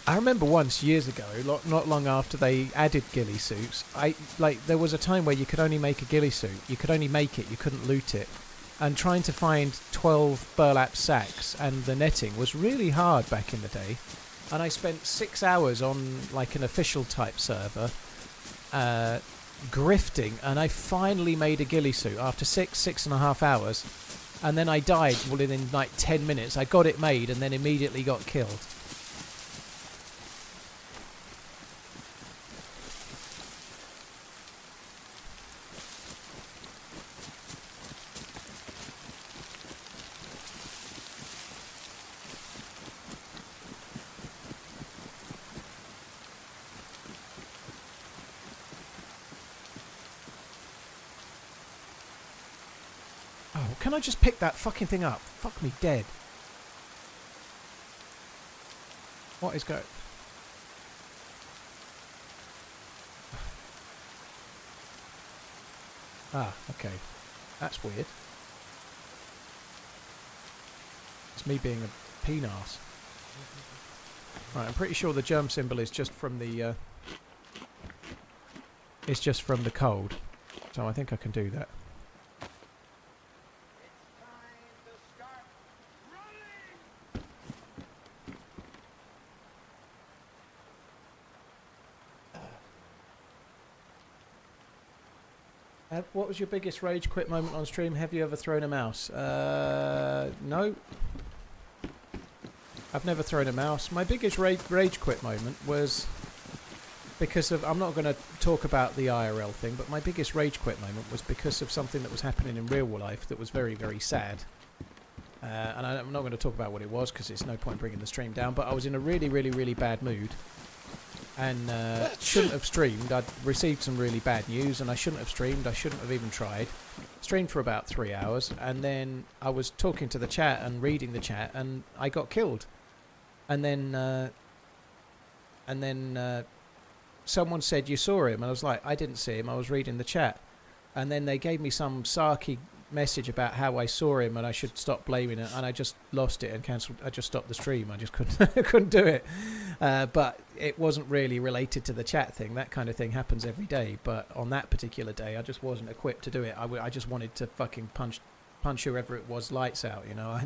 I remember once, years ago, not long after they added ghillie suits, there was a time where you could only make a ghillie suit. You could only make it, you couldn't loot it. And trying to find 12 burlap sacks and the netting was really hard back in the day. And I spent 6 hours on, like, an official type server, grifting, and I finally made a ghillie suit after 6.5 hours. And then I died within, like, 10 minutes. I got it made and then immediately got killed. Can I just pick that fucking thing up? Fuck me dead. What is going... Ah, okay. That's weird. It's me being a peen-arse. Right, I'm pretty sure the germ symbol is just from the... it's just from the cold. So I think I can do that. What was your biggest rage quit moment on stream? Have you ever thrown a mouse? No. I've never thrown a mouse. My biggest rage quit moment was because of... I'm not going to talk about the IRL thing, but my biggest rage quit moment was because of something that was happening in real life that was very, very sad. And I'm not going to talk about what it was because it's no point bringing the stream down, but I was in a really, really, really bad mood. And shouldn't have streamed. I'd received some really bad news and I shouldn't have streamed. I shouldn't have even tried. Streamed for about 3 hours and then I was talking to the chat and reading the chat and I got killed. And then someone said, you saw him? And I was like, I didn't see him. I was reading the chat. And then they gave me some sarky message about how I saw him and I should stop blaming it, and I just lost it and cancelled. I just stopped the stream. I just couldn't do it. But it wasn't really related to the chat thing. That kind of thing happens every day, but on that particular day I just wasn't equipped to do it. I just wanted to fucking punch whoever it was lights out, you know.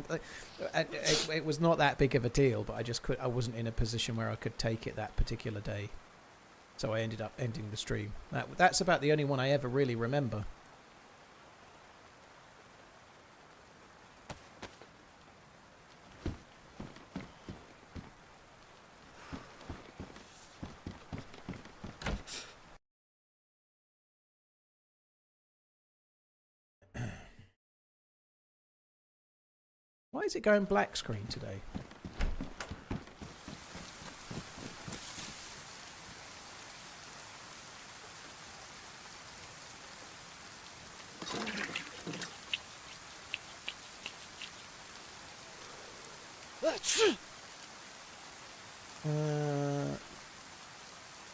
It was not that big of a deal, but I wasn't in a position where I could take it that particular day, so I ended up ending the stream. That's about the only one I ever really remember. Why is it going black screen today?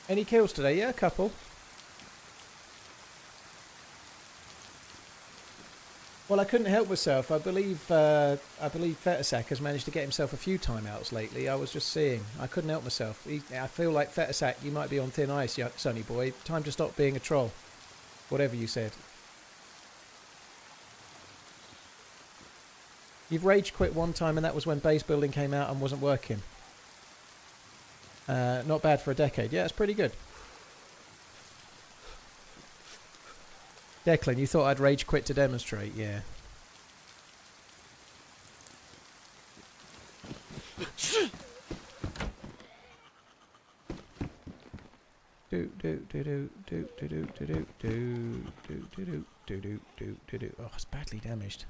Any kills today? Yeah, a couple. Well, I couldn't help myself. I believe Fetasak has managed to get himself a few timeouts lately. I was just seeing. I couldn't help myself. I feel like Fetasak, you might be on thin ice, Sonny boy. Time to stop being a troll. Whatever you said. You've rage quit one time, and that was when base building came out and wasn't working. Not bad for a decade. Yeah, it's pretty good. Declan, you thought I'd rage quit to demonstrate? Yeah. Do do do do do do do do do do do do do do do do. Oh, it's badly damaged.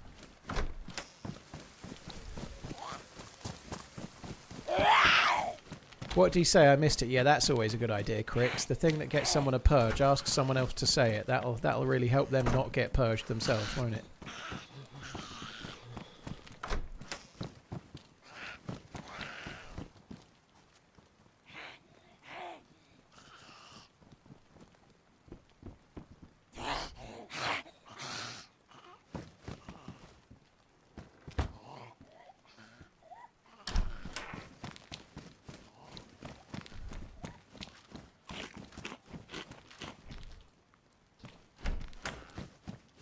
What did he say? I missed it. Yeah, that's always a good idea, Crix. The thing that gets someone a purge, ask someone else to say it. That'll really help them not get purged themselves, won't it?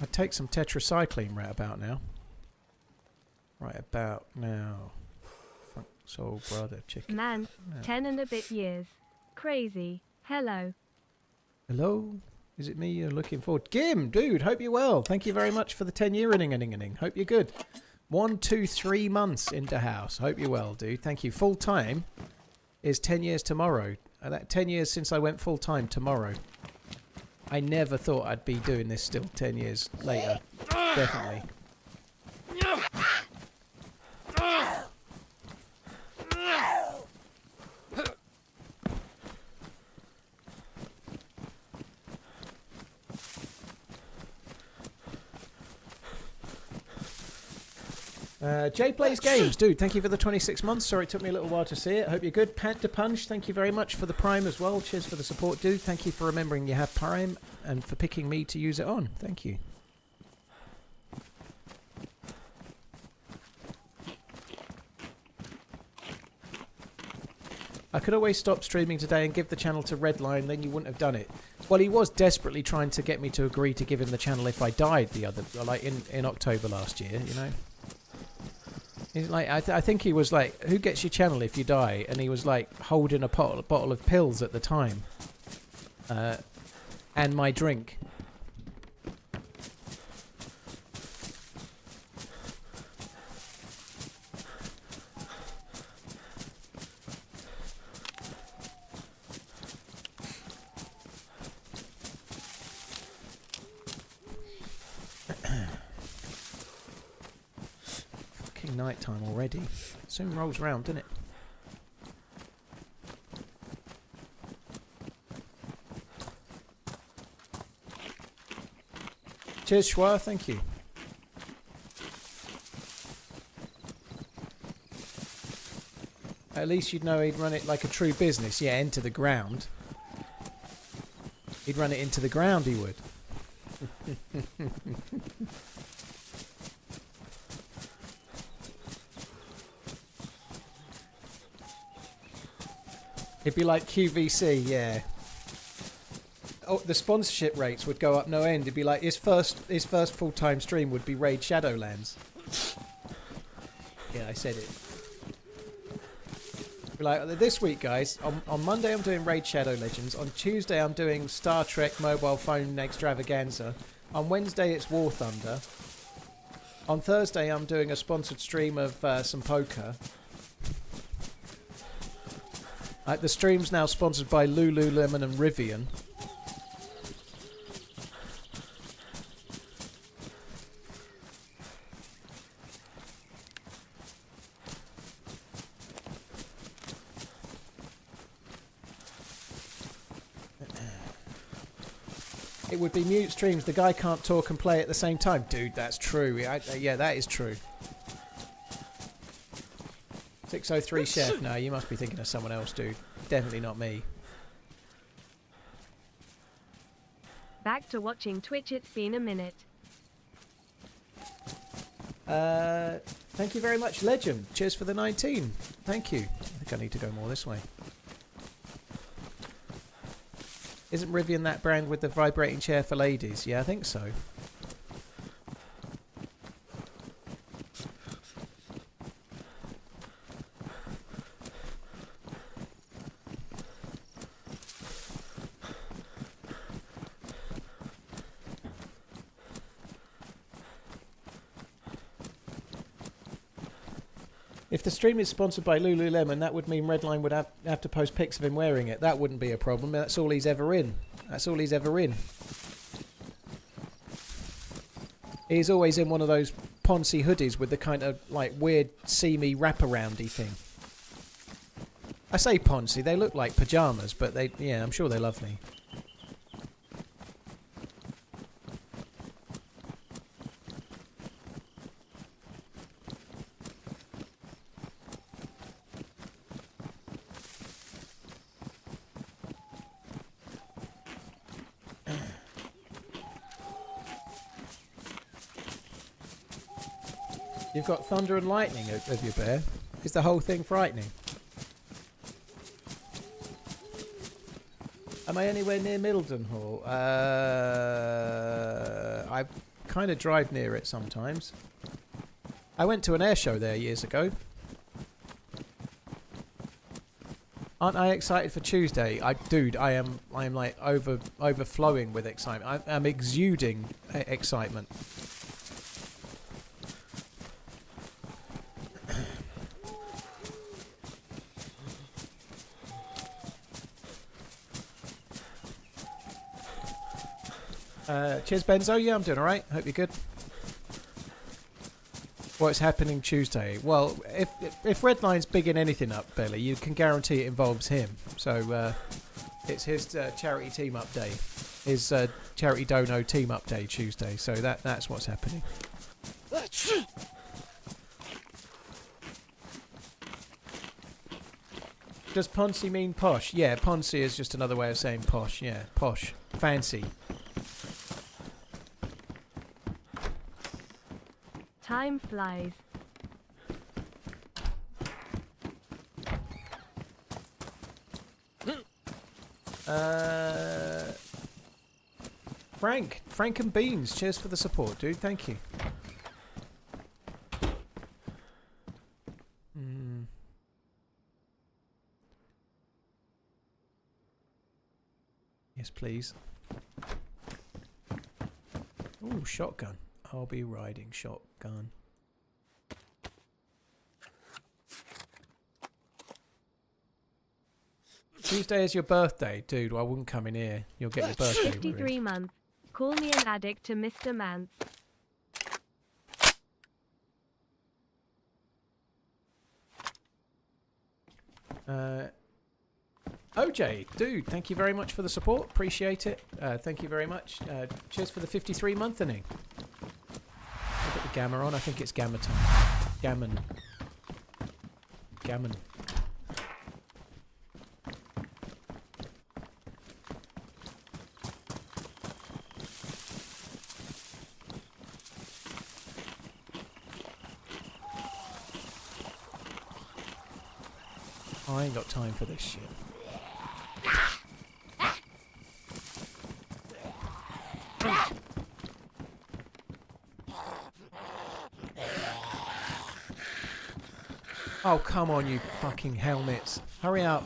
I'd take some tetracycline right about now. Right about now. Funk soul brother chicken. Man, Yeah. 10 and a bit years. Crazy. Hello. Hello? Is it me you're looking forward? Gim, dude, hope you're well. Thank you very much for the 10-year inning. Hope you're good. 1, 2, 3 months into house. Hope you're well, dude. Thank you. Full time is 10 years tomorrow. That 10 years since I went full time tomorrow. I never thought I'd be doing this still 10 years later. Definitely. Jay Plays Games, dude, thank you for the 26 months. Sorry it took me a little while to see it. Hope you're good. Pant to Punch, thank you very much for the Prime as well. Cheers for the support, dude. Thank you for remembering you have Prime and for picking me to use it on. Thank you. I could always stop streaming today and give the channel to Redline, then you wouldn't have done it. Well, he was desperately trying to get me to agree to give him the channel if I died in October last year, you know. He's like, I think he was like, who gets your channel if you die? And he was like holding a bottle of pills at the time. And my drink. Night time already. Soon rolls round, doesn't it? Cheers, Schwa. Thank you. At least you'd know he'd run it like a true business. Yeah, into the ground. He'd run it into the ground, he would. It'd be like QVC, yeah. Oh, the sponsorship rates would go up no end. It'd be like his first full-time stream would be Raid Shadowlands. Yeah, I said it. Be like, this week, guys, on Monday I'm doing Raid Shadow Legends. On Tuesday I'm doing Star Trek mobile phone extravaganza. On Wednesday it's War Thunder. On Thursday I'm doing a sponsored stream of some poker. The stream's now sponsored by Lululemon and Rivian. It would be mute streams. The guy can't talk and play at the same time. Dude, that's true. Yeah, that is true. 603 Chef. No, you must be thinking of someone else, dude. Definitely not me. Back to watching Twitch. It's been a minute. Thank you very much, Legend. Cheers for the 19. Thank you. I think I need to go more this way. Isn't Rivian that brand with the vibrating chair for ladies? Yeah, I think so. If the stream is sponsored by Lululemon, that would mean Redline would have to post pics of him wearing it. That wouldn't be a problem. That's all he's ever in. That's all he's ever in. He's always in one of those Ponzi hoodies with the kind of like weird seamy wraparoundy thing. I say Ponzi, they look like pyjamas, but yeah, I'm sure they're lovely. You've got thunder and lightning of your bear. Is the whole thing frightening? Am I anywhere near Middleton Hall? I kind of drive near it sometimes. I went to an air show there years ago. Aren't I excited for Tuesday? Dude, I am like overflowing with excitement. I'm exuding excitement. Cheers, Benzo. Yeah, I'm doing all right. Hope you're good. What's happening Tuesday? Well, if Redline's bigging anything up, Belly, you can guarantee it involves him. So it's his charity team up day, his charity dono team up day Tuesday. So that's what's happening. Does Ponzi mean posh? Yeah, Ponzi is just another way of saying posh. Yeah, posh, fancy. Time flies. Frank and Beans, cheers for the support, dude. Thank you. Yes, please. Ooh, shotgun. I'll be riding shotgun. Tuesday is your birthday, dude. Well, I wouldn't come in here. You'll get your birthday. 53 months. Call me an addict to Mr. Manz. OJ, dude, thank you very much for the support. Appreciate it. Thank you very much. Cheers for the 53 monthening. I'll put the gamma on. I think it's gamma time. Gammon. Gammon. I ain't got time for this shit. Oh, come on, you fucking helmets. Hurry up.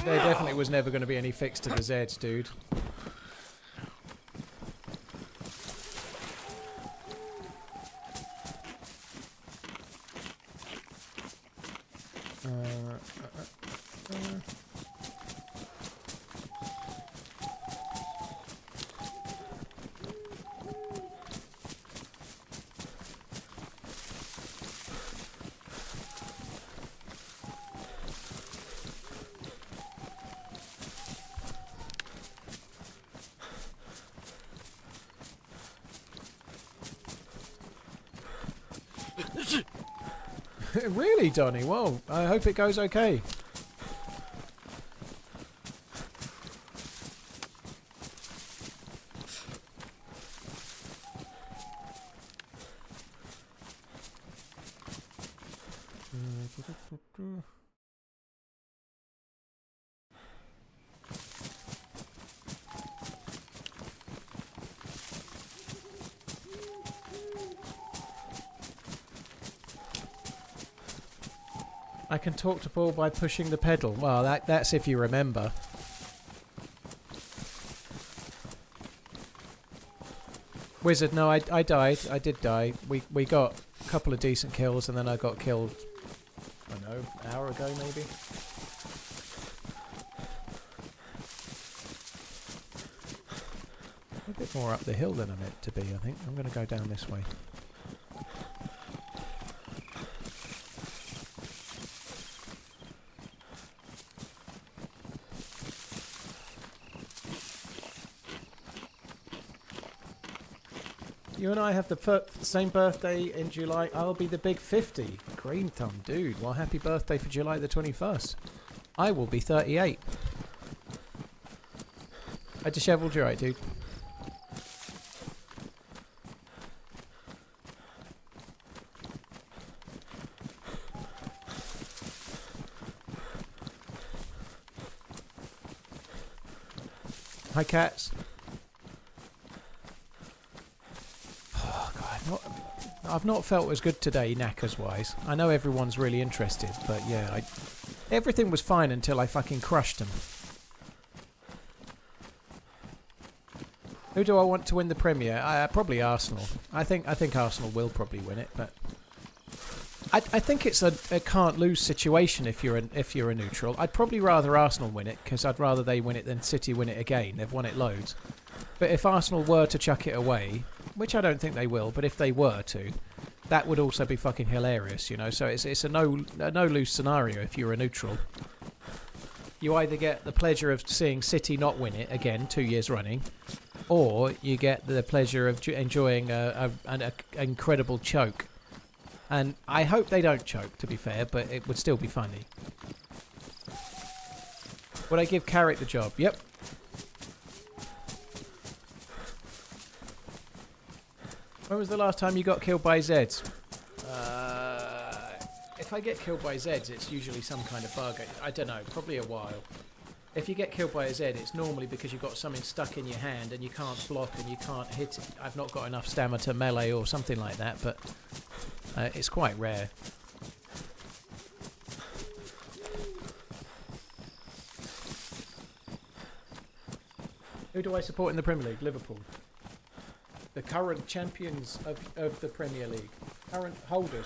There definitely was never going to be any fix to the Zeds, dude. Really, Donny? Well, I hope it goes okay. I can talk to Paul by pushing the pedal. Well, that's if you remember. Wizard, no, I died. I did die. We got a couple of decent kills, and then I got killed, I don't know, an hour ago maybe. A bit more up the hill than I meant to be, I think. I'm going to go down this way. You and I have the same birthday in July. I'll be the big 50. Green thumb, dude. Well, happy birthday for July the 21st. I will be 38. I dishevelled you right, dude. Hi, cats. I've not felt as good today, knackers-wise. I know everyone's really interested, but yeah, everything was fine until I fucking crushed them. Who do I want to win the Premier? Probably Arsenal. I think Arsenal will probably win it, but I think it's a can't-lose situation if you're a neutral. I'd probably rather Arsenal win it, because I'd rather they win it than City win it again. They've won it loads. But if Arsenal were to chuck it away, which I don't think they will, but if they were to, that would also be fucking hilarious, you know. So it's a no-lose scenario if you're a neutral. You either get the pleasure of seeing City not win it again 2 years running, or you get the pleasure of enjoying an incredible choke. And I hope they don't choke, to be fair, but it would still be funny. Would I give Carrick the job? Yep. When was the last time you got killed by Zeds? If I get killed by Zeds, it's usually some kind of bug. I don't know, probably a while. If you get killed by a Zed, it's normally because you've got something stuck in your hand and you can't block and you can't hit it. I've not got enough stamina to melee or something like that, but it's quite rare. Who do I support in the Premier League? Liverpool. The current champions of the Premier League. Current holders.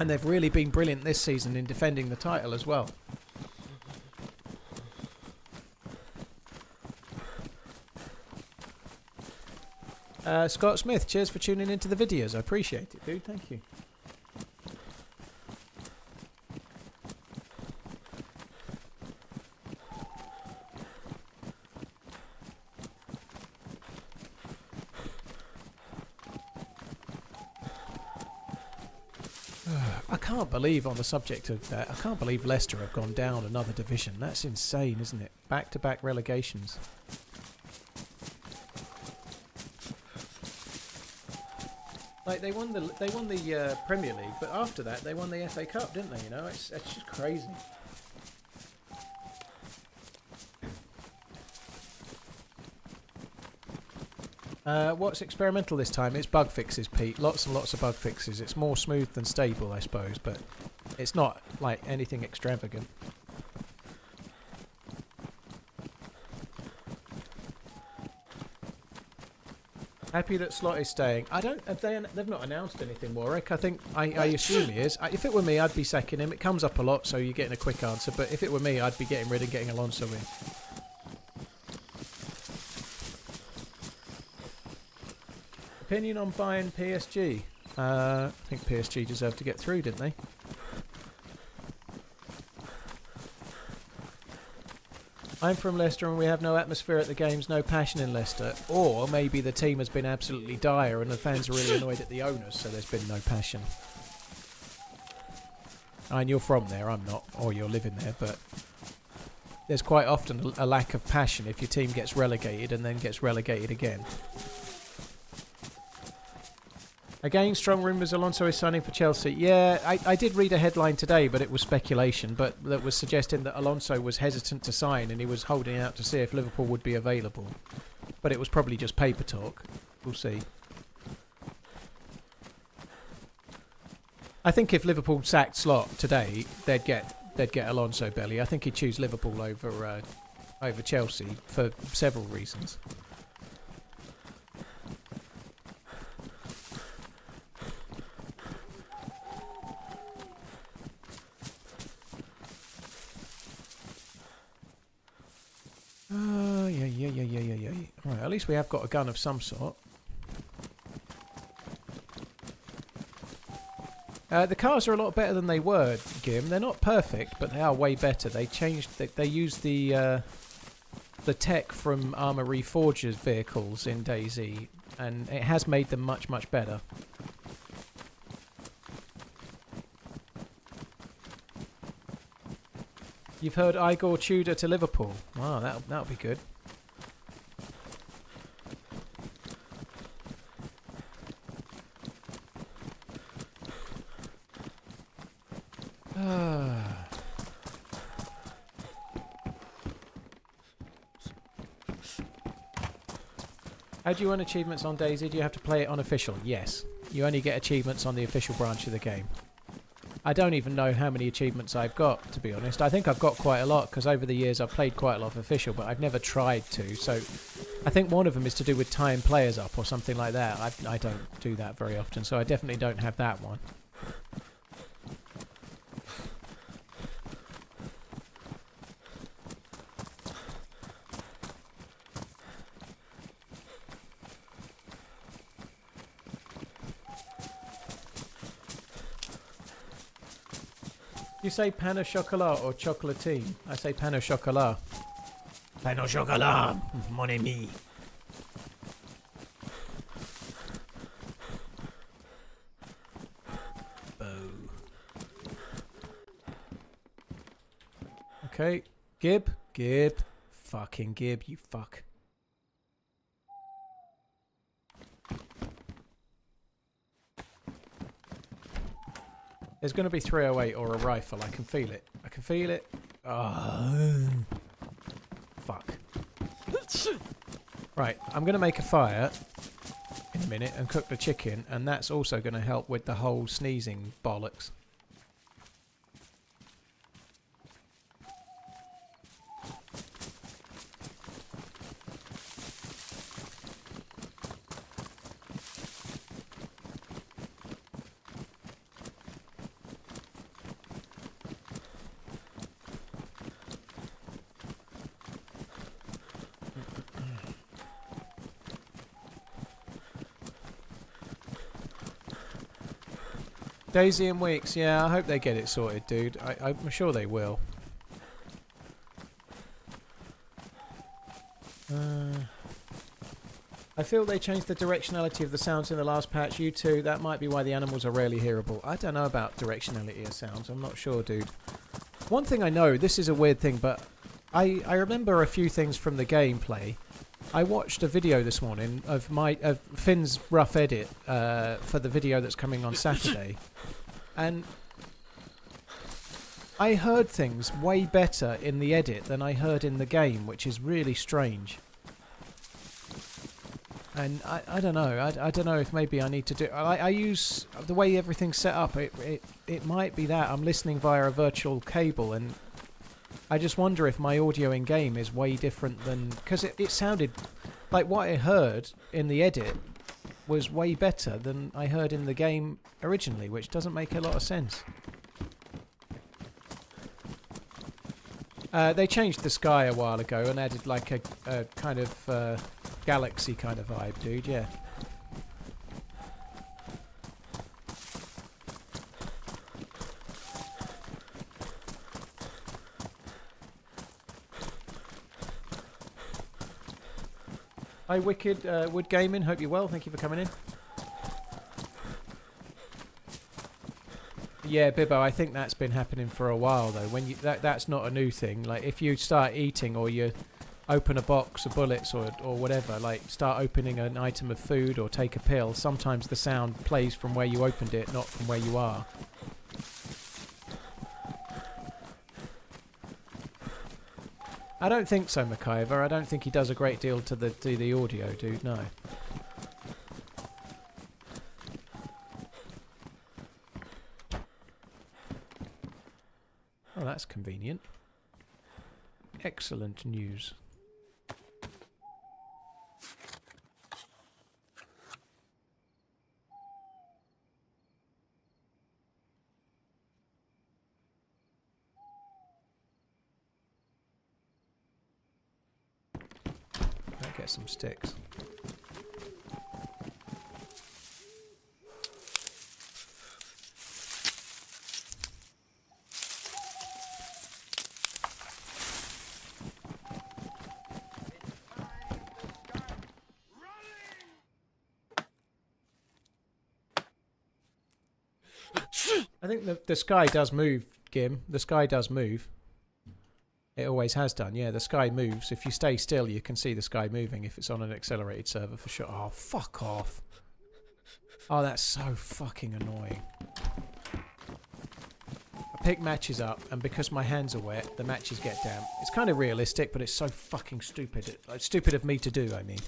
And they've really been brilliant this season in defending the title as well. Scott Smith, cheers for tuning into the videos. I appreciate it, dude. Thank you. I can't believe, on the subject of that, I can't believe Leicester have gone down another division. That's insane, isn't it? Back-to-back relegations. Like they won the Premier League, but after that they won the FA Cup, didn't they? You know, it's just crazy. What's experimental this time? It's bug fixes, Pete. Lots and lots of bug fixes. It's more smooth than stable, I suppose, but it's not like anything extravagant. Happy that Slot is staying. I don't. They've not announced anything, Warwick. I think I assume he is. If it were me, I'd be sacking him. It comes up a lot, so you're getting a quick answer. But if it were me, I'd be getting rid and getting Alonso in. Opinion on buying PSG? I think PSG deserved to get through, didn't they? I'm from Leicester and we have no atmosphere at the games, no passion in Leicester. Or maybe the team has been absolutely dire and the fans are really annoyed at the owners, so there's been no passion. And you're from there, I'm not, or you're living there, but there's quite often a lack of passion if your team gets relegated and then gets relegated again. Again, strong rumours Alonso is signing for Chelsea. Yeah, I did read a headline today, but it was speculation, but that was suggesting that Alonso was hesitant to sign and he was holding out to see if Liverpool would be available. But it was probably just paper talk. We'll see. I think if Liverpool sacked Slot today, they'd get Alonso belly. I think he'd choose Liverpool over Chelsea for several reasons. Yeah. Right, at least we have got a gun of some sort. The cars are a lot better than they were, Gim. They're not perfect, but they are way better. They changed. They used the tech from Armour Reforged vehicles in DayZ, and it has made them much, much better. You've heard Igor Tudor to Liverpool. Wow, that'll be good. How do you earn achievements on DayZ? Do you have to play it unofficial? Yes. You only get achievements on the official branch of the game. I don't even know how many achievements I've got, to be honest. I think I've got quite a lot, because over the years I've played quite a lot of official, but I've never tried to. So I think one of them is to do with tying players up or something like that. I don't do that very often, so I definitely don't have that one. You say pain au chocolat or chocolatine? I say pain au chocolat. Pain au chocolat, mon ami. Boo. Okay, Gib. Fucking Gib, you fuck. There's going to be 308 or a rifle. I can feel it. Oh. Fuck. Right, I'm going to make a fire in a minute and cook the chicken, and that's also going to help with the whole sneezing bollocks. DayZ and Weeks, yeah, I hope they get it sorted, dude. I'm sure they will. I feel they changed the directionality of the sounds in the last patch. You too, that might be why the animals are rarely hearable. I don't know about directionality of sounds, I'm not sure, dude. One thing I know, this is a weird thing, but I remember a few things from the gameplay. I watched a video this morning of Finn's rough edit for the video that's coming on Saturday, and I heard things way better in the edit than I heard in the game, which is really strange. And I don't know. I don't know if maybe I need to do. I use the way everything's set up. It might be that I'm listening via a virtual cable, and I just wonder if my audio in game is way different than, because it sounded like what I heard in the edit was way better than I heard in the game originally, which doesn't make a lot of sense. They changed the sky a while ago and added like a kind of galaxy kind of vibe, dude, yeah. Hi, Wicked Wood Gaming. Hope you're well. Thank you for coming in. Yeah, Bibbo, I think that's been happening for a while though. When you that's not a new thing. Like if you start eating or you open a box of bullets or whatever, like start opening an item of food or take a pill, sometimes the sound plays from where you opened it, not from where you are. I don't think so, McIver. I don't think he does a great deal to the audio, dude. No. Oh, that's convenient. Excellent news. I'll get some sticks. I think the sky does move, Gim. The sky does move. It always has done, yeah. The sky moves. If you stay still, you can see the sky moving if it's on an accelerated server for sure. Oh, fuck off. Oh, that's so fucking annoying. I pick matches up, and because my hands are wet, the matches get damp. It's kind of realistic, but it's so fucking stupid. It's stupid of me to do, I mean.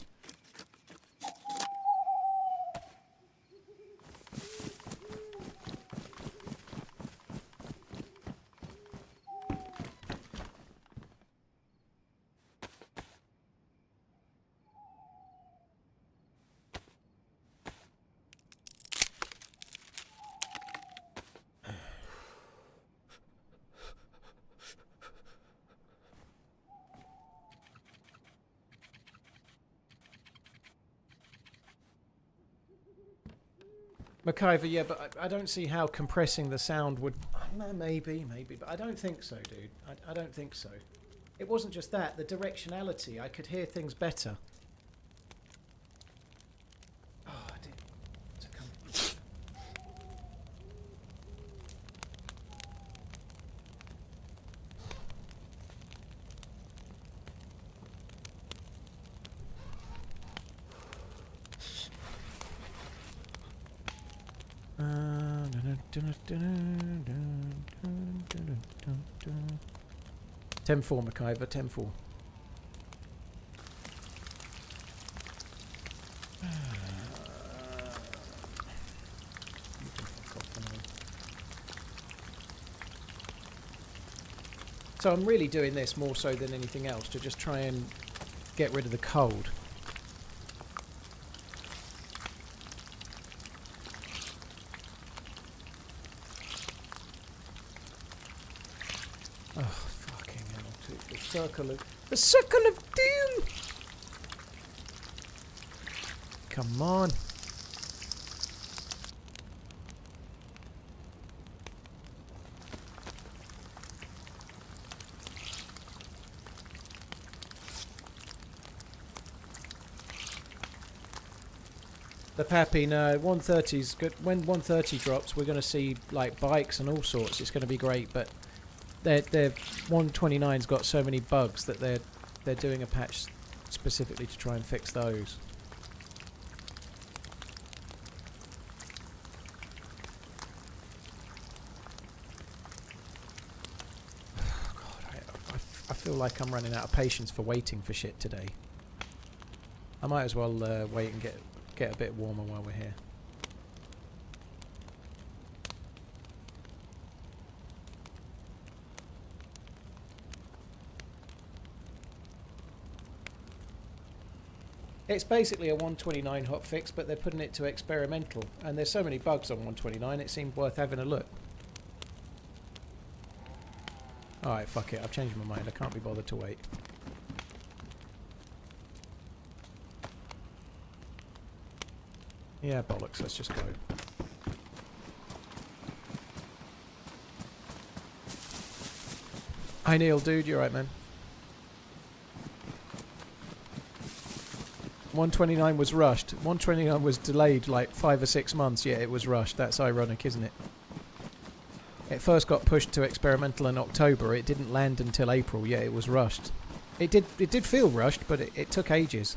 McIver, yeah, but I don't see how compressing the sound would... Maybe, but I don't think so, dude. I don't think so. It wasn't just that. The directionality, I could hear things better. Oh, I did. Ten-4, McIver, 10-4. So I'm really doing this more so than anything else to just try and get rid of the cold. Oh, fucking hell, dude. The circle of doom! Come on. The Pappy, no, 130's good. When 130 drops, we're going to see like bikes and all sorts. It's going to be great, but their 129's got so many bugs that they're doing a patch specifically to try and fix those. God, I feel like I'm running out of patience for waiting for shit today. I might as well wait and get a bit warmer while we're here. It's basically a 129 hotfix, but they're putting it to experimental, and there's so many bugs on 129 it seemed worth having a look. Alright, fuck it, I've changed my mind, I can't be bothered to wait. Yeah, bollocks, let's just go. Hi Neil, dude, you alright, man? 129 was rushed. 129 was delayed like 5 or 6 months. Yeah, it was rushed. That's ironic, isn't it? It first got pushed to experimental in October. It didn't land until April. Yeah, it was rushed. It did feel rushed, but it took ages.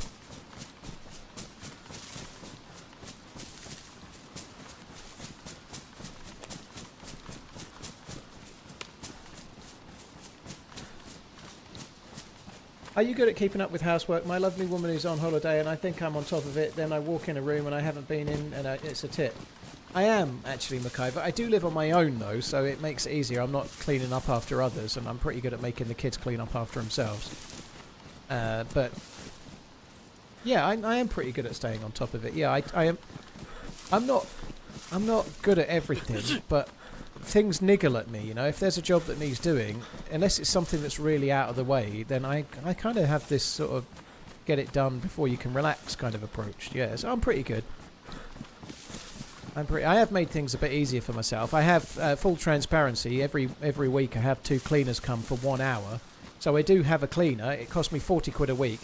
Are you good at keeping up with housework? My lovely woman is on holiday and I think I'm on top of it. Then I walk in a room and I haven't been in and it's a tit. I am actually, McIver. I do live on my own though, so it makes it easier. I'm not cleaning up after others and I'm pretty good at making the kids clean up after themselves. But yeah, I am pretty good at staying on top of it. Yeah, I am. I'm not good at everything, but things niggle at me, you know. If there's a job that needs doing, unless it's something that's really out of the way, then I kind of have this sort of get it done before you can relax kind of approach. Yeah, so I'm pretty good. I have made things a bit easier for myself. I have full transparency. Every week I have 2 cleaners come for 1 hour, so I do have a cleaner. It costs me 40 quid a week,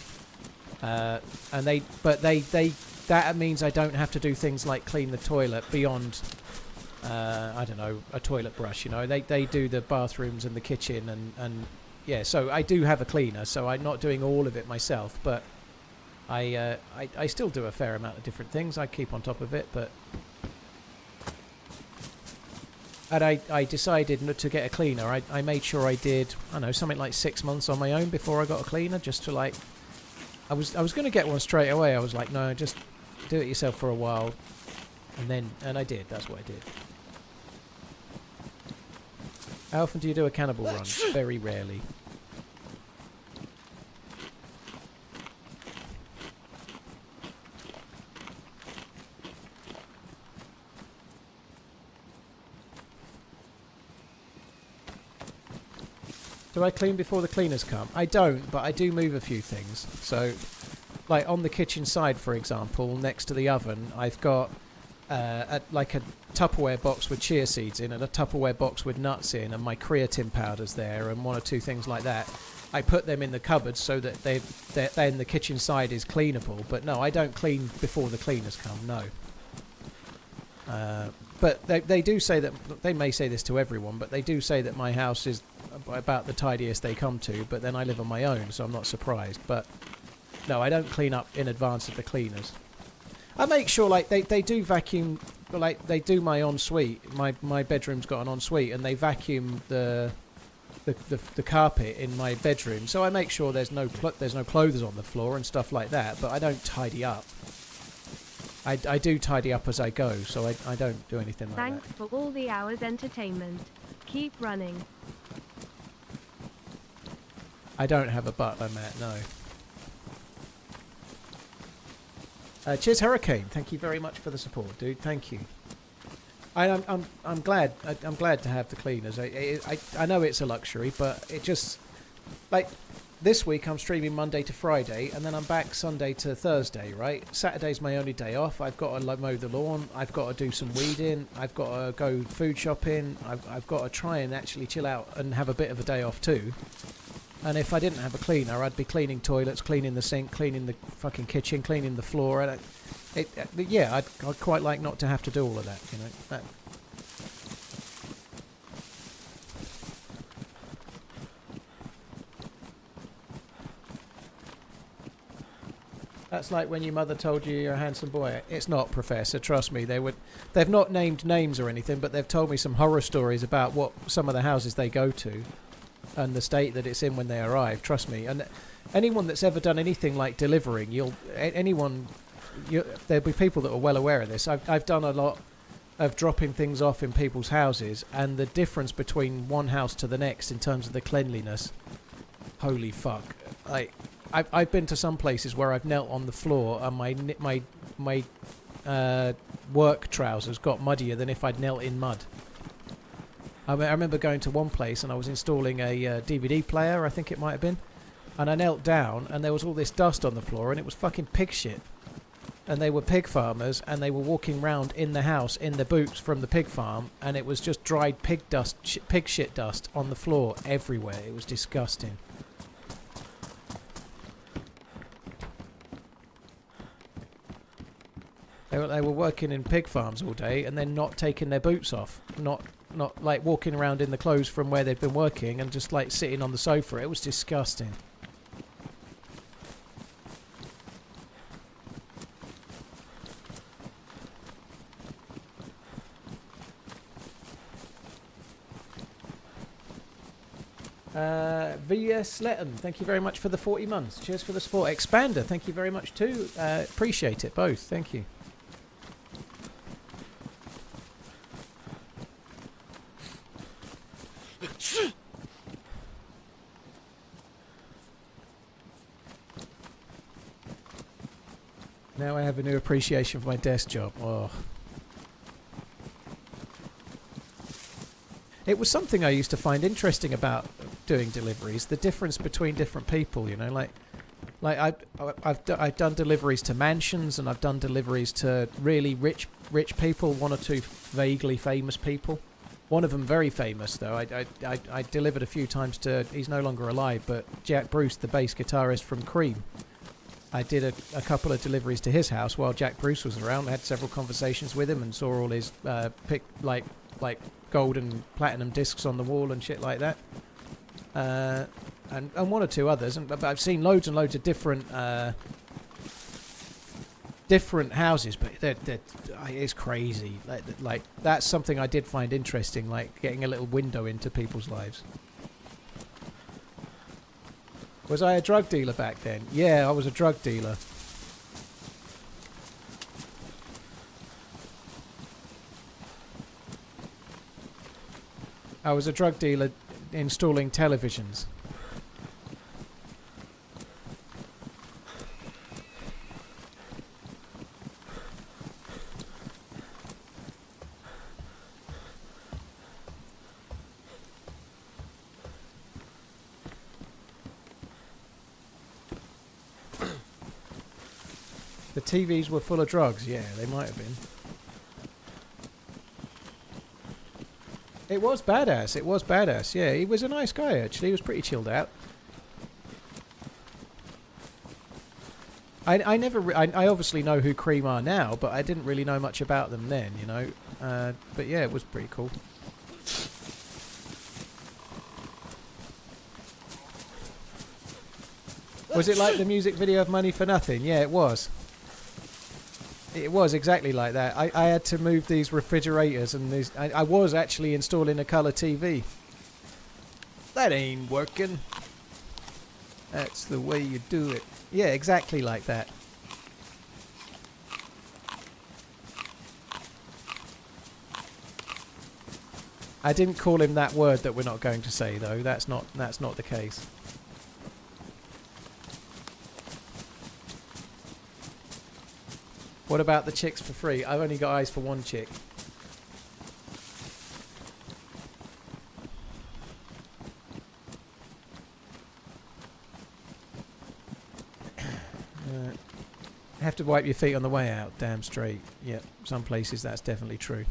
and that means I don't have to do things like clean the toilet beyond. I don't know, a toilet brush, you know. They do the bathrooms and the kitchen and yeah, so I do have a cleaner, so I'm not doing all of it myself, but I still do a fair amount of different things. I keep on top of it, but and I decided not to get a cleaner. I made sure I did, I don't know, something like 6 months on my own before I got a cleaner, just to like I was going to get one straight away. I was like, no, just do it yourself for a while, and I did. That's what I did. How often do you do a cannibal run? Very rarely. Do I clean before the cleaners come? I don't, but I do move a few things. So, like on the kitchen side, for example, next to the oven, I've got like a Tupperware box with chia seeds in and a Tupperware box with nuts in and my creatine powders there and 1 or 2 things like that. I put them in the cupboard so that then the kitchen side is cleanable. But no, I don't clean before the cleaners come, no. But they do say that, they may say this to everyone, but they do say that my house is about the tidiest they come to, but then I live on my own, so I'm not surprised. But no, I don't clean up in advance of the cleaners. I make sure, like, they do vacuum, like, they do my ensuite. My bedroom's got an ensuite, and they vacuum the carpet in my bedroom. So I make sure there's no clothes on the floor and stuff like that, but I don't tidy up. I do tidy up as I go, so I don't do anything like that. Thanks for all the hours entertainment. Keep running. I don't have a butler, Matt, no. Cheers, Hurricane. Thank you very much for the support, dude. Thank you. I'm glad. I'm glad to have the cleaners. I know it's a luxury, but it just, like, this week I'm streaming Monday to Friday, and then I'm back Sunday to Thursday. Right? Saturday's my only day off. I've got to mow the lawn. I've got to do some weeding. I've got to go food shopping. I've got to try and actually chill out and have a bit of a day off too. And if I didn't have a cleaner, I'd be cleaning toilets, cleaning the sink, cleaning the fucking kitchen, cleaning the floor. Yeah, I'd quite like not to have to do all of that, you know. That's like when your mother told you you're a handsome boy. It's not, Professor, trust me. They've not named names or anything, but they've told me some horror stories about what some of the houses they go to and the state that it's in when they arrive. Trust me. And anyone that's ever done anything like delivering, there'll be people that are well aware of this. I've done a lot of dropping things off in people's houses, and the difference between one house to the next in terms of the cleanliness, holy fuck. I've been to some places where I've knelt on the floor and my work trousers got muddier than if I'd knelt in mud. I remember going to one place and I was installing a DVD player, I think it might have been, and I knelt down and there was all this dust on the floor and it was fucking pig shit. And they were pig farmers and they were walking round in the house in their boots from the pig farm, and it was just dried pig shit dust on the floor everywhere. It was disgusting. They were working in pig farms all day and then not taking their boots off. Not like walking around in the clothes from where they'd been working and just like sitting on the sofa. It was disgusting. VS Letton, thank you very much for the 40 months. Cheers for the support. Expander, thank you very much too. Appreciate it both. Thank you. Now I have a new appreciation for my desk job. Oh. It was something I used to find interesting about doing deliveries, the difference between different people, you know, like I've done deliveries to mansions and I've done deliveries to really rich people, one or two vaguely famous people. One of them very famous though. I delivered a few times to, he's no longer alive, but Jack Bruce, the bass guitarist from Cream. I did a couple of deliveries to his house while Jack Bruce was around. I had several conversations with him and saw all his like gold and platinum discs on the wall and shit like that. And one or two others. But I've seen loads and loads of different houses, but it's crazy. Like that's something I did find interesting, like getting a little window into people's lives. Was I a drug dealer back then? Yeah, I was a drug dealer. I was a drug dealer installing televisions. The TVs were full of drugs. Yeah, they might have been. It was badass. It was badass. Yeah, he was a nice guy, actually. He was pretty chilled out. I obviously know who Cream are now, but I didn't really know much about them then, you know. But yeah, it was pretty cool. Was it like the music video of Money for Nothing? Yeah, it was. It was exactly like that. I had to move these refrigerators and these. I was actually installing a colour TV. That ain't working. That's the way you do it. Yeah, exactly like that. I didn't call him that word that we're not going to say though. That's not the case. What about the chicks for free? I've only got eyes for one chick. Have to wipe your feet on the way out. Damn straight. Yep, some places that's definitely true.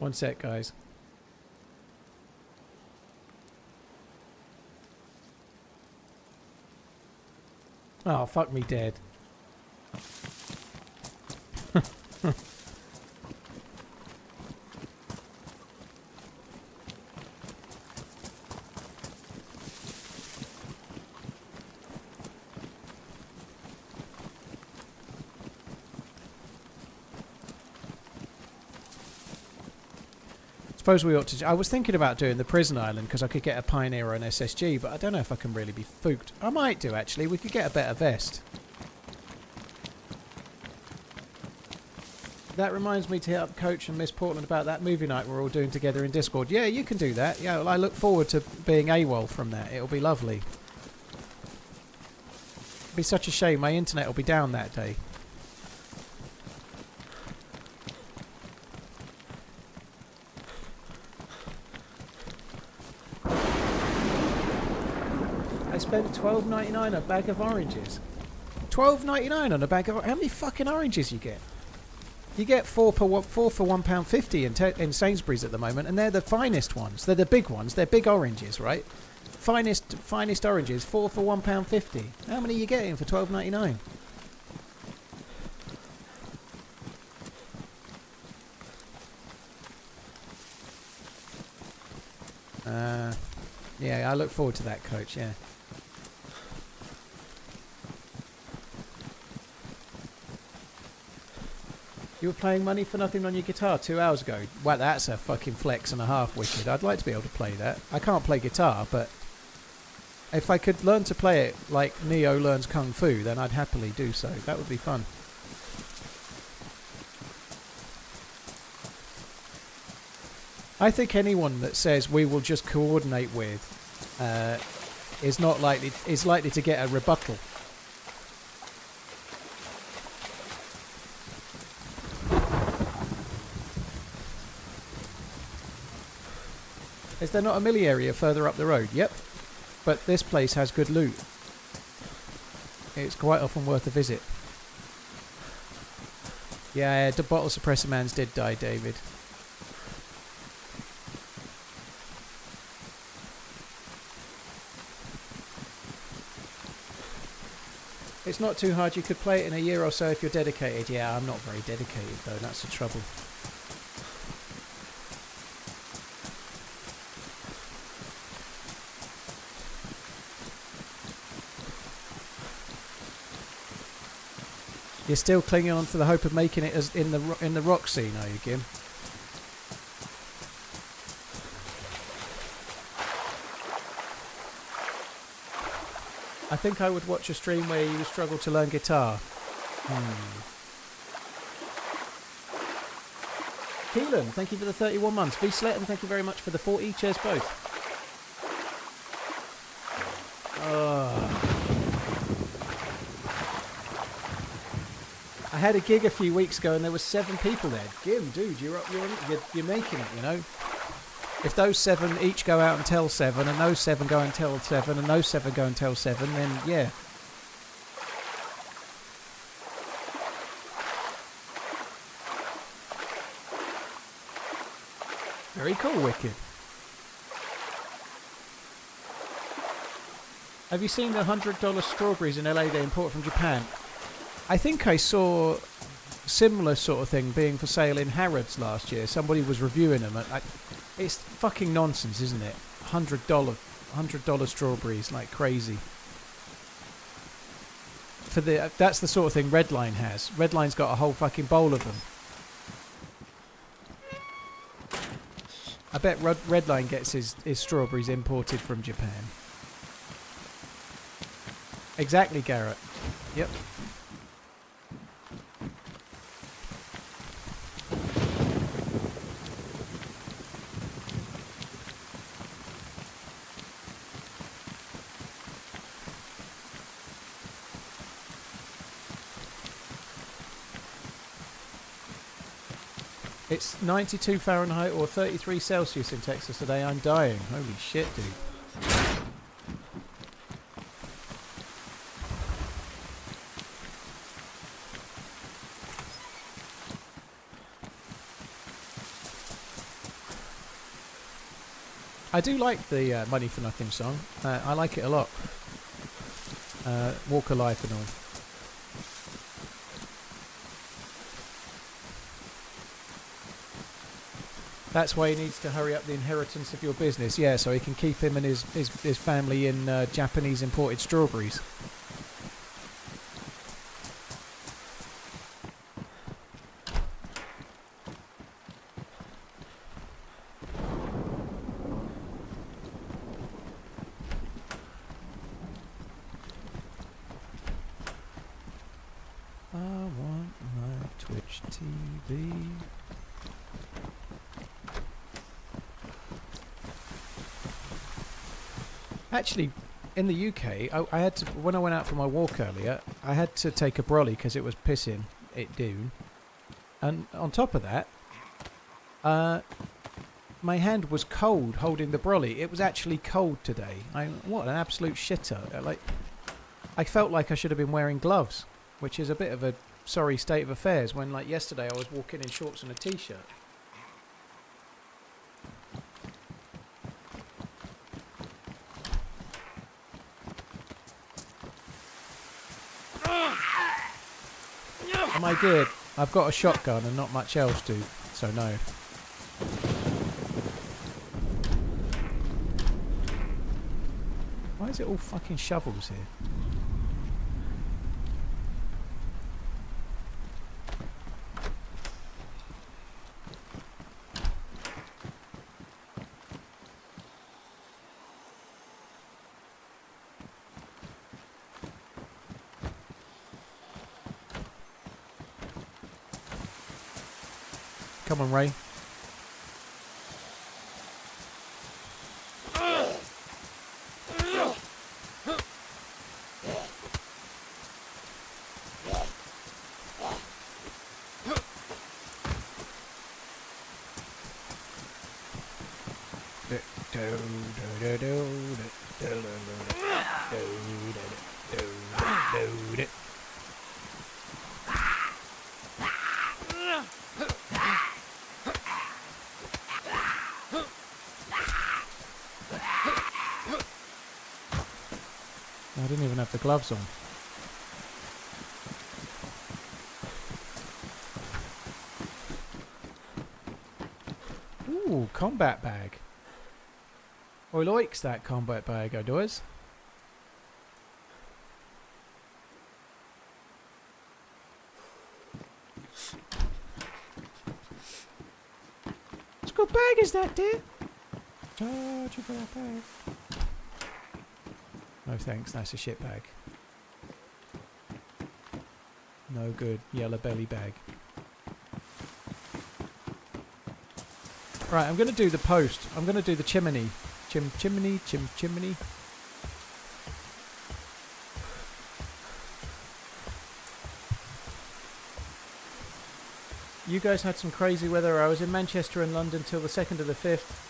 One sec, guys. Oh, fuck me dead. Suppose we ought to. I was thinking about doing the prison island because I could get a Pioneer or an SSG, but I don't know if I can really be fooked. I might do actually. We could get a better vest. That reminds me to hit up Coach and Miss Portland about that movie night we're all doing together in Discord. Yeah, you can do that. Yeah, well, I look forward to being AWOL from that. It'll be lovely. It'd be such a shame. My internet will be down that day. I spent $12.99 on a bag of oranges. $12.99 on a bag of... How many fucking oranges you get? You get four for £1.50 in Sainsbury's at the moment, and they're the finest ones. They're the big ones. They're big oranges, right? Finest oranges, 4 for £1.50. How many are you getting for $12.99? Yeah, I look forward to that, Coach. Yeah. You were playing Money for Nothing on your guitar 2 hours ago. Well, that's a fucking flex and a half, wicked. I'd like to be able to play that. I can't play guitar, but if I could learn to play it like Neo learns Kung Fu, then I'd happily do so. That would be fun. I think anyone that says we will just coordinate with is likely to get a rebuttal. Is there not a millie area further up the road? Yep. But this place has good loot. It's quite often worth a visit. Yeah, the bottle suppressor man's did die, David. It's not too hard. You could play it in a year or so if you're dedicated. Yeah, I'm not very dedicated though. That's the trouble. You're still clinging on to the hope of making it as in the rock scene, are you, Gim? I think I would watch a stream where you struggle to learn guitar. Keelan, thank you for the 31 months. V Sletton, thank you very much for the 40. Cheers both. I had a gig a few weeks ago and there was 7 people there. Gim, dude, you're making it, you know. If those 7 each go out and tell 7, and those 7 go and tell 7, and those 7 go and tell 7, then yeah. Very cool, Wicked. Have you seen the $100 strawberries in LA they import from Japan? I think I saw similar sort of thing being for sale in Harrods last year. Somebody was reviewing them. It's fucking nonsense, isn't it? $100 strawberries like crazy. That's the sort of thing Redline has. Redline's got a whole fucking bowl of them. I bet Redline gets his strawberries imported from Japan. Exactly, Garrett. Yep. It's 92 Fahrenheit or 33 Celsius in Texas today. I'm dying. Holy shit, dude. I do like the Money for Nothing song. I like it a lot. Walk of Life and all. That's why he needs to hurry up the inheritance of your business. Yeah, so he can keep him and his family in Japanese imported strawberries. I want my Twitch TV. Actually, in the UK, I had to, when I went out for my walk earlier, I had to take a brolly because it was pissing it down. And on top of that, my hand was cold holding the brolly. It was actually cold today. What an absolute shitter. I felt like I should have been wearing gloves, which is a bit of a sorry state of affairs when, like, yesterday I was walking in shorts and a t-shirt. Am I good? I've got a shotgun and not much else, dude, so no. Why is it all fucking shovels here? Come on, Ray. I didn't even have the gloves on. Ooh, combat bag. I likes that combat bag, I does. What good bag is that, dear? Charge you for that bag. No thanks, that's a shit bag. No good, yellow belly bag. Right, I'm going to do the post. I'm going to do the chimney. Chimney. You guys had some crazy weather. I was in Manchester and London till the 2nd of the 5th.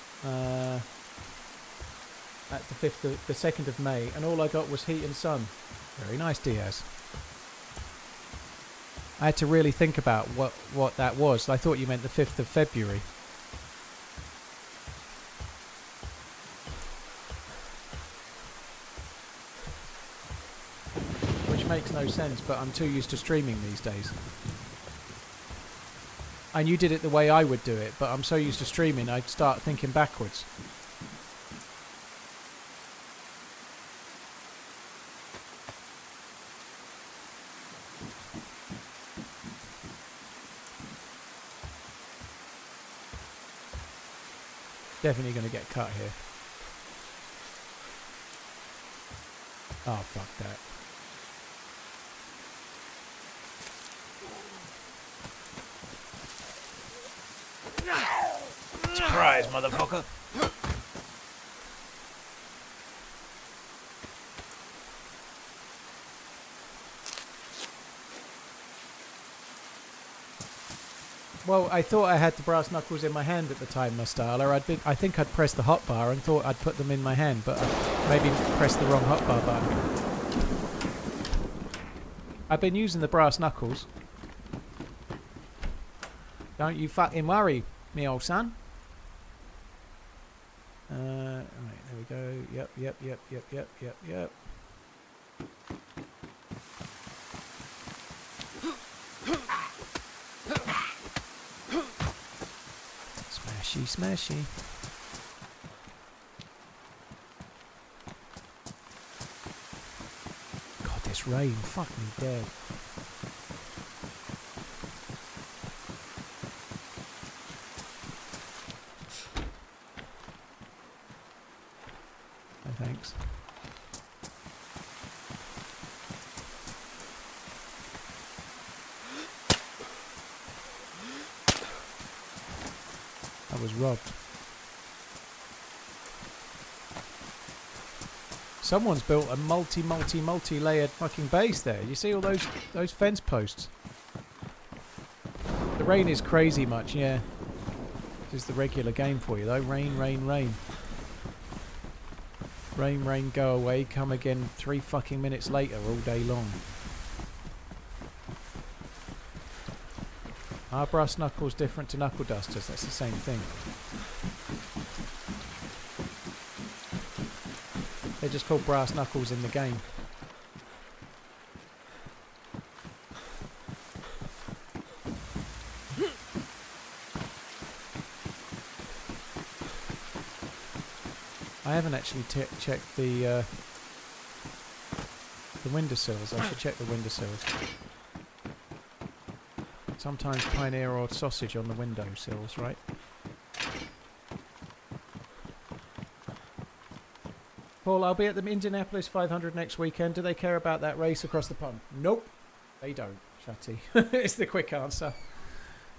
That's the 2nd of May, and all I got was heat and sun. Very nice, Diaz. I had to really think about what that was. I thought you meant the 5th of February. Which makes no sense, but I'm too used to streaming these days. And you did it the way I would do it, but I'm so used to streaming, I'd start thinking backwards. Definitely going to get cut here. Oh, fuck that. Surprise, motherfucker. Well, I thought I had the brass knuckles in my hand at the time, my styler. I think I'd pressed the hotbar and thought I'd put them in my hand, but I maybe pressed the wrong hotbar button. I've been using the brass knuckles. Don't you fucking worry, me old son. Right, there we go. Yep. Smashy. God, this rain, fuck me dead. No thanks. I was robbed. Someone's built a multi-layered fucking base there. You see all those fence posts? The rain is crazy much, yeah. This is the regular game for you though. Rain, rain, rain. Rain, rain, go away, come again 3 fucking minutes later all day long. Are brass knuckles different to knuckle dusters? That's the same thing. They're just called brass knuckles in the game. I haven't actually checked the windowsills. I should check the windowsills. Sometimes pioneer or sausage on the windowsills, right? Paul, I'll be at the Indianapolis 500 next weekend. Do they care about that race across the pond? Nope. They don't, Shutty. It's the quick answer.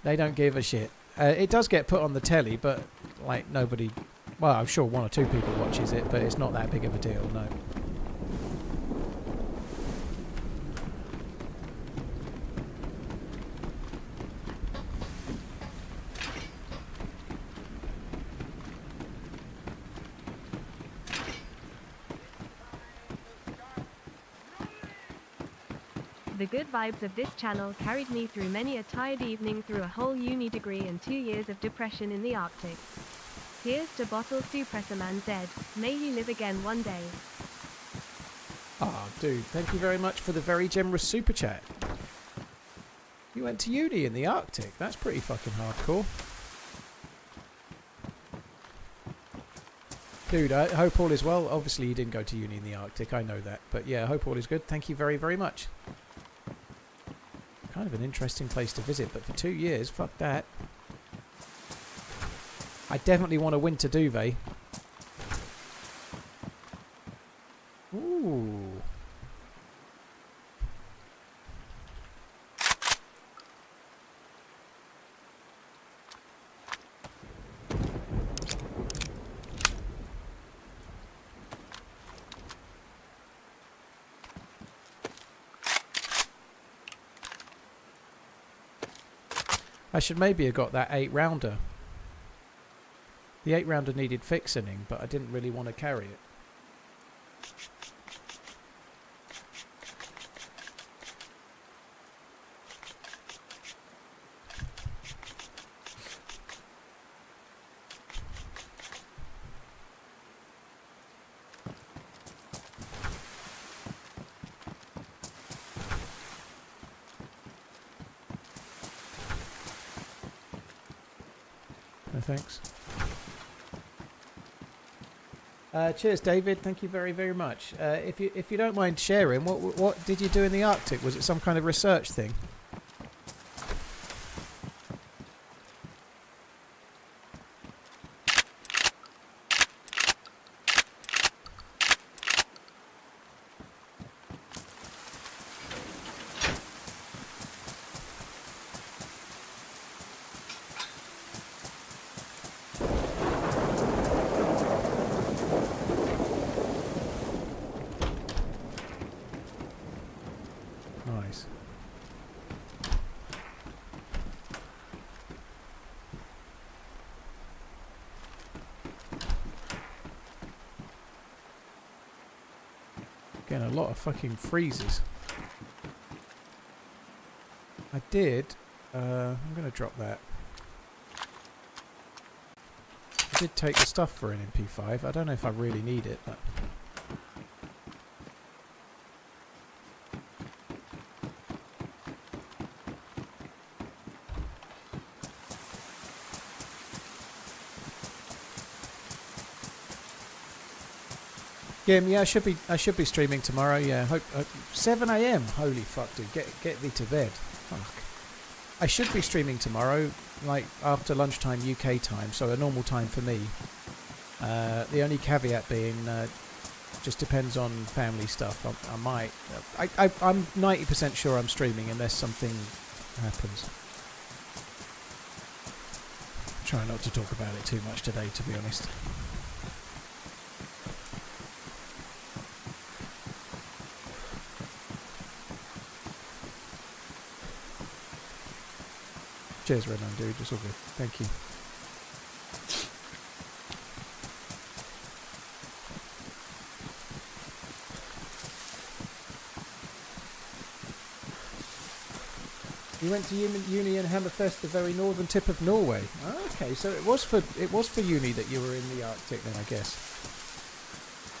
They don't give a shit. It does get put on the telly, but like nobody... Well, I'm sure 1 or 2 people watches it, but it's not that big of a deal, no. The good vibes of this channel carried me through many a tired evening through a whole uni degree and 2 years of depression in the Arctic. Here's to bottle Suppressor ManZ. May you live again one day. Ah, dude, thank you very much for the very generous super chat. You went to uni in the Arctic. That's pretty fucking hardcore. Dude, I hope all is well. Obviously, you didn't go to uni in the Arctic. I know that. But yeah, I hope all is good. Thank you very, very much. Kind of an interesting place to visit, but for 2 years, fuck that. I definitely want a winter duvet. Ooh. I should maybe have got that 8-rounder. The 8-rounder needed fixing, but I didn't really want to carry it. No thanks. Cheers, David. Thank you very, very much. If you don't mind sharing, what did you do in the Arctic? Was it some kind of research thing? Nice. Getting a lot of fucking freezes. I did. I'm going to drop that. I did take the stuff for an MP5. I don't know if I really need it, but... Yeah, I should be streaming tomorrow. Yeah, hope 7 AM. Holy fuck, dude, get thee to bed. Fuck. I should be streaming tomorrow, like after lunchtime UK time, so a normal time for me. The only caveat being, just depends on family stuff. I might. I'm 90% sure I'm streaming unless something happens. Try not to talk about it too much today, to be honest. Cheers, Renan, dude. It's all good. Thank you. You went to uni in Hammerfest, the very northern tip of Norway. Oh, okay, so it was for uni that you were in the Arctic then, I guess.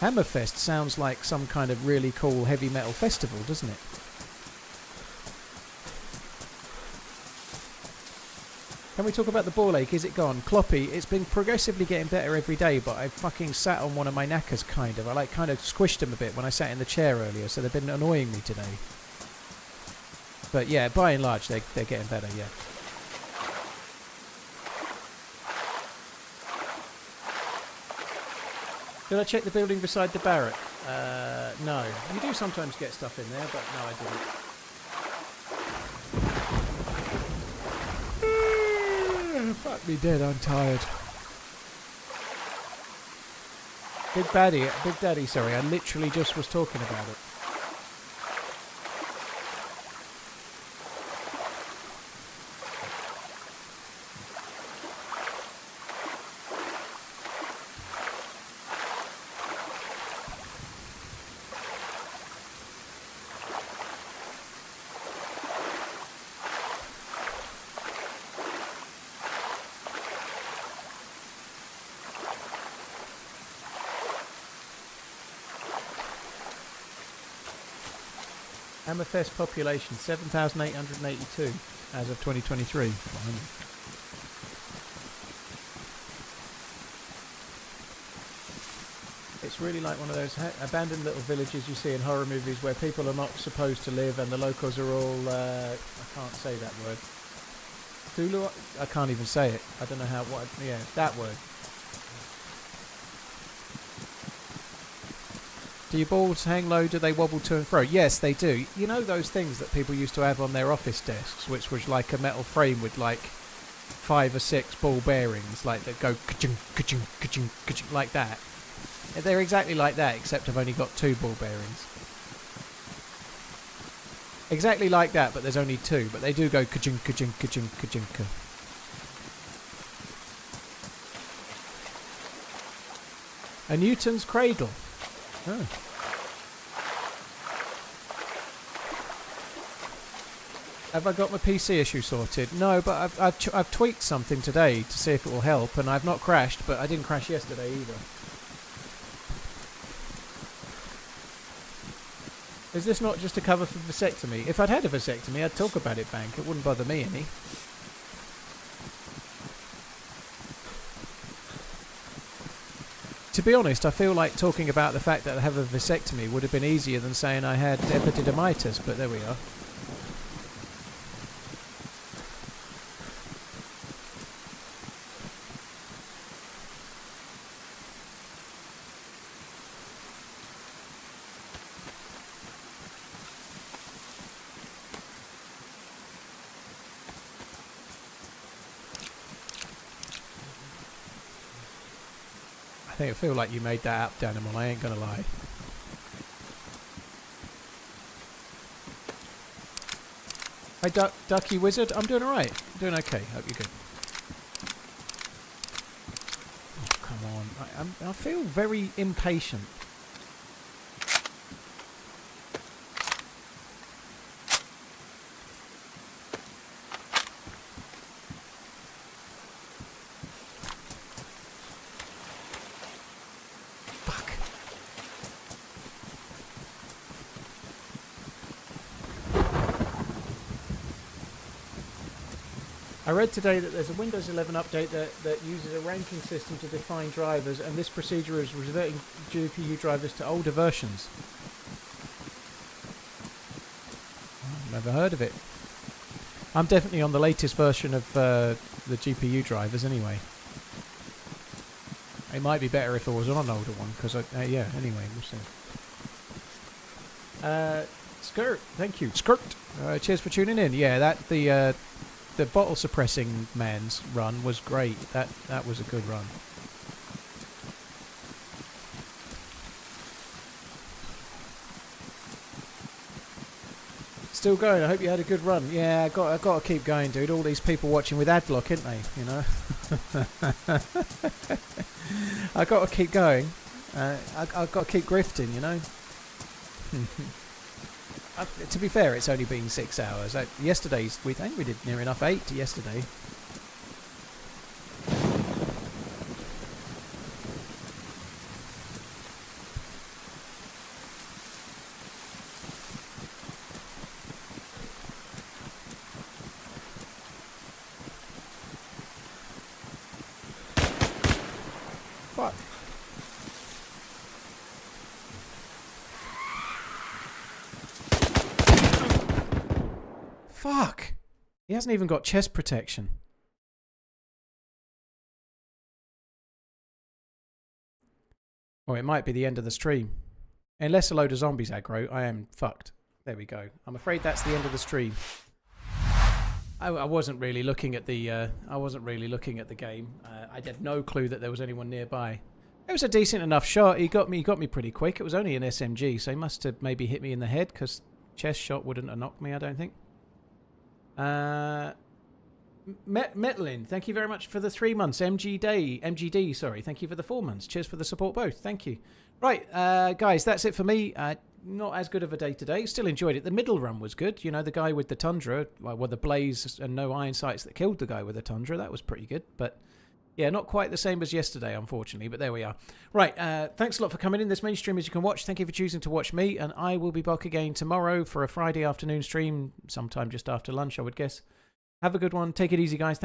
Hammerfest sounds like some kind of really cool heavy metal festival, doesn't it? Can we talk about the ball ache? Is it gone? Cloppy, it's been progressively getting better every day, but I fucking sat on one of my knackers, kind of. I kind of squished them a bit when I sat in the chair earlier, so they've been annoying me today. But yeah, by and large, they're getting better, yeah. Did I check the building beside the barrack? No. You do sometimes get stuff in there, but no, I didn't. Fuck me dead, I'm tired. Big Daddy, sorry, I literally just was talking about it. Hammerfest population 7,882 as of 2023. It's really like one of those abandoned little villages you see in horror movies where people are not supposed to live and the locals are all, I can't say that word. Tulu? I can't even say it. I don't know how, yeah, that word. Do your balls hang low? Do they wobble to and fro? Yes, they do. You know those things that people used to have on their office desks, which was like a metal frame with like 5 or 6 ball bearings, like that go ka-chung, ka-chung, ka-chung, ka-chung, like that. They're exactly like that, except I've only got 2 ball bearings. Exactly like that, but there's only 2. But they do go ka-chung, ka-chung, ka-chung, ka-chung, ka. A Newton's cradle. Oh. Have I got my PC issue sorted? No, but I've tweaked something today to see if it will help, and I've not crashed, but I didn't crash yesterday either. Is this not just a cover for vasectomy? If I'd had a vasectomy, I'd talk about it, Bank. It wouldn't bother me any. To be honest, I feel like talking about the fact that I have a vasectomy would have been easier than saying I had epididymitis, but there we are. I feel like you made that up, Danimal, I ain't gonna lie. Hi, Ducky Wizard. I'm doing alright. I'm doing okay. Hope you're good. Oh, come on. I feel very impatient. I read today that there's a Windows 11 update that uses a ranking system to define drivers, and this procedure is reverting GPU drivers to older versions. I've never heard of it. I'm definitely on the latest version of the GPU drivers anyway. It might be better if I was on an older one, because yeah, anyway, we'll see. Skirt, thank you. Skirt! Cheers for tuning in. Yeah, the bottle suppressing man's run was great. That was a good run. Still going. I hope you had a good run. Yeah, I got to keep going, dude. All these people watching with ad block, ain't they? You know. I got to keep going. I got to keep grifting, you know. To be fair, it's only been 6 hours. Yesterday's, I think we did near enough 8 yesterday. Fuck. Fuck. He hasn't even got chest protection. Or it might be the end of the stream. Unless a load of zombies aggro, I am fucked. There we go. I'm afraid that's the end of the stream. I wasn't really looking at the game. I had no clue that there was anyone nearby. It was a decent enough shot. He got me pretty quick. It was only an SMG, so he must have maybe hit me in the head, because chest shot wouldn't have knocked me, I don't think. Metlin, thank you very much for the 3 months. MGD, sorry. Thank you for the 4 months. Cheers for the support both. Thank you. Right, guys, that's it for me. Not as good of a day today. Still enjoyed it. The middle run was good. You know, the guy with the Tundra, well, the blaze and no iron sights that killed the guy with the Tundra. That was pretty good. But, yeah, not quite the same as yesterday, unfortunately. But there we are. Right, thanks a lot for coming in. There's many streamers you can watch. Thank you for choosing to watch me. And I will be back again tomorrow for a Friday afternoon stream, sometime just after lunch, I would guess. Have a good one. Take it easy, guys. Thanks.